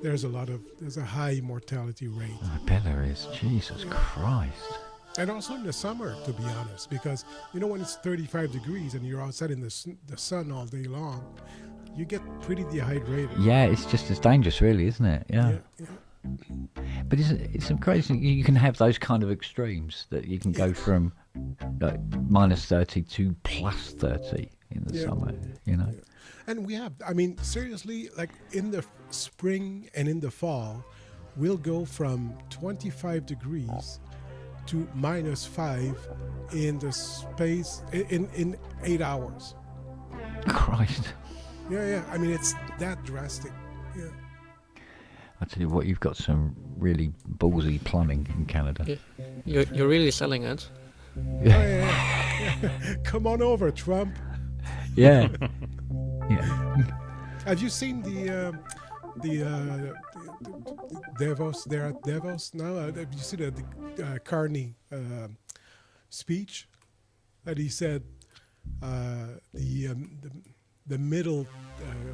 There's a high mortality rate. I bet there is. Jesus Christ. And also in the summer, to be honest, because when it's 35 degrees and you're outside in the sun all day long, you get pretty dehydrated. Yeah, it's just as dangerous, really, isn't it? Yeah. But it's crazy. You can have those kind of extremes that you can go from like -30 to +30 in the summer. And we have, seriously, like in the spring and in the fall, we'll go from 25 degrees to -5 in the space in 8 hours. Christ. Yeah. It's that drastic. Yeah. I tell you what, you've got some really ballsy plumbing in Canada. You're really selling it. Yeah. Come on over, Trump. Yeah. Have you seen the Davos? They're at Davos now. Have you seen the Carney speech that he said? The middle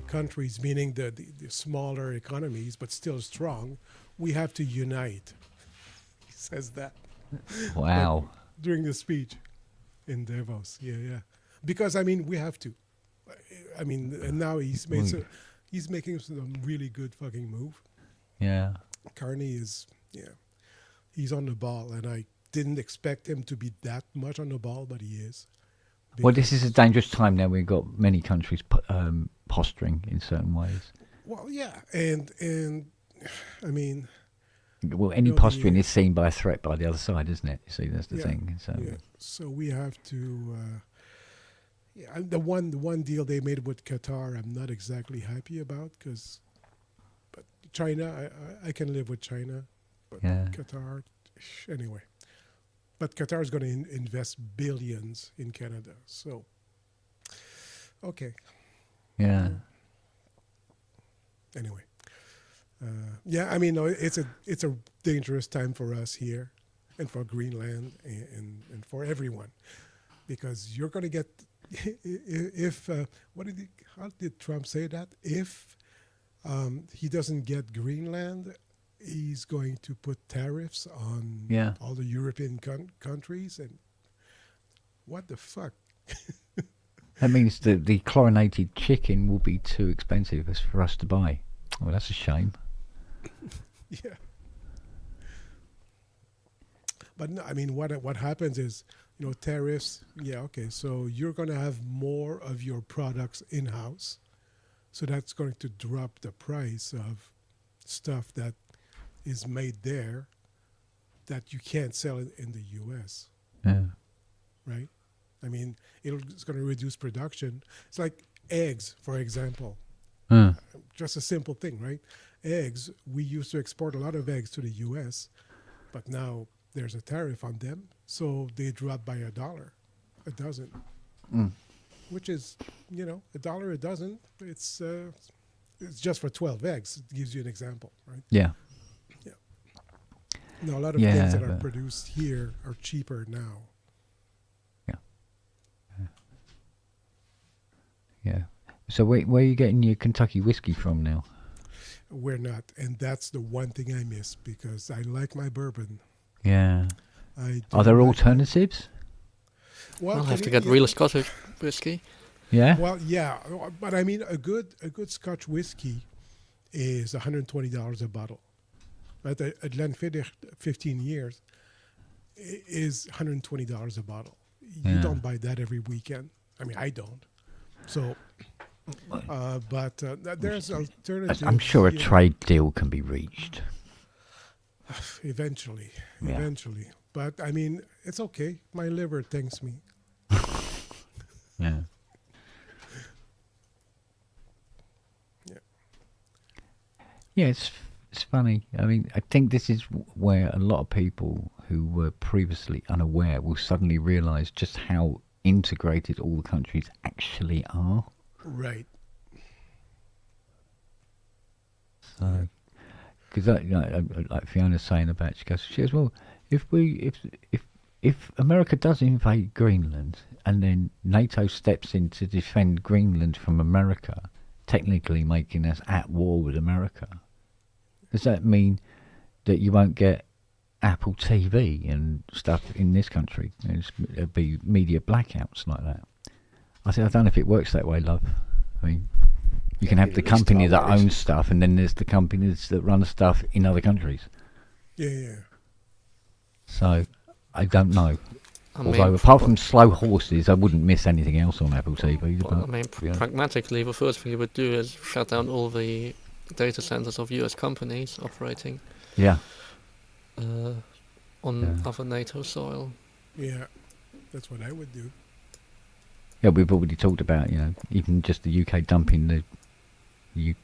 countries, meaning the smaller economies, but still strong, we have to unite. He says that. Wow. During the speech in Davos. Yeah. Because, we have to. And now he's making some really good fucking move. Yeah. Carney is, he's on the ball, and I didn't expect him to be that much on the ball, but he is. Well, this is a dangerous time now. We've got many countries posturing in certain ways. Well, yeah, and well, any posturing is seen by a threat by the other side, isn't it? You see, that's the thing. So we have to. The one deal they made with Qatar, I'm not exactly happy about but China, I can live with China, but Qatar, anyway. But Qatar is going to invest billions in Canada, so okay. Yeah. Anyway, it's a dangerous time for us here, and for Greenland, and for everyone, because you're going to get if how did Trump say that? If he doesn't get Greenland, he's going to put tariffs on all the European countries, and what the fuck? That means that the chlorinated chicken will be too expensive for us to buy. Well, that's a shame. Yeah. But no, what happens is, tariffs. Yeah, okay. So you're going to have more of your products in-house, so that's going to drop the price of stuff that is made there that you can't sell in the U.S. Yeah. Right? It's going to reduce production. It's like eggs, for example. Just a simple thing, right? Eggs, we used to export a lot of eggs to the U.S., but now there's a tariff on them, so they drop by $1 a dozen, which is, $1 a dozen. It's just for 12 eggs. It gives you an example, right? Yeah. Now, a lot of things that are produced here are cheaper now. Yeah. So where are you getting your Kentucky whiskey from now? We're not, and that's the one thing I miss, because I like my bourbon. Yeah. Are there alternatives? Well, I'll have to get real Scottish whiskey. Yeah. Well, yeah, but a good Scotch whiskey is $120 a bottle. Right, a Glenfiddich 15 years is $120 a bottle. You don't buy that every weekend. I don't. So, but there's alternatives. I'm sure a trade deal can be reached. Eventually. But it's okay. My liver thanks me. Yeah. Yeah, it's funny. I think this is where a lot of people who were previously unaware will suddenly realise just how integrated all the countries actually are. Right. So, because like Fiona's saying about, she goes, well, if America does invade Greenland and then NATO steps in to defend Greenland from America, technically making us at war with America, does that mean that you won't get Apple TV and stuff in this country. There'd be media blackouts like that. I don't know if it works that way, love. I mean, you can have the company that owns stuff, and then there's the companies that run stuff in other countries. Yeah. So, I don't know. Although, apart from slow horses, I wouldn't miss anything else on Apple TV. Well, I mean, pragmatically, the first thing you would do is shut down all the data centers of US companies operating on other NATO soil. Yeah, that's what I would do. Yeah, we've already talked about, even just the UK dumping the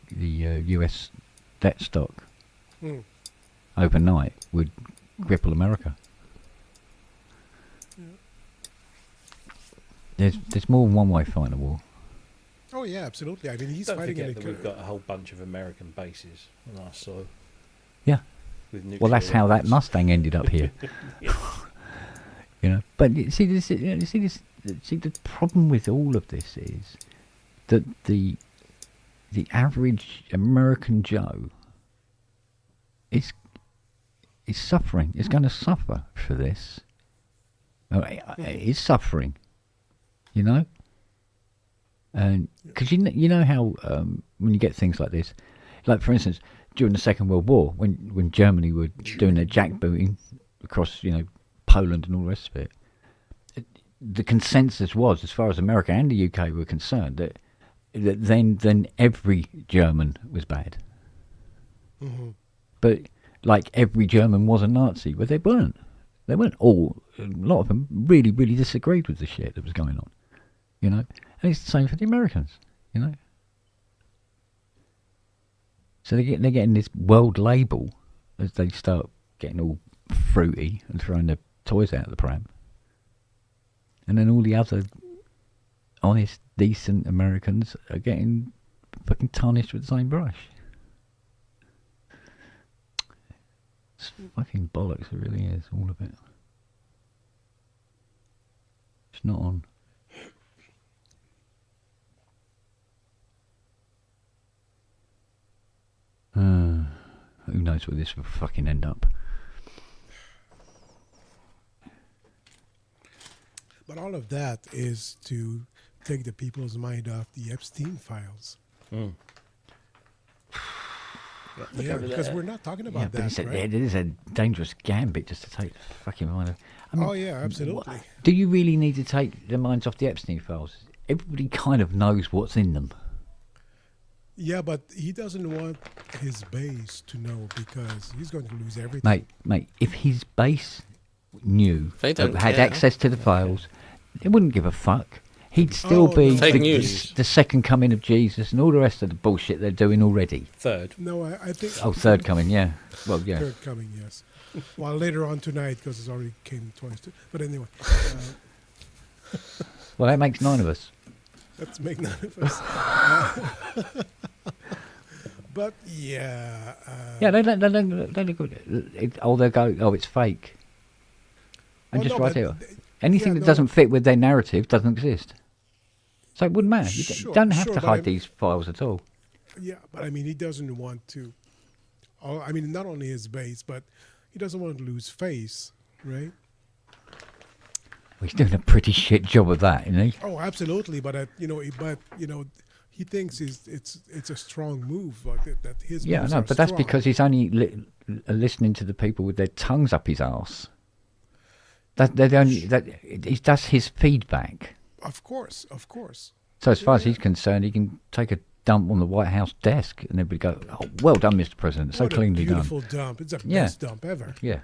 US debt stock overnight would cripple America. Yeah. There's more than one way fighting a war. Oh yeah, absolutely. I mean, he's Don't fighting forget in that we've got a whole bunch of American bases on our soil. Yeah. Well, that's how that Mustang ended up here. But see, the problem with all of this is that the average American Joe is suffering. Is going to suffer for this. Is suffering. And because you know how when you get things like this, like for instance during the Second World War, when Germany were doing their jackbooting across Poland and all the rest of it, the consensus was, as far as America and the UK were concerned, that then every German was bad. Mm-hmm. But like every German was a Nazi, but they weren't. They weren't all. A lot of them really, really disagreed with the shit that was going on. And it's the same for the Americans. So they're getting this world label as they start getting all fruity and throwing their toys out of the pram. And then all the other honest, decent Americans are getting fucking tarnished with the same brush. It's fucking bollocks, it really is, all of it. It's not on. Who knows where this will fucking end up. But all of that is to take the people's mind off the Epstein files. Yeah, because we're not talking about that, right? It is a dangerous gambit just to take the fucking mind off. I mean, oh, yeah, absolutely. Do you really need to take the minds off the Epstein files? Everybody kind of knows what's in them. Yeah, but he doesn't want his base to know because he's going to lose everything. Mate, if his base knew, had access to the files, they wouldn't give a fuck. He'd still be the second coming of Jesus and all the rest of the bullshit they're doing already. Third. No, I think... Oh, third coming, yeah. Well, yeah. Third coming, yes. Well, later on tonight, because it's already came twice. But anyway. Well, that makes 9 of us. Let's make 9 of us. But, yeah... yeah, they look good. They'll go, oh, it's fake. And just write it off. Anything that doesn't fit with their narrative doesn't exist. So it wouldn't matter. You don't have to hide these files at all. Yeah, but I mean, he doesn't want to... I mean, not only his base, but he doesn't want to lose face, right? Well, he's doing a pretty shit job of that, isn't he? Oh, absolutely. But he thinks it's a strong move. Like that his yeah, moves no, are but that's strong. because he's only listening to the people with their tongues up his arse. That's his feedback. Of course. So as far as he's concerned, he can take a dump on the White House desk and everybody go, "Oh, well done, Mr. President, so cleanly done." Beautiful dump. It's the best dump ever. Yeah.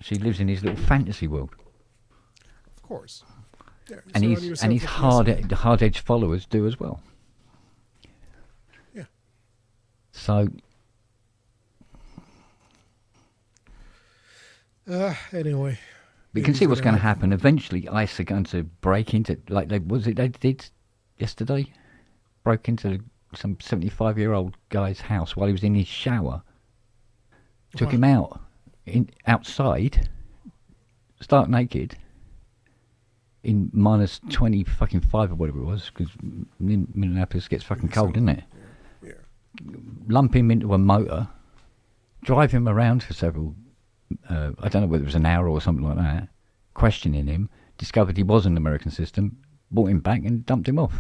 So he lives in his little fantasy world. Of course. Yeah, and his hard-edged followers do as well. Yeah. So. Anyway. We can see what's going to happen. Eventually, ICE are going to break into, like they did yesterday? Broke into some 75-year-old guy's house while he was in his shower. Took him out, outside, stark naked, in minus 20 fucking 5 or whatever it was, because Minneapolis gets fucking cold, isn't it? Yeah. lump him into a motor, drive him around for several, I don't know whether it was an hour or something like that, questioning him, discovered he was an American system, brought him back and dumped him off.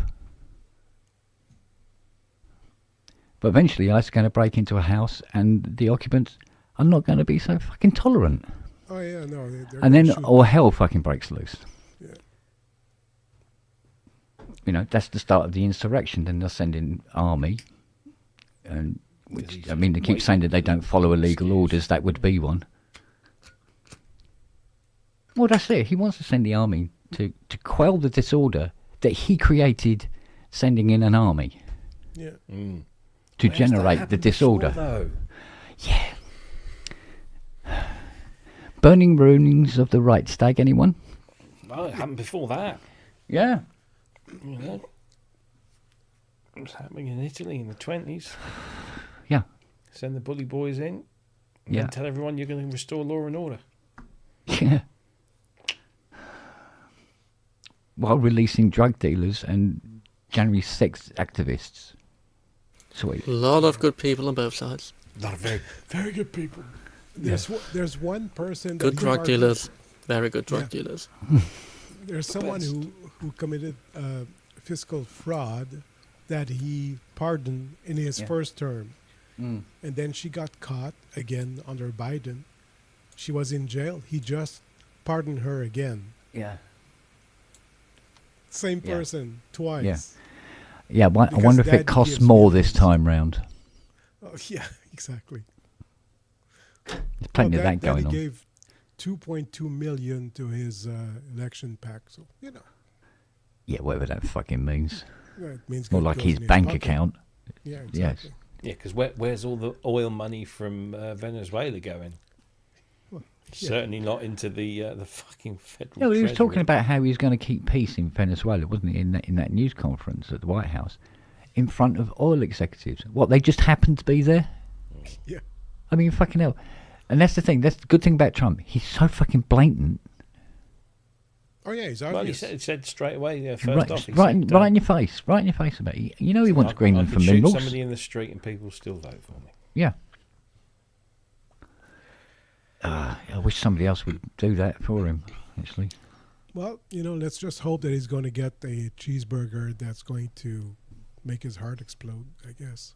But eventually I was going to break into a house and the occupants are not going to be so fucking tolerant. Oh yeah, no. And then all hell fucking breaks loose. Yeah. You know, that's the start of the insurrection. Then they'll send in army, and which, I mean, they keep saying that they don't follow illegal orders. That would be one. Well, that's it. He wants to send the army to quell the disorder that he created, sending in an army. Yeah. To generate the disorder. Before, yeah. Burning ruins of the Reichstag, anyone? Well, it happened before that. Yeah. You know, it was happening in Italy in the 20s. Yeah. Send the bully boys in. And then tell everyone you're going to restore law and order. Yeah. While releasing drug dealers and January sex activists. Sweet. A lot of good people on both sides. A lot of very, very good people. There's one person. Good drug dealers. Very good drug dealers. There's someone who committed fiscal fraud that he pardoned in his first term. And then she got caught again under Biden. She was in jail. He just pardoned her again. Yeah. Same person twice. Yeah, I wonder if it costs more this time round. Oh, yeah, exactly. There's plenty of that going on. He gave $2.2 million to his election PAC, so, you know. Yeah, whatever that fucking means. Yeah, it means more like his bank account. Yeah, exactly. Yes. Yeah, because where's all the oil money from Venezuela going? Well, certainly not into the fucking federal. Yeah, well, he was treasury. talking about how he was going to keep peace in Venezuela, wasn't he? In that news conference at the White House, in front of oil executives. What, they just happened to be there? Yeah. I mean, fucking hell. And that's the thing. That's the good thing about Trump. He's so fucking blatant. Oh yeah, he's Well, obvious. he said straight away. Yeah, first Right, off, he right, said, right in your face. Right in your face about it. You know he wants Greenland I for could shoot minerals. somebody in the street and people still vote for me. Yeah. I wish somebody else would do that for him, actually. Well, you know, let's just hope that he's going to get a cheeseburger that's going to make his heart explode, I guess.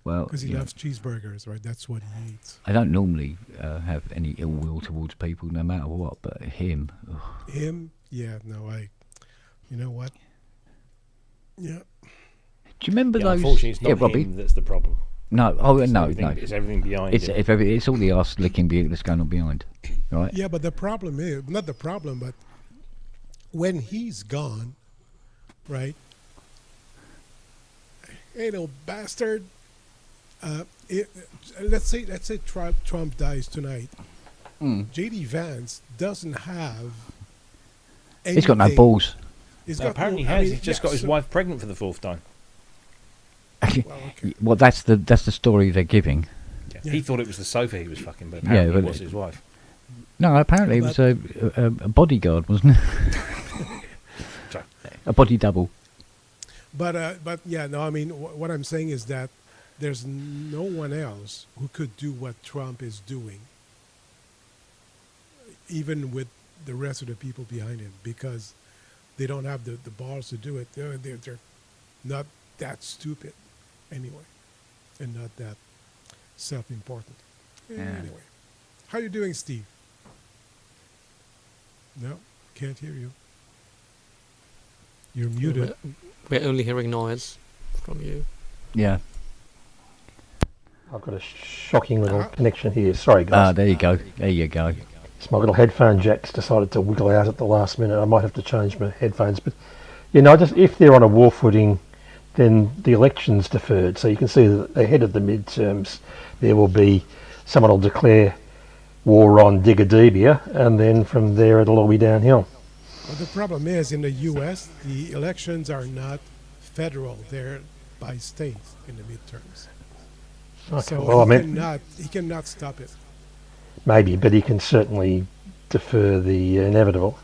Well, because he loves cheeseburgers, right? That's what he eats. I don't normally have any ill will towards people, no matter what, but him. Ugh. Him? Yeah, no, you know what? Yeah. Do you remember those? Unfortunately, it's not Robbie? him that's the problem. No, no. It's everything behind it's, it. It's all the arse licking that's going on behind, right? Yeah, but the problem is, not the problem, but when he's gone, right? Hey, no bastard. Let's say Trump dies tonight. JD Vance doesn't have. He's got no balls. Apparently, he has. He's just got his wife pregnant for the fourth time. Well, that's the story they're giving. Yeah. He thought it was the sofa he was fucking, but apparently it was his wife. No, apparently it was a bodyguard, wasn't it? A body double. But yeah, no. I mean, what I'm saying is that there's no one else who could do what Trump is doing, even with the rest of the people behind him, because they don't have the balls to do it. They're not that stupid anyway, and not that self-important. Anyway, how you doing, Steve? No, can't hear you. You're muted. We're only hearing noise from you. Yeah. I've got a shocking little connection here. Sorry, guys. There you go. There you go. So my little headphone jacks decided to wiggle out at the last minute. I might have to change my headphones. But, you know, just if they're on a war footing, then the election's deferred. So you can see that ahead of the midterms, there will be someone will declare war on Digadebia, and then from there it'll all be downhill. Well, the problem is, in the U.S., the elections are not federal. They're by states in the midterms. Okay. So Well, he cannot stop it. Maybe, but he can certainly defer the inevitable.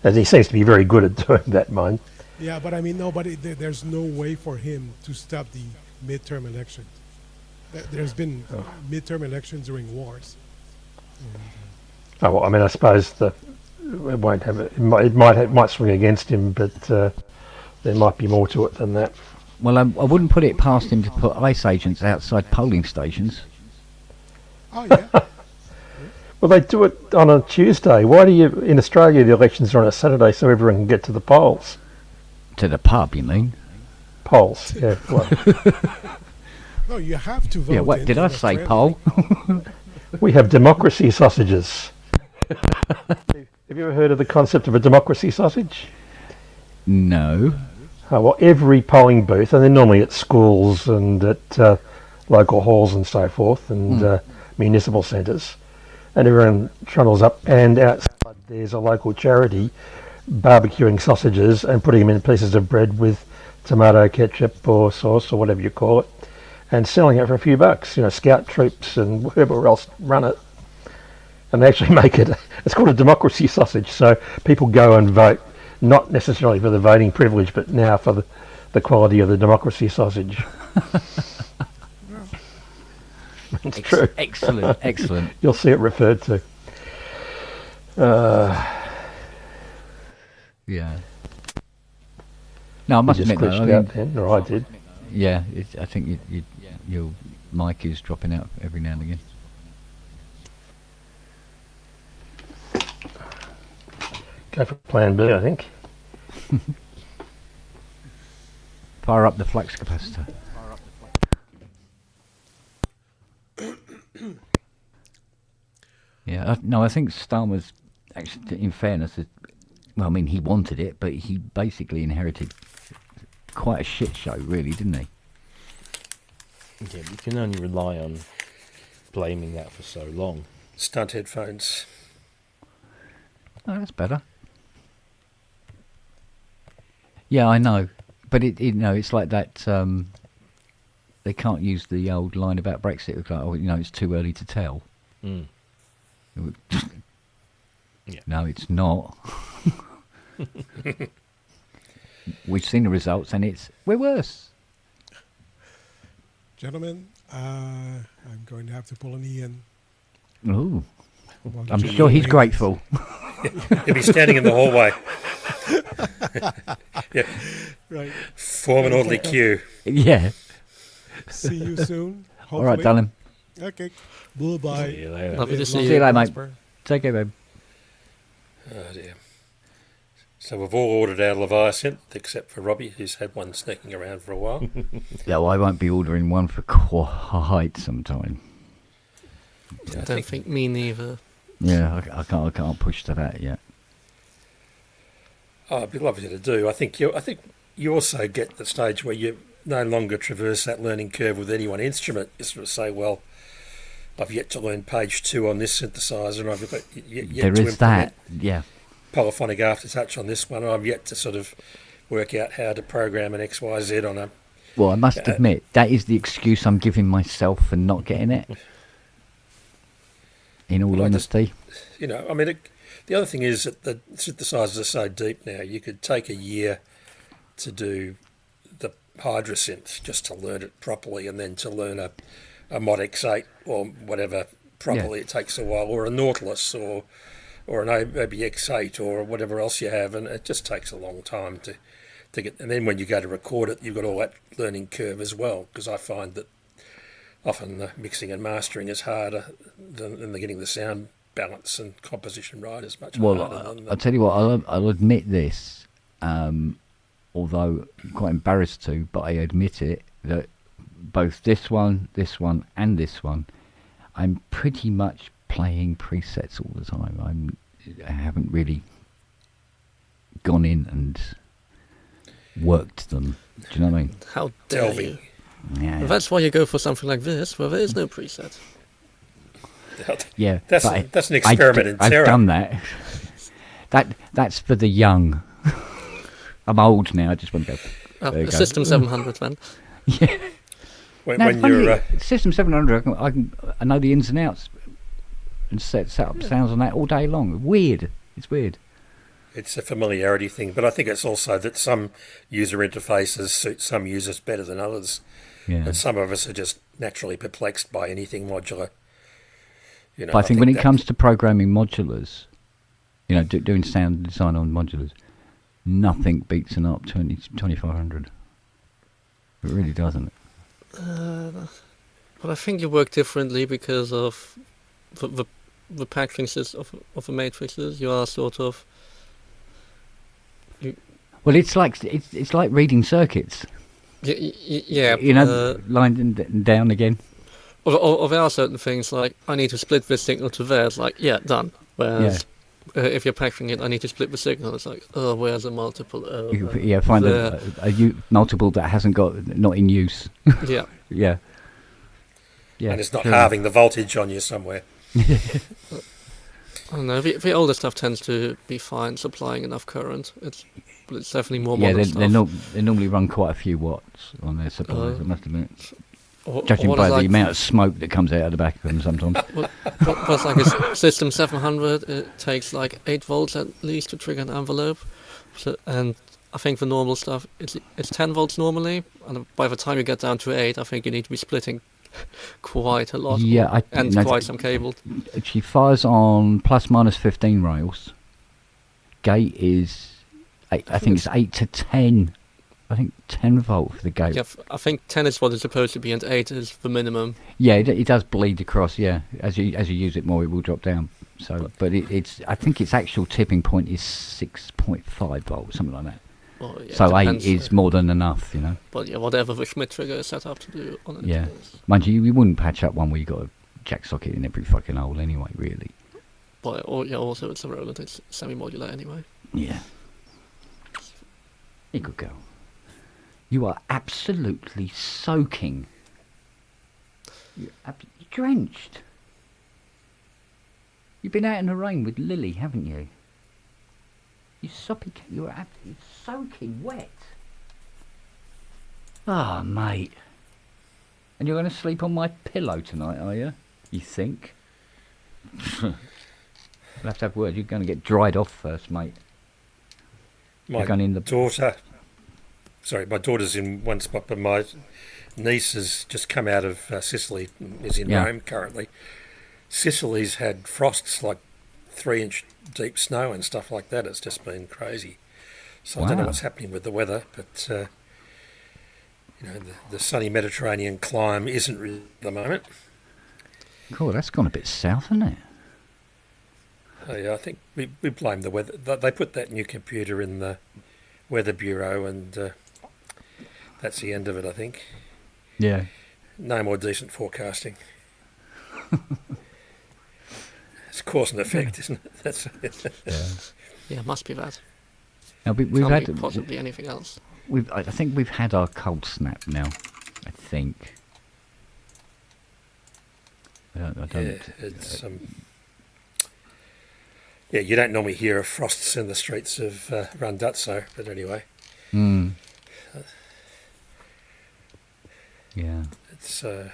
As he seems to be very good at doing that, mind. Yeah, but I mean, nobody. There's no way for him to stop the midterm elections. There's been midterm elections during wars. Oh, well, I mean, I suppose it won't have it. It might swing against him, but there might be more to it than that. Well, I wouldn't put it past him to put ICE agents outside polling stations. Oh yeah. Well, they do it on a Tuesday. Why do you? In Australia, the elections are on a Saturday, so everyone can get to the polls. To the pub, you mean? Polls, yeah. Well, No, you have to vote. Yeah, what did I say, poll? we have democracy sausages. Have you ever heard of the concept of a democracy sausage? No. Oh, well, every polling booth, and they're normally at schools and at local halls and so forth, and municipal centres, and everyone trundles up, and outside there's a local charity barbecuing sausages and putting them in pieces of bread with tomato ketchup or sauce or whatever you call it, and selling it for a few bucks. You know, scout troops and whoever else run it, and they actually make it. It's called a democracy sausage, so people go and vote, not necessarily for the voting privilege, but now for the quality of the democracy sausage. It's true. Excellent, excellent. You'll see it referred to. Yeah. No, I must admit, though, out then, or I did. Yeah, I think your mic is dropping out every now and again. Go for plan B, I think. Fire up the flux capacitor. Yeah, no, I think Starmer's, actually, in fairness, well, I mean, he wanted it, but he basically inherited quite a shit show, really, didn't he? Yeah, you can only rely on blaming that for so long. Stunt headphones. Oh, that's better. Yeah, I know, but it's like that. They can't use the old line about Brexit. It's like, it's too early to tell. Mm. Yeah. No, it's not. We've seen the results, and we're worse. Gentlemen, I'm going to have to pull an Ian. Ooh. I'm sure he's grateful. He'll be standing in the hallway. Yeah. Right. Form an orderly queue. Yeah. See you soon. Hopefully. All right, darling. Okay. Bye-bye. See you later. Lovely to see you. See you later, mate. Take care, babe. Oh, dear. So we've all ordered our Leviathan, except for Robbie, who's had one sneaking around for a while. Yeah, well, I won't be ordering one for quite some time. I don't think me neither. Yeah, I can't push to that yet. Oh, it'd be lovely to do. I think you also get the stage where you no longer traverse that learning curve with any one instrument. You sort of say, well, I've yet to learn page 2 on this synthesizer, and I've got yet to implement polyphonic aftertouch on this one, and I've yet to sort of work out how to program an XYZ on a... Well, I must admit, that is the excuse I'm giving myself for not getting it. In all honesty. The other thing is that the synthesizers are so deep now, you could take a year to do the Hydrasynth just to learn it properly, and then to learn a Mod X8 or whatever properly, it takes a while, or a Nautilus or an OBX8 or whatever else you have, and it just takes a long time to get. And then when you go to record it, you've got all that learning curve as well, because I find that often the mixing and mastering is harder than getting the sound balance and composition right is much harder. Well, I'll tell you what, I'll admit this, although I'm quite embarrassed to, but I admit it, that both this one, and this one, I'm pretty much playing presets all the time. I haven't really gone in and worked them. Do you know what I mean? How dare you? Yeah. Well, that's why you go for something like this, where there is no preset. Yeah, that's an experiment in terror. I've done that. That's for the young. I'm old now. I just want to go. The System 700, man. Yeah. When you're System 700, I know the ins and outs, and set up sounds on that all day long. Weird. It's weird. It's a familiarity thing, but I think it's also that some user interfaces suit some users better than others. Yeah. And some of us are just naturally perplexed by anything modular. You know, But I think when it comes to programming modulars, you know, doing sound design on modulars, nothing beats an ARP 2500. It really doesn't. But I think you work differently because of the packaging system of the matrices. You are sort of... Well, it's like reading circuits. Yeah. You know, lined and down again. Or there are certain things like, I need to split this signal to there. It's like, yeah, done. Whereas if you're packaging it, I need to split the signal. It's like, oh, where's a multiple? Find a multiple that hasn't not in use. Yeah. Yeah. Yeah. And it's not halving the voltage on you somewhere. I don't know. The older stuff tends to be fine supplying enough current. It's definitely more modern stuff. They normally run quite a few watts on their supplies, I must admit. Or Judging by the amount of smoke that comes out of the back of them sometimes. What's like a System 700, it takes like 8 volts at least to trigger an envelope. So, and I think the normal stuff, it's 10 volts normally. And by the time you get down to 8, I think you need to be splitting quite a lot. Yeah, quite some cable. She fires on plus minus 15 rails. Gate is, I think it's 8 to 10. I think 10 volt for the gate. Yeah, I think 10 is what it's supposed to be, and 8 is the minimum. Yeah, it does bleed across. Yeah, as you use it more, it will drop down. So, but it's I think its actual tipping point is 6.5 volts, something like that. Well, yeah, so 8 is more than enough, you know. But yeah, whatever the Schmidt trigger is set up to do on it. Yeah, mind you wouldn't patch up one where you got a jack socket in every fucking hole anyway, really. But also it's a Roland, it's semi-modular anyway. Yeah. You could go. You are absolutely soaking. You're drenched. You've been out in the rain with Lily, haven't you? You soppy cat. You're absolutely soaking wet. Ah, mate. And you're going to sleep on my pillow tonight, are you? You think? We'll have to have words. You're going to get dried off first, mate. My daughter's in one spot, but my niece has just come out of Sicily, is in Rome currently. Sicily's had frosts like 3-inch deep snow and stuff like that. It's just been crazy. So I don't know what's happening with the weather, but the sunny Mediterranean climb isn't really at the moment. Cool, that's gone a bit south, hasn't it? Yeah, I think we blame the weather. They put that new computer in the Weather Bureau, and that's the end of it, I think. Yeah. No more decent forecasting. It's cause and effect, isn't it? That's yeah, it must be that. Now we've Can't had be possibly anything else. I think we've had our cold snap now. I think. I don't. Yeah, it's yeah, you don't normally hear of frosts in the streets of Randazzo, but anyway. Yeah. It's a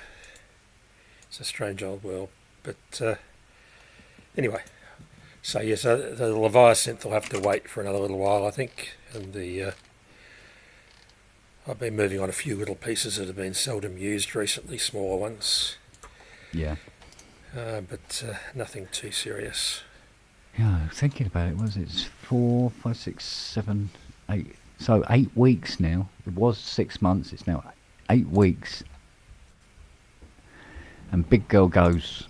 strange old world, but anyway. So yes, the Leviasynth will have to wait for another little while, I think, and I've been moving on a few little pieces that have been seldom used recently, smaller ones. Yeah. But nothing too serious. Yeah, thinking about it, it's 4, 5, 6, 7, 8. So 8 weeks now. It was 6 months. It's now 8 weeks. And big girl goes.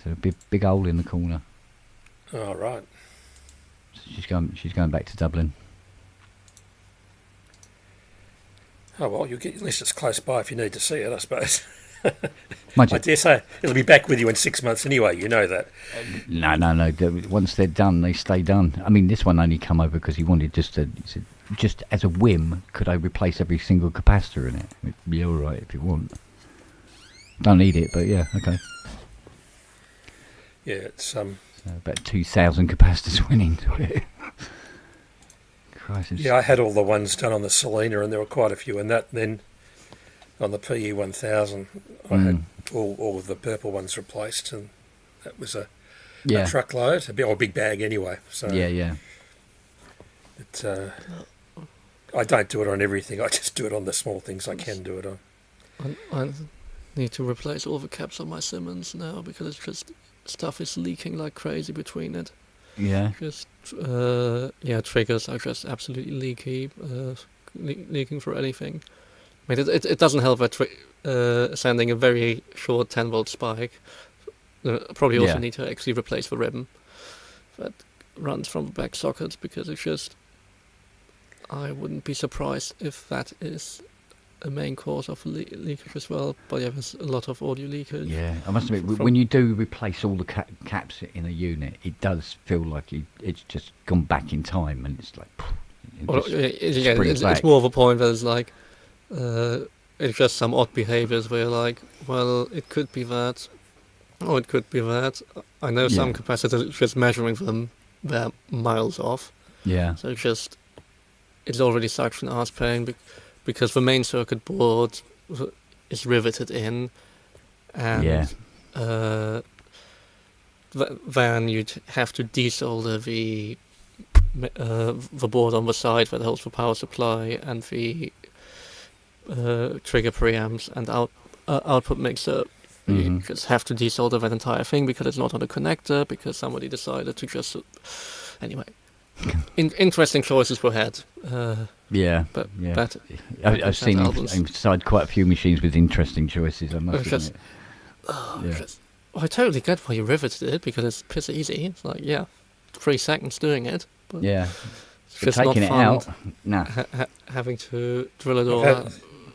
So a big hole in the corner. Oh, right. So she's going back to Dublin. Oh well, you'll get, at least it's close by if you need to see it, I suppose. I dare say it'll be back with you in 6 months anyway. You know that. No. Once they're done, they stay done. I mean, this one only come over because he wanted just as a whim. Could I replace every single capacitor in it? It'd be all right if you want. Don't need it, but yeah, okay. Yeah, it's so about 2,000 capacitors went into it. Christ, yeah, I had all the ones done on the Selena, and there were quite a few in that. Then on the PE 1000, I had all of the purple ones replaced, and that was a Yeah. truckload, or a big bag anyway. So Yeah. I don't do it on everything. I just do it on the small things I can do it on. I need to replace all the caps on my Simmons now because it's just stuff is leaking like crazy between it. Yeah. Just triggers are just absolutely leaky, leaking for anything. I mean, it doesn't help that sending a very short 10-volt spike. Probably also need to actually replace the ribbon that runs from the back sockets because it's just. I wouldn't be surprised if that is a main cause of leakage as well. But yeah, there's a lot of audio leakage. Yeah, I must admit, when you do replace all the caps in a unit, it does feel like it's just gone back in time, and it's like. It's more of a point that it's like, it's just some odd behaviours where you're like, well, it could be that, or it could be that. I know some capacitors just measuring them, they're miles off. Yeah. So it's already such an arse pain because the main circuit board is riveted in, and then you'd have to desolder the board on the side that holds the power supply and the trigger preamps and output mixer. You just have to desolder that entire thing because it's not on the connector because somebody decided to just anyway. Interesting choices were had. But I've seen inside quite a few machines with interesting choices. I must admit. I totally get why you riveted it because it's piss easy. It's like 3 seconds doing it. But it's just taking not fun it out, nah. Having to drill it all out.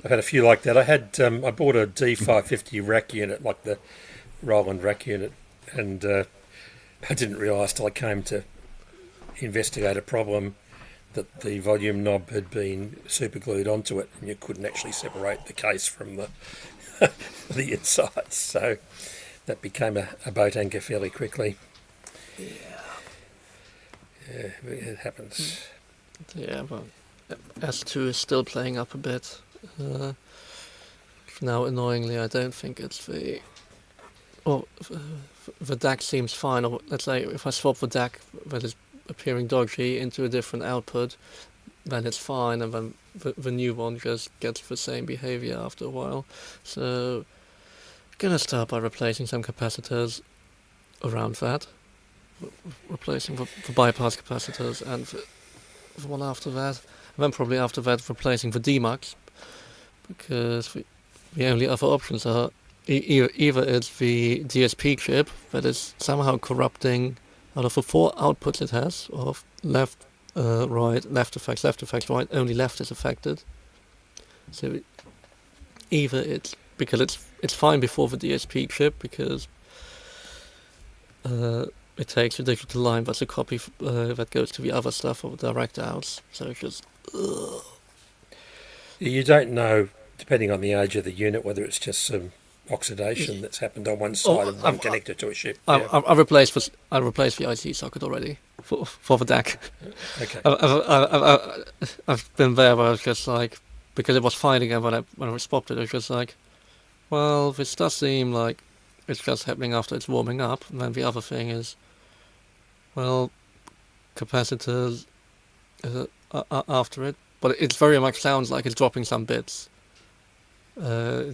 I've had a few like that. I bought a D550 rack unit, like the Roland rack unit, and I didn't realise till I came to investigate a problem that the volume knob had been super glued onto it and you couldn't actually separate the case from the the inside, so that became a boat anchor fairly quickly. It happens. But S2 is still playing up a bit. Now annoyingly I don't think it's the DAC seems fine, or let's say if I swap the DAC that is appearing dodgy into a different output, then it's fine, and then the new one just gets the same behavior after a while. So gonna start by replacing some capacitors around that, replacing the bypass capacitors and the one after that, and then probably after that replacing the DMUX, because the only other options are either it's the DSP chip that is somehow corrupting out of the 4 outputs it has, of left, right, left effects, right, only left is affected. So either it's because it's fine before the DSP chip because it takes a digital line that's a copy that goes to the other stuff of the direct outs. So it's just. You don't know, depending on the age of the unit, whether it's just some oxidation that's happened on one side of one connector to a chip. I replaced the IC socket already for the DAC. Okay. I've been there where I was just like, because it was fine again when I swapped it, I was just like, well, this does seem like it's just happening after it's warming up. And then the other thing is, well, capacitors after it, but it very much sounds like it's dropping some bits. Well,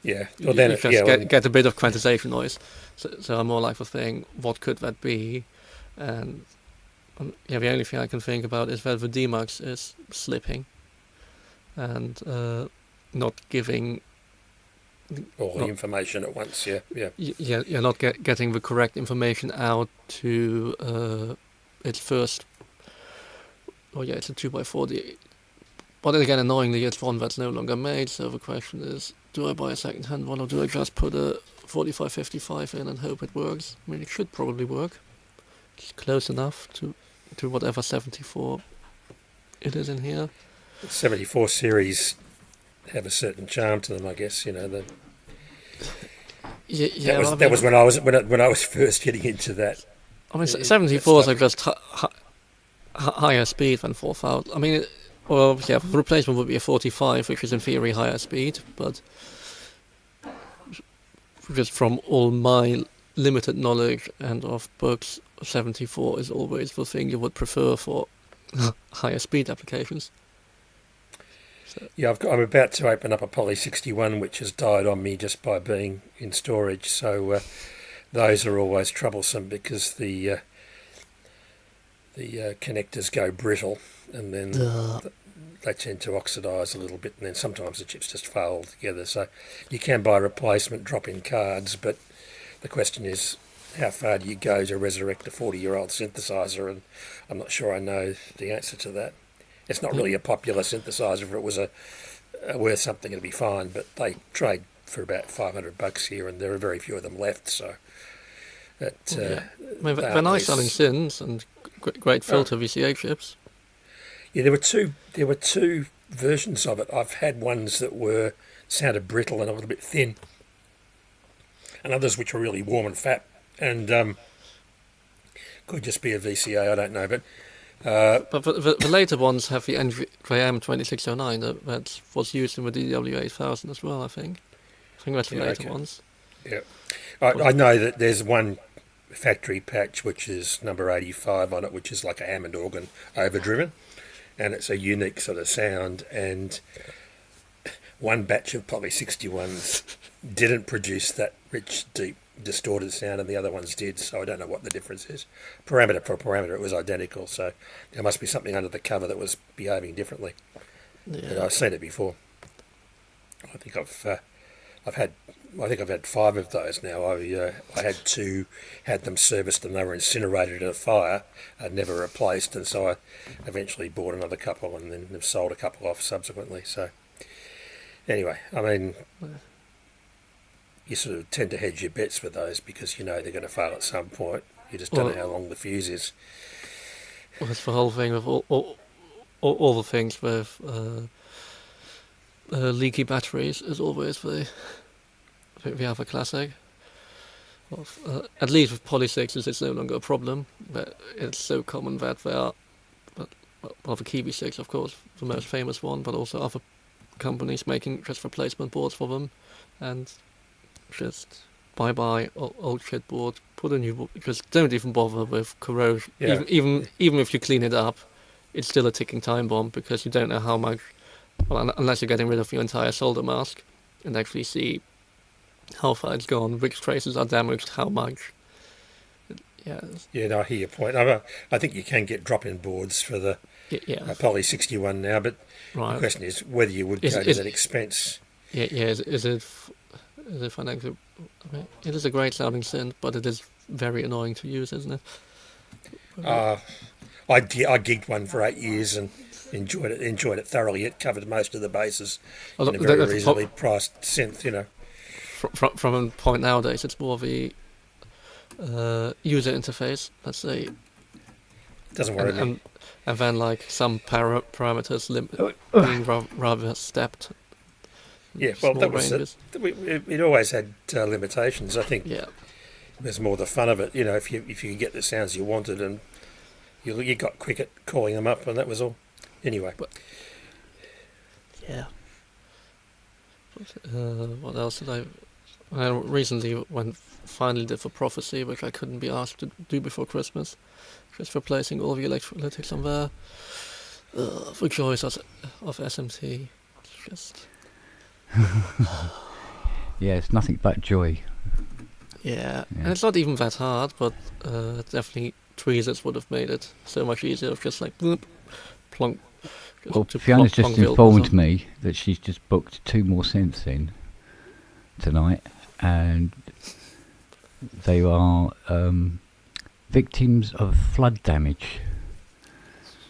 then you just get a bit of quantization noise. So I'm more like the thing, what could that be? And the only thing I can think about is that the DMUX is slipping and not giving all the information at once. You're not getting the correct information out to its first. It's a 2x4. But then again, annoyingly, it's one that's no longer made. So the question is, do I buy a second-hand one or do I just put a 4555 in and hope it works? I mean, it should probably work. It's close enough to whatever 74 it is in here. 74 series have a certain charm to them, I guess. That was when I was first getting into that. I mean, 74s are just higher speed than 4000. I mean, the replacement would be a 45, which is in theory higher speed, but just from all my limited knowledge and of books, 74 is always the thing you would prefer for higher speed applications. So. Yeah, I'm about to open up a Poly 61, which has died on me just by being in storage. So those are always troublesome because the connectors go brittle, and then they tend to oxidise a little bit, and then sometimes the chips just fail altogether. So you can buy replacement drop-in cards, but the question is, how far do you go to resurrect a 40-year-old synthesizer? And I'm not sure I know the answer to that. It's not really a popular synthesizer. If it was worth something, it'd be fine. But they trade for about $500 here, and there are very few of them left. So, I mean, they're nice selling synths and great filter VCA chips. Yeah, there were two versions of it. I've had ones that sounded brittle and a little bit thin, and others which were really warm and fat, and could just be a VCA. I don't know, but the later ones have the NJM 2609 that was used in the DW8000 as well. I think that's the later ones. Yeah, I know that there's one factory patch which is number 85 on it, which is like a Hammond organ overdriven, and it's a unique sort of sound. And one batch of Poly 61s didn't produce that rich, deep, distorted sound, and the other ones did. So I don't know what the difference is. Parameter for parameter, it was identical. So there must be something under the cover that was behaving differently. Yeah. But I've seen it before. I think I've had 5 of those now. I had them serviced and they were incinerated in a fire. I'd never replaced, and so I eventually bought another couple and then have sold a couple off subsequently. So anyway, I mean, you sort of tend to hedge your bets with those because you know they're going to fail at some point. You just don't know how long the fuse is. Well, that's the whole thing with all the things with leaky batteries is always the other classic. At least with Poly 6s it's no longer a problem, but it's so common that there are, the Kiwi 6 of course, the most famous one, but also other companies making just replacement boards for them, and just bye old shit board, put a new board, because don't even bother with corrosion. Yeah. Even if you clean it up, it's still a ticking time bomb because you don't know how much, well, unless you're getting rid of your entire solder mask and actually see how far it's gone, which traces are damaged, how much. Yeah, no, I hear your point. I think you can get drop-in boards for the Poly 61 now, but the question is whether you would go to that expense. Is it financial? I mean, it is a great sounding synth, but it is very annoying to use, isn't it? I gigged one for 8 years and enjoyed it thoroughly. It covered most of the bases in a very reasonably priced synth, you know. From a point nowadays, it's more the user interface, let's say. Doesn't worry me. And then like some parameters being rather stepped. Yeah, well, that was it always had limitations. I think there's more the fun of it. You know, if you could get the sounds you wanted, and you got quick at calling them up, and that was all. Anyway. What else did I recently finally did for Prophecy, which I couldn't be asked to do before Christmas, just replacing all the electrolytics on there. The joys of SMT. It's just... Yeah, it's nothing but joy. Yeah, and it's not even that hard, but definitely tweezers would have made it so much easier. Just like bloop, plonk. Well, Fiona's just informed me that she's just booked 2 more synths in tonight, and they are victims of flood damage.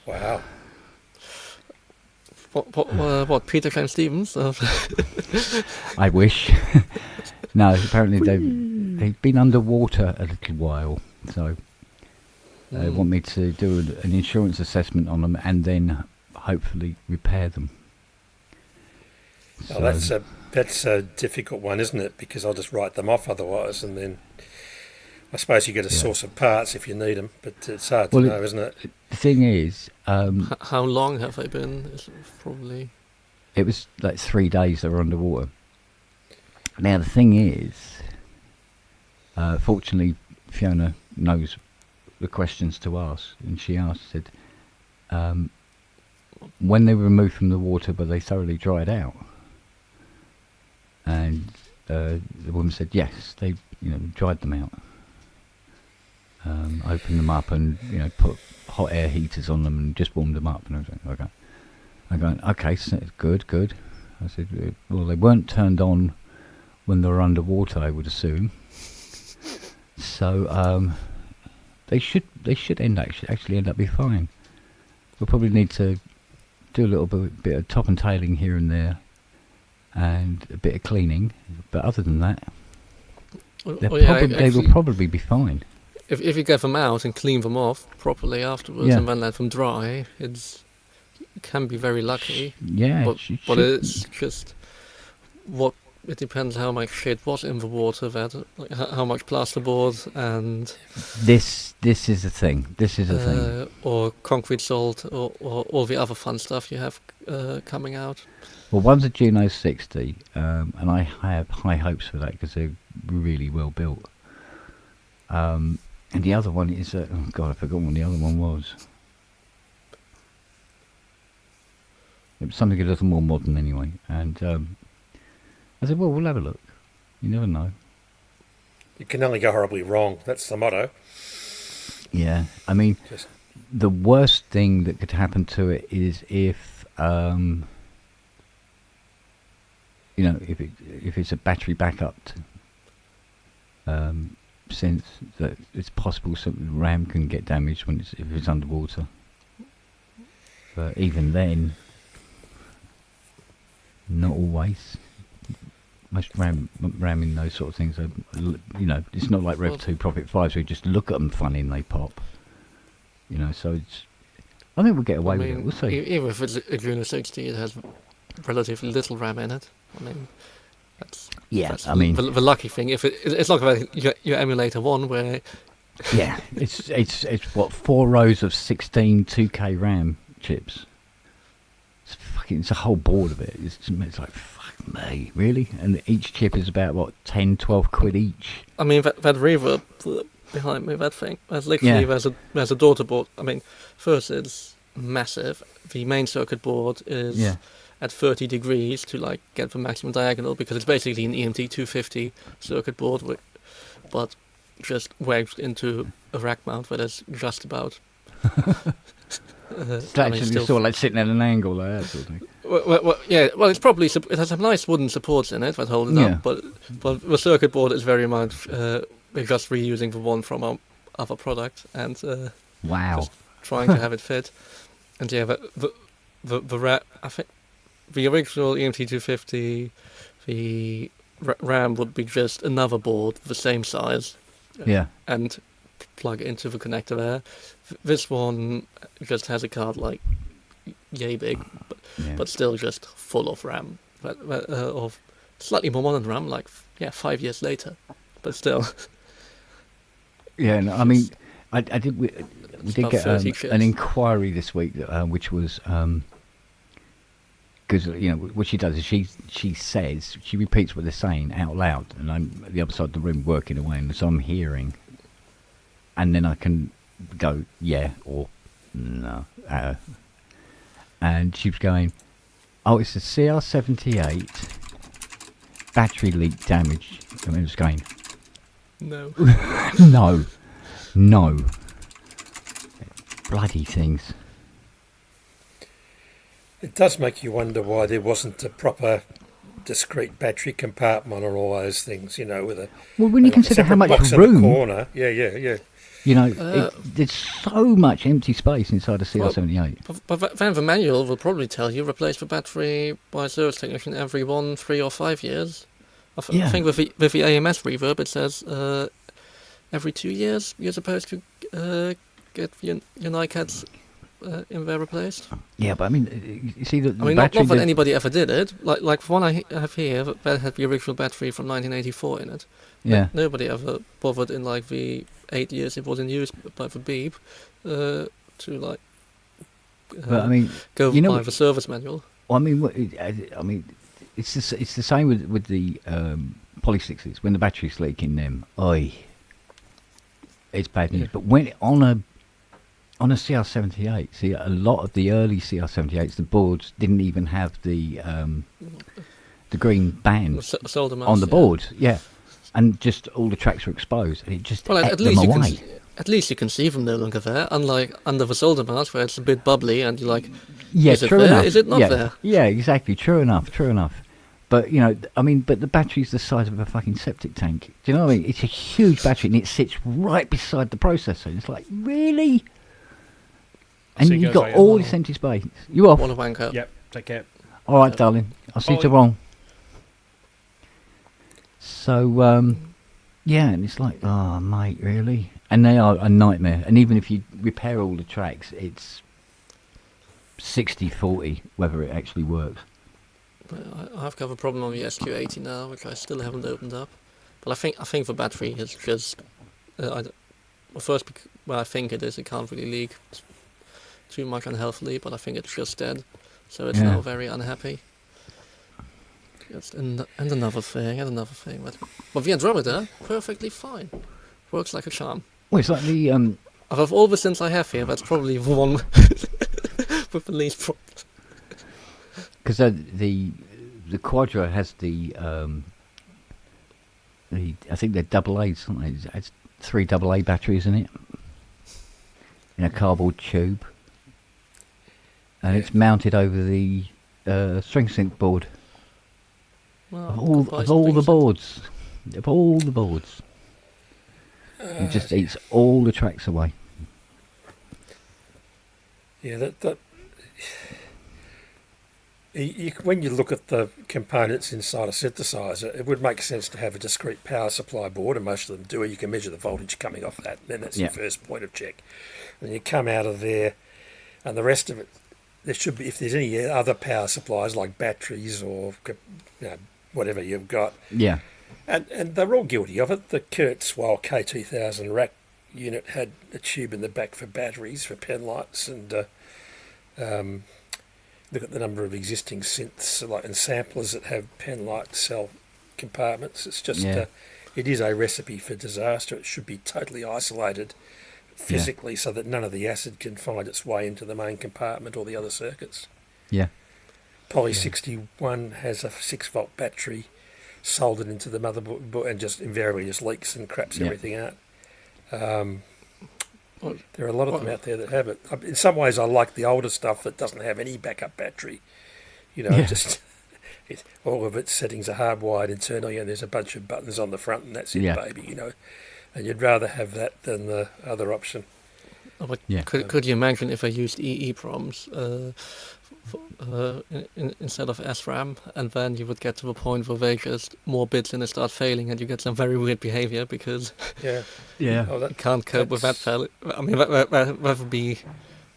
Wow. What Peter Clem Stevens? I wish. No, apparently they've been underwater a little while, so they want me to do an insurance assessment on them and then hopefully repair them. Oh, that's a difficult one, isn't it? Because I'll just write them off otherwise, and then I suppose you get a source of parts if you need them, but it's hard to know, isn't it? The thing is, how long have they been? Probably. It was like 3 days they were underwater. Now the thing is, Fortunately, Fiona knows the questions to ask, and she said, when they were removed from the water, but they thoroughly dried out. And the woman said, yes, they dried them out. Opened them up and put hot air heaters on them and just warmed them up and everything. Okay. I'm going, okay, so good. I said, well, they weren't turned on when they were underwater, I would assume. So they should actually end up being fine. We'll probably need to do a little bit of top and tailing here and there, and a bit of cleaning. But other than that, they will probably be fine. If you get them out and clean them off properly afterwards and then let them dry, it can be very lucky. Yeah, but it's just it depends how much shit was in the water, how much plasterboard and this is the thing. Or concrete salt, or all the other fun stuff you have coming out. Well, one's a Juno 60, and I have high hopes for that because they're really well built. And the other one is I forgot what the other one was. It was something a little more modern anyway, and I said, well, we'll have a look. You never know. It can only go horribly wrong. That's the motto. Yeah, I mean, the worst thing that could happen to it is if it's a battery backup, since that it's possible the RAM can get damaged if it's underwater. But even then, not always. Most ramming those sort of things are, it's not like Rev 2 Prophet 5s where you just look at them funny and they pop. So I think we'll get away with it. We'll see. Even if it's a Juno 60, it has relatively little RAM in it. I mean, that's the lucky thing. If it's like your emulator one where. Yeah, it's what 4 rows of 16 2K RAM chips. It's a whole board of it. It's like, fuck me, really? And each chip is about, what, 10, 12 quid each? I mean, that reverb behind me, that thing, there's literally, there's a daughter board. I mean, first it's massive. The main circuit board is at 30 degrees to, get the maximum diagonal, because it's basically an EMT 250 circuit board, but just wedged into a rack mount that is just about... It's actually sort of like sitting at an angle like that sort of thing. Well, it's probably it has some nice wooden supports in it that hold it up, but the circuit board is very much we're just reusing the one from our other product and just trying to have it fit. And the I think the original EMT 250, the RAM would be just another board the same size, and plug it into the connector there. This one just has a card yay big, but still just full of RAM, of slightly more modern RAM, 5 years later, but still. Yeah, no, I mean, we did get an inquiry this week, which was because what she does is she repeats what they're saying out loud, and I'm at the other side of the room working away, and so I'm hearing, and then I can go yeah or no, and she was going, oh, it's a CR78 battery leak damage. I mean, it was going, no. no bloody things. It does make you wonder why there wasn't a proper discrete battery compartment on all those things, with a when you consider how much box room in the corner. Yeah. There's so much empty space inside a CR78. But then the manual will probably tell you replace the battery by a service technician every 1, 3 or 5 years. I think with the AMS reverb it says every 2 years you're supposed to get your NiCads in there replaced. Yeah, but I mean, you see the battery... not that anybody ever did it. Like the one I have here, that had the original battery from 1984 in it. Yeah. Nobody ever bothered in the 8 years it was in use by the Beep to but I mean, go by the service manual. Well, I mean, it's the same with the Poly 6s. When the batteries leak in them, it's bad news. But when on a CR78, see, a lot of the early CR78s, the boards didn't even have the green band solder mask, on the board. Yeah, and just all the tracks were exposed, and it just ate at them least away. At least you can see them no longer there, unlike under the solder mask where it's a bit bubbly and you're like, yeah, is it true there? enough. Is it not there? Yeah, exactly. True enough. But, you know, I mean, but the battery's the size of a fucking septic tank. Do you know what I mean? It's a huge battery and it sits right beside the processor. It's like, really? And you've got all this empty space. You off? Want to wank up? Yep, take care. All right, darling. I'll see you tomorrow. So, yeah, and it's like, oh, mate, really? And they are a nightmare. And even if you repair all the tracks, it's 60-40 whether it actually works. I've got a problem on the SQ80 now, which I still haven't opened up. But I think the battery is just... I think it is. It can't really leak too much unhealthily, but I think it's just dead. So it's now very unhappy. And another thing. But the Andromeda, perfectly fine. Works like a charm. Well, it's like the... Of all the synths I have here, that's probably the one with the least problems. Because the Quadra has the I think they're double A's, aren't they? It's 3 AA batteries in it, in a cardboard tube, and it's mounted over the string sync board. Well, of all the boards, it just eats all the tracks away. Yeah, that when you look at the components inside a synthesizer, it would make sense to have a discrete power supply board, and most of them do, and you can measure the voltage coming off that, and then that's your first point of check. And you come out of there, and the rest of it, there should be, if there's any other power supplies like batteries or whatever you've got. Yeah. And they're all guilty of it. The Kurzweil K2000 rack unit had a tube in the back for batteries, for pen lights, and look at the number of existing synths and samplers that have pen light cell compartments. It's just it is a recipe for disaster. It should be totally isolated physically so that none of the acid can find its way into the main compartment or the other circuits. Yeah. Poly 61 has a 6-volt battery soldered into the motherboard and just invariably just leaks and craps everything out. There are a lot of them out there that have it. In some ways, I like the older stuff that doesn't have any backup battery. Just all of its settings are hardwired internally, and there's a bunch of buttons on the front, and that's it, baby. And you'd rather have that than the other option. Could you imagine if I used EEPROMs instead of SRAM, and then you would get to the point where they just more bits and they start failing, and you get some very weird behavior because you can't cope with that failure. I mean, that would be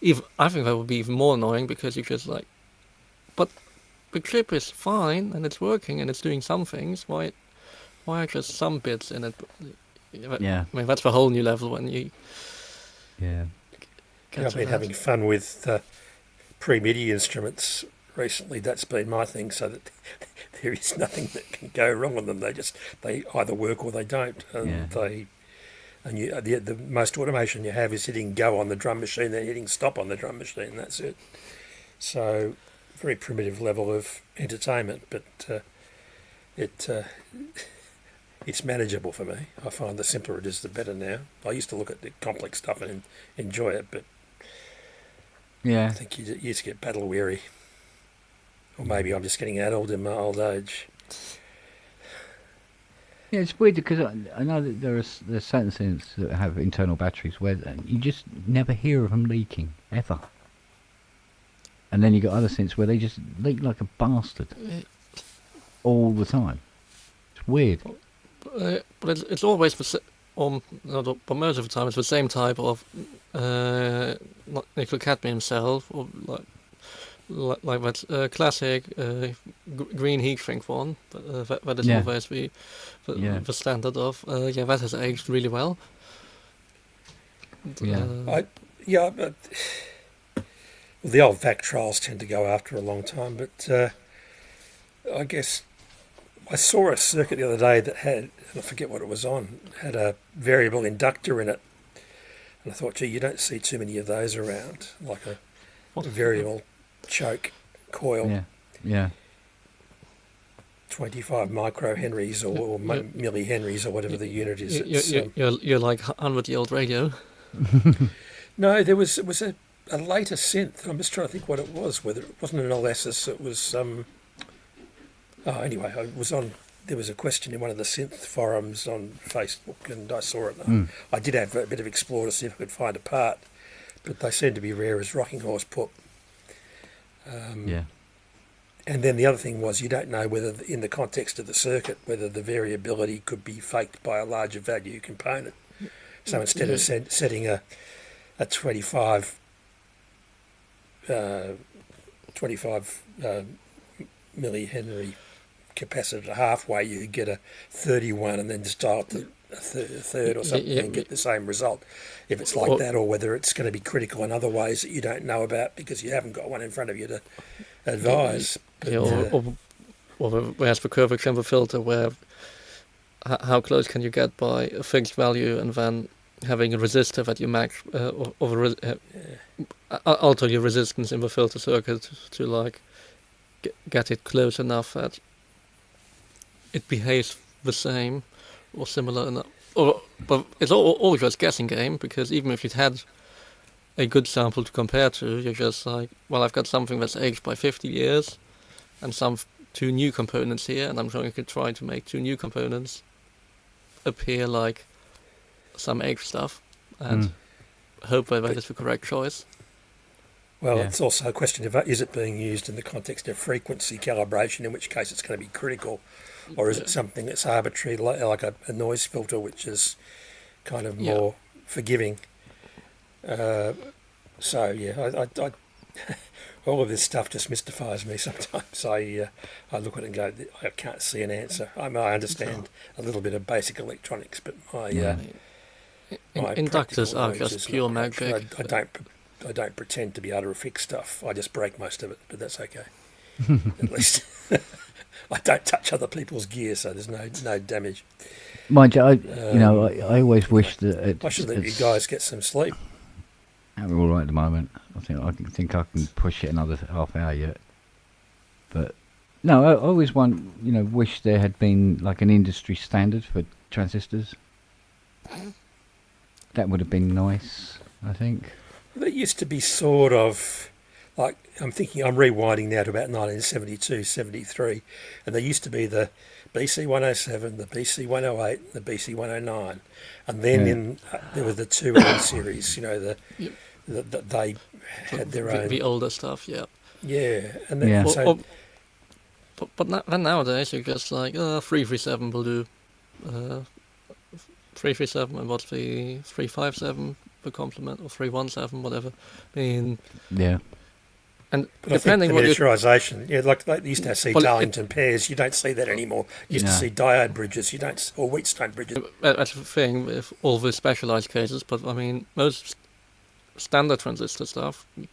even. I think that would be even more annoying because you just like, but the chip is fine and it's working and it's doing some things. Why are just some bits in it? I mean, that's the whole new level when you. Yeah. I've been having fun with pre-MIDI instruments recently. That's been my thing, so that there is nothing that can go wrong with them. They either work or they don't, and the most automation you have is hitting go on the drum machine, then hitting stop on the drum machine. That's it. So very primitive level of entertainment, but it's manageable for me. I find the simpler it is, the better now. I used to look at the complex stuff and enjoy it, but I think you used to get battle weary. Or maybe I'm just getting old in my old age. Yeah, it's weird because I know that there's certain synths that have internal batteries where you just never hear of them leaking, ever. And then you got other synths where they just leak like a bastard all the time. It's weird. But it's always but most of the time it's the same type of nickel cadmium cell, or like that classic green heat shrink one. That is always the standard of. That has aged really well. But the old VAC trials tend to go after a long time, but I guess I saw a circuit the other day that had, and I forget what it was on, had a variable inductor in it, And I thought, gee, you don't see too many of those around, like a variable choke coil. Yeah. Yeah. 25 microhenries or millihenries or whatever the unit is. You're like 100-year-old radio. No, it was a later synth. I'm just trying to think what it was. Whether it wasn't an Alessis, it was anyway, there was a question in one of the synth forums on Facebook, and I saw it. I did have a bit of explore to see if I could find a part, but they seem to be rare as rocking horse pup. Yeah. And then the other thing was, you don't know whether, in the context of the circuit, whether the variability could be faked by a larger value component. So instead of setting a 25 millihenry capacitor halfway, you could get a 31 and then just dial it to a third or something and get the same result. If it's like that, or whether it's going to be critical in other ways that you don't know about because you haven't got one in front of you to advise. Or whereas the curvature chamber filter, where how close can you get by a fixed value and then having a resistor that you max alter your resistance in the filter circuit to like get it close enough that it behaves the same or similar enough. But it's all just guessing game, because even if you had a good sample to compare to, you're just like, well, I've got something that's aged by 50 years and two new components here, and I'm trying to try to make two new components appear like some aged stuff and hope that is the correct choice. Well, it's also a question of, is it being used in the context of frequency calibration, in which case it's going to be critical, or is it something that's arbitrary, like a noise filter, which is kind of more forgiving? I all of this stuff just mystifies me sometimes. I look at it and go, I can't see an answer. I understand a little bit of basic electronics, but my inductors are just pure magic. I don't pretend to be able to fix stuff. I just break most of it, but that's okay. At least I don't touch other people's gear, so there's no damage. Mind you, I always wish that I should let you guys get some sleep. We're all right at the moment. I think I can push it another half hour yet. But no, I always wish there had been like an industry standard for transistors. That would have been nice, I think. There used to be sort of, like, I'm rewinding now to about 1972, 73, and there used to be the BC107, the BC108, the BC109, and then there were the 2N series, that they had their own. The older stuff, yeah. Yeah, and then but nowadays you're just like 337 will do. 337, and what's the 357? The complement, or 317, whatever. I mean, and but depending on miniaturization, like they used to see Darlington pairs, you don't see that anymore. You used to see diode bridges, or Wheatstone bridges. That's the thing with all the specialized cases, but I mean, most standard transistor stuff, you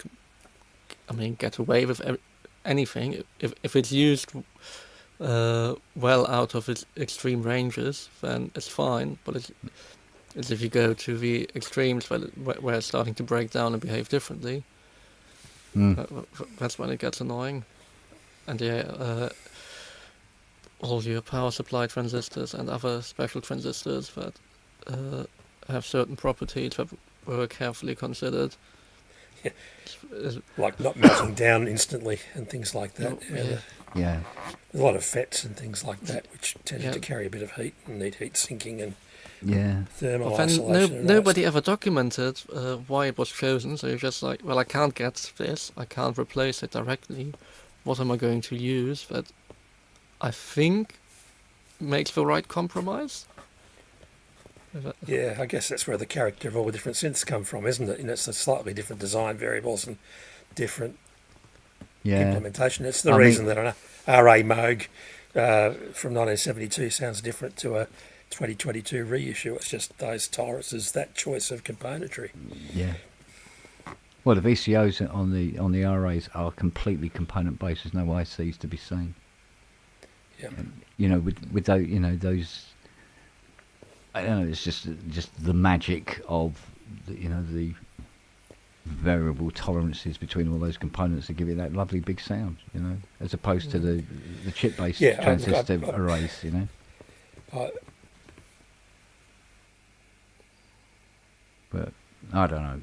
can, get away with anything if it's used well out of its extreme ranges, then it's fine. But it's if you go to the extremes where it's starting to break down and behave differently, that's when it gets annoying. And all your power supply transistors and other special transistors that have certain properties that were carefully considered. Yeah. Like not melting down instantly and things like that. Yeah. A lot of FETs and things like that, which tended to carry a bit of heat and need heat sinking and thermal isolation. Nobody ever documented why it was chosen, so you're just like, well, I can't get this, I can't replace it directly. What am I going to use that I think makes the right compromise? Yeah, I guess that's where the character of all the different synths come from, isn't it? And it's a slightly different design variables and different implementation. It's the reason that an RA Moog from 1972 sounds different to a 2022 reissue. It's just those tolerances, that choice of componentry. Yeah. Well, the VCOs on the RAs are completely component based. There's no ICs to be seen. Yeah. And, with those, those. I don't know. It's just the magic of the variable tolerances between all those components to give it that lovely big sound, as opposed to the chip-based transistor arrays, But I don't know.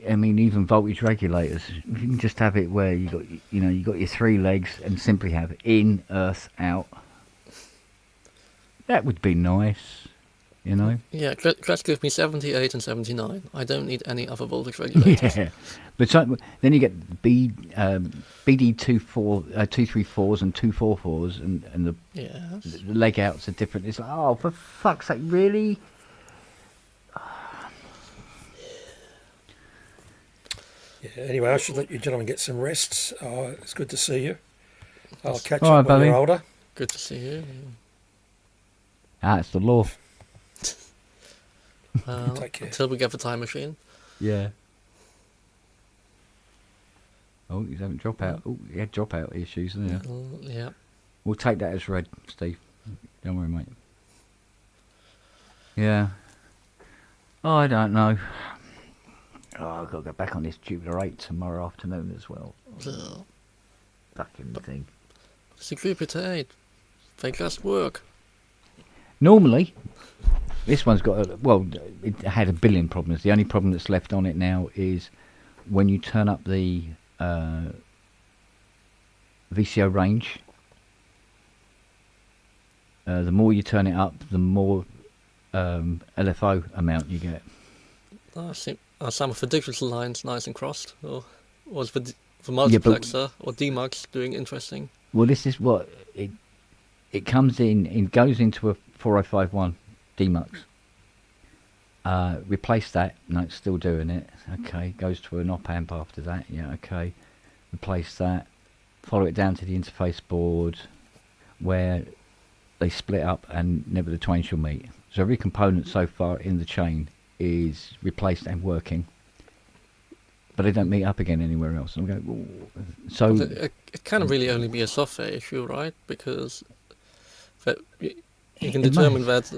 I mean, even voltage regulators, you can just have it where you got your 3 legs and simply have in, earth, out. That would be nice, Yeah, just give me 78 and 79. I don't need any other voltage regulators. Yeah, but then you get BD 234s and 244s, and the leg outs are different. It's like, oh, for fuck's sake, really? Yeah, anyway, I should let you gentlemen get some rest. It's good to see you. I'll catch All up right, when you're buddy. older. Good to see you. It's the law. Take care. Until we get the time machine. Yeah. Oh, he's having dropout. Oh, he had dropout issues, didn't he? Yeah. We'll take that as read, Steve. Don't worry, mate. Yeah. Oh, I don't know. Oh, I've got to go back on this Jupiter 8 tomorrow afternoon as well. Fucking thing. It's a Jupiter 8. They just work. Normally, this one's got it had a billion problems. The only problem that's left on it now is when you turn up the VCO range. The more you turn it up, the more LFO amount you get. I think some of the digital lines nice and crossed, or was the multiplexer or demux doing interesting? Well, this is what it comes in. It goes into a 4051 demux. Replace that. No, it's still doing it. Okay, goes to an op amp after that. Yeah, okay. Replace that. Follow it down to the interface board, where they split up and never the twain shall meet. So every component so far in the chain is replaced and working, but they don't meet up again anywhere else. I'm going, ooh. So it can really only be a software issue, right? Because you can determine that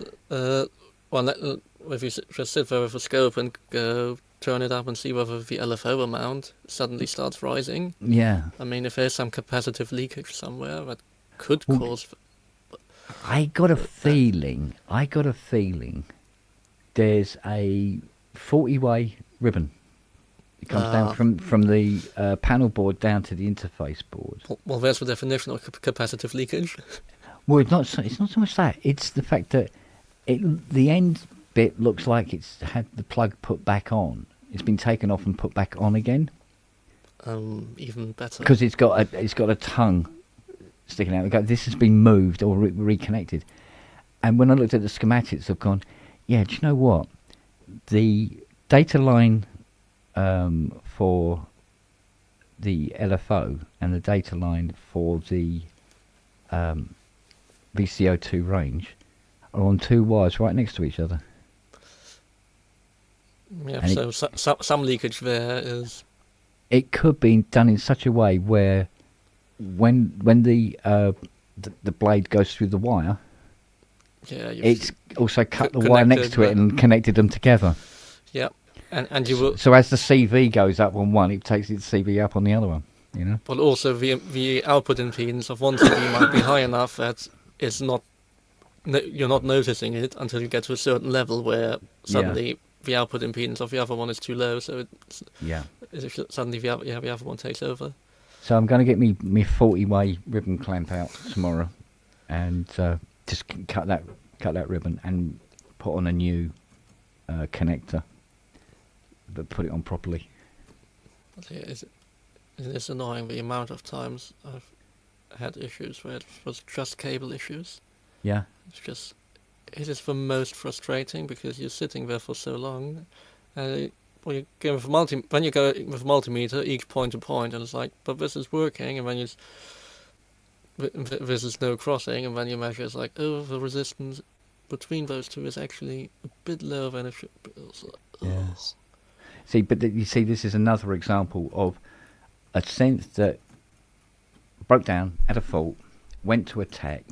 if you just sit there with a scope and go turn it up and see whether the LFO amount suddenly starts rising. Yeah. I mean, if there's some capacitive leakage somewhere that could cause. I got a feeling there's a 40-way ribbon. It comes down from the panel board down to the interface board. Well, there's the definition of capacitive leakage. Well, it's not so much that. It's the fact that the end bit looks like it's had the plug put back on. It's been taken off and put back on again. Even better. Because it's got a tongue sticking out. This has been moved or reconnected. And when I looked at the schematics, I've gone, yeah, do you know what? The data line for the LFO and the data line for the VCO2 range are on 2 wires right next to each other. Yeah, and so some leakage there is. It could be done in such a way where when the blade goes through the wire, it's also cut the wire next to it and connected them together. Yeah, and you will. So as the CV goes up on one, it takes its CV up on the other one. You know. But also the output impedance of one CV might be high enough that it's not. You're not noticing it until you get to a certain level where suddenly the output impedance of the other one is too low. So suddenly the other one takes over. So I'm going to get me 40-way ribbon clamp out tomorrow, and just cut that ribbon and put on a new connector, but put it on properly. It's annoying the amount of times I've had issues where it was just cable issues. Yeah. It is the most frustrating because you're sitting there for so long. When you go with multimeter, each point to point, and it's like, but this is working, and then this is no crossing, and then you measure, it's like, oh, the resistance between those two is actually a bit lower than it should be. Yes. See, but you see, this is another example of a synth that broke down, had a fault, went to a tech,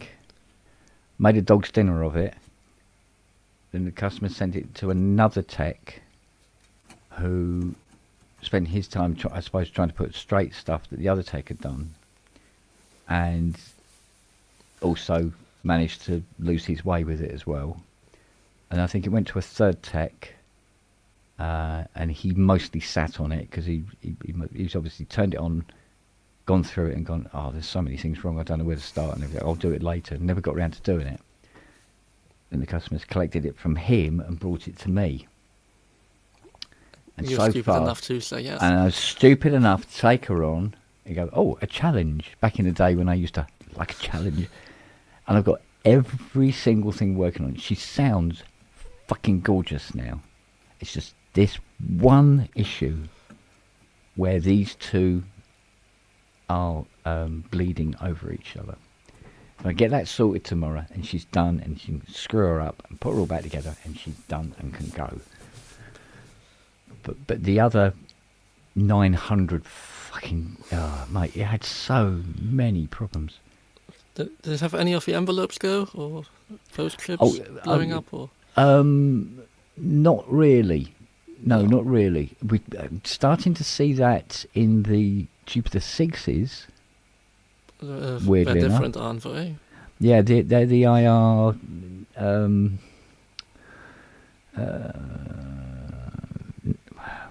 made a dog's dinner of it. then the customer sent it to another tech who spent his time, I suppose, trying to put straight stuff that the other tech had done, and also managed to lose his way with it as well. And I think it went to a third tech, and he mostly sat on it because he's obviously turned it on, gone through it and gone, oh, there's so many things wrong, I don't know where to start, and I'll do it later. Never got around to doing it. And the customers collected it from him and brought it to me. And You're stupid enough to say yes. And I was stupid enough to take her on and go, oh, a challenge. Back in the day when I used to like a challenge. And I've got every single thing working on it. She sounds fucking gorgeous now. It's just this one issue where these two are bleeding over each other. If I get that sorted tomorrow and she's done, and she can screw her up and put her all back together and she's done and can go. But the other 900 fucking... Oh, mate, it had so many problems. Did it have any of the envelopes go? Or those chips blowing up? Or not really. No, not really. We're starting to see that in the Jupiter 6s. Weirdly they're enough. different, aren't they? Yeah, they're the IR...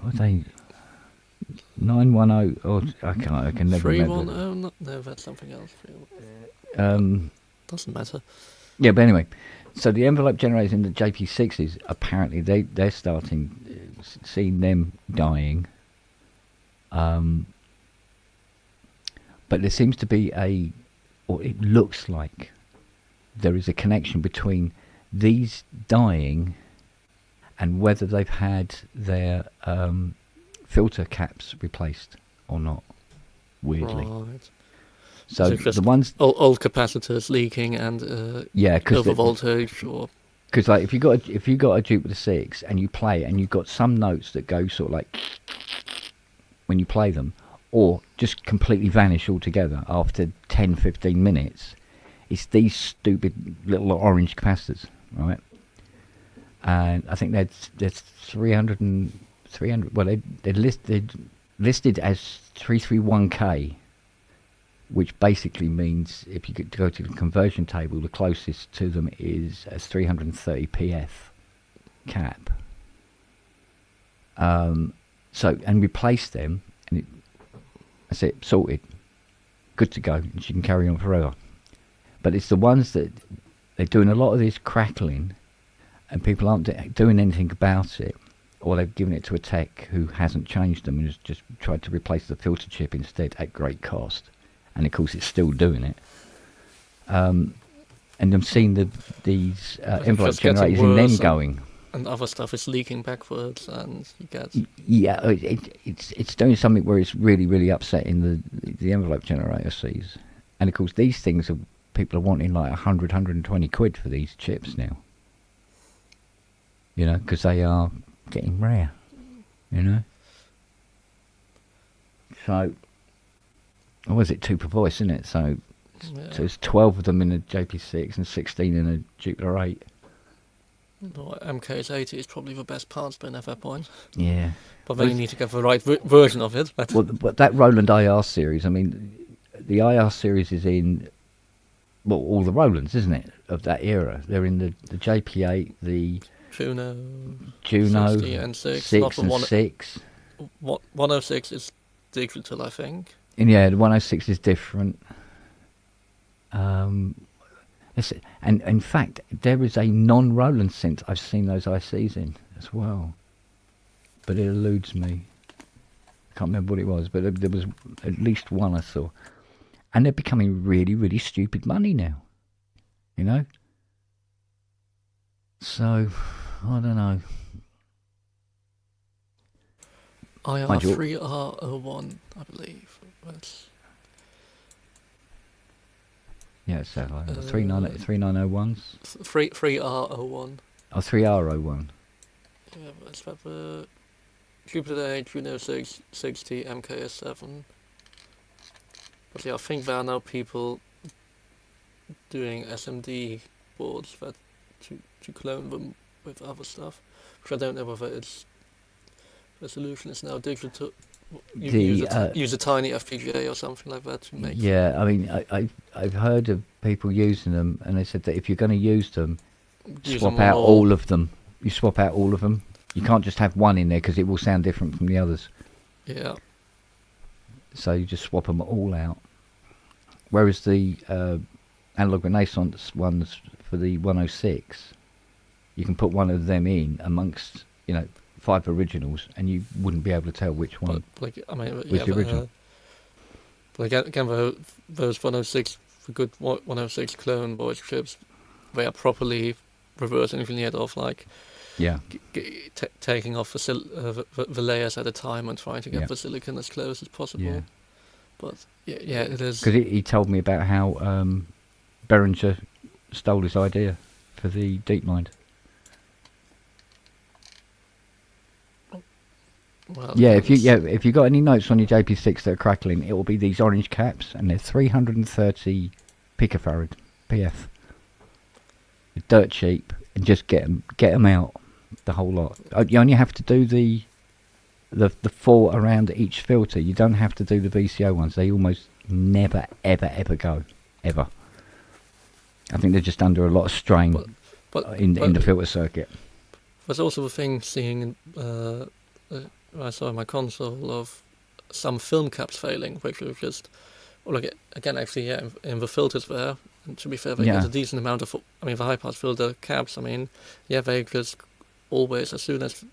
what are they? 910, or I can never remember. 310? No, that's something else. Doesn't matter. Yeah, but anyway, so the envelope generators in the JP6s, apparently they're starting, seeing them dying. But there seems to be or it looks like there is a connection between these dying and whether they've had their filter caps replaced or not, weirdly. Right. So the ones... Old capacitors leaking and over voltage, or... Because like, if you got a Jupiter 6 and you play it and you've got some notes that go sort of like when you play them, or just completely vanish altogether after 10-15 minutes, it's these stupid little orange capacitors, right? And I think there's 300 well, they're listed as 331K, which basically means if you could go to the conversion table, the closest to them is as 330 PF cap. So, and replace them, and that's it, sorted, good to go, and she can carry on forever. But it's the ones that they're doing a lot of this crackling, and people aren't doing anything about it, or they've given it to a tech who hasn't changed them and has just tried to replace the filter chip instead at great cost. And of course, it's still doing it. And I'm seeing these envelope generators in them going. And other stuff is leaking backwards, and you get... Yeah, it's doing something where it's really, really upsetting the envelope generator sees. And of course, these things people are wanting like 100, 120 quid for these chips now. You know, because they are getting rare. You know? So... Or was it 2 per voice, isn't it? So it's 12 of them in a JP6 and 16 in a Jupiter 8. Well, MKS80 is probably the best parts bin at that point. Yeah. But then you need to get the right version of it. Well, but that Roland IR series, I mean, the IR series is in, well, all the Rolands, isn't it, of that era. They're in the JP8, the... Juno 60 and 6. 6 and 6. 106 is digital, I think. And yeah, the 106 is different. And in fact, there is a non-Roland synth I've seen those ICs in as well. But it eludes me. I can't remember what it was, but there was at least one I saw. And they're becoming really, really stupid money now. You know? So, I don't know. IR3R01, I believe. Yeah, it's that like 3901s. 3R01. Oh, 3R01. Yeah, let's have Jupiter 8, Juno 6, 60, MKS7. But yeah, I think there are now people doing SMD boards that to clone them with other stuff. Which I don't know whether the solution is now digital. Use a tiny FPGA or something like that to make. Yeah, I mean, I've heard of people using them, and they said that if you're going to use them, swap out all of them. You swap out all of them. You can't just have one in there because it will sound different from the others. Yeah. So you just swap them all out. Whereas the Analog Renaissance ones for the 106, you can put one of them in amongst, 5 originals, and you wouldn't be able to tell which one was the original. But again, those 106, the good 106 clone voice chips, they are properly reverse engineered off, taking off the layers at a time and trying to get the silicon as close as possible. Yeah. But yeah, it is. Because he told me about how Behringer stole his idea for the DeepMind. Well, if you got any notes on your JP6 that are crackling, it will be these orange caps, and they're 330 picofarad PF. They're dirt cheap, and just get them out, the whole lot. You only have to do the 4 around each filter. You don't have to do the VCO ones. They almost never ever go ever. I think they're just under a lot of strain in the filter circuit. There's also the thing seeing I saw in my console of some film caps failing, which was just, in the filters there, and to be fair, they get a decent amount of, the high pass filter caps, they just always, as soon as,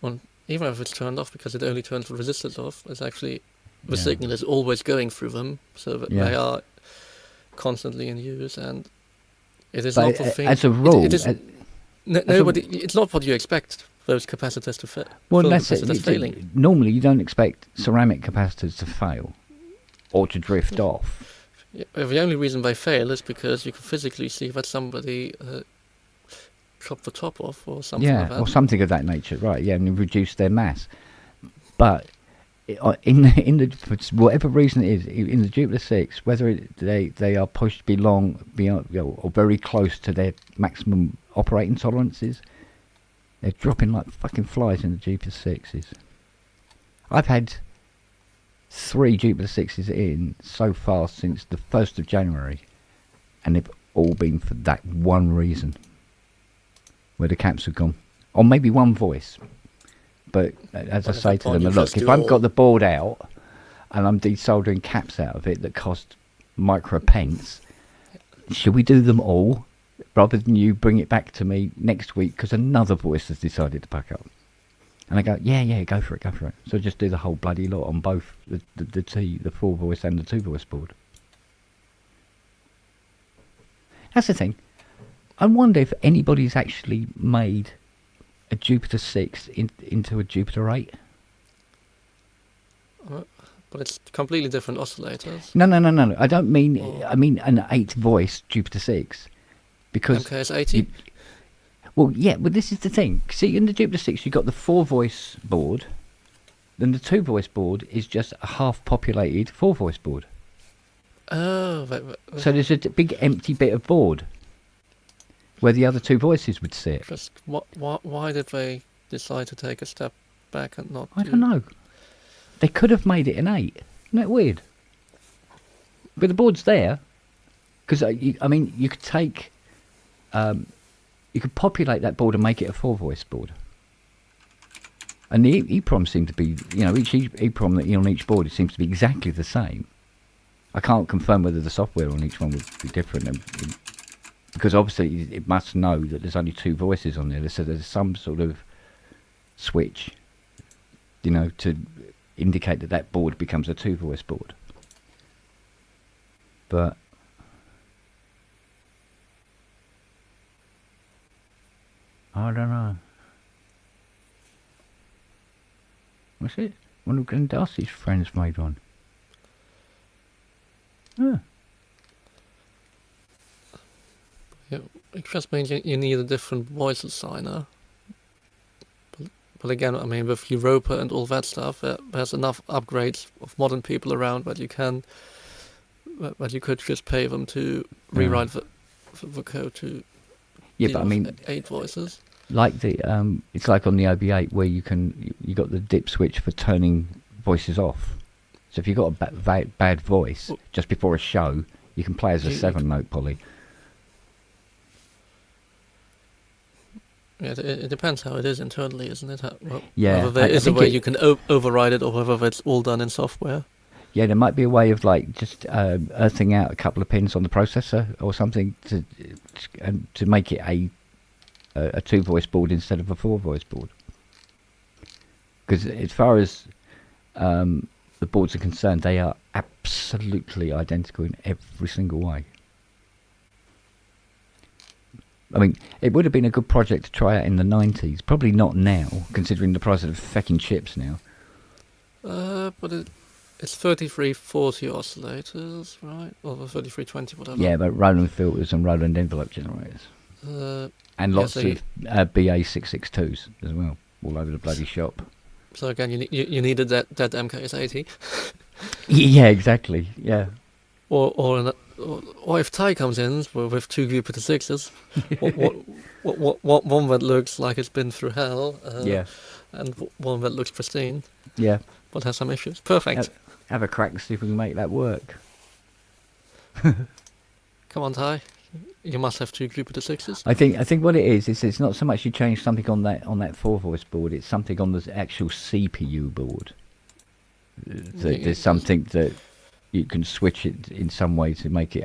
even if it's turned off, because it only turns the resistors off, it's actually, the signal is always going through them, so that they are constantly in use, and it is not the thing. As a rule, it's not what you expect those capacitors to fail. Well, that's it. Normally, you don't expect ceramic capacitors to fail or to drift off. Yeah, the only reason they fail is because you can physically see that somebody chopped the top off or something like that. Or something of that nature, right? Yeah, and reduce their mass. But in the for whatever reason it is, in the Jupiter 6, whether they are pushed beyond or very close to their maximum operating tolerances, they're dropping like fucking flies in the Jupiter 6s. I've had 3 Jupiter 6s in so far since the 1st of January, and they've all been for that one reason, where the caps have gone. Or maybe one voice. But as I say to them, look, if I've got the board out and I'm desoldering caps out of it that cost micro pence, should we do them all rather than you bring it back to me next week because another voice has decided to pack up? And I go, yeah, go for it. So just do the whole bloody lot on both the 4 voice and the 2 voice board. That's the thing. I wonder if anybody's actually made a Jupiter 6 into a Jupiter 8. But it's completely different oscillators. No. I don't mean. I mean an 8 voice Jupiter 6, because MKS80. Well, this is the thing. See, in the Jupiter 6, you've got the 4 voice board. Then the 2 voice board is just a half populated 4 voice board. Oh. So there's a big empty bit of board where the other 2 voices would sit. Just why did they decide to take a step back and not? I don't know. They could have made it an 8. Isn't that weird? But the board's there because you could take, you could populate that board and make it a 4 voice board. And the EEPROM seemed to be, each EEPROM that on each board, it seems to be exactly the same. I can't confirm whether the software on each one would be different. Because obviously it must know that there's only 2 voices on there, so there's some sort of switch, to indicate that board becomes a 2 voice board. But I don't know. What's it? One of Glenn Darcy's friends made one. Yeah. It just means you need a different voice assigner. But again, with Europa and all that stuff, there's enough upgrades of modern people around that you could just pay them to rewrite the code to Yeah, but I mean, 8 voices. Like it's like on the OB8 where you got the dip switch for turning voices off. So if you've got a bad voice just before a show, you can play as a 7-note poly. Yeah, it depends how it is internally, isn't it? Yeah, whether there is a way you can override it, or whether it's all done in software. Yeah, there might be a way of like just earthing out a couple of pins on the processor or something to make it a 2-voice board instead of a 4-voice board. Because as far as the boards are concerned, they are absolutely identical in every single way. I mean, it would have been a good project to try out in the 90s. Probably not now, considering the price of feckin' chips now. But it's 3340 oscillators, right? Or 3320, whatever. Yeah, but Roland filters and Roland envelope generators. And lots of BA662s as well, all over the bloody shop. So again, you needed that MKS80. Yeah, exactly. Yeah. Or if Ty comes in with 2 Jupiter 6s, one that looks like it's been through hell, and one that looks pristine, but has some issues. Perfect. Have a crack and see if we can make that work. Come on, Ty. You must have 2 Jupiter 6s. I think what it is it's not so much you change something on that 4-voice board. It's something on the actual CPU board. There's something that you can switch it in some way to make it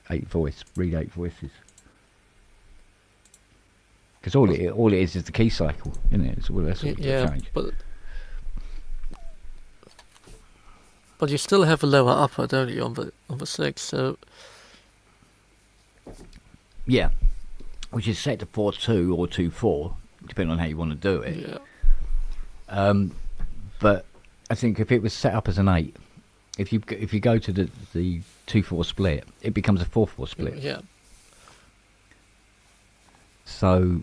8 voice, read 8 voices. Because all it is the key cycle, isn't it? It's all that's what change. But you still have a lower upper, don't you, on the 6? So. Yeah, which is set to 4.2 or 2.4, depending on how you want to do it. Yeah. But I think if it was set up as an 8, if you go to the 2.4 split, it becomes a 4.4 split. Yeah. So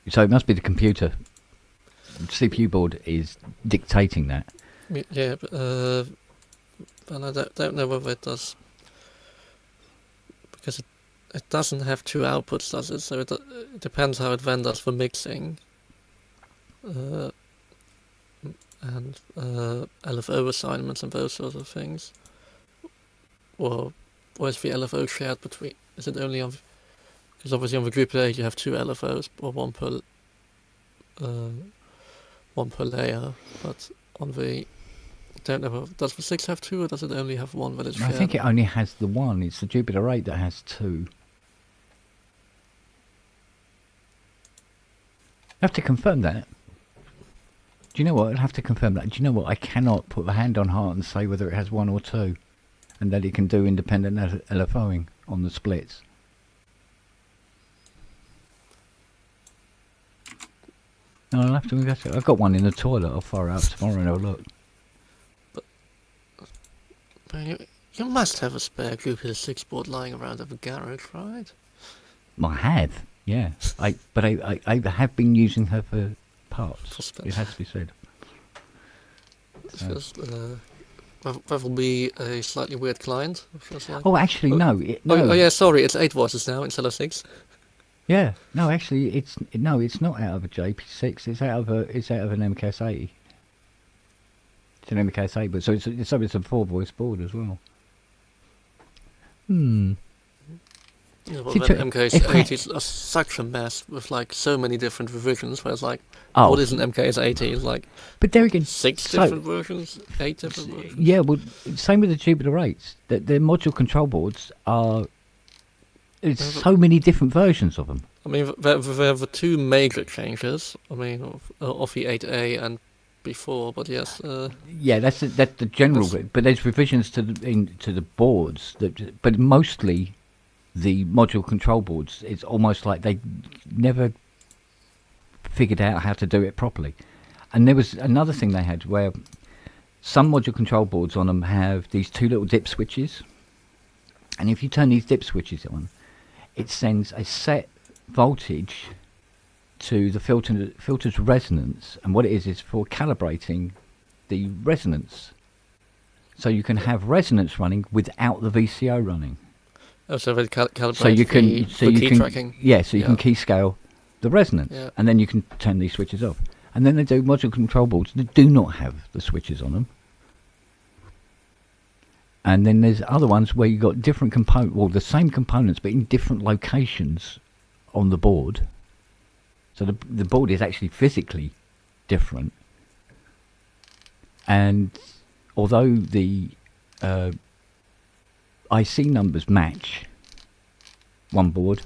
it must be the computer. The CPU board is dictating that. Yeah, but I don't know whether it does. Because it doesn't have 2 outputs, does it? So it depends how it then does for mixing. And LFO assignments and those sorts of things. Or is the LFO shared between... Is it only on... Because obviously on the group A you have 2 LFOs, or one per layer. But on the... Don't know. Does the 6 have 2, or does it only have 1 that is shared? I think it only has the 1. It's the Jupiter 8 that has 2. I have to confirm that. Do you know what? I'll have to confirm that. Do you know what? I cannot put the hand on heart and say whether it has 1 or 2, and that it can do independent LFOing on the splits. No, I'll have to investigate. I've got one in the toilet. I'll fire it out tomorrow and have a look. You must have a spare Jupiter 6 board lying around at the garage, right? I have, yeah. But I have been using her for parts. It has to be said. That will be a slightly weird client. Like. Oh, actually, no. No. Oh, yeah, sorry, it's 8 voices now instead of 6. Yeah, no, actually, it's not out of a JP6. It's out of an MKS80. It's an MKS8, but so it's a 4-voice board as well. Yeah, well, MKS80 is such a mess with like so many different revisions. Where it's like, what is an MKS80? It's like, but there again, 6 different versions, 8 different versions. Yeah, well, same with the Jupiter 8s. Their module control boards are. It's so many different versions of them. I mean, there were 2 major changes. I mean, of the 8A and before, but yes. Yeah, that's the general bit. But there's revisions to the boards but mostly the module control boards. It's almost like they never figured out how to do it properly. And there was another thing they had where some module control boards on them have these 2 little dip switches, and if you turn these dip switches on, it sends a set voltage to the filter's resonance, and what it is for calibrating the resonance, so you can have resonance running without the VCO running. Oh, so they calibrate so you can, the key tracking. Yeah, so you can key scale the resonance, and then you can turn these switches off. And then they do module control boards that do not have the switches on them. And then there's other ones where you've got different the same components, but in different locations on the board. So the board is actually physically different. And although the IC numbers match one board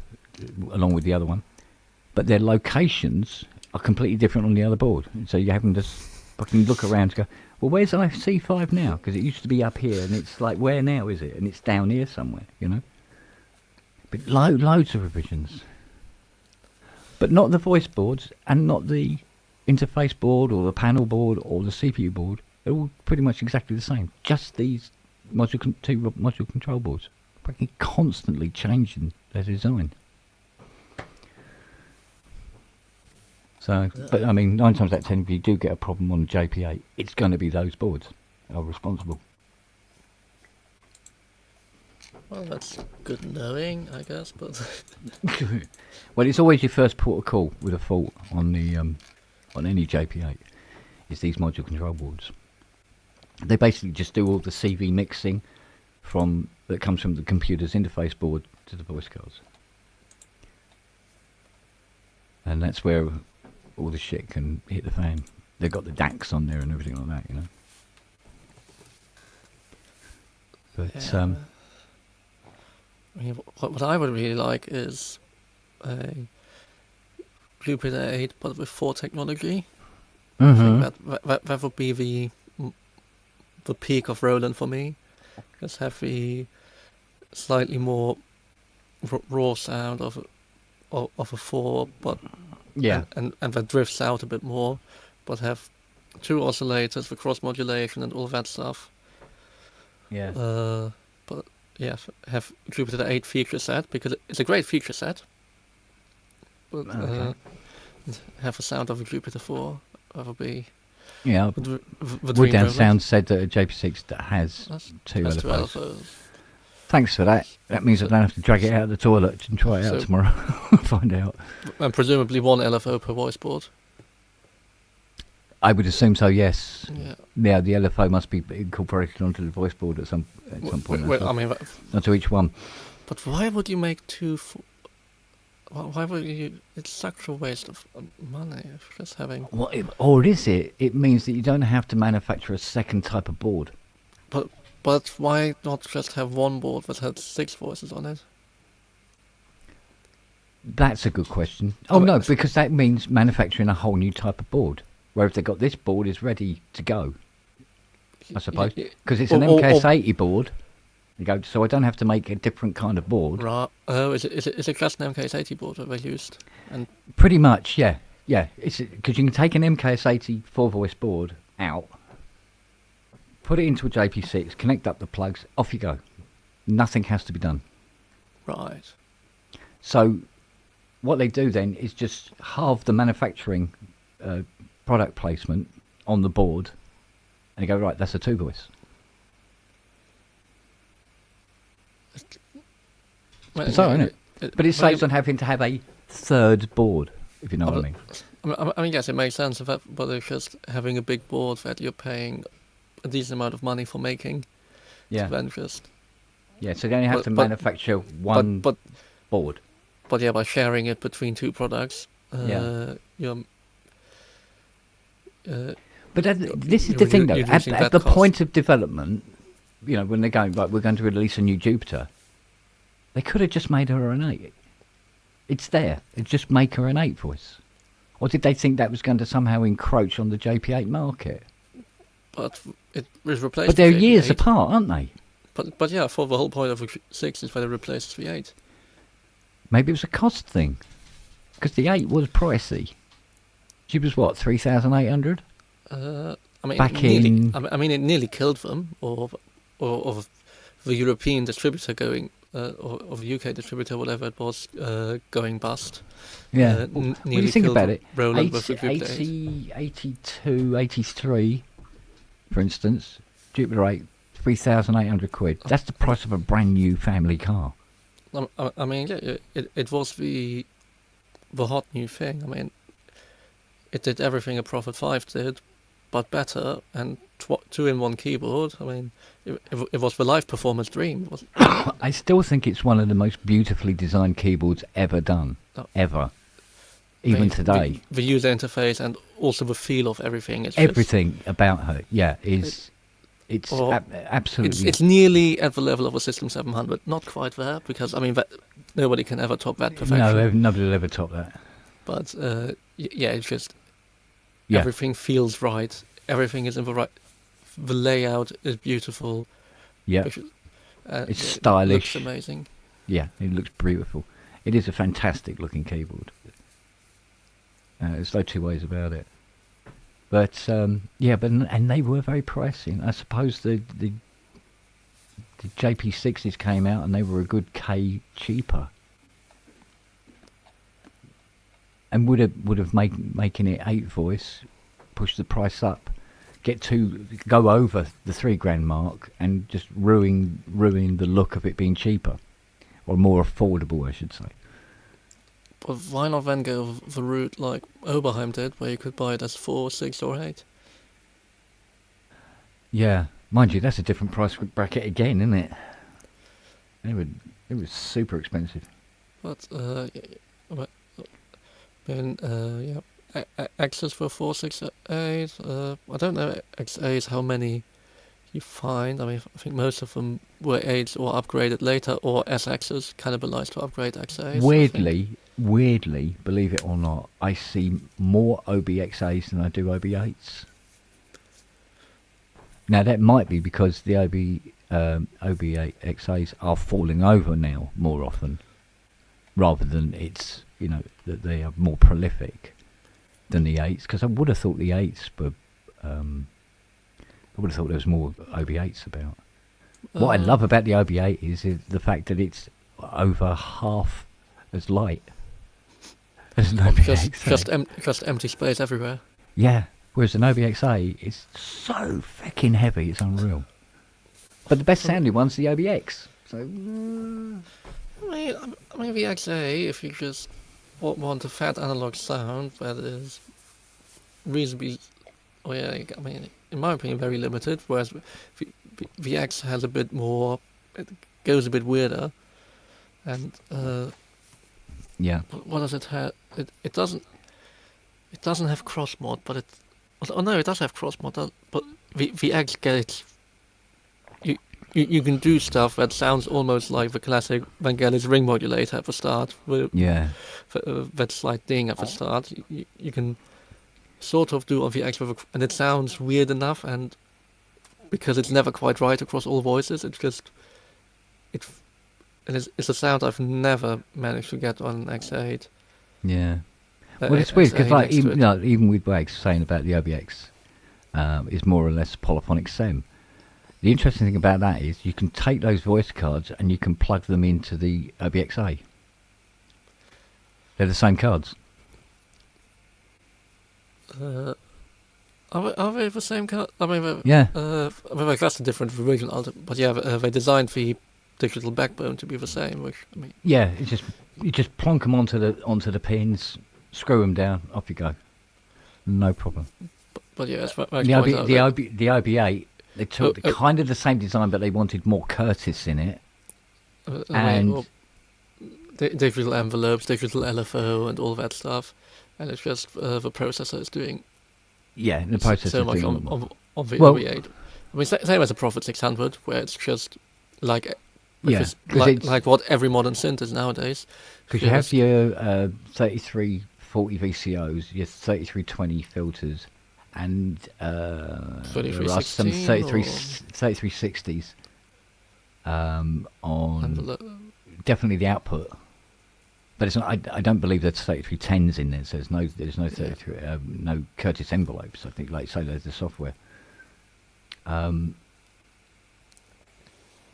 along with the other one, but their locations are completely different on the other board. So you're having to fucking look around to go, well, where's IC5 now? Because it used to be up here, and it's like, where now is it? And it's down here somewhere, you know? But loads of revisions. But not the voice boards, and not the interface board, or the panel board, or the CPU board. They're all pretty much exactly the same. Just these two module control boards. Fucking constantly changing their design. So, but I mean, 9 times out of 10, if you do get a problem on the JP8, it's going to be those boards that are responsible. Well, that's good knowing, I guess, but... Well, it's always your first port of call with a fault on the on any JP8. Is these module control boards. They basically just do all the CV mixing that comes from the computer's interface board to the voice cards, and that's where all the shit can hit the fan. They've got the DACs on there and everything like that, you know. But I mean, what I would really like is a Jupiter 8, but with 4 technology. I think that would be the peak of Roland for me. Just have the slightly more raw sound of a 4, but and that drifts out a bit more, but have 2 oscillators for cross modulation and all that stuff. Yeah. But yeah, have Jupiter 8 feature set, because it's a great feature set. But have a sound of a Jupiter 4. That would be. Yeah. Wood Down Sound said that a JP6 that has 2 LFOs. Thanks for that. That means I don't have to drag it out of the toilet and try it out tomorrow. Find out. And presumably 1 LFO per voice board. I would assume so. Yes. Yeah. The LFO must be incorporated onto the voice board at some point. I mean, not to each one. But why would you make 2? Why would you? It's such a waste of money. Just having. Well, or is it? It means that you don't have to manufacture a second type of board. But why not just have 1 board that had 6 voices on it? That's a good question. Oh no, because that means manufacturing a whole new type of board. Where if they got this board is ready to go, I suppose, because it's an MKS80 board. You go, so I don't have to make a different kind of board. Right. Oh, is it just an MKS80 board that they used? And pretty much, yeah. It's because you can take an MKS80 4-voice board out, put it into a JP6, connect up the plugs, off you go. Nothing has to be done. Right. So what they do then is just halve the manufacturing product placement on the board, and you go, right, that's a 2-voice. It's bizarre, isn't it? But it saves on having to have a 3rd board, if you know what I mean. I mean, yes, it makes sense, but it's just having a big board that you're paying a decent amount of money for making. Yeah. Then just. Yeah, so they only have to manufacture one board. But yeah, by sharing it between 2 products, you're. But this is the thing, though. At the point of development, you know, when they're going, right, we're going to release a new Jupiter, they could have just made her an 8. It's there. They just make her an 8 voice. Or did they think that was going to somehow encroach on the JP8 market? But it was replaced. But they're years apart, aren't they? But yeah, for the whole point of the 6 is that it replaces the 8. Maybe it was a cost thing, because the 8 was pricey. She was what, 3,800? I mean, it nearly killed them, or the European distributor going, or the UK distributor, whatever it was, going bust. Yeah. What do you think about it? 82, 83, for instance, Jupiter 8, 3,800 quid. That's the price of a brand new family car. I mean, yeah, it was the hot new thing. I mean, it did everything a Prophet 5 did, but better, and two-in-one keyboard. I mean, it was the live performance dream. I still think it's one of the most beautifully designed keyboards ever done, ever. Even today. The user interface and also the feel of everything. Everything about her, yeah, is... It's absolutely... It's nearly at the level of a System 700. Not quite there, because, I mean, nobody can ever top that perfection. No, nobody will ever top that. But, yeah, it's just... Yeah. Everything feels right. Everything is in the right... The layout is beautiful. Yeah. It's stylish. It looks amazing. Yeah, it looks beautiful. It is a fantastic looking keyboard. There's no two ways about it. But and they were very pricey. I suppose the JP60s came out and they were a good K cheaper, and would have making it 8 voice, push the price up, go over the £3,000 mark, and just ruin the look of it being cheaper, or more affordable, I should say. But why not then go the route like Oberheim did, where you could buy it as 4, 6, or 8? Yeah, mind you, that's a different price bracket again, isn't it? It was super expensive. But X's were 4, 6, 8. I don't know XAs how many you find. I mean, I think most of them were 8s or upgraded later, or SXs cannibalized to upgrade XAs. Weirdly, believe it or not, I see more OBXAs than I do OB8s. Now that might be because the OB8XAs are falling over now more often, rather than that they are more prolific than the 8s. Because I would have thought the 8s were, I would have thought there was more OB8s about. What I love about the OB8 is the fact that it's over half as light. Just empty space everywhere. Yeah, whereas an OBXA is so fucking heavy, it's unreal. But the best sounding one's the OBX. So, I mean, the XA, if you just want a fat analog sound that is reasonably, I mean, in my opinion, very limited. Whereas the X has a bit more, it goes a bit weirder, and yeah. What does it have? It doesn't have cross mod, but it does have cross mod. But the X gets you can do stuff that sounds almost like the classic Vangelis ring modulator at the start. That slight ding at the start. You can sort of do on the X and it sounds weird enough, and because it's never quite right across all voices, it's a sound I've never managed to get on an X8. Yeah. Well, it's weird because even with Wags saying about the OBX is more or less polyphonic SEM. The interesting thing about that is you can take those voice cards and you can plug them into the OBXA. They're the same cards. Are they the same card? I mean, yeah. That's a different original, but yeah, they designed the digital backbone to be the same. Which I mean, yeah, you just plonk them onto the pins, screw them down, off you go, no problem. But yeah, the OB8, they took kind of the same design, but they wanted more Curtis in it, and digital envelopes, digital LFO, and all that stuff, and it's just the processor is doing. Yeah, the processor so much doing on the OB8. I mean, same as a Prophet 600, where it's just like. Like what every modern synth is nowadays. Because you have your 3340 VCOs, your 3320 filters, and there are some 3360s on definitely the output. But it's not. I don't believe there's 3310s in there. So there's no 33 no Curtis envelopes. I think, like say, there's the software.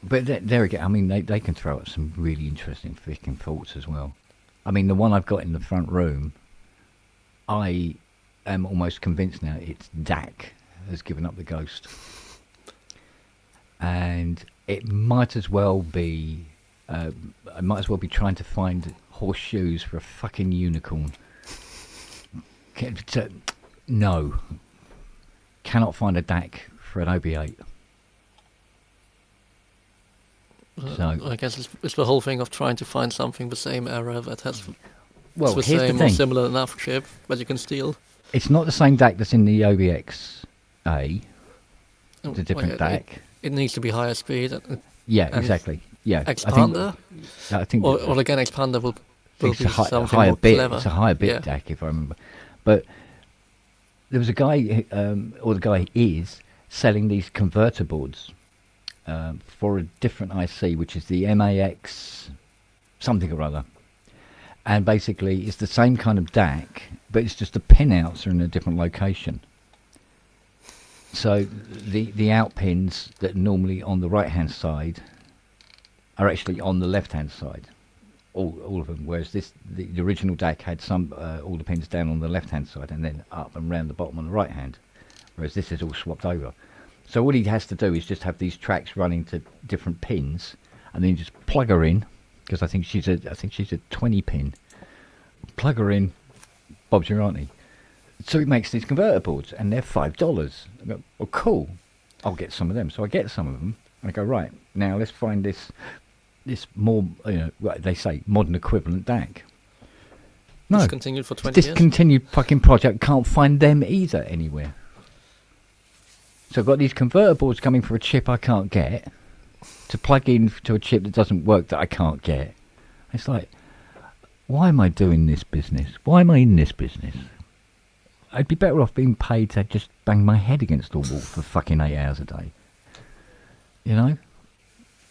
But there again, I mean, they can throw out some really interesting freaking faults as well. I mean, the one I've got in the front room, I am almost convinced now it's DAC has given up the ghost. And it might as well be I might as well be trying to find horseshoes for a fucking unicorn. No. Cannot find a DAC for an OB8. So I guess it's the whole thing of trying to find something the same era that has well, the here's same the or thing. similar enough chip that you can steal. It's not the same DAC that's in the OBX-A. It's a different DAC. It needs to be higher speed. Yeah, exactly. Yeah, Expander. I think or again, expander will be something higher more bit. clever. It's a higher bit DAC, if I remember. But there was a guy, or the guy is selling these converter boards for a different IC, which is the MAX something or other. And basically, it's the same kind of DAC, but it's just the pinouts are in a different location. So the out pins that are normally on the right-hand side are actually on the left-hand side, all of them. Whereas the original DAC had all the pins down on the left-hand side and then up and round the bottom on the right-hand. Whereas this is all swapped over. So what he has to do is just have these tracks running to different pins, and then just plug her in, because I think she's a 20 pin. Plug her in, Bob's your auntie. So he makes these converter boards, and they're $5. I go, well, cool. I'll get some of them. So I get some of them, and I go, right, now let's find this more, what they say, modern equivalent DAC. No, discontinued for 20 years. Discontinued fucking project. Can't find them either anywhere. So I've got these converter boards coming for a chip I can't get, to plug in to a chip that doesn't work that I can't get. It's like, why am I doing this business? Why am I in this business? I'd be better off being paid to just bang my head against a wall for fucking 8 hours a day. You know?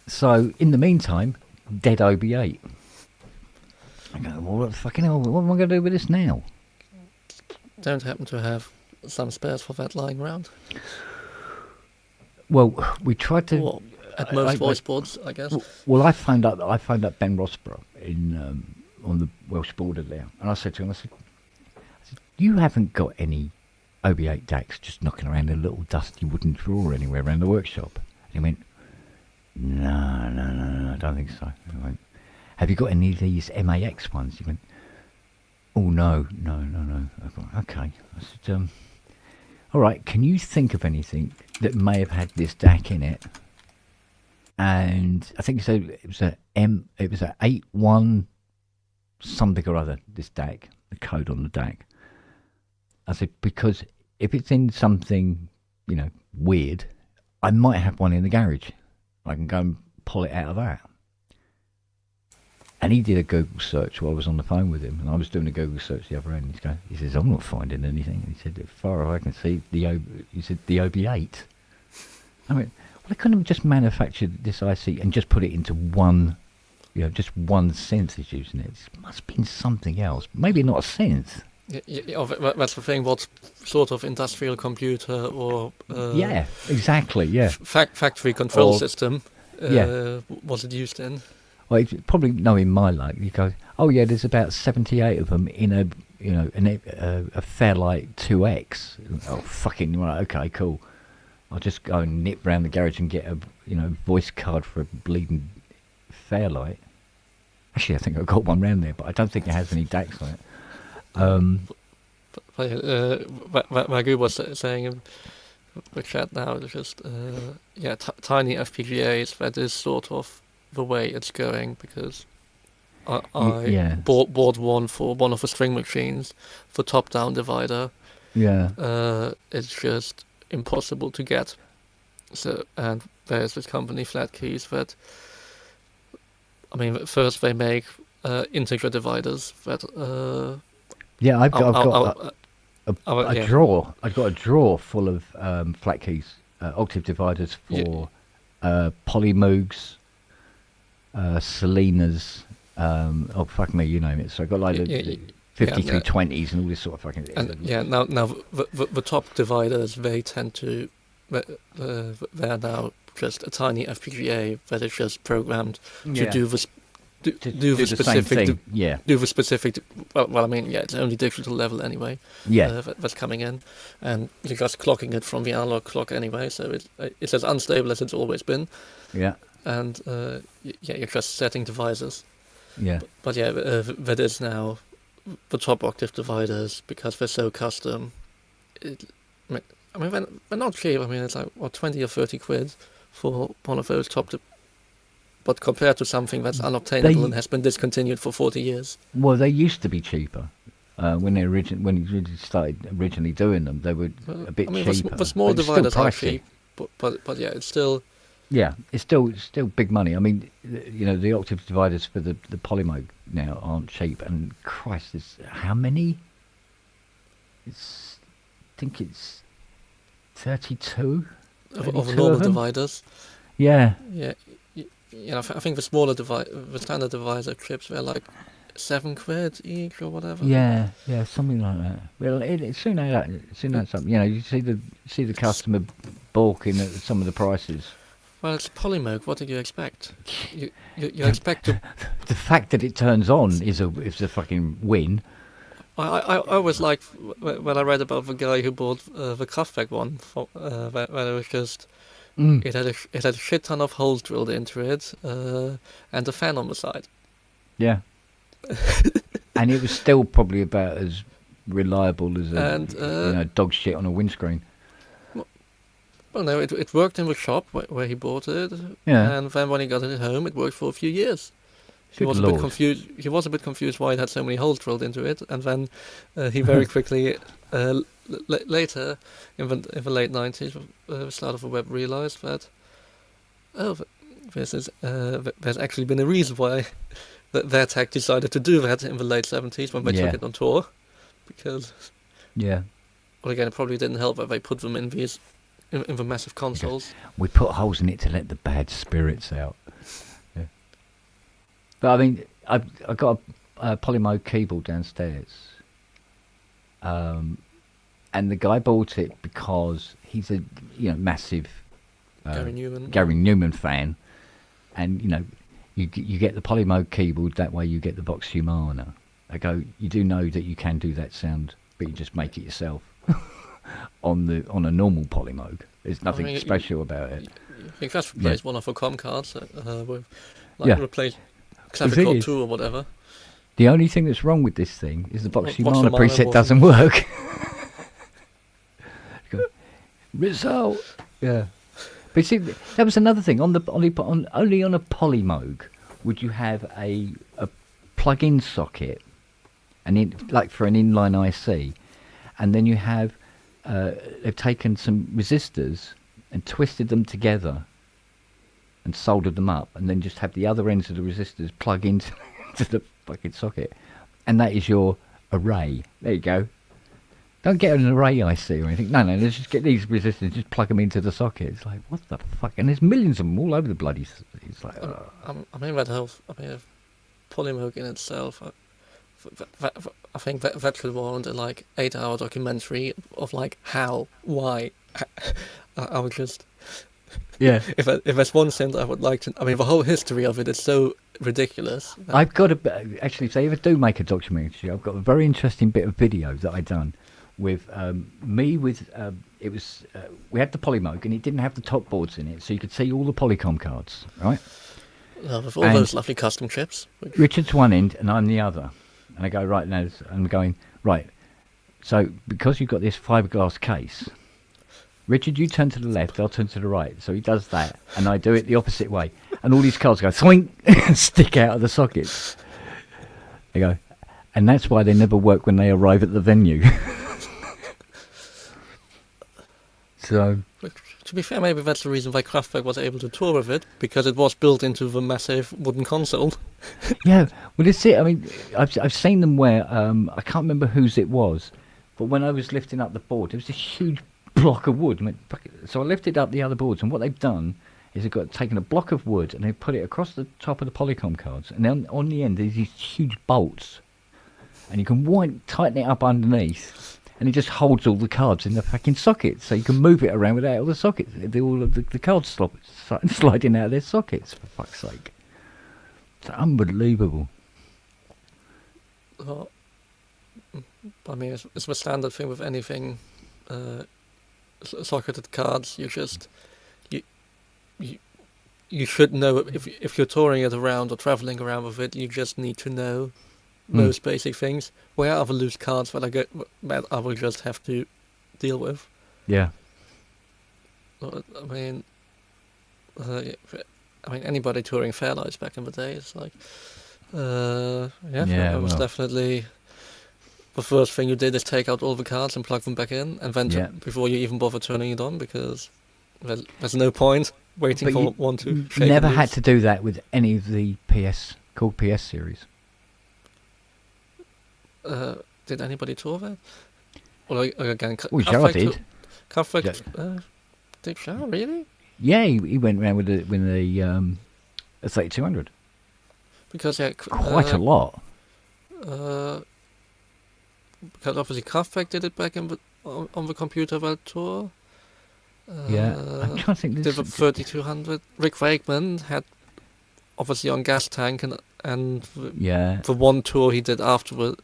So, in the meantime, dead OB8. I go, well, what the fucking hell, what am I going to do with this now? Don't happen to have some spares for that lying around? Well, we tried to... Well, at most voice boards, I guess. Well, I found out Ben Rossborough on the Welsh border there. And I said to him, I said, you haven't got any OB8 DACs just knocking around a little dusty wooden drawer anywhere around the workshop? And he went, no, I don't think so. I went, have you got any of these MAX ones? He went, oh, no. I thought, okay. I said, all right, can you think of anything that may have had this DAC in it? And I think so. It was a 81 something or other, this DAC, the code on the DAC. I said, because if it's in something, weird, I might have one in the garage. I can go and pull it out of that. And he did a Google search while I was on the phone with him, and I was doing a Google search the other end. He says, I'm not finding anything. And he said, as far as I can see, the OB8. I mean, well, they couldn't have just manufactured this IC and just put it into one, just one synth is using it. It must have been something else. Maybe not a synth. Yeah, that's the thing. What sort of industrial computer or yeah, exactly. Yeah, factory control system was it used in? Well, probably knowing my luck, you go, oh yeah, there's about 78 of them in a a Fairlight 2X. Oh fucking right, okay, cool. I'll just go and nip round the garage and get a voice card for a bleeding Fairlight. Actually, I think I've got one round there, but I don't think it has any DACs on it. Magoo was saying in the chat now, it's just tiny FPGAs. That is sort of the way it's going, because I bought one for one of the string machines for top-down divider. Yeah, it's just impossible to get. So, and there's this company Flat Keys that, I mean, first they make integer dividers that. Yeah, I've got a drawer. I've got a drawer full of flat keys, octave dividers for Polymoogs, Selenas. Oh fuck me, you name it. So I got like 5320s and all this sort of fucking. And now the top dividers, they tend to they're now just a tiny FPGA that is just programmed to do this. Do the specific, do the specific. Well, I mean, it's only digital level anyway. Yeah, that's coming in, and you're just clocking it from the analog clock anyway, so it's as unstable as it's always been. Yeah, and yeah, you're just setting divisors. Yeah. But yeah, that is now the top octave dividers, because they're so custom. I mean, they're not cheap. I mean, it's like, what, 20 or 30 quid for one of those but compared to something that's unobtainable and has been discontinued for 40 years. Well, they used to be cheaper. When you really started originally doing them, they were a bit cheaper. The small dividers are cheap, but yeah, it's still... Yeah, it's still big money. I mean, the octave dividers for the Polymoog now aren't cheap. And Christ, how many? I think it's 32 of normal dividers. Yeah. Yeah. I think the the standard divisor chips were like 7 quid each or whatever. Yeah, something like that. Well, it soon adds up. You see the customer balking at some of the prices. Well, it's Polymoog. What did you expect? You expect to... The fact that it turns on is a fucking win. I was like, when I read about the guy who bought the Kraftwerk one, where it was just... It had a shit ton of holes drilled into it, and a fan on the side. Yeah. And it was still probably about as reliable as dog shit on a windscreen. Well, no, it worked in the shop where he bought it. Yeah. And then when he got it home, it worked for a few years. He was a bit confused why it had so many holes drilled into it, and then he very quickly later in the late 90s, start of the web, realized that there's actually been a reason why their tech decided to do that in the late 70s when they took it on tour, because well, again, it probably didn't help that they put them in the massive consoles. We put holes in it to let the bad spirits out. Yeah. But I mean, I got a Polymoog keyboard downstairs. And the guy bought it because he's a massive Gary Newman fan, and you get the Polymoog keyboard, that way you get the Vox Humana. I go, you do know that you can do that sound, but you just make it yourself on a normal Polymoog. There's nothing special about it. You can just replace one of the COM cards with replace Clavichord 2 or whatever. The only thing that's wrong with this thing is the Vox Humana preset doesn't work. Result. Yeah. But see, that was another thing. Only on a Polymoog would you have a plug-in socket, like for an inline IC, and then you have they've taken some resistors and twisted them together and soldered them up, and then just have the other ends of the resistors plug into the fucking socket, and that is your array. There you go. Don't get an array IC or anything. No, let's just get these resistors, just plug them into the socket. It's like, what the fuck? And there's millions of them all over the bloody... It's like... I mean, that helps. I mean, Polymoog in itself, I think that should warrant a 8-hour documentary of how, why. I would just... Yeah. If there's one thing I would like to... I mean, the whole history of it is so ridiculous. I've got actually, if they ever do make a documentary, I've got a very interesting bit of video that I done with it was we had the Polymoog, and it didn't have the top boards in it, so you could see all the Polycom cards, right? With all those lovely custom chips. Richard's one end and I'm the other, and I go, right, now I'm going, right, so because you've got this fiberglass case, Richard, you turn to the left, I'll turn to the right. So he does that, and I do it the opposite way, and all these cards go swing and stick out of the sockets. They go, and that's why they never work when they arrive at the venue. So, to be fair, maybe that's the reason why Kraftwerk was able to tour with it, because it was built into the massive wooden console. Yeah, well, it's it. I mean, I've seen them where I can't remember whose it was, but when I was lifting up the board, there was this huge block of wood. So I lifted up the other boards, and what they've done is they've taken a block of wood and they've put it across the top of the Polycom cards, and then on the end there's these huge bolts, and you can tighten it up underneath. And it just holds all the cards in the fucking sockets, so you can move it around without all the sockets, all of the cards sliding out of their sockets. For fuck's sake, it's unbelievable. Well, I mean, it's the standard thing with anything socketed cards. You you should know if you're touring it around or traveling around with it. You just need to know those basic things. Where are the loose cards that I will just have to deal with? Yeah. I mean, anybody touring Fairlights back in the day, it's like, it was definitely the first thing you did is take out all the cards and plug them back in, and then before you even bother turning it on, because there's no point waiting for one to shake. Never had to do that with any of the called PS series. Did anybody tour that? Well, again, Shah did. Did Shah really? Yeah, he went around with the 3200. Because quite a lot. Because obviously Kraftwerk did it back on the Computer World Tour. I'm trying to think. Did the 3200. Rick Wakeman had obviously on Gas Tank and the one tour he did afterwards.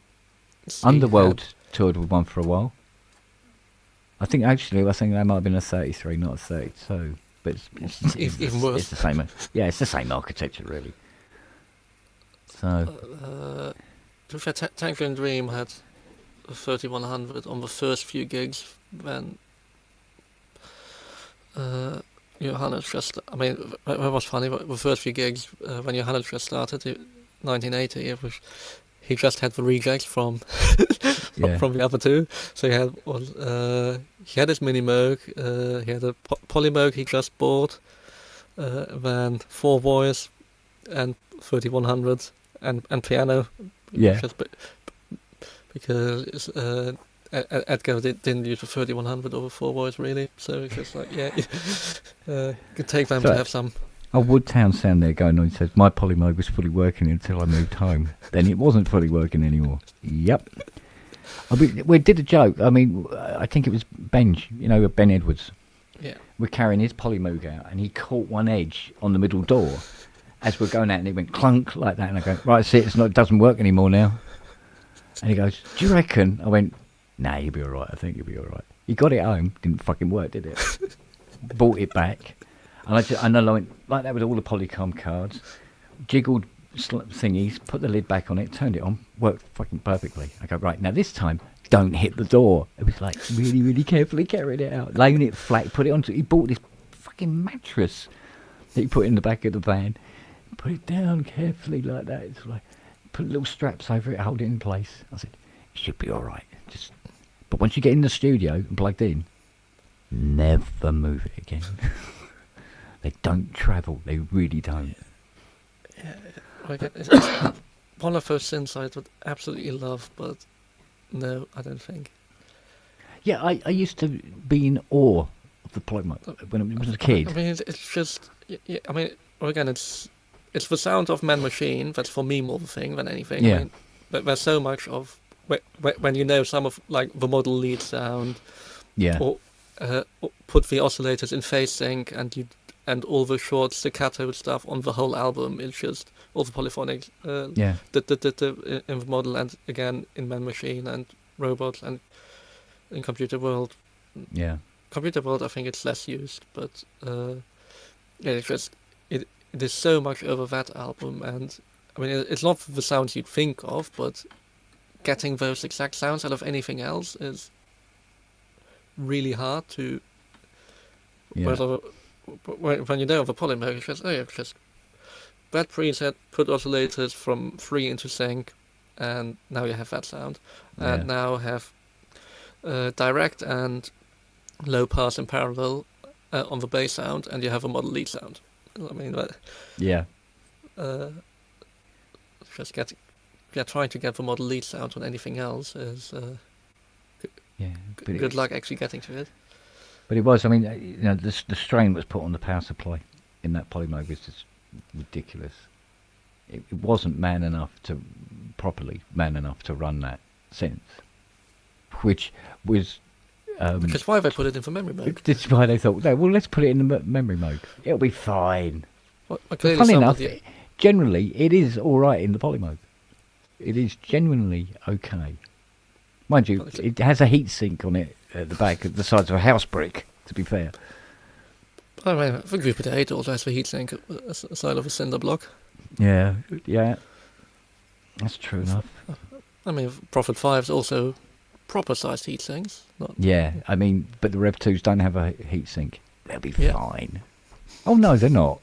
Underworld toured with one for a while. I think that might have been a 33, not a 32. But it's even worse. It's the same. Yeah, it's the same architecture, really. So. Tangerine Dream had a 3100 on the first few gigs when Johannes just. I mean, it was funny. The first few gigs when Johannes just started, 1980, he just had the rejects from the other two. So he had his Mini Moog, he had a Poly Moog he just bought, then 4 voice and 3100 and piano. Yeah. Because Edgar didn't use the 3100 over 4 voice really, so it's just like you could take them to have some. Woodtown sound there going on. He says, my Polymoog was fully working until I moved home. Then it wasn't fully working anymore. Yep. We did a joke. I mean, I think it was Ben Edwards. Yeah. We're carrying his Polymoog out, and he caught one edge on the middle door as we're going out, and it went clunk like that. And I go, right, see, it doesn't work anymore now. And he goes, do you reckon? I went, nah, you'll be all right. I think you'll be all right. He got it home. Didn't fucking work, did it? Bought it back. And I went like that with all the Polycom cards, jiggled thingies, put the lid back on it, turned it on, worked fucking perfectly. I go, right, now this time, don't hit the door. It was like really, really carefully carried it out, laying it flat, put it onto. He bought this fucking mattress that he put in the back of the van, put it down carefully like that. It's like put little straps over it, hold it in place. I said, it should be all right. But once you get in the studio and plugged in, never move it again. They don't travel. They really don't. Yeah, it's one of those synths I would absolutely love, but no, I don't think. Yeah, I used to be in awe of the Polymoog when I was a kid. I mean, it's just. Yeah, I mean, again, it's the sound of Man Machine. That's for me more the thing than anything. Yeah. I mean, but there's so much of when you know some of like the model lead sound. Yeah. Or put the oscillators in phase sync and all the short staccato stuff on the whole album. It's just all the polyphonic in the model, and again in Man Machine and Robots and in Computer World. Yeah. Computer World, I think it's less used, but it's just it is so much over that album, and I mean it's not the sounds you'd think of, but getting those exact sounds out of anything else is really hard to. Yeah. When you know of a Polymoog, it's just that preset, put oscillators from 3 into sync, and now you have that sound. And now have direct and low pass in parallel on the bass sound, and you have a model lead sound. I mean, just trying to get the model lead sound on anything else is good luck actually getting to it. But it was, I mean, the strain was put on the power supply in that Polymoog was just ridiculous. It wasn't man enough to run that synth, which was. Because why they put it in for memory mode? That's why they thought, no, well, let's put it in the memory mode. It'll be fine. Well, funny enough, generally, it is all right in the Polymoog. It is genuinely okay. Mind you, it has a heat sink on it at the back, at the sides of a house brick, to be fair. I mean, I think Group 8 also has the heatsink aside of a cinder block. Yeah, that's true enough. I mean, Prophet 5's also proper sized heatsinks. Yeah, I mean, but the Rev 2s don't have a heatsink. They'll be fine. Oh no, they're not.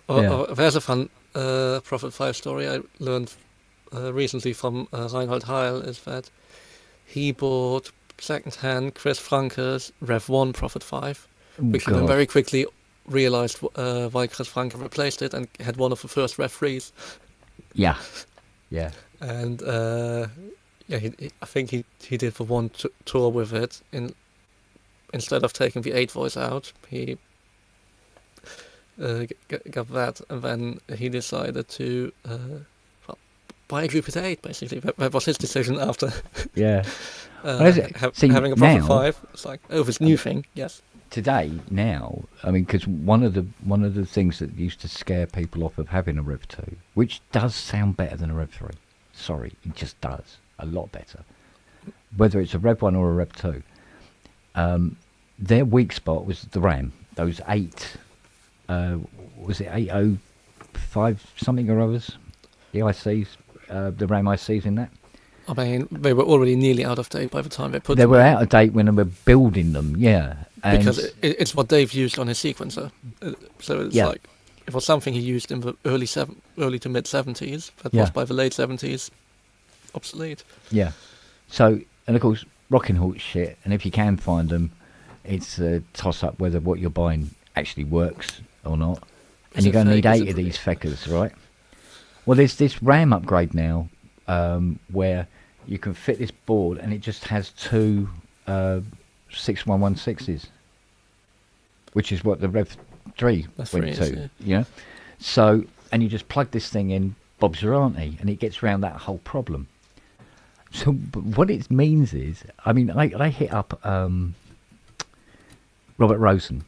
There's a fun Prophet 5 story I learned recently from Reinhold Heil, is that he bought second-hand Chris Franke's Rev 1 Prophet 5, which he then very quickly realized why Chris Franke replaced it and had one of the first Rev 3s. Yeah. And I think he did the one tour with it. Instead of taking the 8 voice out, he got that, and then he decided to buy a Group 8. Basically, that was his decision after. Yeah. Having a Prophet 5, it's like, this new thing, yes. Today, now, I mean, because one of the things that used to scare people off of having a Rev 2, which does sound better than a Rev 3. Sorry, it just does a lot better. Whether it's a Rev 1 or a Rev 2, their weak spot was the RAM. Those 8, was it 805 something or others? The ICs, the RAM ICs in that. I mean, they were already nearly out of date by the time they put them. They were out of date when they were building them, yeah. And because it's what Dave used on his sequencer. So it's like, it was something he used in the early to mid 70s, that was by the late 70s obsolete. Yeah. So, and of course, Rocking Horse shit, and if you can find them, it's a toss-up whether what you're buying actually works or not. And you're going to need 8 of these feckers, right? Well, there's this RAM upgrade now, where you can fit this board and it just has 2 6116s, which is what the Rev 3 went to, you know? So, and you just plug this thing in, Bob's your auntie, and it gets around that whole problem. So what it means is, I mean, I hit up Robert Rosen,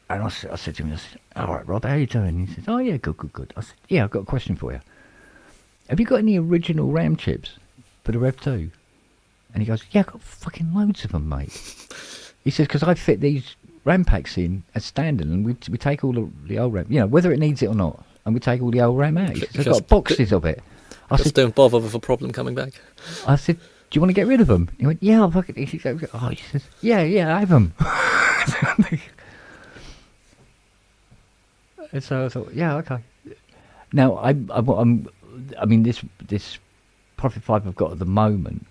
and I said to him, all right, Rob, how you doing? He said, oh yeah, good. I said, yeah, I've got a question for you. Have you got any original RAM chips for the Rev 2? And he goes, yeah, I've got fucking loads of them, mate. He says, because I fit these RAM packs in as standard, and we take all the old RAM, you know, whether it needs it or not, and we take all the old RAM out. He says, I've got boxes of it. I said, don't bother with a problem coming back. I said, do you want to get rid of them? He went, yeah, I'll fucking... He says, yeah, I have them. And so I thought, yeah, okay. Now, I mean, this Prophet 5 I've got at the moment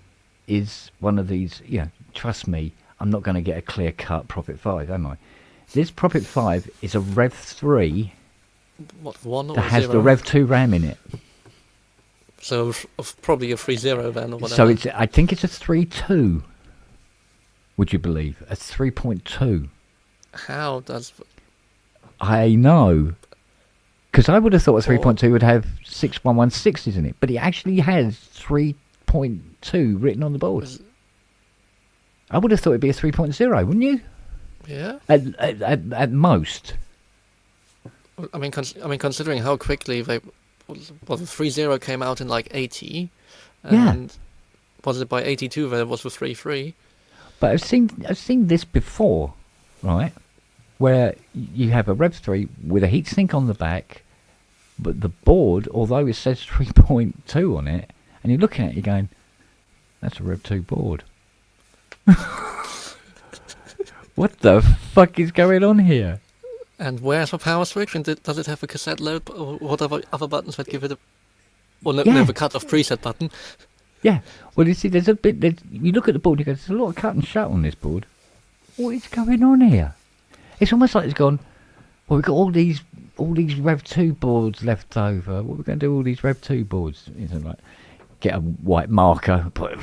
is one of these, you know, trust me, I'm not going to get a clear-cut Prophet 5, am I? This Prophet 5 is a Rev 3 that has the Rev 2 RAM in it. So probably a 3.0 then, or whatever. So I think it's a 3.2, would you believe? A 3.2. How does... I know. Because I would have thought a 3.2 would have 6116s in it, but it actually has 3.2 written on the board. I would have thought it'd be a 3.0, wouldn't you? Yeah. At most. I mean, considering how quickly the 3.0 came out in like 80, and was it by 82 there was the 3.3? But I've seen this before, right? Where you have a Rev 3 with a heatsink on the back, but the board, although it says 3.2 on it, and you're looking at it, you're going, that's a Rev 2 board. What the fuck is going on here? And where's the power switch? And does it have a cassette load or whatever other buttons that give it a... Or no, the cut-off preset button? Yeah. Well, you see, there's a bit... You look at the board, you go, there's a lot of cut and shut on this board. What is going on here? It's almost like it's gone, well, we've got all these Rev 2 boards left over. What are we going to do with all these Rev 2 boards? It's like, get a white marker, put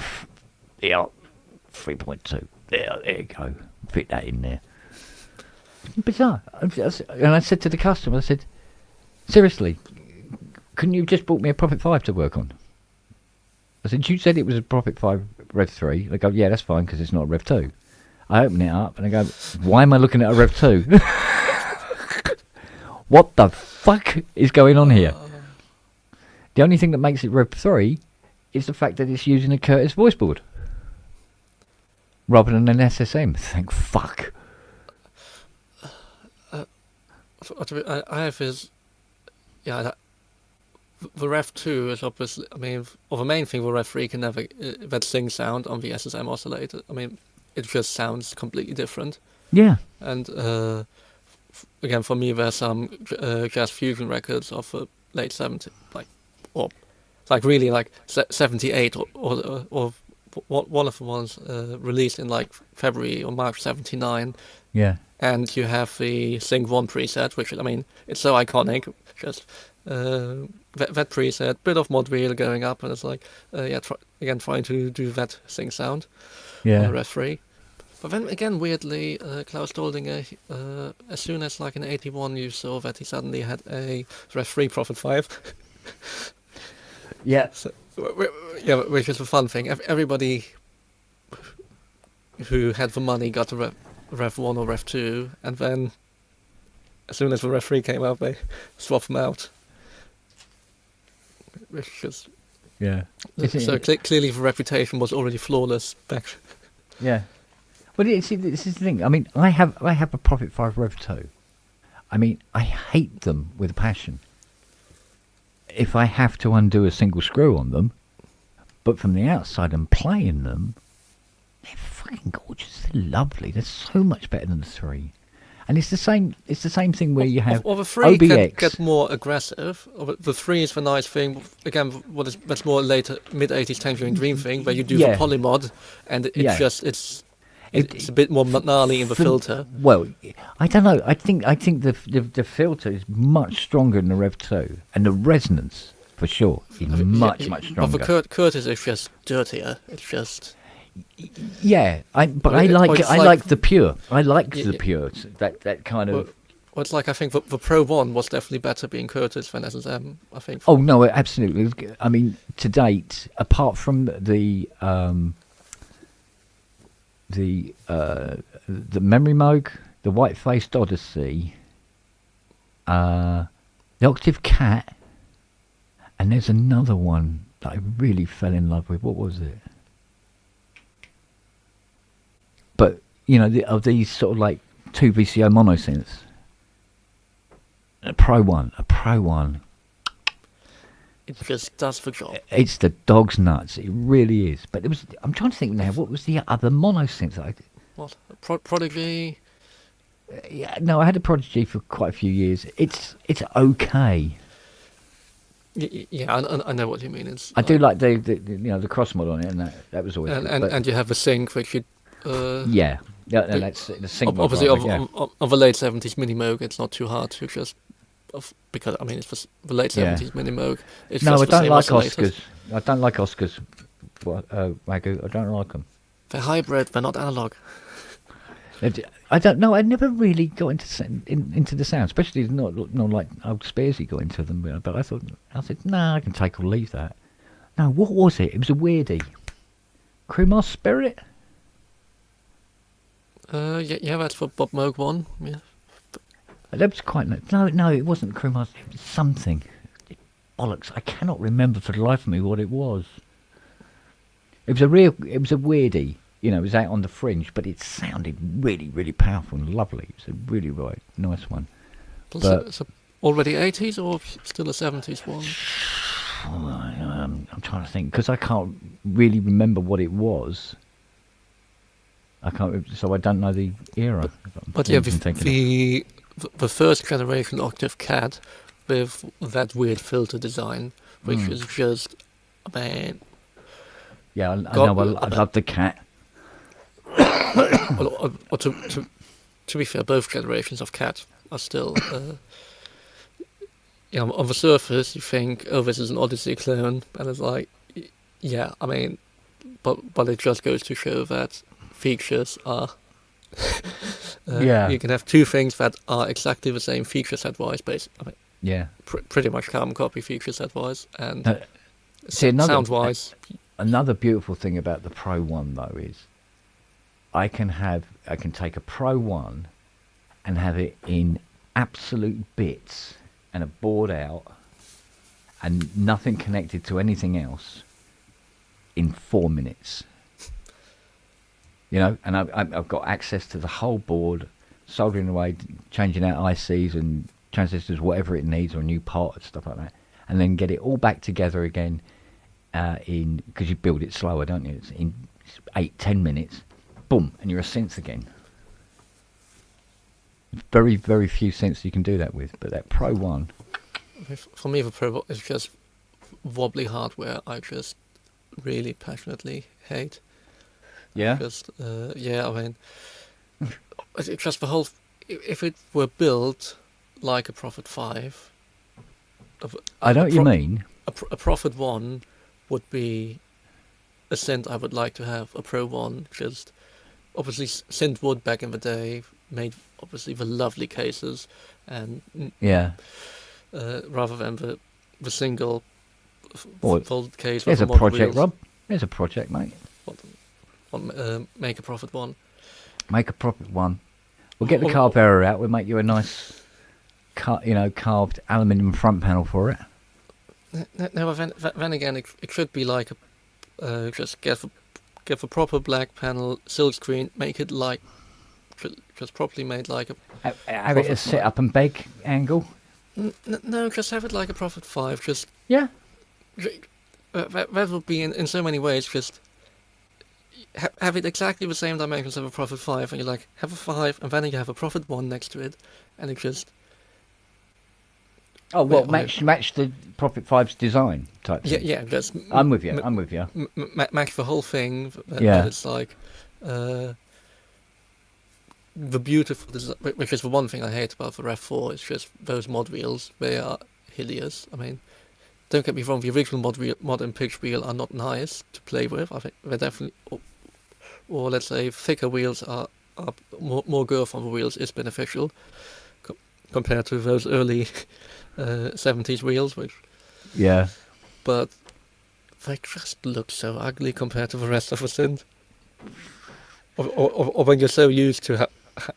3.2. There you go. Fit that in there. Bizarre. And I said to the customer, I said, seriously, couldn't you have just bought me a Prophet 5 to work on? I said, you said it was a Prophet 5 Rev 3. They go, yeah, that's fine because it's not a Rev 2. I open it up and I go, why am I looking at a Rev 2? What the fuck is going on here? The only thing that makes it Rev 3 is the fact that it's using a Curtis voice board rather than an SSM. Thank fuck. I have is, the Ref 2 is obviously, the main thing the Ref 3 can never, that sync sound on the SSM oscillator. It just sounds completely different. Yeah. And again, for me, there's some jazz fusion records of the late 70s, really 78 or one of the ones released in February or March 79. Yeah. And you have the Sync 1 preset, which, it's so iconic. Just that preset, bit of mod wheel going up, and it's trying to do that sync sound on the Ref 3. But then again, weirdly, Klaus Doldinger, as soon as in 81 you saw that he suddenly had a Ref 3 Prophet 5. Yeah. So, which is a fun thing. Everybody who had the money got the Ref 1 or Ref 2, and then as soon as the Ref 3 came out, they swapped them out. Which is... Yeah. So clearly the reputation was already flawless back... Yeah. Well, this is the thing. I have a Prophet 5 Rev 2. I hate them with a passion. If I have to undo a single screw on them, but from the outside and playing them, they're fucking gorgeous. They're lovely. They're so much better than the 3. And it's the same thing where you have the 3 OBX. can get more aggressive. The 3 is the nice thing. Again, that's more later mid-80s Tangerine Dream thing, where you do the polymod, and it's a bit more gnarly in the filter. Well, I don't know. I think the filter is much stronger than the Rev 2, and the resonance for sure is much stronger. But the Curtis is just dirtier. It's just. Yeah, I like the pure. I like the pure. That kind of. Well, it's I think the Pro 1 was definitely better being Curtis than SSM. I think. Oh no, absolutely. To date, apart from the Memory Moog, the White-Faced Odyssey, the Octave Cat, and there's another one that I really fell in love with. What was it? But of these sort of 2 VCO mono synths, a Pro 1. It just does the job. It's the dog's nuts. It really is. But I'm trying to think now. What was the other mono synth that I did? What? Prodigy? No, I had a Prodigy for quite a few years. It's okay. Yeah, I know what you mean. I do like the cross mod on it, and that was always good. And you have the sync, which you. That's the sync. Obviously, of the late 70s Mini Moog, it's not too hard to just. Because it's the late 70s Mini Moog. It's no, just I don't like oscillators. Oscars. I don't like Oscars. Wagyu. I don't like them. They're hybrid. They're not analog. I don't know. I never really got into the sound, especially not like old Spearsy got into them. But I said, I can take or leave that. No, what was it? It was a weirdie. Crewmaster Spirit. Yeah, that's for Bob Moog 1. Yeah. That was quite no, it wasn't Crewmaster. It was something. Bollocks! I cannot remember for the life of me what it was. It was a weirdie. It was out on the fringe, but it sounded really, really powerful and lovely. It's a really nice one. But already 80s or still a 70s one? I'm trying to think because I can't really remember what it was. So I don't know the era. But yeah, the first generation Octave Cat with that weird filter design, which is just, man. Yeah, I love the Cat. Or to be fair, both generations of Cat are still. On the surface, you think, this is an Odyssey clone, and it's but it just goes to show that features are. You can have 2 things that are exactly the same feature set wise, basically. Pretty much carbon copy feature set wise, and sound wise. Another beautiful thing about the Pro 1 though is I can take a Pro 1 and have it in absolute bits and a board out and nothing connected to anything else in 4 minutes. And I've got access to the whole board, soldering away, changing out ICs and transistors, whatever it needs, or a new part and stuff like that, and then get it all back together again in, because you build it slower, don't you? It's in 8-10 minutes, boom, and you're a synth again. Very, very few synths you can do that with, but that Pro One. For me, the Pro is just wobbly hardware. I just really passionately hate. Yeah. Just I mean, it's just the whole. If it were built like a Prophet 5, I know what you mean. A Prophet 1 would be a synth I would like to have. A Pro 1, just obviously synth wood back in the day made obviously the lovely cases, and rather than the single folded case. There's a project, Rob. There's a project, mate. Make a Prophet 1. Make a Prophet 1. We'll get the car bearer out. We'll make you a nice, carved aluminium front panel for it. No, then again, it should be like just get the proper black panel, silk screen, make it like just properly made like a. Have it a sit up and beg angle. No, just have it like a Prophet 5. Just that would be in so many ways. Just have it exactly the same dimensions of a Prophet 5, and you like have a 5, and then you have a Prophet 1 next to it, and it just. Oh well, match the Prophet 5's design type thing. Yeah. Just. I'm with you. I'm with you. Match the whole thing. It's like. The beautiful design, which is the one thing I hate about the Rev 4, is just those mod wheels. They are hideous. I mean, don't get me wrong, the original mod and pitch wheel are not nice to play with. I think they're definitely, or let's say thicker wheels are more girth on the wheels is beneficial compared to those early 70s wheels, which. Yeah. But they just look so ugly compared to the rest of the synth. Or when you're so used to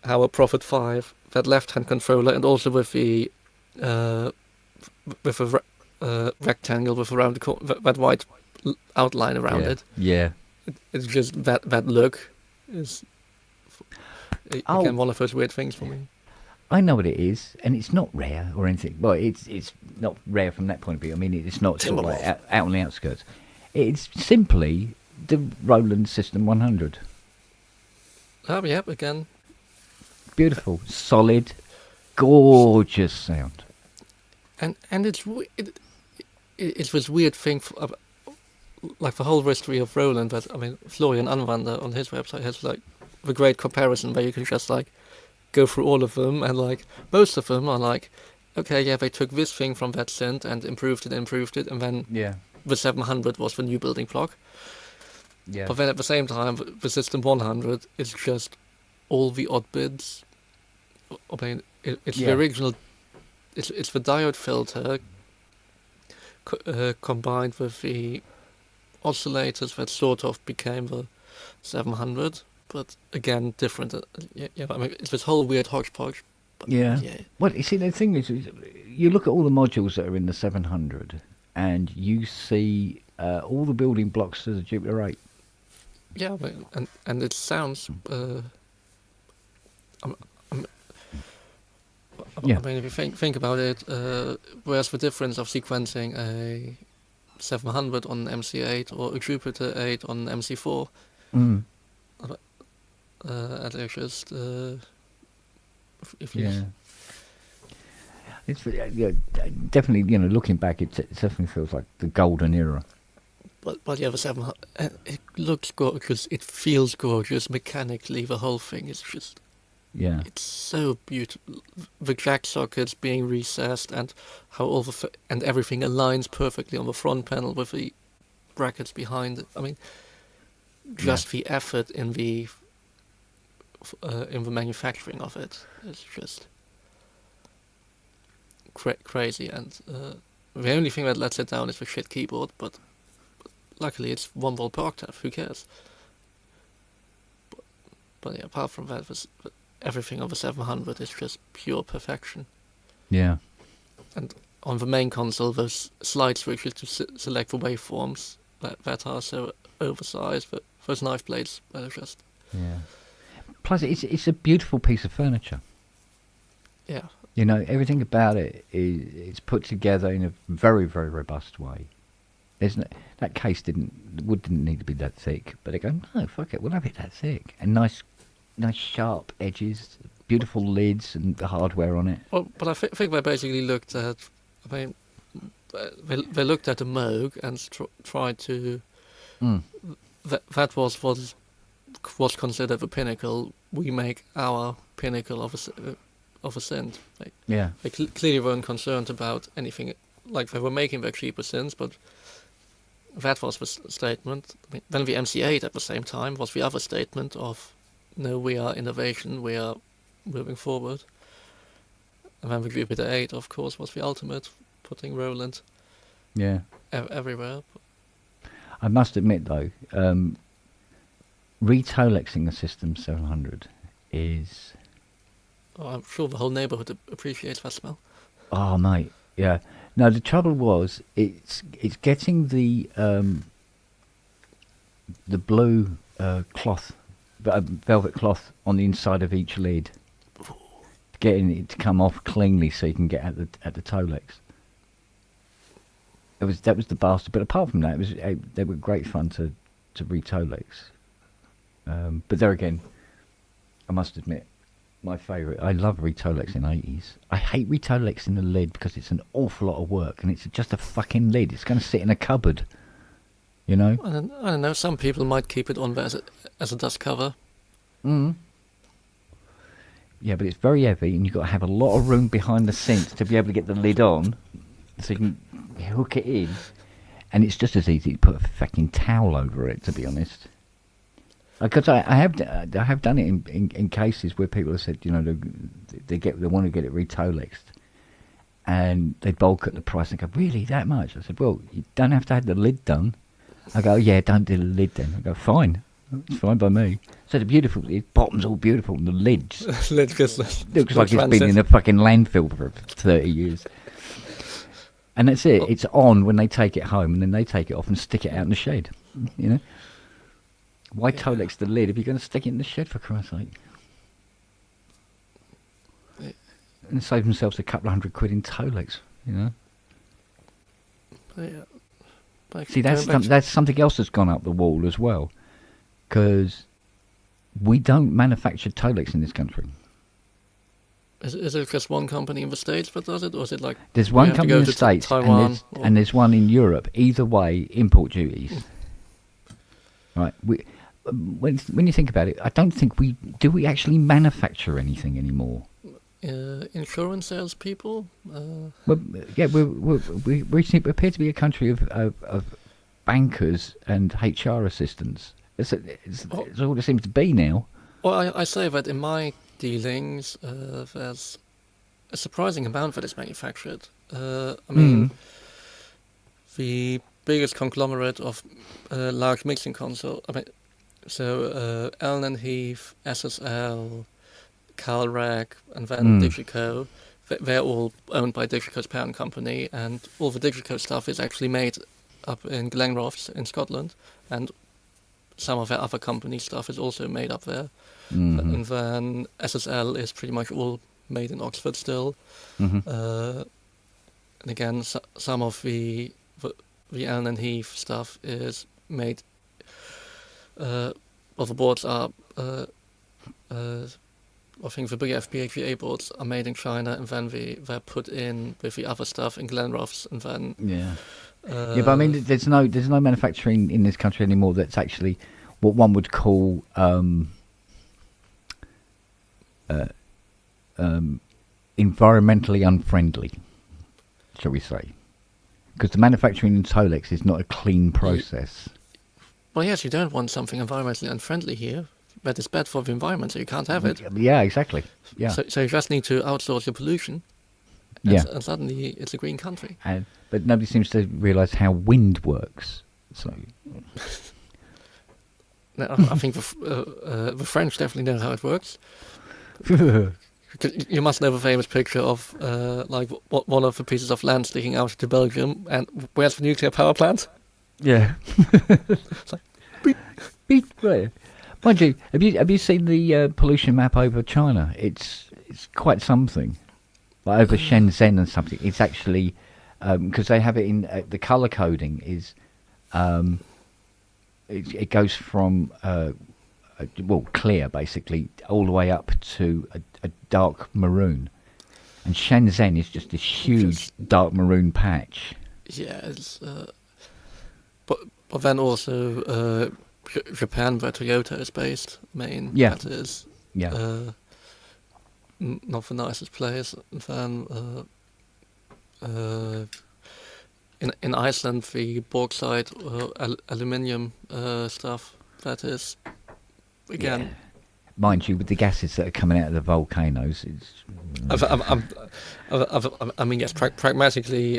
how a Prophet 5, that left-hand controller, and also with the rectangle with around that white outline around it. Yeah. It's just that look is again one of those weird things for me. I know what it is, and it's not rare or anything. Well, it's not rare from that point of view. I mean, it's not sort of like out on the outskirts. It's simply the Roland System 100. Oh, yeah, again. Beautiful, solid, gorgeous sound. And it's this weird thing, like the whole history of Roland, that, I mean, Florian Anwander on his website has, like, the great comparison where you can just, like, go through all of them, and, like, most of them are, like, okay, yeah, they took this thing from that synth and improved it, and then the 700 was the new building block. Yeah. But then at the same time, the System 100 is just all the odd bits. I mean, it's the original. It's the diode filter combined with the oscillators that sort of became the 700, but again different. I mean, it's this whole weird hodgepodge. Yeah. Well, you see, the thing is, you look at all the modules that are in the 700, and you see all the building blocks to the Jupiter 8. Yeah, and it sounds. I mean, if you think about it, where's the difference of sequencing a 700 on MC8 or a Jupiter 8 on MC4? Mm. And it's just if you. Yeah. It's definitely, looking back, it definitely feels like the golden era. But yeah, the 700, it looks gorgeous, it feels gorgeous, mechanically the whole thing is just, it's so beautiful. The jack sockets being recessed, and how and everything aligns perfectly on the front panel with the brackets behind it. I mean, just the effort in the manufacturing of it is just crazy, and the only thing that lets it down is the shit keyboard, but luckily it's 1 volt per octave, who cares? But yeah, apart from that, everything on the 700 is just pure perfection. Yeah. And on the main console, those slide switches to select the waveforms that are so oversized, but those knife blades are just... Yeah. Plus, it's a beautiful piece of furniture. Yeah. You know, everything about it is it's put together in a very, very robust way. There's no, that case didn't need to be that thick, but they go, no, fuck it, we'll have it that thick, and nice sharp edges, beautiful lids, and the hardware on it. Well, but I think they basically looked at. I mean, they looked at the Moog and tried to. That was considered the pinnacle. We make our pinnacle of a synth. They clearly weren't concerned about anything. Like, they were making their cheaper synths, but that was the statement. I mean, then the MC8 at the same time was the other statement of, no, we are innovation, we are moving forward. And then the Jupiter 8, of course, was the ultimate, putting Roland everywhere. I must admit, though, retolexing a System 700 is... Oh, I'm sure the whole neighbourhood appreciates that smell. Oh, mate, yeah. No, the trouble was, it's getting the blue cloth, velvet cloth on the inside of each lid, getting it to come off cleanly so you can get at the Tolex. That was the bastard. But apart from that, they were great fun to re-Tolex. But there again, I must admit, my favourite. I love re-Tolex in 80s. I hate re-Tolex in the lid because it's an awful lot of work, and it's just a fucking lid. It's going to sit in a cupboard, you know. I don't know. Some people might keep it on there as a dust cover. Yeah, but it's very heavy, and you've got to have a lot of room behind the synth to be able to get the lid on, so you can hook it in. And it's just as easy to put a fucking towel over it, to be honest. Because I have done it in cases where people have said, you know, they want to get it re-Tolexed, and they bulk at the price and go, really, that much? I said, well, you don't have to have the lid done. I go, yeah, don't do the lid then. I go, fine, it's fine by me. So the bottom's all beautiful, and the lid just looks like it's been in a fucking landfill for 30 years. And that's it. It's on when they take it home, and then they take it off and stick it out in the shed, you know. Why Tolex the lid if you're going to stick it in the shed, for Christ's sake? And save themselves a couple of £100 in Tolex, you know. See, that's something else that's gone up the wall as well, because we don't manufacture Tolex in this country. Is it just one company in the States that does it, or is it like... There's one company in the States, Taiwan, and there's one in Europe. Either way, import duties. Right, when you think about it, I don't think we actually manufacture anything anymore. Insurance salespeople. Well, yeah, we appear to be a country of bankers and HR assistants. It's all it seems to be now. Well, I say that in my dealings, there's a surprising amount that is manufactured. I mean, the biggest conglomerate of large mixing console. I mean, so Allen and Heath, SSL, Calrec, and then Digico. They're all owned by Digico's parent company, and all the Digico stuff is actually made up in Glenrothes in Scotland, and some of their other company stuff is also made up there. And then SSL is pretty much all made in Oxford still. And again, some of the Allen and Heath stuff is made. Well, the boards are. I think the big FPGA boards are made in China, and then they're put in with the other stuff in Glenrothes, and then. Yeah, but I mean, there's no manufacturing in this country anymore that's actually what one would call environmentally unfriendly, shall we say? Because the manufacturing in Tolex is not a clean process. Well, yes, you don't want something environmentally unfriendly here. That is bad for the environment, so you can't have it. Yeah, exactly. Yeah. So you just need to outsource your pollution. And suddenly it's a green country. But nobody seems to realise how wind works. So. No, I think the French definitely know how it works. You must know the famous picture of like one of the pieces of land sticking out to Belgium, and where's the nuclear power plant? Yeah. It's like beep. Right. Mind you, have you seen the pollution map over China? It's quite something. like over Shenzhen and something. It's actually because they have it in the color coding is it goes from clear basically all the way up to a dark maroon, and Shenzhen is just this huge dark maroon patch. Yeah, it's, but then also Japan, where Toyota is based, main. Yeah. That is. Yeah. Not the nicest place. Then in Iceland, the bauxite aluminium stuff. That is again. Yeah. Mind you, with the gases that are coming out of the volcanoes, it's. I mean, yes, pragmatically,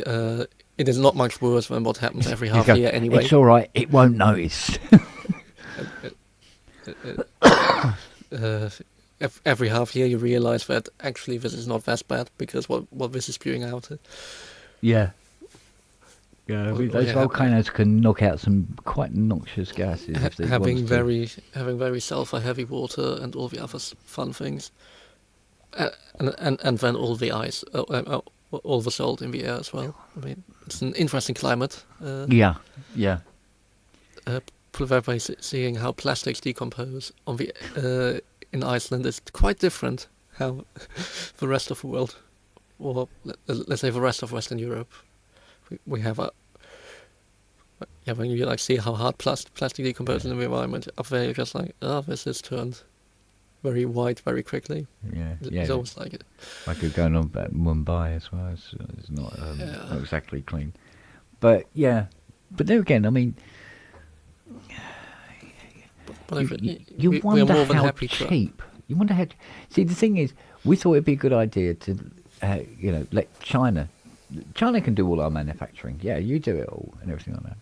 it is not much worse than what happens every half year anyway. It's all right. It won't notice. Every half year you realise that actually this is not that bad because what this is spewing out. Yeah. Yeah, those volcanoes can knock out some quite noxious gases. If they having very sulfur heavy water and all the other fun things, and then all the ice, all the salt in the air as well. I mean, it's an interesting climate. Yeah. Seeing how plastics decompose on the in Iceland is quite different how the rest of the world, or let's say the rest of Western Europe, we have when you like see how hard plastic decomposes in the environment, up there you're just like, this is turned very white very quickly. Yeah, it's almost like it. Like you're going on about Mumbai as well. It's not exactly clean, but yeah. But there again, I mean. You wonder how cheap. You wonder how. See, the thing is, we thought it'd be a good idea to, let China. China can do all our manufacturing. Yeah, you do it all and everything like that.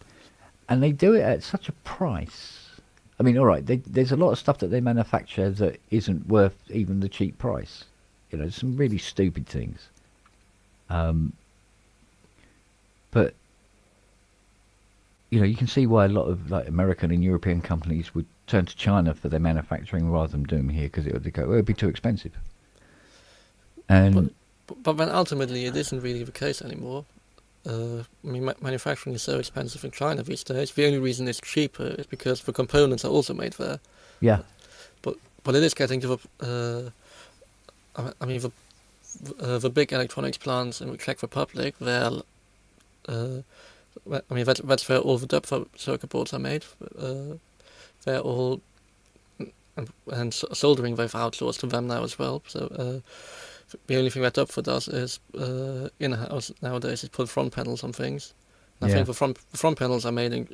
And they do it at such a price. I mean, all right, there's a lot of stuff that they manufacture that isn't worth even the cheap price. Some really stupid things. But. You can see why a lot of American and European companies would turn to China for their manufacturing rather than doing them here because it would be too expensive. And but then ultimately it isn't really the case anymore. I mean, manufacturing is so expensive in China these days. The only reason it's cheaper is because the components are also made there. Yeah. But it is getting to the. I mean, the big electronics plants in the Czech Republic, they're. I mean, that's where all the Doppler circuit boards are made. They're all, and soldering they've outsourced to them now as well. So the only thing that Doppler does is in-house nowadays is put front panels on things. And I think the front panels are made in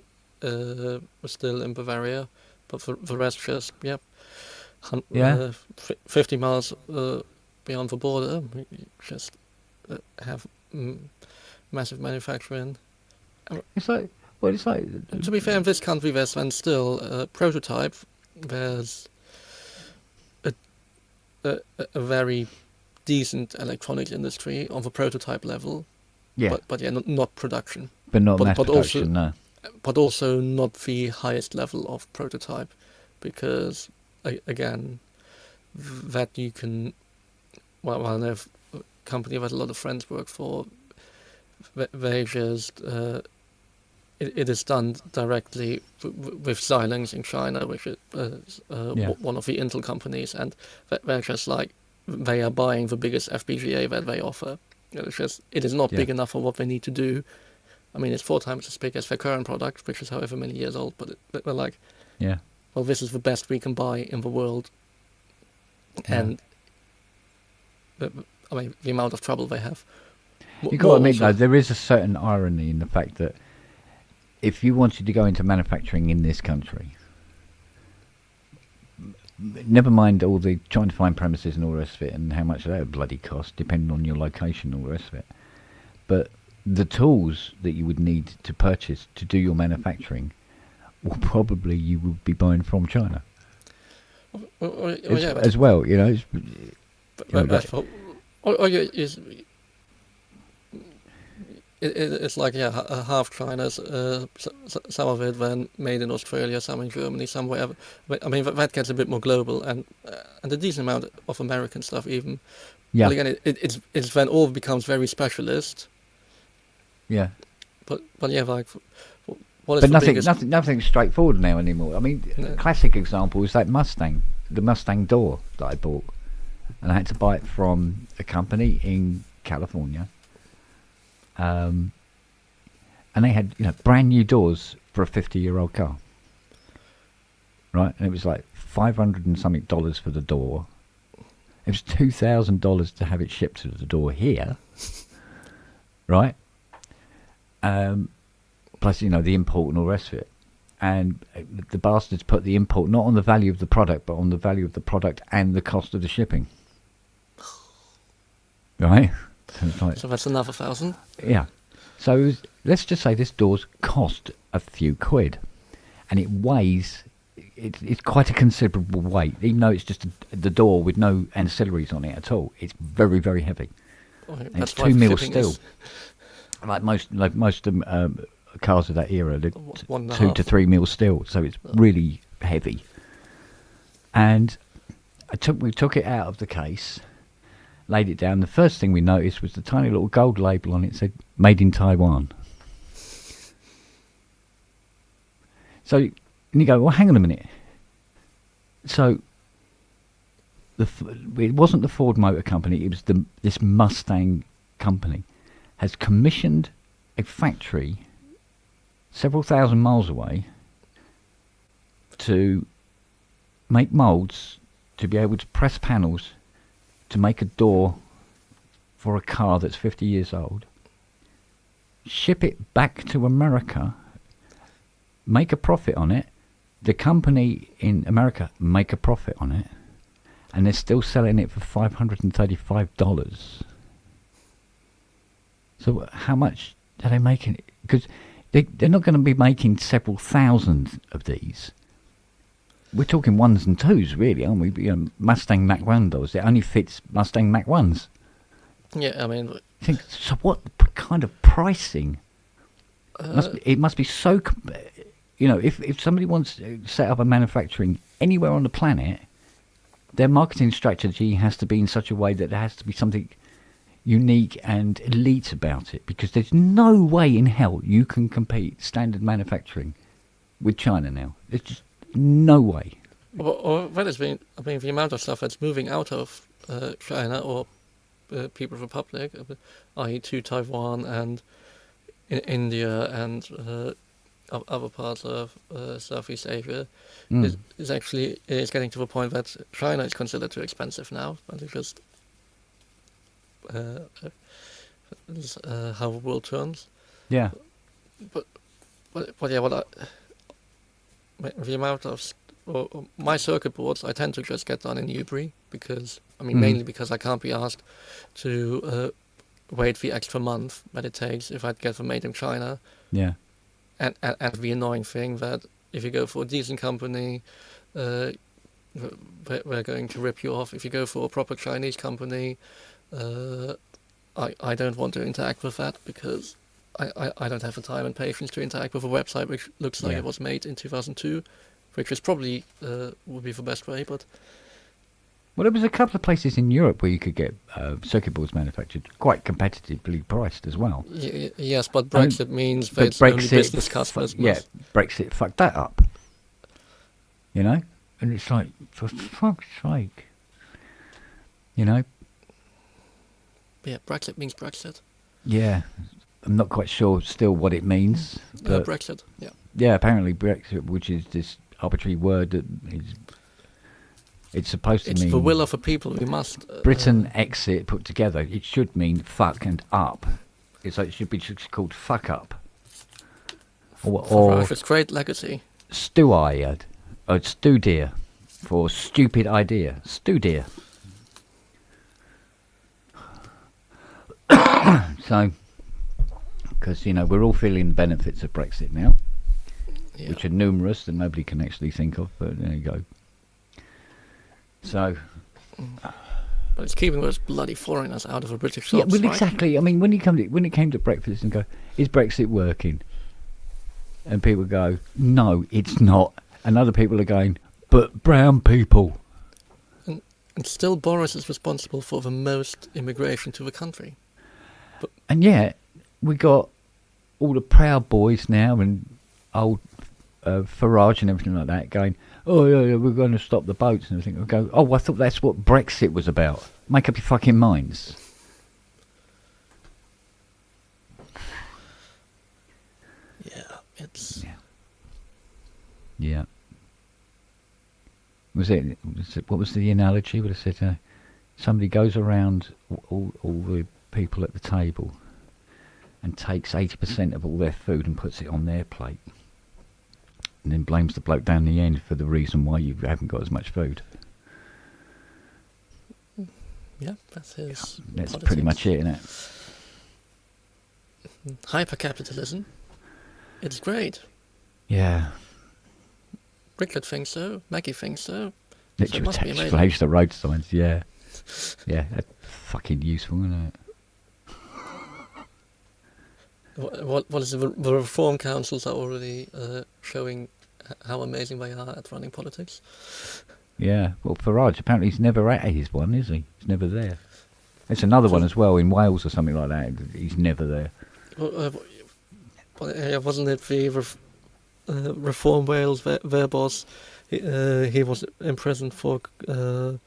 still in Bavaria, but for the rest just 50 miles beyond the border, we just have massive manufacturing. It's like to be fair, in this country there's then still a prototype. There's a very decent electronics industry on the prototype level. Yeah. But not production. But not mass production, no. But also not the highest level of prototype, because again, that you can. Well, I know a company that a lot of friends work for. They just. It is done directly with Xilinx in China, which is one of the Intel companies, and they're just like they are buying the biggest FPGA that they offer. It is not big enough for what they need to do. I mean, it's 4 times as big as their current product, which is however many years old. But they're like, well, this is the best we can buy in the world, and I mean, the amount of trouble they have. You've got to admit, though, there is a certain irony in the fact that if you wanted to go into manufacturing in this country, never mind all the trying to find premises and all the rest of it and how much that would bloody cost, depending on your location and all the rest of it. But the tools that you would need to purchase to do your manufacturing, well, probably you would be buying from China. As well, you know. it's like half China, some of it then made in Australia, some in Germany, some wherever. But I mean that gets a bit more global, and a decent amount of American stuff even. Yeah. But again, it's when all becomes very specialist. Yeah. But yeah, like what is but the nothing, biggest... nothing's straightforward now anymore. I mean, a classic example is that Mustang, the Mustang door that I bought, and I had to buy it from a company in California. And they had brand new doors for a 50-year-old car, right? And it was like $500 and something for the door. It was $2,000 to have it shipped to the door here, right? Plus, the import and all the rest of it. And the bastards put the import not on the value of the product, but on the value of the product and the cost of the shipping. Right? So that's another $1,000. Yeah. So let's just say this door's cost a few quid, and it weighs. It's quite a considerable weight, even though it's just the door with no ancillaries on it at all. It's very, very heavy. Oh, and it's 2 mil steel. Like most cars of that era, they're 2 to 3 mil steel, so it's really heavy. And we took it out of the case, laid it down. The first thing we noticed was the tiny little gold label on it said "Made in Taiwan." So, and you go, well, hang on a minute. So, it wasn't the Ford Motor Company. It was this Mustang company has commissioned a factory several thousand miles away to make moulds to be able to press panels to make a door for a car that's 50 years old, ship it back to America, make a profit on it, the company in America make a profit on it, and they're still selling it for $535. So how much are they making? Because they're not going to be making several thousand of these. We're talking ones and twos, really, aren't we? Mustang Mach 1 doors. It only fits Mustang Mach 1s. Yeah, I mean... So what kind of pricing? It must be so... if somebody wants to set up a manufacturing anywhere on the planet, their marketing strategy has to be in such a way that there has to be something unique and elite about it, because there's no way in hell you can compete standard manufacturing with China now. There's just no way. Or that has been, I mean, the amount of stuff that's moving out of China or People's Republic, i.e. to Taiwan and in India and other parts of Southeast Asia, is actually getting to the point that China is considered too expensive now, and it's just how the world turns. Yeah. But yeah, the amount of my circuit boards I tend to just get done in Newbury because mainly because I can't be asked to wait the extra month that it takes if I'd get them made in China. Yeah. And the annoying thing that if you go for a decent company, we're going to rip you off. If you go for a proper Chinese company, I don't want to interact with that because I don't have the time and patience to interact with a website which looks like it was made in 2002, which is probably would be the best way, but... Well, there was a couple of places in Europe where you could get circuit boards manufactured quite competitively priced as well. Yes, but Brexit means that it's only business customers. Brexit fucked that up. And it's like, for fuck's sake. Yeah, Brexit means Brexit. Yeah, I'm not quite sure still what it means. But Brexit, yeah. Yeah, apparently Brexit, which is this arbitrary word that is... It's supposed to mean... It's the will of the people, we must... Britain exit put together. It should mean fuck and up. It should be just called fuck up. Or it's great legacy. Stew-eyed. Or stew-dear. For stupid idea. Stew-dear. So... Because, we're all feeling the benefits of Brexit now. Yeah. Which are numerous that nobody can actually think of. But there you go. So, But it's keeping those bloody foreigners out of a British Yeah, shops, well, right? exactly. I mean, when it came to breakfast and go, is Brexit working? And people go, no, it's not. And other people are going, but brown people. And still Boris is responsible for the most immigration to the country. And yet, we got all the Proud Boys now and old Farage and everything like that going, oh, yeah, we're going to stop the boats and everything. We go, oh, I thought that's what Brexit was about. Make up your fucking minds. Yeah, it's... Yeah. What was the analogy? Would have said somebody goes around all the people at the table and takes 80% of all their food and puts it on their plate, and then blames the bloke down the end for the reason why you haven't got as much food. Yeah, that's his. That's politics. pretty much it, isn't it? Hypercapitalism. It's great. Yeah. Ricklet thinks so. Maggie thinks so. Literally So it must be amazing. flash the road signs. Yeah. Yeah, that's fucking useful, isn't it? What is the reform councils are already showing how amazing they are at running politics. Yeah, well, Farage, apparently he's never at his one, is he? He's never there. There's another one as well in Wales or something like that. He's never there. Wasn't it the Reform Wales, their boss? He was imprisoned for doing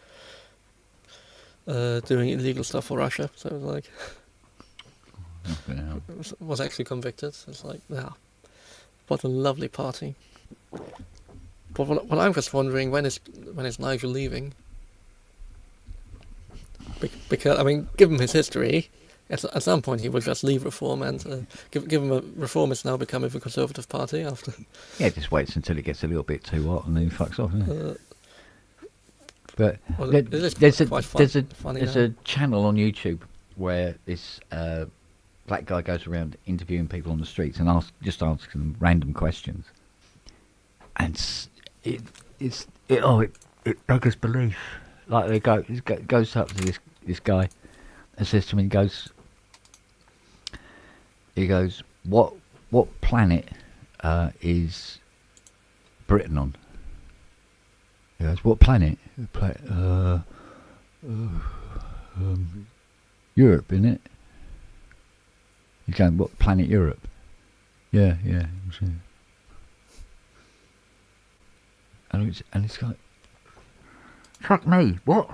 illegal stuff for Russia. So it was like... was actually convicted. It's like, yeah, what a lovely party. But what I'm just wondering, when is Nigel leaving? Because I mean, given his history, at some point he will just leave Reform, and given Reform has now become a Conservative Party after. Yeah, just waits until it gets a little bit too hot and then he fucks off. Isn't it? But well, there's a channel on YouTube where this black guy goes around interviewing people on the streets and asking them random questions, and it beggars belief. Like it goes up to this guy and says to him, he goes, what planet is Britain on? He goes, what planet? Europe, innit? He's going, what planet Europe? Yeah. And it's like, fuck me, what?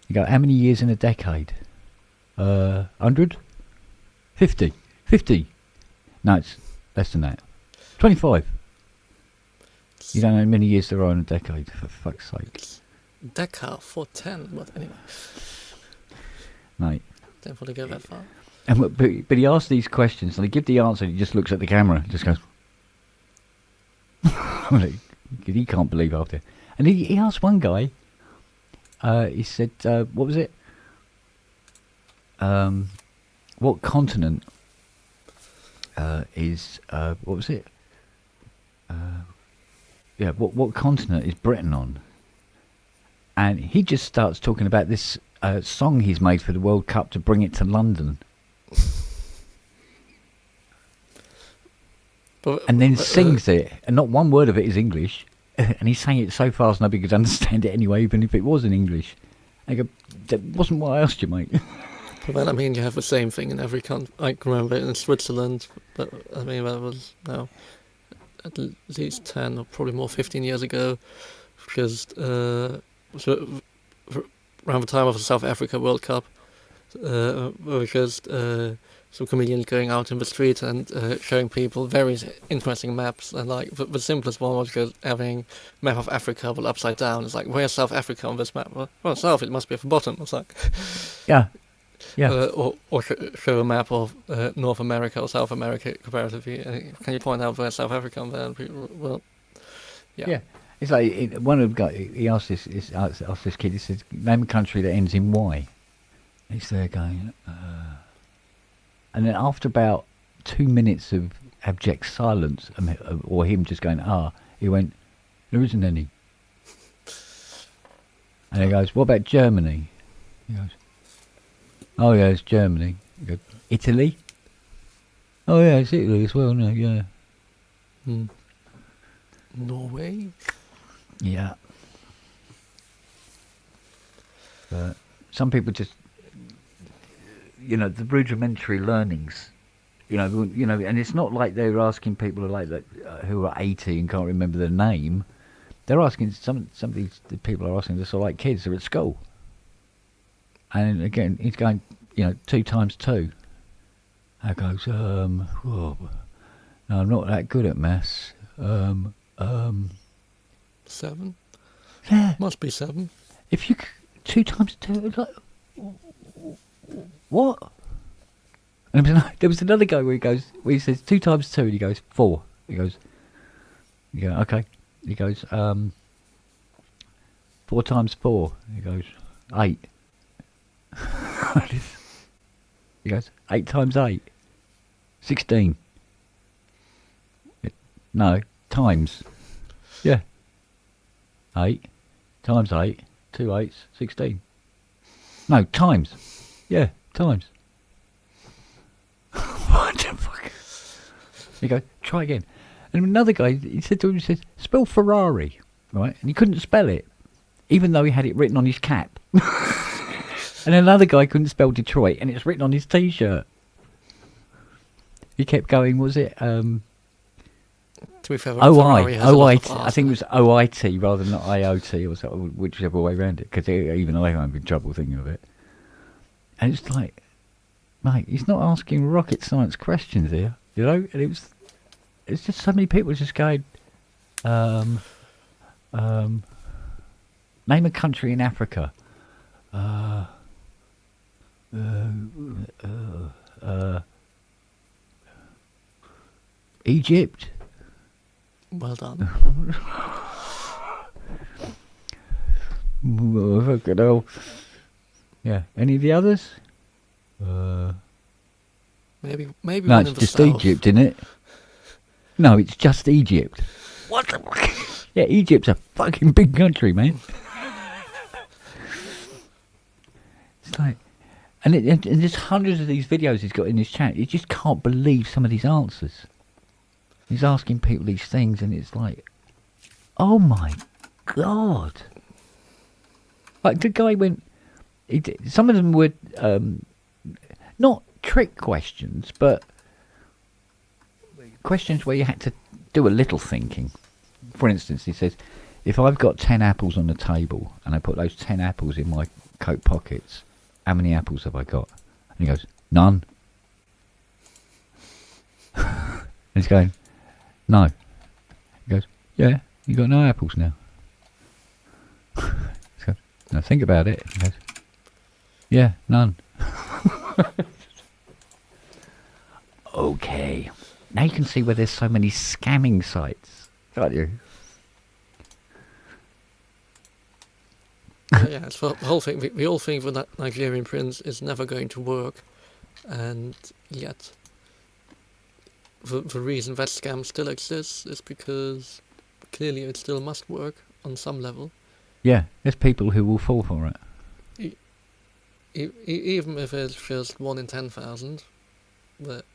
You go, how many years in a decade? 100? 50? 50? No, it's less than that. 25. You don't know how many years there are in a decade, for fuck's sake. Decade for 10, but anyway. Mate. Don't want to go that far. And, but he asks these questions, and he gives the answer, and he just looks at the camera and just goes... he can't believe after. And he asked one guy, he said, what was it? What continent is, what was it? Yeah, what continent is Britain on? And he just starts talking about this song he's made for the World Cup to bring it to London. And then sings it, and not one word of it is English. And he sang it so fast nobody could understand it anyway, even if it was in English. I go, that wasn't what I asked you, mate. But then, I mean, you have the same thing in every country. I can remember in Switzerland, but I mean, that was now at least 10 or probably more, 15 years ago, because around the time of the South Africa World Cup, because some comedians going out in the street and showing people various interesting maps, and like the simplest one was just having map of Africa but upside down. It's like, where's South Africa on this map? Well, south, it must be at the bottom. It's like, yeah. Or show a map of North America or South America comparatively. Can you point out where South Africa on there? And people, well, yeah. It's like one of the guys. He asked this kid. He said, "Name a country that ends in Y." And he's there going. And then after about 2 minutes of abject silence, or him just going, he went, "There isn't any." And he goes, what about Germany? He goes, oh yeah, it's Germany. He goes, Italy? Oh yeah, it's Italy as well, no, yeah. Norway? Yeah. But some people just, the rudimentary learnings, and it's not like they're asking people who are 80 and can't remember their name. They're asking some of these people are asking this are like kids who are at school. And again, he's going, 2 times 2. I goes, no, I'm not that good at maths. 7? Yeah. Must be 7. If you 2 times 2, it's like, what? And there was another guy where he says 2 times 2, and he goes 4. He goes, okay. He goes, 4 times 4. He goes, 8. He goes, 8 times 8, 16. No, times. Yeah. 8 times 8, 2 8s, 16. No, times. Yeah, times. What the fuck? He goes, try again. And another guy, he said to him, spell Ferrari, right? And he couldn't spell it, even though he had it written on his cap. And another guy couldn't spell Detroit, and it's written on his T-shirt. He kept going, was it? To be fair, OIT. I think it was OIT rather than IOT, or so, whichever way around it, because even I am in trouble thinking of it. And it's like, mate, he's not asking rocket science questions here, and it's just so many people just going, name a country in Africa. Egypt. Well done. Fucking hell. Yeah. Any of the others? Maybe no, one it's in the just south. Egypt, isn't it? No, it's just Egypt. What the fuck? Yeah, Egypt's a fucking big country, man. It's like, and there's hundreds of these videos he's got in his chat. You just can't believe some of these answers. He's asking people these things, and it's like, oh my god! Like the guy went. Some of them were not trick questions, but questions where you had to do a little thinking. For instance, he says, if I've got 10 apples on the table and I put those 10 apples in my coat pockets, how many apples have I got? And he goes, none. And he's going, no. He goes, yeah, you got no apples now. He's going, now think about it. He goes, yeah, none. Okay. Now you can see where there's so many scamming sites, can't you? Yeah, it's the whole thing. We all think that Nigerian prince is never going to work, and yet the reason that scam still exists is because clearly it still must work on some level. Yeah, there's people who will fall for it. Even if it's just 1 in 10,000, but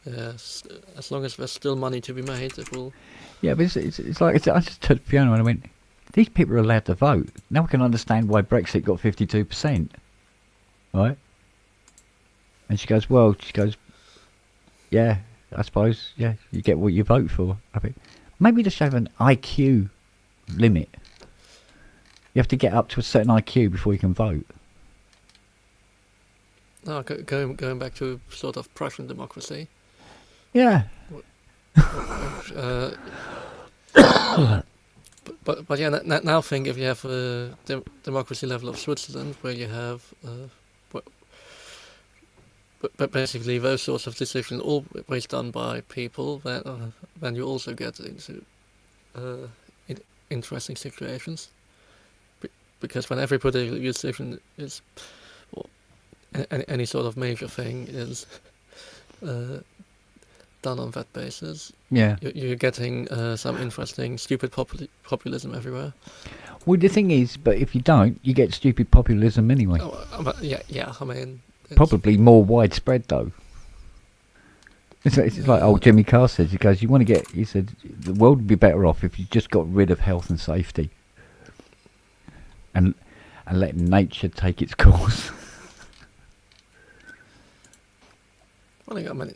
yes, as long as there's still money to be made, it will. Yeah, but it's like I just took the piano and I went, these people are allowed to vote. Now I can understand why Brexit got 52%, right? And she goes, yeah, I suppose, yeah, you get what you vote for. I mean, maybe just have an IQ limit. You have to get up to a certain IQ before you can vote. No, going back to sort of Prussian democracy. Yeah. But yeah, now think if you have a democracy level of Switzerland, where you have, but basically those sorts of decisions always done by people, then you also get into interesting situations. Because when every political decision is, well, any sort of major thing is done on that basis, yeah, you're getting some interesting stupid populism everywhere. Well, the thing is, but if you don't, you get stupid populism anyway. Yeah. I mean, probably more widespread though. It's like old Jimmy Carr says. He goes, he said, the world would be better off if you just got rid of health and safety, and let nature take its course. Well, I mean,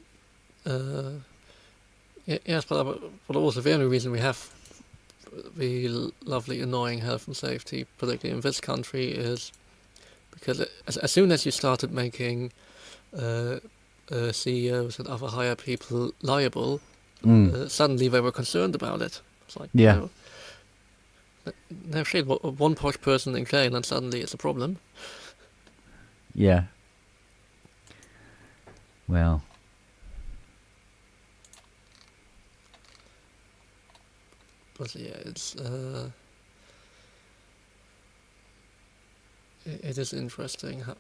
yes, but also the only reason we have the lovely, annoying health and safety, particularly in this country, is because as soon as you started making CEOs and other higher people liable, suddenly they were concerned about it. It's like, yeah. No shit, one posh person in jail and suddenly it's a problem. Yeah. Well. But yeah, it is interesting how,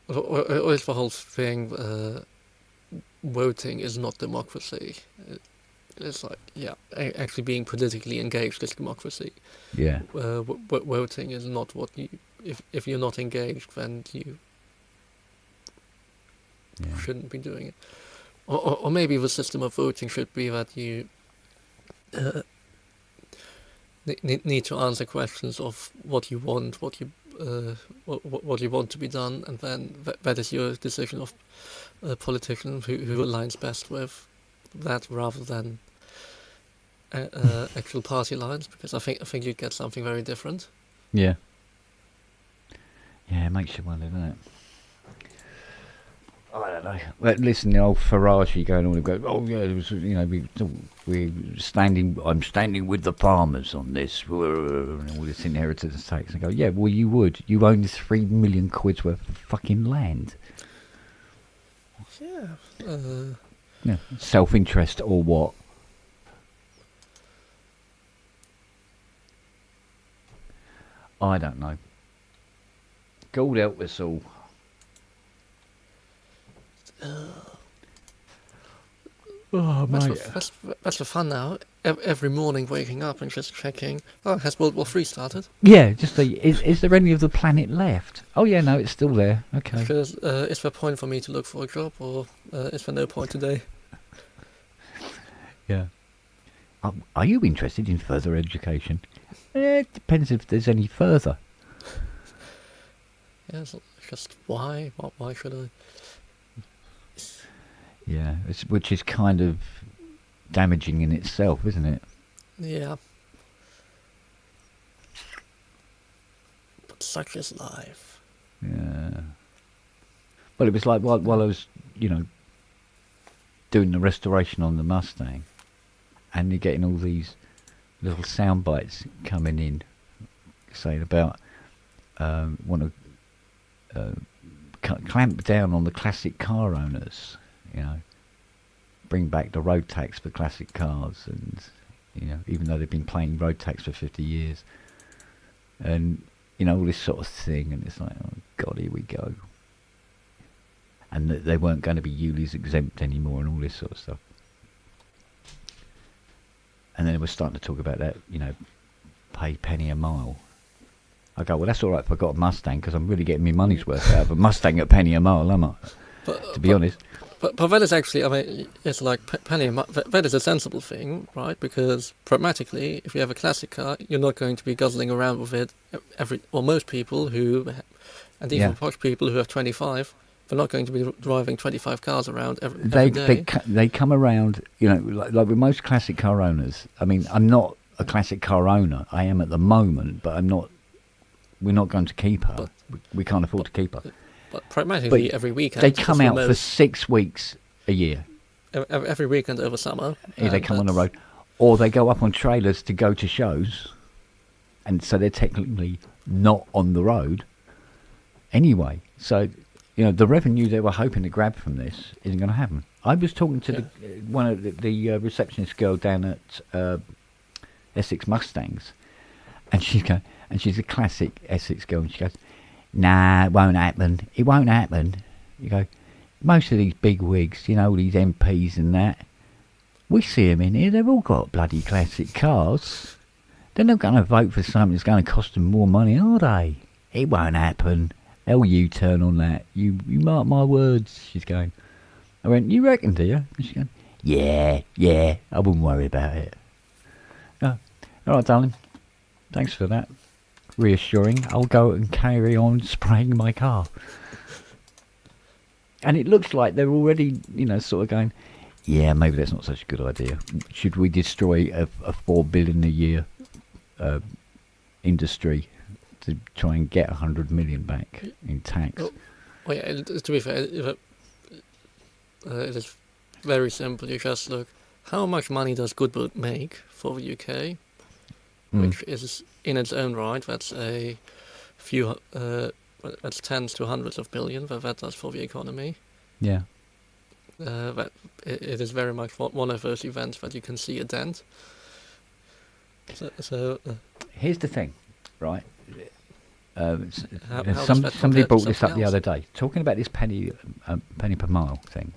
or is the whole thing, voting is not democracy. It's like, yeah, actually being politically engaged is democracy. Yeah. Voting is not what you, if you're not engaged, then you shouldn't be doing it. Or maybe the system of voting should be that you need to answer questions of what you want, what you want to be done, and then that is your decision of a politician who aligns best with that, rather than actual party lines, because I think you'd get something very different. Yeah. Yeah, it makes you wonder, doesn't it? I don't know. Well, listen, the old Farage going on and go, oh yeah, it was, we're standing. I'm standing with the farmers on this, and all this inheritance tax. And go, yeah, well you would. You own 3 million quid's worth of fucking land. Yeah. Yeah. Self-interest or what? I don't know. God help us all. Oh, mate. That's the fun now. Every morning waking up and just checking, has World War III started? Yeah, just is there any of the planet left? Oh yeah, no, it's still there. Okay. Because, is there point for me to look for a job, or is there no point today? Yeah. Are you interested in further education? It depends if there's any further. Yeah, it's just why? Why should I? Yeah, which is kind of damaging in itself, isn't it? Yeah. But such is life. Yeah. Well, it was like while I was, doing the restoration on the Mustang, and you're getting all these little sound bites coming in, saying about want to clamp down on the classic car owners. Bring back the road tax for classic cars, and even though they've been paying road tax for 50 years, and all this sort of thing, and it's like, oh god, here we go, and that they weren't going to be ULEZ exempt anymore, and all this sort of stuff. And then we're starting to talk about that, pay penny a mile. I go, well, that's all right if I got a Mustang, because I'm really getting my money's worth out of a Mustang at penny a mile, am I? To be honest. But that is actually, I mean, it's like penny a mile. That is a sensible thing, right? Because pragmatically, if you have a classic car, you're not going to be guzzling around with it most people who, and even posh people who have 25, they're not going to be driving 25 cars around every day. They come around, like with most classic car owners. I mean, I'm not a classic car owner. I am at the moment, but we're not going to keep her. We can't afford to keep her. But pragmatically, every weekend. They come out for 6 weeks a year. Every weekend over summer. They come on the road. Or they go up on trailers to go to shows. And so they're technically not on the road anyway. So, the revenue they were hoping to grab from this isn't going to happen. I was talking to one of the receptionist girl down at Essex Mustangs. And she's a classic Essex girl. And she goes, nah, it won't happen. It won't happen. You go, most of these big wigs, all these MPs and that, we see them in here, they've all got bloody classic cars. They're not going to vote for something that's going to cost them more money, are they? It won't happen. They'll U-turn on that. You mark my words. She's going. I went, you reckon, do you? And she's going, yeah, I wouldn't worry about it. Oh, all right, darling. Thanks for that. Reassuring. I'll go and carry on spraying my car. And it looks like they're already, sort of going, yeah, maybe that's not such a good idea. Should we destroy a $4 billion a year industry to try and get 100 million back in tax? Well, yeah, to be fair, it is very simple. You just look, how much money does Goodwood make for the UK? Which is, in its own right, that's a few, that's tens to hundreds of billions that does for the economy. Yeah. That it is very much one of those events that you can see a dent. So here's the thing, right? How somebody brought this up the other day, talking about this penny per mile thing,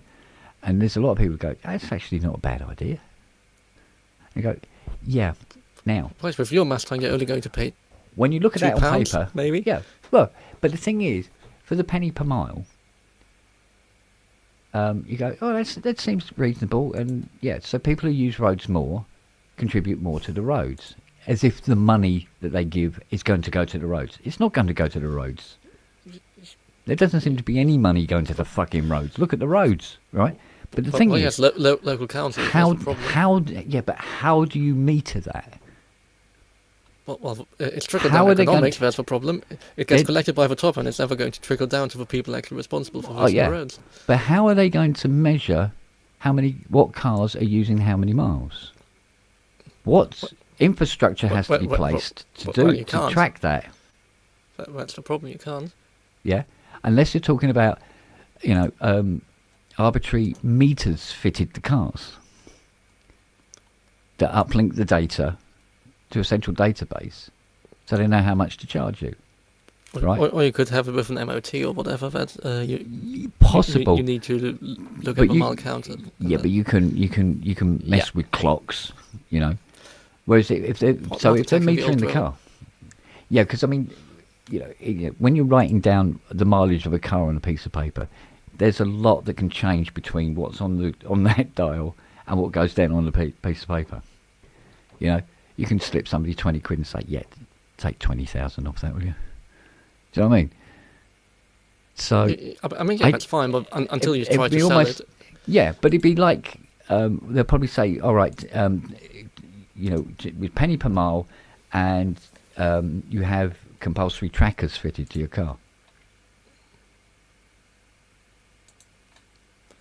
and there's a lot of people who go, that's actually not a bad idea. You go, yeah. Now, well, with your Mustang, you're only going to pay. When you look at that on paper, maybe. Yeah. Look, but the thing is, for the penny per mile, you go, oh, that seems reasonable, and yeah. So people who use roads more contribute more to the roads, as if the money that they give is going to go to the roads. It's not going to go to the roads. There doesn't seem to be any money going to the fucking roads. Look at the roads, right? But the thing is, yes, local councils. But how do you meter that? Well, it's trickle-down economics, that's the problem. It gets collected by the top, and it's never going to trickle down to the people actually responsible for those roads. But how are they going to measure what cars are using how many miles? What infrastructure has to be placed to track that? That's the problem, you can't. Yeah, unless you're talking about, arbitrary meters fitted to cars that uplink the data to a central database, so they know how much to charge you, right? Or you could have it with an MOT or whatever that possible. You need to look at the mile counter. Yeah, but you can mess with clocks, Whereas if they're metering the car, because I mean, when you're writing down the mileage of a car on a piece of paper, there's a lot that can change between what's on that dial and what goes down on the piece of paper. You can slip somebody 20 quid and say, yeah, take 20,000 off that, will you? Do you know what I mean? So, that's fine, but until you try to sell it. Yeah, but it'd be like, they'll probably say, all right, with penny per mile, and you have compulsory trackers fitted to your car.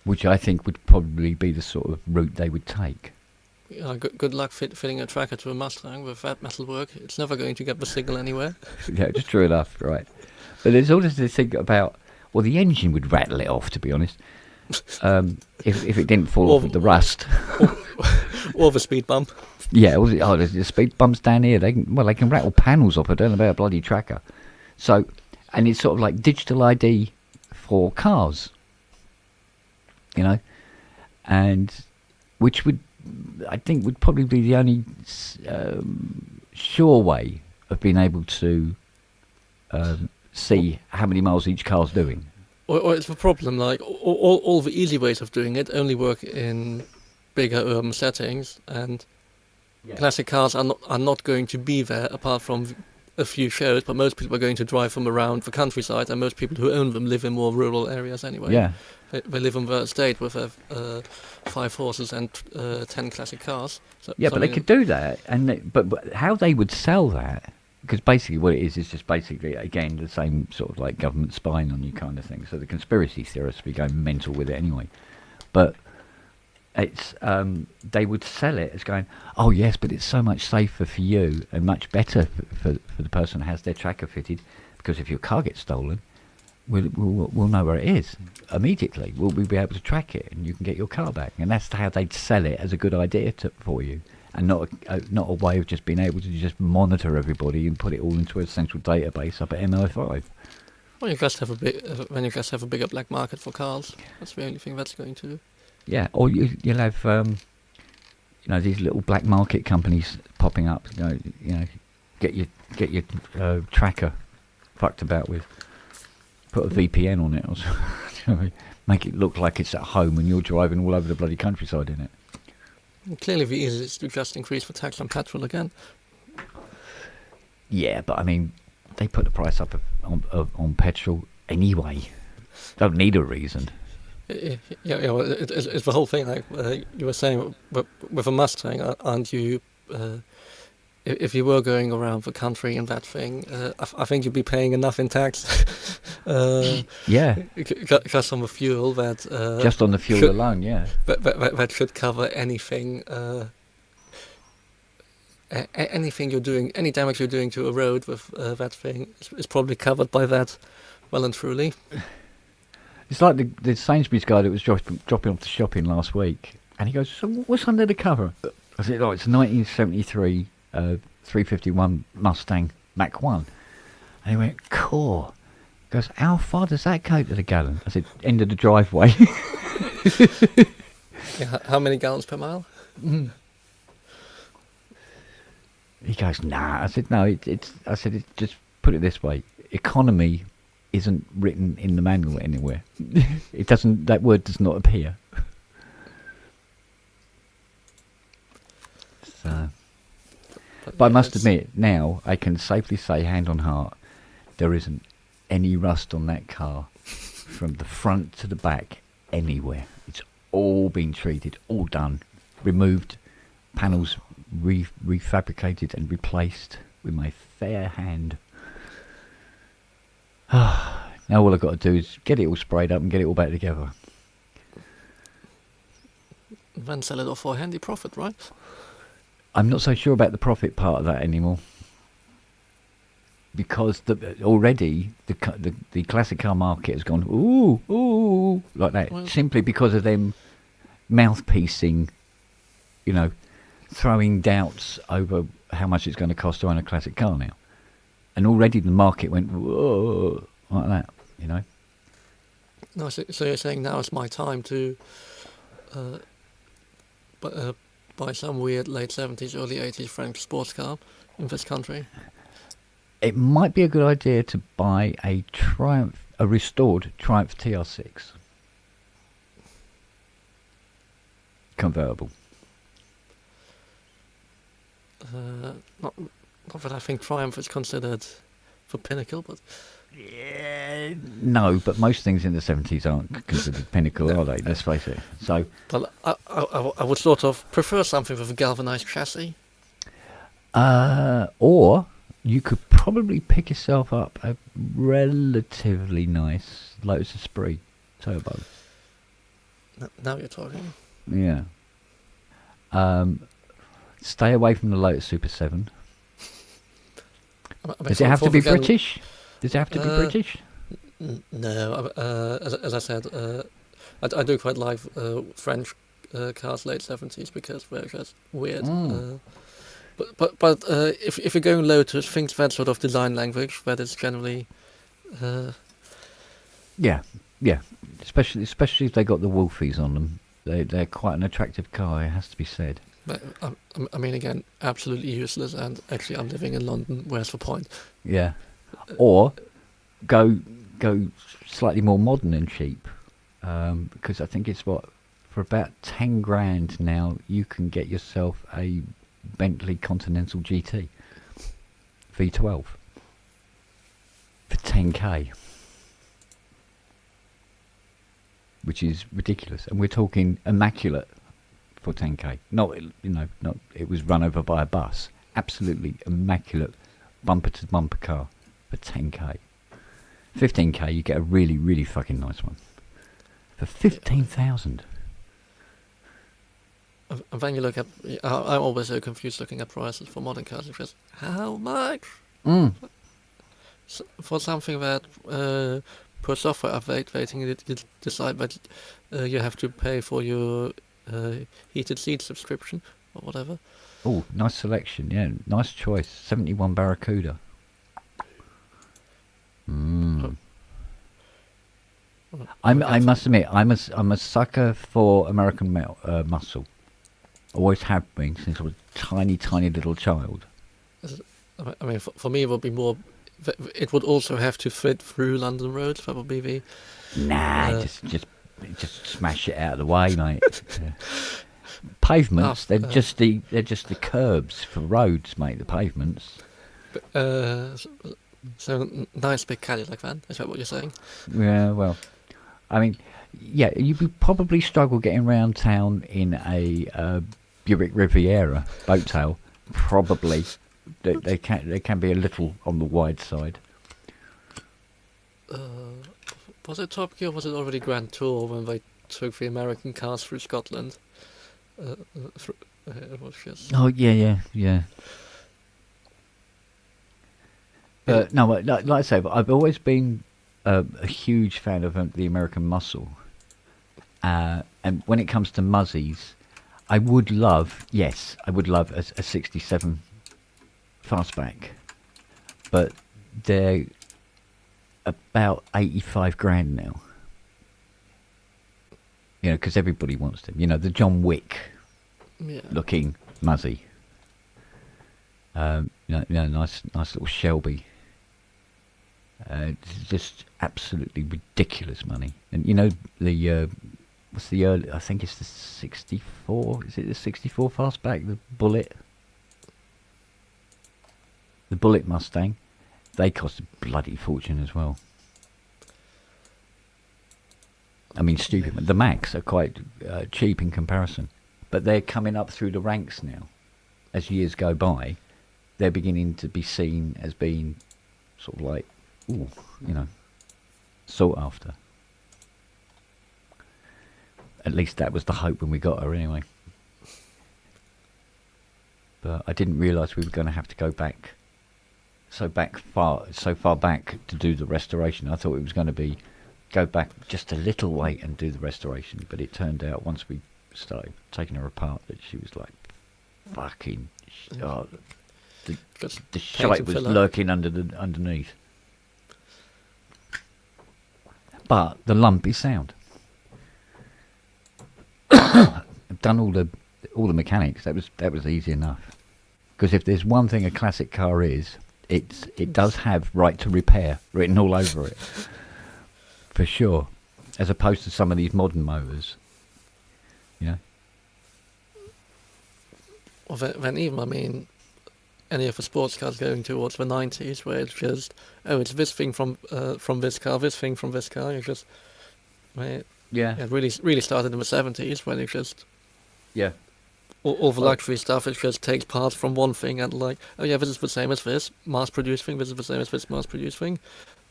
Which I think would probably be the sort of route they would take. Good luck fitting a tracker to a Mustang with that metalwork. It's never going to get the signal anywhere. Yeah, just true enough, right. But there's always this thing about, well, the engine would rattle it off, to be honest, if it didn't fall off with the rust. Or the speed bump. Yeah, there's the speed bumps down here. They can rattle panels off. I don't know about a bloody tracker. So, and it's sort of like digital ID for cars, and which I think would probably be the only sure way of being able to see how many miles each car's doing. Or it's the problem, like all the easy ways of doing it only work in bigger urban settings, and classic cars are not going to be there apart from a few shows, but most people are going to drive them around the countryside, and most people who own them live in more rural areas anyway. Yeah. They live on the estate with 5 horses and 10 classic cars. But they could do that, but how they would sell that, because basically what it is just basically, again, the same sort of like government spying on you kind of thing. So the conspiracy theorists would be going mental with it anyway. But it's they would sell it as going, oh yes, but it's so much safer for you and much better for the person who has their tracker fitted, because if your car gets stolen, we'll know where it is immediately. We'll be able to track it, and you can get your car back. And that's how they'd sell it as a good idea for you, and not a way of just being able to just monitor everybody and put it all into a central database up at MI5. Well, you just have a bigger black market for cars. That's the only thing that's going to do. Yeah, or you'll have these little black market companies popping up. Get your tracker fucked about with. Put a VPN on it, or something. Make it look like it's at home when you're driving all over the bloody countryside in it. Clearly, the easiest to just increase the tax on petrol again. Yeah, but I mean, they put the price up on petrol anyway. Don't need a reason. Yeah, it's the whole thing. Like you were saying, with a Mustang, aren't you? If you were going around the country in that thing, I think you'd be paying enough in tax. Yeah. Just on the fuel that. Just on the fuel alone, yeah. That should cover anything. Anything you're doing, any damage you're doing to a road with that thing is probably covered by that, well and truly. It's like the Sainsbury's guy that was dropping off the shopping last week, and he goes, "So what's under the cover?" I said, "Oh, it's a 1973 351 Mustang Mach 1." And he went, "Cool." He goes, "How far does that go to the gallon?" I said, "End of the driveway." Yeah, how many gallons per mile? Mm. He goes, "Nah." I said, "No, I said, just put it this way: economy isn't written in the manual anywhere. It doesn't. That word does not appear." So, but I must admit, now I can safely say, hand on heart, there isn't any rust on that car from the front to the back anywhere. It's all been treated, all done, removed, panels refabricated and replaced with my fair hand. Now all I've got to do is get it all sprayed up and get it all back together. Then sell it off for a handy profit, right? I'm not so sure about the profit part of that anymore, because already the classic car market has gone ooh like that, well, simply because of them mouthpiecing, throwing doubts over how much it's going to cost to own a classic car now, and already the market went whoa like that, No, so you're saying now is my time to buy some weird late 70s, early 80s French sports car in this country? It might be a good idea to buy a restored Triumph TR6 convertible. Not that I think Triumph is considered the pinnacle, but yeah, no. But most things in the 70s aren't considered pinnacle, are they? Let's face it. So, well, I would sort of prefer something with a galvanized chassis. Or you could probably pick yourself up a relatively nice Lotus Esprit turbo. Now you're talking. Yeah. Stay away from the Lotus Super 7. Does it have to be British? Does it have to be British? No. As I said, I do quite like French cars late 70s because they're just weird. But if you're going Lotus, think that sort of design language that is generally. Yeah. Especially if they got the Wolfies on them, they're quite an attractive car. It has to be said. But I mean, again, absolutely useless. And actually, I'm living in London. Where's the point? Yeah. Or go slightly more modern and cheap, because I think it's for about 10 grand now you can get yourself a Bentley Continental GT V12 for 10k, which is ridiculous, and we're talking immaculate for 10k. Not it was run over by a bus. Absolutely immaculate bumper to bumper car for 10k. 15k you get a really, really fucking nice one for 15,000. And then you look at, I'm always so confused looking at prices for modern cars. It's just, how much? For something that per software update rating you decide that you have to pay for your heated seat subscription or whatever. Oh, nice selection, yeah, nice choice. 71 Barracuda. I must admit, I'm a sucker for American muscle. Always have been since I was a tiny, tiny little child. I mean, for me, it would be more. It would also have to fit through London roads. That would be the. Nah, just smash it out of the way, mate. Pavements, they're just the curbs for roads, mate. The pavements. So nice big Cadillac van. Is that what you're saying? Yeah, well, I mean, yeah, you would probably struggle getting around town in a Buick Riviera boat tail. Probably, they can be a little on the wide side. Was it Top Gear or was it already Grand Tour when they took the American cars through Scotland? It was just... Oh, yeah. But no, like I say, I've always been a huge fan of the American muscle. And when it comes to Muzzies, I would love a 67 fastback. But they're about 85 grand now. You know, because everybody wants them. You know, the John Wick looking Muzzy. Nice little Shelby. It's just absolutely ridiculous money. And you know what's the early? I think it's the 64. Is it the 64 fastback? The Bullet Mustang. They cost a bloody fortune as well. I mean, stupid. The Macs are quite cheap in comparison, but they're coming up through the ranks now. As years go by, they're beginning to be seen as being sort of like, ooh, you know, sought after. At least that was the hope when we got her, anyway. But I didn't realise we were going to have to go back so far back to do the restoration. I thought it was going to be go back just a little way and do the restoration, but it turned out once we started taking her apart that she was like fucking the shite was lurking underneath. But the lump is sound. I've done all the mechanics. That was easy enough. Because if there's one thing a classic car is, it does have right to repair written all over it. For sure. As opposed to some of these modern motors. You know? Well, then even, I mean, any of the sports cars going towards the 90s where it's just, it's this thing from this car, this thing from this car. It's just, it really started in the 70s when it just... Yeah. All the luxury stuff, it just takes parts from one thing and like, oh yeah, this is the same as this mass-produced thing, this is the same as this mass-produced thing.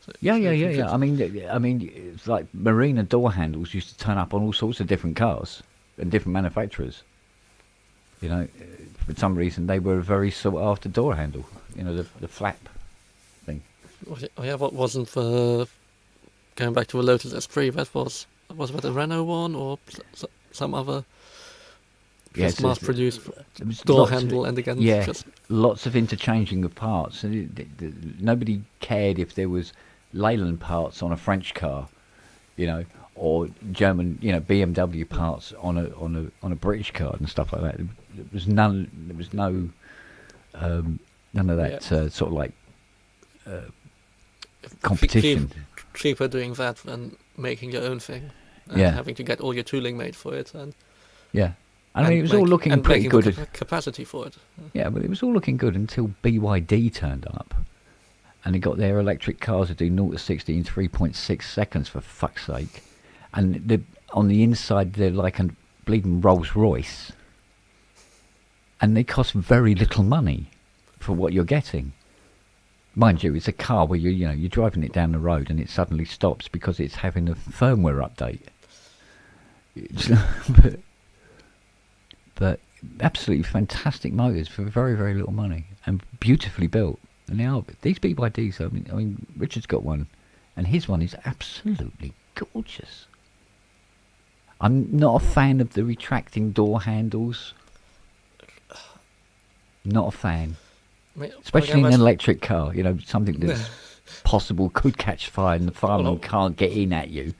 So yeah. I mean, it's like marina door handles used to turn up on all sorts of different cars and different manufacturers. You know, for some reason they were a very sought-after door handle. You know, the flap thing. Oh yeah, what wasn't the going back to a Lotus S3? That was that a Renault one or some other? Yes, mass-produced door handle, and again, lots of interchanging of parts. And nobody cared if there was Leyland parts on a French car, you know, or German, you know, BMW parts on a British car and stuff like that. There was none of that sort of like competition. Cheaper doing that than making your own thing and having to get all your tooling made for it and. Yeah. I mean, it was all looking pretty good. Capacity for it. Yeah, but it was all looking good until BYD turned up. And they got their electric cars to do 0 to 60 in 3.6 seconds, for fuck's sake. And on the inside, they're like a bleeding Rolls Royce. And they cost very little money for what you're getting. Mind you, it's a car where you're driving it down the road and it suddenly stops because it's having a firmware update. But absolutely fantastic motors for very, very little money and beautifully built. And these BYDs, I mean, Richard's got one, and his one is absolutely gorgeous. I'm not a fan of the retracting door handles. Not a fan. Especially in an electric car, you know, something that's possible could catch fire and the fireman can't get in at you.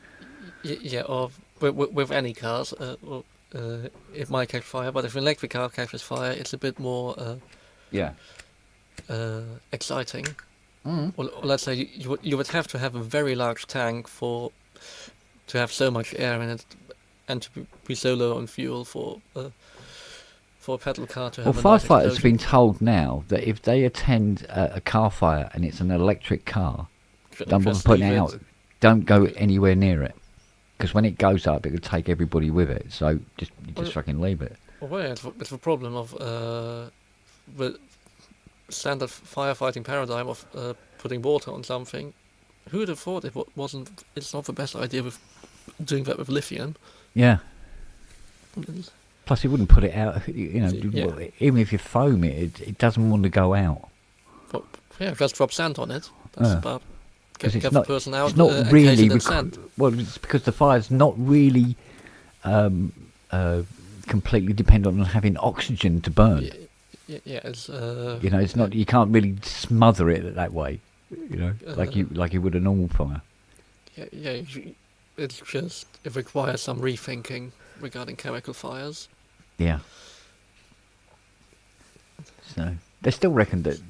Yeah, or with any cars, it might catch fire, but if an electric car catches fire, it's a bit more exciting. Or let's say you would have to have a very large tank to have so much air in it, and to be so low on fuel for a pedal car to have. Well, a nice firefighters have explosion. been told now that if they attend a car fire and it's an electric car, don't bother Just putting leave it it. out. Don't go anywhere near it, because when it goes up, it will take everybody with it. So just fucking leave it. Well, yeah, it's a problem of the standard firefighting paradigm of putting water on something. Who would have thought wasn't? It's not the best idea with doing that with lithium. Yeah. Plus, you wouldn't put it out. Yeah. Even if you foam it doesn't want to go out. But, yeah, just drop sand on it. That's about get It's the not, person out. it's not encase really. it in sand. Well, it's because the fire's not really completely dependent on having oxygen to burn. Yeah, it's. It's not. You can't really smother it that way. Like you would a normal fire. Yeah. It requires some rethinking regarding chemical fires. Yeah. So they still reckon that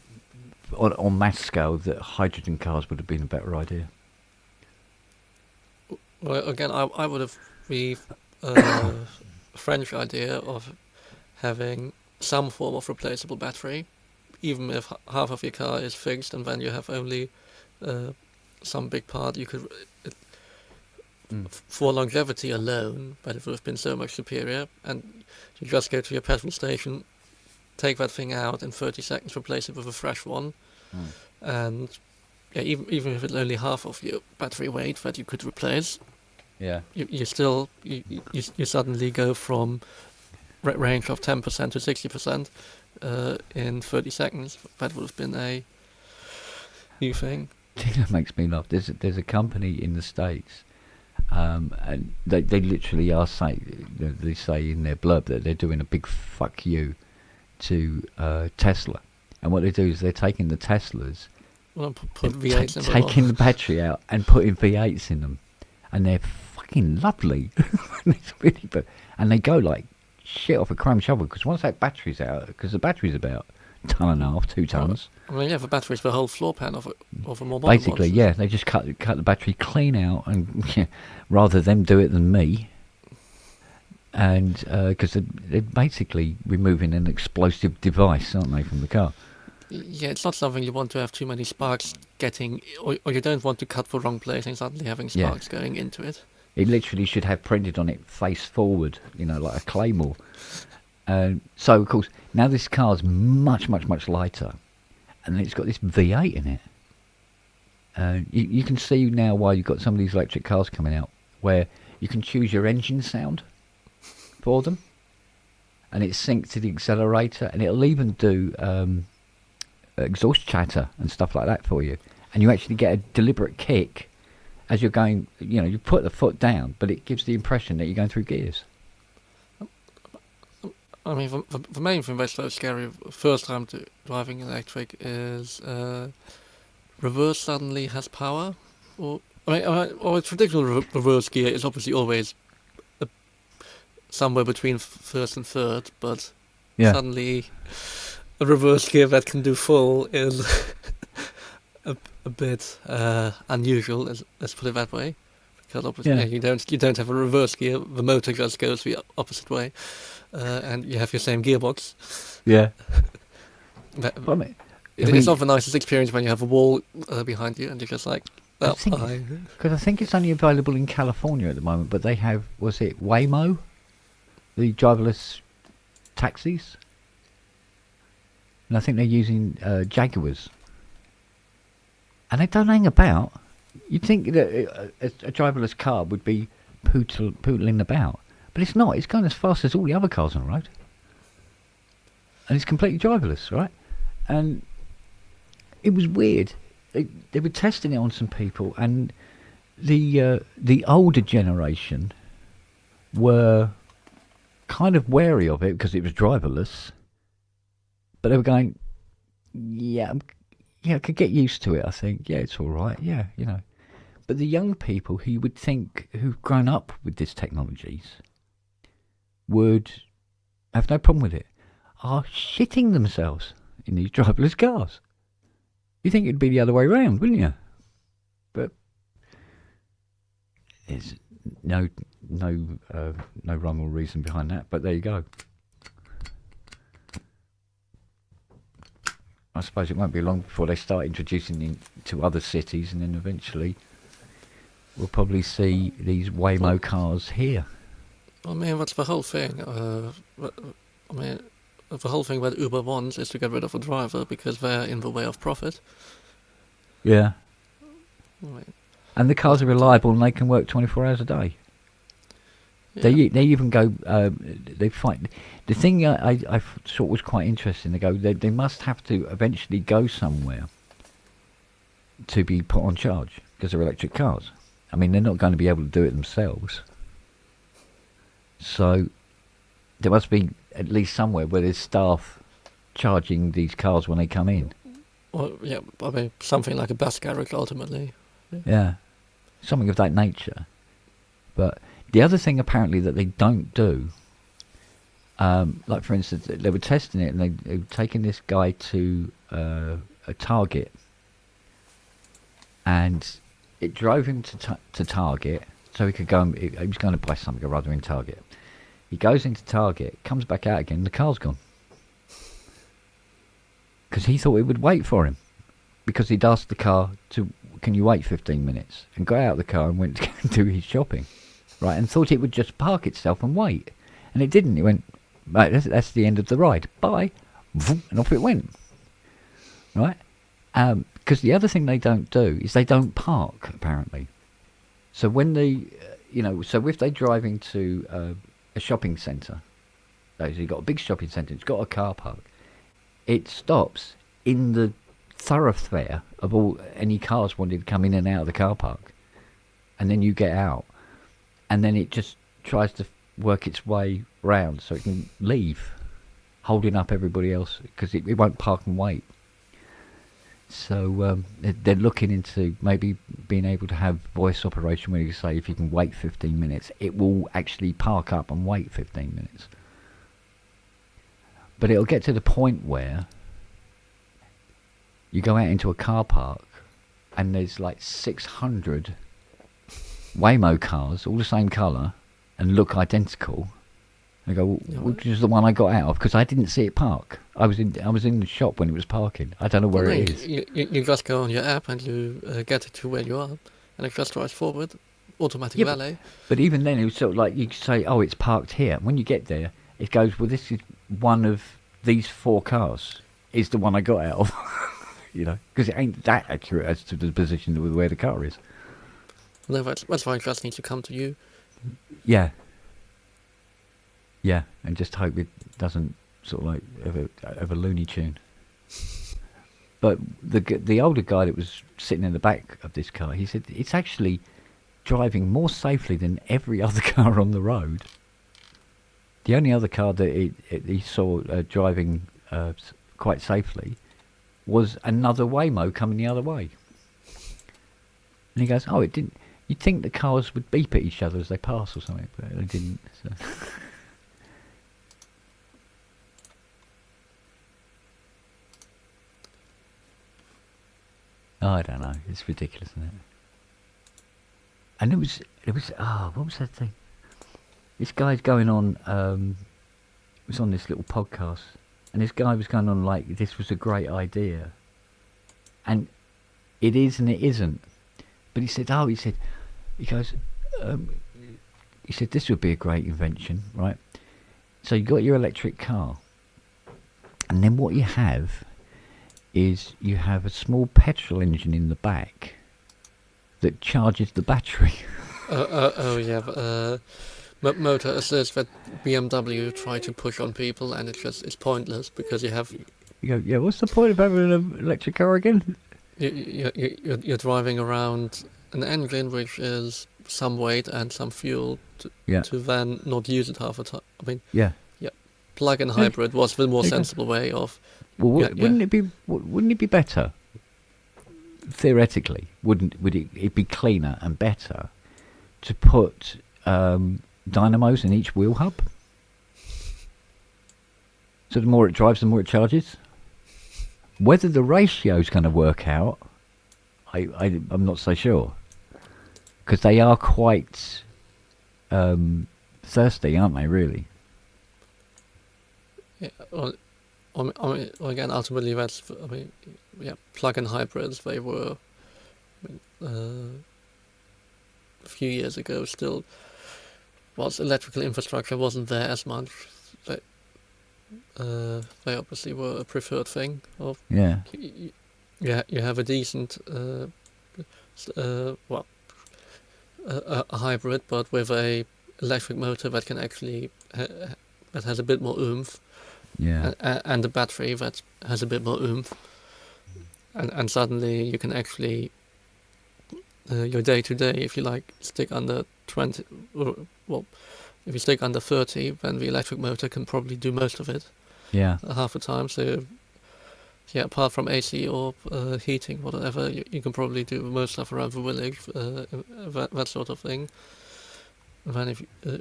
on mass scale that hydrogen cars would have been a better idea. Well, again, I would have the French idea of having some form of replaceable battery, even if half of your car is fixed, and then you have only some big part you could. For longevity alone, but it would have been so much superior. And you just go to your petrol station, take that thing out in 30 seconds, replace it with a fresh one, and yeah, even if it's only half of your battery weight that you could replace, you suddenly go from range of 10% to 60% in 30 seconds. That would have been a new thing. That makes me laugh. There's a company in the States. And they literally are saying, they say in their blurb that they're doing a big fuck you to Tesla, and what they do is they're taking the Teslas, put V8s in them taking the battery out and putting V8s in them, and they're fucking lovely. It's really, and they go like shit off a chrome shovel, because once that battery's out, because the battery's about 1.5 2 tons. I mean, yeah, the battery's the whole floor pan of a more modern Basically, one. yeah, they just cut the battery clean out, and rather them do it than me. And because they're basically removing an explosive device, aren't they, from the car? Yeah, it's not something you want to have too many sparks getting, or you don't want to cut the wrong place and suddenly having sparks going into it. It literally should have printed on it face forward, like a claymore. So, of course, now this car's much, much, much lighter, and it's got this V8 in it. You can see now why you've got some of these electric cars coming out, where you can choose your engine sound for them, and it syncs to the accelerator, and it'll even do exhaust chatter and stuff like that for you. And you actually get a deliberate kick as you're going, you put the foot down, but it gives the impression that you're going through gears. I mean, the main thing that's so scary first time driving electric is reverse suddenly has power. Or a traditional reverse gear is obviously always somewhere between first and third, but suddenly a reverse gear that can do full is a bit unusual. Let's put it that way, because obviously you don't have a reverse gear. The motor just goes the opposite way. And you have your same gearbox. Yeah. It's not the nicest experience when you have a wall behind you and you're just like, well, because I think it's only available in California at the moment, but they have, was it Waymo? The driverless taxis? And I think they're using Jaguars. And they don't hang about. You'd think that a driverless car would be pootling about. But it's not. It's going as fast as all the other cars on the road. And it's completely driverless, right? And it was weird. They were testing it on some people, and the older generation were kind of wary of it because it was driverless. But they were going, I could get used to it, I think. Yeah, it's all right. Yeah, But the young people who you would think who've grown up with these technologies, would have no problem with it are shitting themselves in these driverless cars. You think it'd be the other way around, wouldn't you? But there's no rhyme or reason behind that. But there you go. I suppose it won't be long before they start introducing it to other cities, and then eventually we'll probably see these Waymo cars here. I mean, that's the whole thing. The whole thing that Uber wants is to get rid of a driver because they're in the way of profit. Yeah. Right. And the cars are reliable and they can work 24 hours a day. Yeah. They even go. They find the thing I thought was quite interesting. They go. They must have to eventually go somewhere to be put on charge because they're electric cars. I mean, they're not going to be able to do it themselves. So there must be at least somewhere where there's staff charging these cars when they come in. Well, yeah, I mean, something like a bus garage ultimately. Yeah, something of that nature. But the other thing apparently that they don't do, like for instance, they were testing it and they were taking this guy to a Target, and it drove him to Target so he could go. He was going to buy something or other in Target. He goes into Target, comes back out again, the car's gone. Because he thought it would wait for him. Because he'd asked the car can you wait 15 minutes? And got out of the car and went to go and do his shopping. Right, and thought it would just park itself and wait. And it didn't. It went, right, that's the end of the ride. Bye. And off it went. Right? Because the other thing they don't do is they don't park, apparently. So when they, so if they drive into a shopping centre, so you've got a big shopping centre, it's got a car park, it stops in the thoroughfare of any cars wanting to come in and out of the car park. And then you get out. And then it just tries to work its way round so it can leave, holding up everybody else, because it won't park and wait. So they're looking into maybe being able to have voice operation where you say if you can wait 15 minutes, it will actually park up and wait 15 minutes. But it'll get to the point where you go out into a car park and there's like 600 Waymo cars, all the same colour and look identical. I go, which is the one I got out of? Because I didn't see it park. I was in the shop when it was parking. I don't know where it is. You just go on your app and you get it to where you are, and it just drives forward, automatic valet. But even then, it was sort of like you could say, "Oh, it's parked here." When you get there, it goes, "Well, this is one of these 4 cars. Is the one I got out of." Because it ain't that accurate as to the position of where the car is. No, that's why it just needs to come to you. Yeah. Yeah, and just hope it doesn't sort of like have a Looney Tune. But the older guy that was sitting in the back of this car, he said it's actually driving more safely than every other car on the road. The only other car that he saw driving quite safely was another Waymo coming the other way. And he goes, "Oh, it didn't. You'd think the cars would beep at each other as they pass or something, but they didn't." So. Oh, I don't know. It's ridiculous, isn't it? And it was. What was that thing? This guy's going on. It was on this little podcast, and this guy was going on like this was a great idea, and it is and it isn't. But he said, he goes, he said this would be a great invention, right? So you got your electric car, and then what you have is you have a small petrol engine in the back that charges the battery. Motor assist that BMW try to push on people, and it's pointless because you have. You go, yeah. What's the point of having an electric car again? You're driving around an engine which is some weight and some fuel to then not use it half the time. I mean, plug-in hybrid was the more sensible way of. Well, wouldn't it be better? Theoretically, would it be cleaner and better to put dynamos in each wheel hub? So the more it drives, the more it charges. Whether the ratio's going to work out, I'm not so sure. Because they are quite thirsty, aren't they, really? Yeah, well, again, ultimately, plug-in hybrids, they were, a few years ago still, whilst electrical infrastructure wasn't there as much, they obviously were a preferred thing. Yeah. You have a decent, a hybrid, but with a electric motor that can actually that has a bit more oomph. Yeah. And a battery that has a bit more oomph. And suddenly you can actually your day to day, if you like, stick under 20, if you stick under 30, then the electric motor can probably do most of it. Yeah. Half the time. So, yeah, apart from AC or heating, whatever, you can probably do most stuff around the village, that sort of thing. Then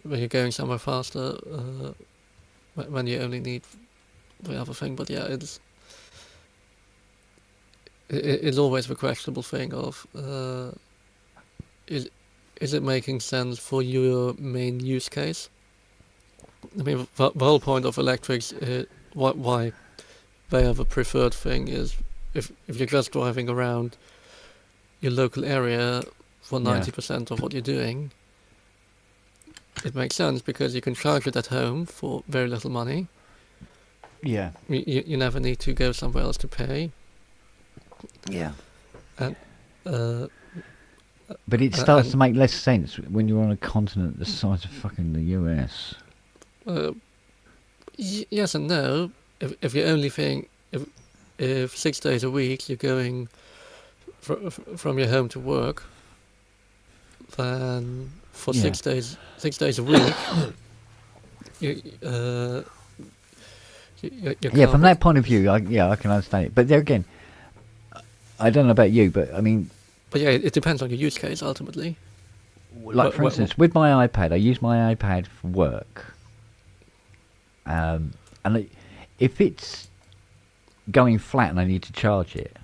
when you're going somewhere faster, when you only need the other thing. But yeah, it's always the questionable thing of is it making sense for your main use case? I mean, the whole point of electrics, why they are the preferred thing, is if you're just driving around your local area for 90% of what you're doing, it makes sense because you can charge it at home for very little money. Yeah. You never need to go somewhere else to pay. Yeah. And but it starts to make less sense when you're on a continent the size of fucking the US. Yes and no. If you only think if 6 days a week you're going from your home to work, then for 6 days a week, you're from that point of view, I can understand it. But there again, I don't know about you, but I mean. But yeah, it depends on your use case ultimately. Like for instance, with my iPad, I use my iPad for work. And if it's going flat and I need to charge it,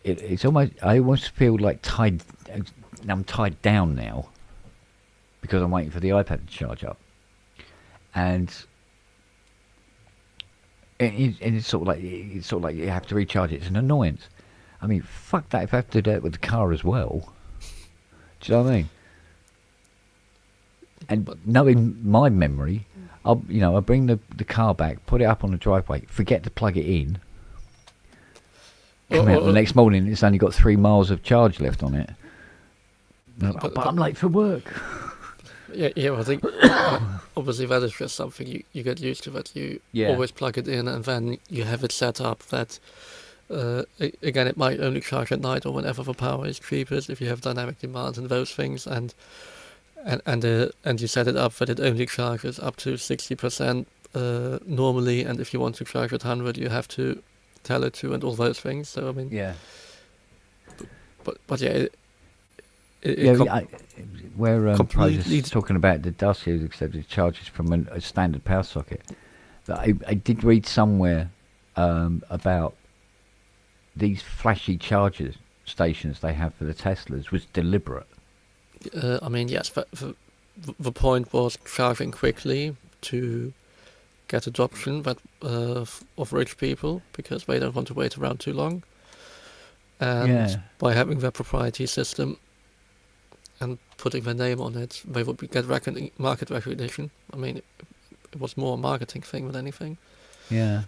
it's almost, I almost feel like I'm tied down now because I'm waiting for the iPad to charge up, and it's sort of like you have to recharge it. It's an annoyance. I mean, fuck that if I have to do that with the car as well. Do you know what I mean? And knowing my memory, I'll bring the car back, put it up on the driveway, forget to plug it in. Come out the next morning, it's only got 3 miles of charge left on it. But I'm late for work. Yeah, I think obviously that is just something you get used to, that you always plug it in and then you have it set up that, again, it might only charge at night or whenever the power is cheapest if you have dynamic demands and those things, and you set it up that it only charges up to 60% normally, and if you want to charge at 100 you have to tell it to, and all those things. So I mean, but yeah, where Pro's talking about the dust use, except it charges from a standard power socket. But I did read somewhere about these flashy charger stations they have for the Teslas was deliberate. I mean, yes, the point was charging quickly to get adoption of rich people because they don't want to wait around too long. And by having their proprietary system and putting their name on it, they would get market recognition. I mean, it was more a marketing thing than anything. Yeah.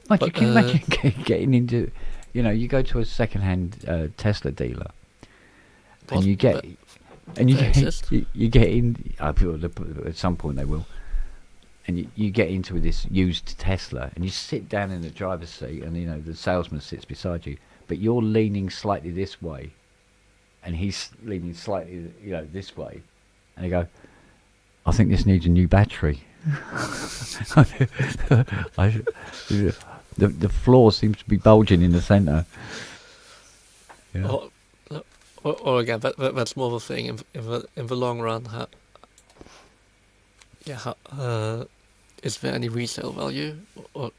But you can imagine getting into, you go to a second-hand Tesla dealer, and you get in. At some point they will, and you get into this used Tesla, and you sit down in the driver's seat, and the salesman sits beside you, but you're leaning slightly this way, and he's leaning slightly, this way, and you go, I think this needs a new battery. The floor seems to be bulging in the centre. Yeah. Or again, that's more of a thing in the long run. is there any resale value? Or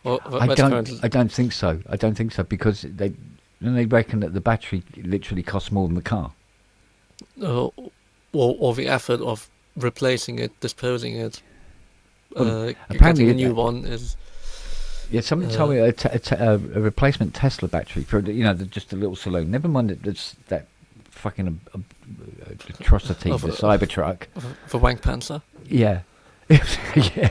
I don't think so. I don't think so, because they reckon that the battery literally costs more than the car. Or the effort of replacing it, disposing it, apparently getting a new one is. Yeah, somebody told me a replacement Tesla battery for just a little saloon. Never mind that fucking atrocity, the Cybertruck, the wank panzer. Yeah, yeah.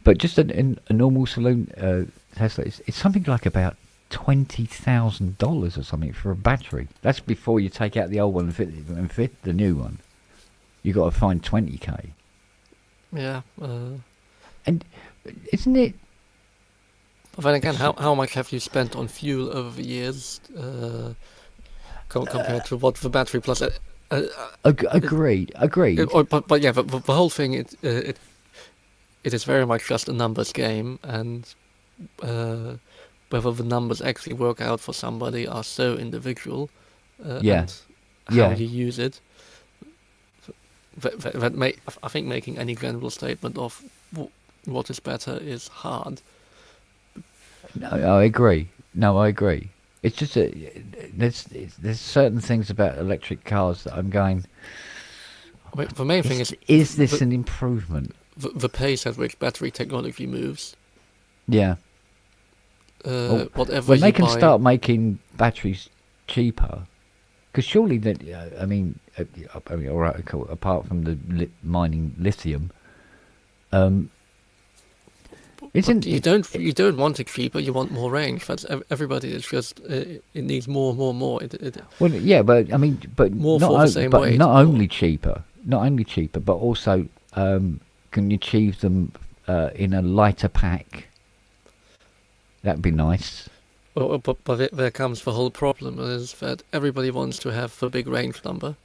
But just a normal saloon Tesla, it's something like about $20,000 or something for a battery. That's before you take out the old one and fit the new one. You got to find $20,000. Yeah. And isn't it? But then again, how much have you spent on fuel over the years compared to what the battery plus? Agreed. But yeah, the whole thing it is very much just a numbers game, and whether the numbers actually work out for somebody are so individual. And how you use it. I think making any general statement of what is better is hard. No, I agree. It's just there's certain things about electric cars that I'm going. The main thing is this an improvement? The pace at which battery technology moves. Yeah. Whatever. When they can start making batteries cheaper, because surely that I mean, all right, apart from the mining lithium, isn't you don't want it cheaper? You want more range. That's everybody. It's just it needs more. Well, yeah, but I mean, but more not for the same weight. Not only cheaper, but also can you achieve them in a lighter pack? That'd be nice. Well, but there comes the whole problem is that everybody wants to have the big range number.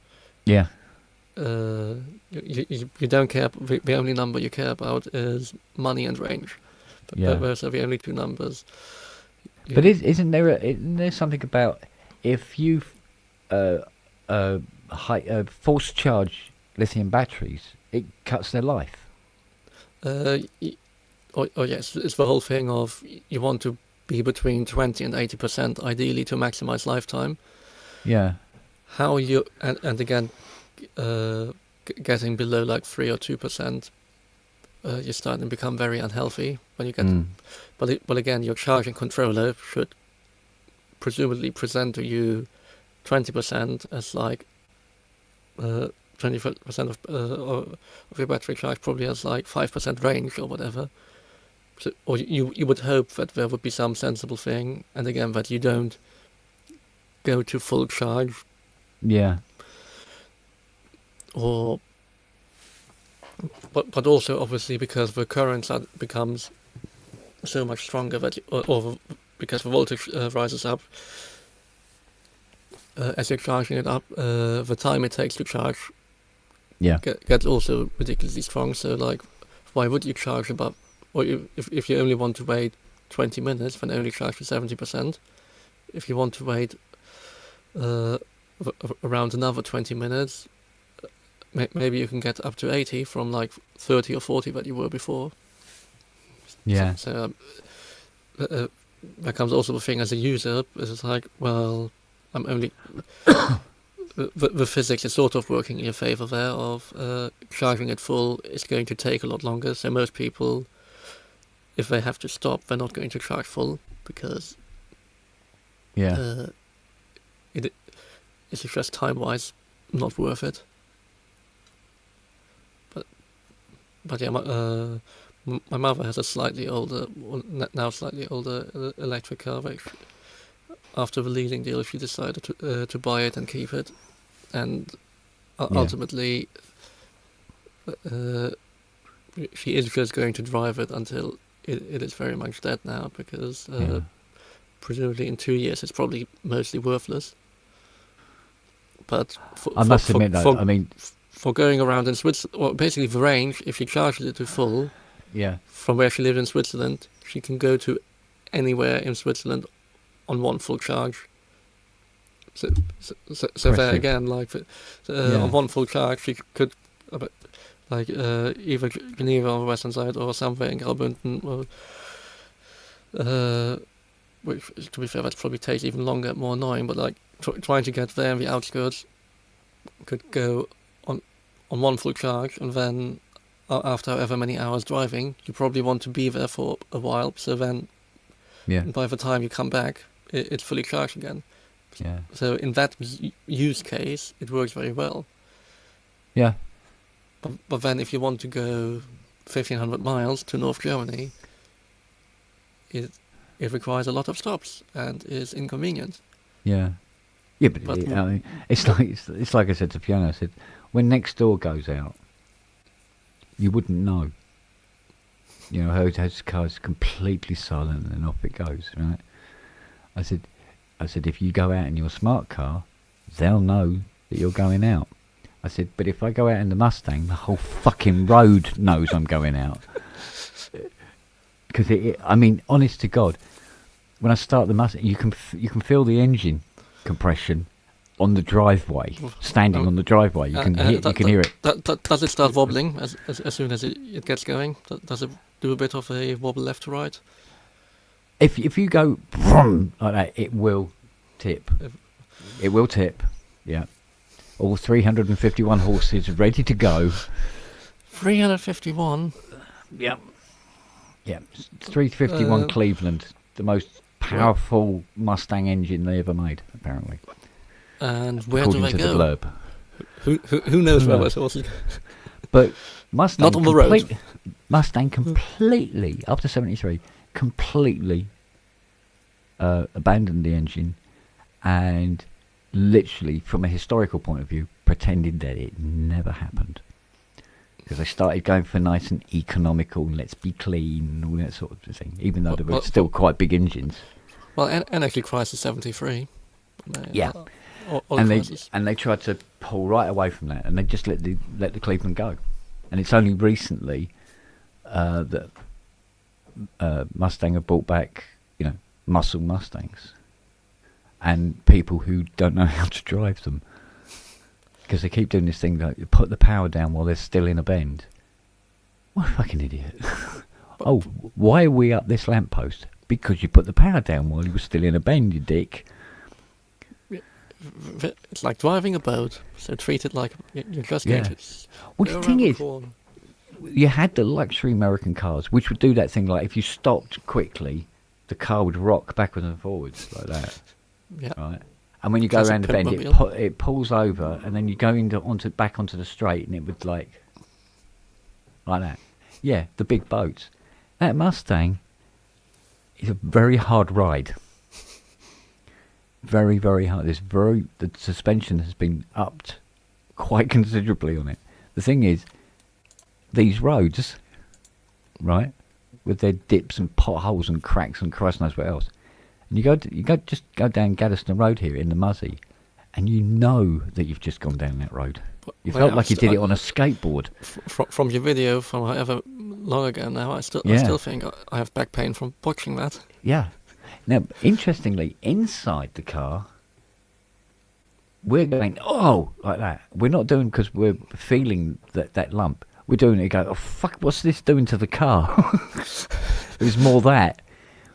Yeah. You don't care. The only number you care about is money and range. Those are the only two numbers. But isn't there something about if you force charge lithium batteries, it cuts their life? Yes, it's the whole thing of you want to be between 20 and 80% ideally to maximize lifetime. Yeah. How you and again, getting below like 3 or 2%, you're starting to become very unhealthy when you get. But again, your charging controller should presumably present to you 20% as like 20% of your battery charge probably has like 5% range or whatever. So, or you would hope that there would be some sensible thing, and again that you don't go to full charge. Yeah. But also obviously because the current becomes so much stronger that or because the voltage rises up as you're charging it up, the time it takes to charge gets also ridiculously strong. So like, why would you charge above? Or if you only want to wait 20 minutes, then only charge for 70%. If you want to wait around another 20 minutes, maybe you can get up to 80 from like 30 or 40 that you were before. Yeah. So there comes also the thing as a user, it's like, well, I'm only... the physics is sort of working in your favor there of charging it full is going to take a lot longer. So most people, if they have to stop, they're not going to charge full because it's just time-wise not worth it. But yeah, my mother has a slightly older electric car. After the leasing deal, she decided to buy it and keep it, and ultimately she is just going to drive it until it is very much dead now, because presumably in 2 years it's probably mostly worthless. But for going around in Switzerland, well, basically the range, if she charges it to full, from where she lived in Switzerland, she can go to anywhere in Switzerland on one full charge. So there again, like on one full charge, she could like either Geneva on the western side or somewhere in Graubünden, or, which, to be fair, that probably takes even longer and more annoying, but like trying to get there in the outskirts could go on one full charge, and then after however many hours driving, you probably want to be there for a while, so then by the time you come back, it's fully charged again. Yeah. So in that use case, it works very well. Yeah. But then if you want to go 1,500 miles to North Germany, it requires a lot of stops and is inconvenient. Yeah. Yeah, but I mean, it's like I said to Fiona. I said, when next door goes out, you wouldn't know. You know, her car's completely silent, and off it goes. Right? I said, if you go out in your smart car, they'll know that you're going out. I said, but if I go out in the Mustang, the whole fucking road knows I'm going out. Because I mean, honest to God, when I start the Mustang, you can feel the engine compression on the driveway, standing on the driveway. You can hear it. Does it start wobbling as soon as it gets going? Does it do a bit of a wobble left to right? If you go vroom like that, it will tip. It will tip. Yeah. All 351 horses ready to go. 351. Yep. Yeah. 351 Cleveland, the most powerful Mustang engine they ever made, apparently. And where according do they to go? The blurb. Who knows where those horses go? But Mustang not on the road. Mustang completely, up to 73, completely abandoned the engine and literally, from a historical point of view, pretended that it never happened. Because they started going for nice and economical, let's be clean, and all that sort of thing, even though they were still quite big engines. Well, Energy Crisis 73. Yeah. And they tried to pull right away from that, and they just let the Cleveland go. And it's only recently that Mustang have brought back, muscle Mustangs, and people who don't know how to drive them, because they keep doing this thing like you put the power down while they're still in a bend. What a fucking idiot! Oh, why are we up this lamppost? Because you put the power down while you were still in a bend, you dick. It's like driving a boat, so treat it like you're just going to. Well, the thing is, you had the luxury American cars, which would do that thing like if you stopped quickly, the car would rock backwards and forwards like that. Yeah. Right. And when you go around the bend, it pulls over, and then you go back onto the straight, and it would like that. Yeah, the big boats. That Mustang is a very hard ride. Very, very hard. The suspension has been upped quite considerably on it. The thing is, these roads, right, with their dips and potholes and cracks and Christ knows what else. And you just go down Gaddesden Road here in the Muzzy, and you know that you've just gone down that road. You felt like you did it on a skateboard. From your video from however long ago now, I still think I have back pain from watching that. Yeah. Now, interestingly, inside the car, we're going, like that. We're not doing because we're feeling that lump. We're doing it, go, oh, fuck, what's this doing to the car? It was more that.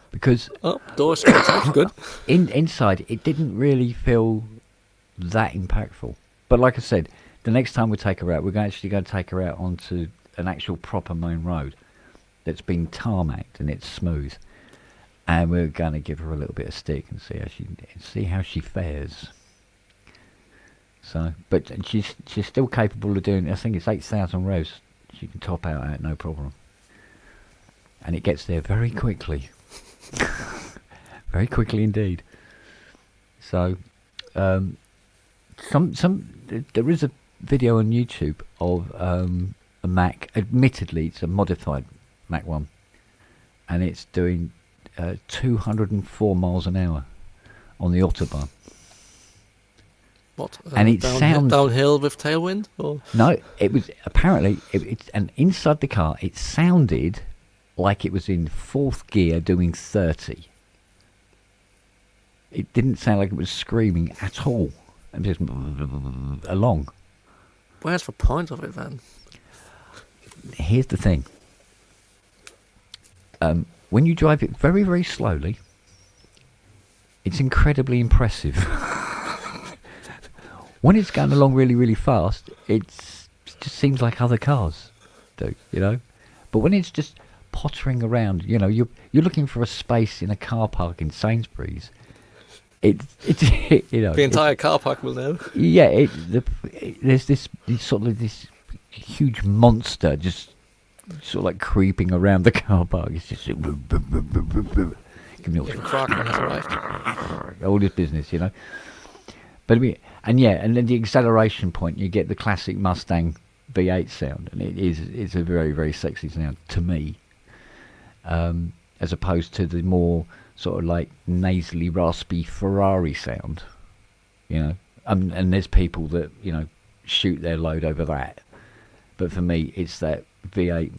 Because... Oh, door that's good. Inside, it didn't really feel that impactful. But like I said, the next time we take her out, we're actually going to take her out onto an actual proper main road that's been tarmacked and it's smooth. And we're going to give her a little bit of stick and see how she fares. So, but she's still capable of doing. I think it's 8,000 revs. She can top out at no problem, and it gets there very quickly, very quickly indeed. So, there is a video on YouTube of a Mac. Admittedly, it's a modified Mac 1, and it's doing 204 miles an hour on the Autobahn. What? And it sounds downhill with tailwind? Or? No, it was apparently and inside the car it sounded like it was in fourth gear doing 30. It didn't sound like it was screaming at all. It was just along. Where's the point of it then? here's the thing. When you drive it very, very slowly, it's incredibly impressive. When it's going along really, really fast, it just seems like other cars do, you know. But when it's just pottering around, you know, you're looking for a space in a car park in Sainsbury's. It's you know, the entire car park will know. Yeah, there's this sort of this huge monster just sort of like creeping around the car park. It's just giving all this business, you know. But I mean, and then the acceleration point, you get the classic Mustang V8 sound, and it's a very, very sexy sound to me, as opposed to the more sort of like nasally, raspy Ferrari sound, you know. And there's people that, you know, shoot their load over that, but for me, it's that V8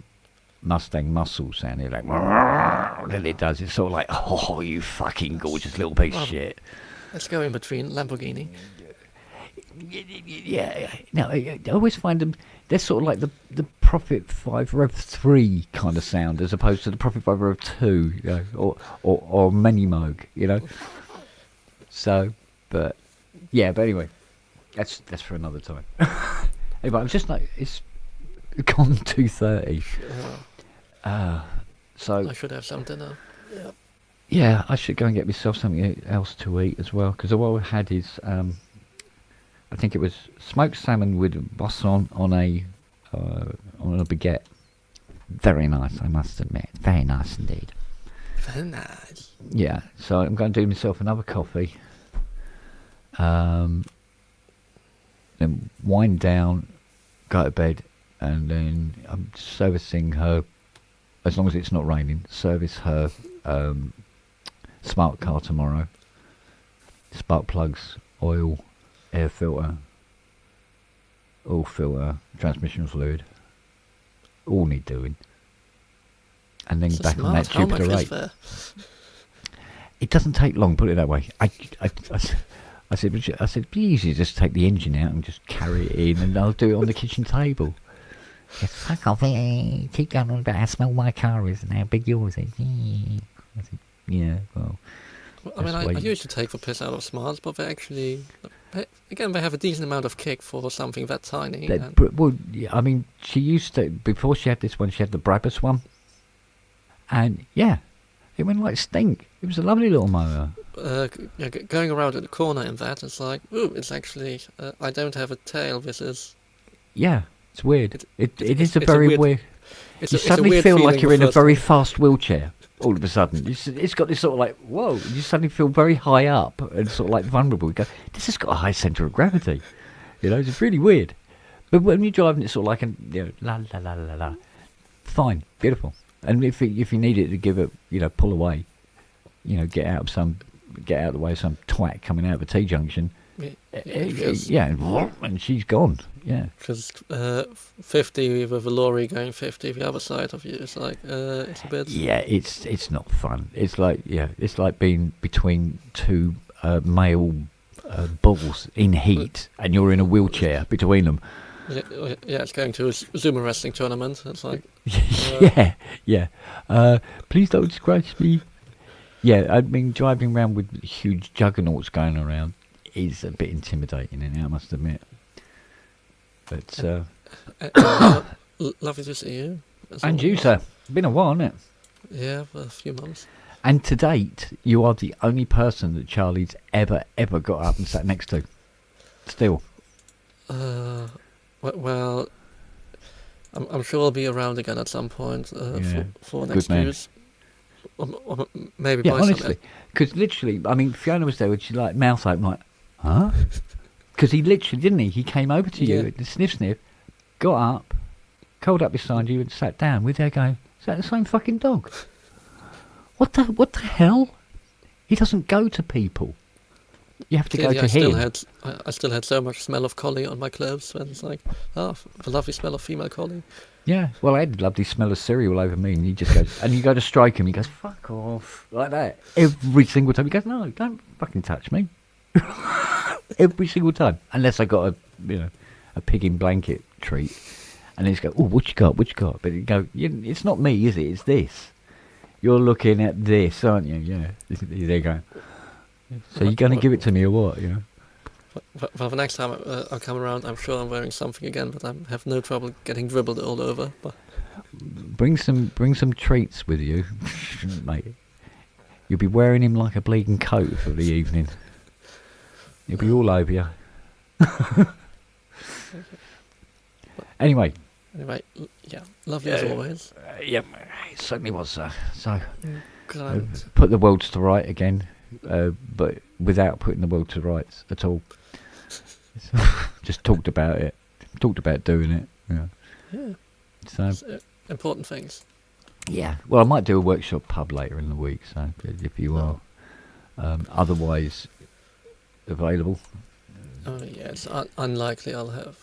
Mustang muscle sound. It's like that it does. It's sort of like, oh, you fucking gorgeous little piece of shit. Let's go in between Lamborghini. Yeah, no, I always find them. They're sort of like the Prophet 5 Rev 3 kind of sound, as opposed to the Prophet 5 Rev 2, you know, or Mini Moog, you know. So, but anyway, that's for another time. Anyway, I'm just like, it's gone 2:30. So I should have some dinner. Yeah. Yeah, I should go and get myself something else to eat as well, because what I had is, I think it was smoked salmon with boisson on a baguette. Very nice, I must admit. Very nice indeed. Very nice. Yeah, so I'm going to do myself another coffee. Then wind down, go to bed, and then I'm servicing her, as long as it's not raining, service her smart car tomorrow. Spark plugs, oil, air filter, oil filter, transmission fluid, all need doing. And then back on that Jupiter 8. It doesn't take long, put it that way. I said, it'd be easy to just take the engine out and just carry it in, and I'll do it on the kitchen table. Yes, fuck off, keep going on about how small my car is and how big yours is. I said, yeah, well. I mean, I usually take the piss out of smarts, but they actually, again, they have a decent amount of kick for something that tiny. Well, yeah, I mean, she used to, before she had this one, she had the Brabus one. And, yeah, it went like stink. It was a lovely little motor. Going around in the corner in that, it's like, ooh, it's actually, I don't have a tail, this is... Yeah, it's weird. It is a very weird... You suddenly weird feel like you're in a very time. fast wheelchair. All of a sudden, it's got this sort of like, whoa, you suddenly feel very high up and sort of like vulnerable. You go, this has got a high centre of gravity. You know, it's really weird. But when you're driving, it's sort of like, you know, la la la la la. Fine, beautiful. And if you need it to give it, you know, pull away, you know, get out of the way of some twat coming out of a T-junction. Yeah, and she's gone. Yeah. Because 50 with a lorry going 50 the other side of you, it's like, it's a bit... Yeah, it's not fun. It's like, it's like being between two male bulls in heat, and you're in a wheelchair between them. Yeah, it's going to a Zuma wrestling tournament. It's like... Yeah. Please don't scratch me. Yeah, I mean, driving around with huge juggernauts going around is a bit intimidating, I must admit. But lovely to see you. And you, sir. Been a while, hasn't it? Yeah, for a few months. And to date, you are the only person that Charlie's ever got up and sat next to. Still. Well, I'm sure I'll be around again at some point for next man. year's. Or maybe Yeah, by honestly. Because literally, I mean, Fiona was there with she like mouth open, like, huh? Because he literally, didn't he? He came over to you, sniff, got up, curled up beside you and sat down. We're there going, is that the same fucking dog? What the hell? He doesn't go to people. You have to go to him. I still had so much smell of collie on my clothes, and it's like, the lovely smell of female collie. Yeah, well, I had the lovely smell of cereal over me, and he just goes, and you go to strike him, he goes, fuck off, like that. Every single time. He goes, no, don't fucking touch me. Every single time. Unless I got a pig in blanket treat. And he's go, oh, what you got? What you got? But you go, it's not me, is it? It's this. You're looking at this, aren't you? Yeah. There you go. So you're going to give it to me or what? You know. Well, the next time I come around, I'm sure I'm wearing something again, but I have no trouble getting dribbled all over. But bring some treats with you, mate. You'll be wearing him like a bleeding coat for the evening. He'll be all over you. Anyway, yeah, lovely as always. Yeah, it certainly was. So, put the world to right again, but without putting the world to rights at all. Just talked about it. Talked about doing it. Yeah. So important things. Yeah. Well, I might do a workshop pub later in the week. So if you are otherwise available. Oh yeah, it's unlikely I'll have.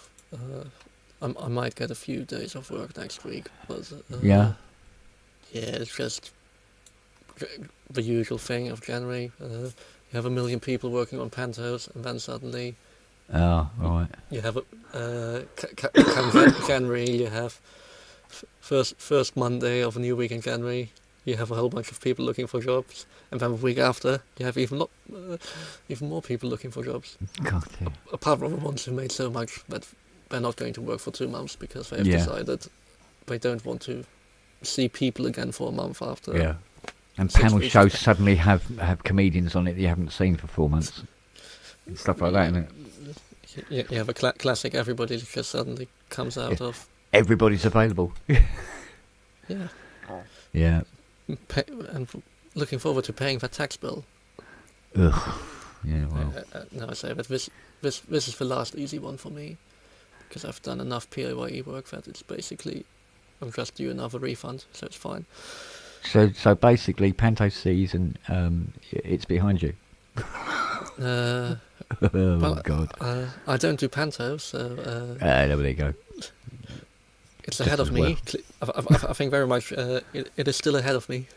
I might get a few days of work next week, but yeah, it's just the usual thing of January. You have 1 million people working on Pantos, and then suddenly, right. You have January. You have first Monday of a new week in January. You have a whole bunch of people looking for jobs, and then the week after, you have even more people looking for jobs. God, yeah. Apart from the ones who made so much that they're not going to work for 2 months because they have decided they don't want to see people again for a month after. Yeah, and panel shows suddenly have comedians on it that you haven't seen for 4 months. And stuff like that, isn't it? You have a classic everybody just suddenly comes out of. Everybody's available. Yeah. Yeah. And looking forward to paying that tax bill. Ugh. Yeah, well. No, I say that this is the last easy one for me, because I've done enough PAYE work that it's basically I'm just due another refund, so it's fine. So basically, Panto season, it's behind you. Oh God. I don't do Panto, so. There you go. It's ahead of me. Well. I think very much it is still ahead of me.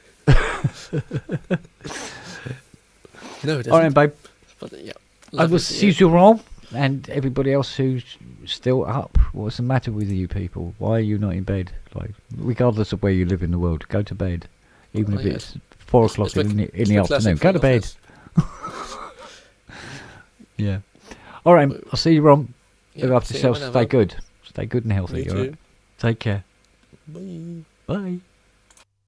No, it isn't. All right, babe. But, yeah, I will see you around, and everybody else who's still up. What's the matter with you people? Why are you not in bed? Like, regardless of where you live in the world, go to bed. Even if it's 4 o'clock in the afternoon. Go to bed. Yeah. All right, I'll see you, Ron. Look after yourself. Stay good. Stay good and healthy. All right. Take care. Bye. Bye.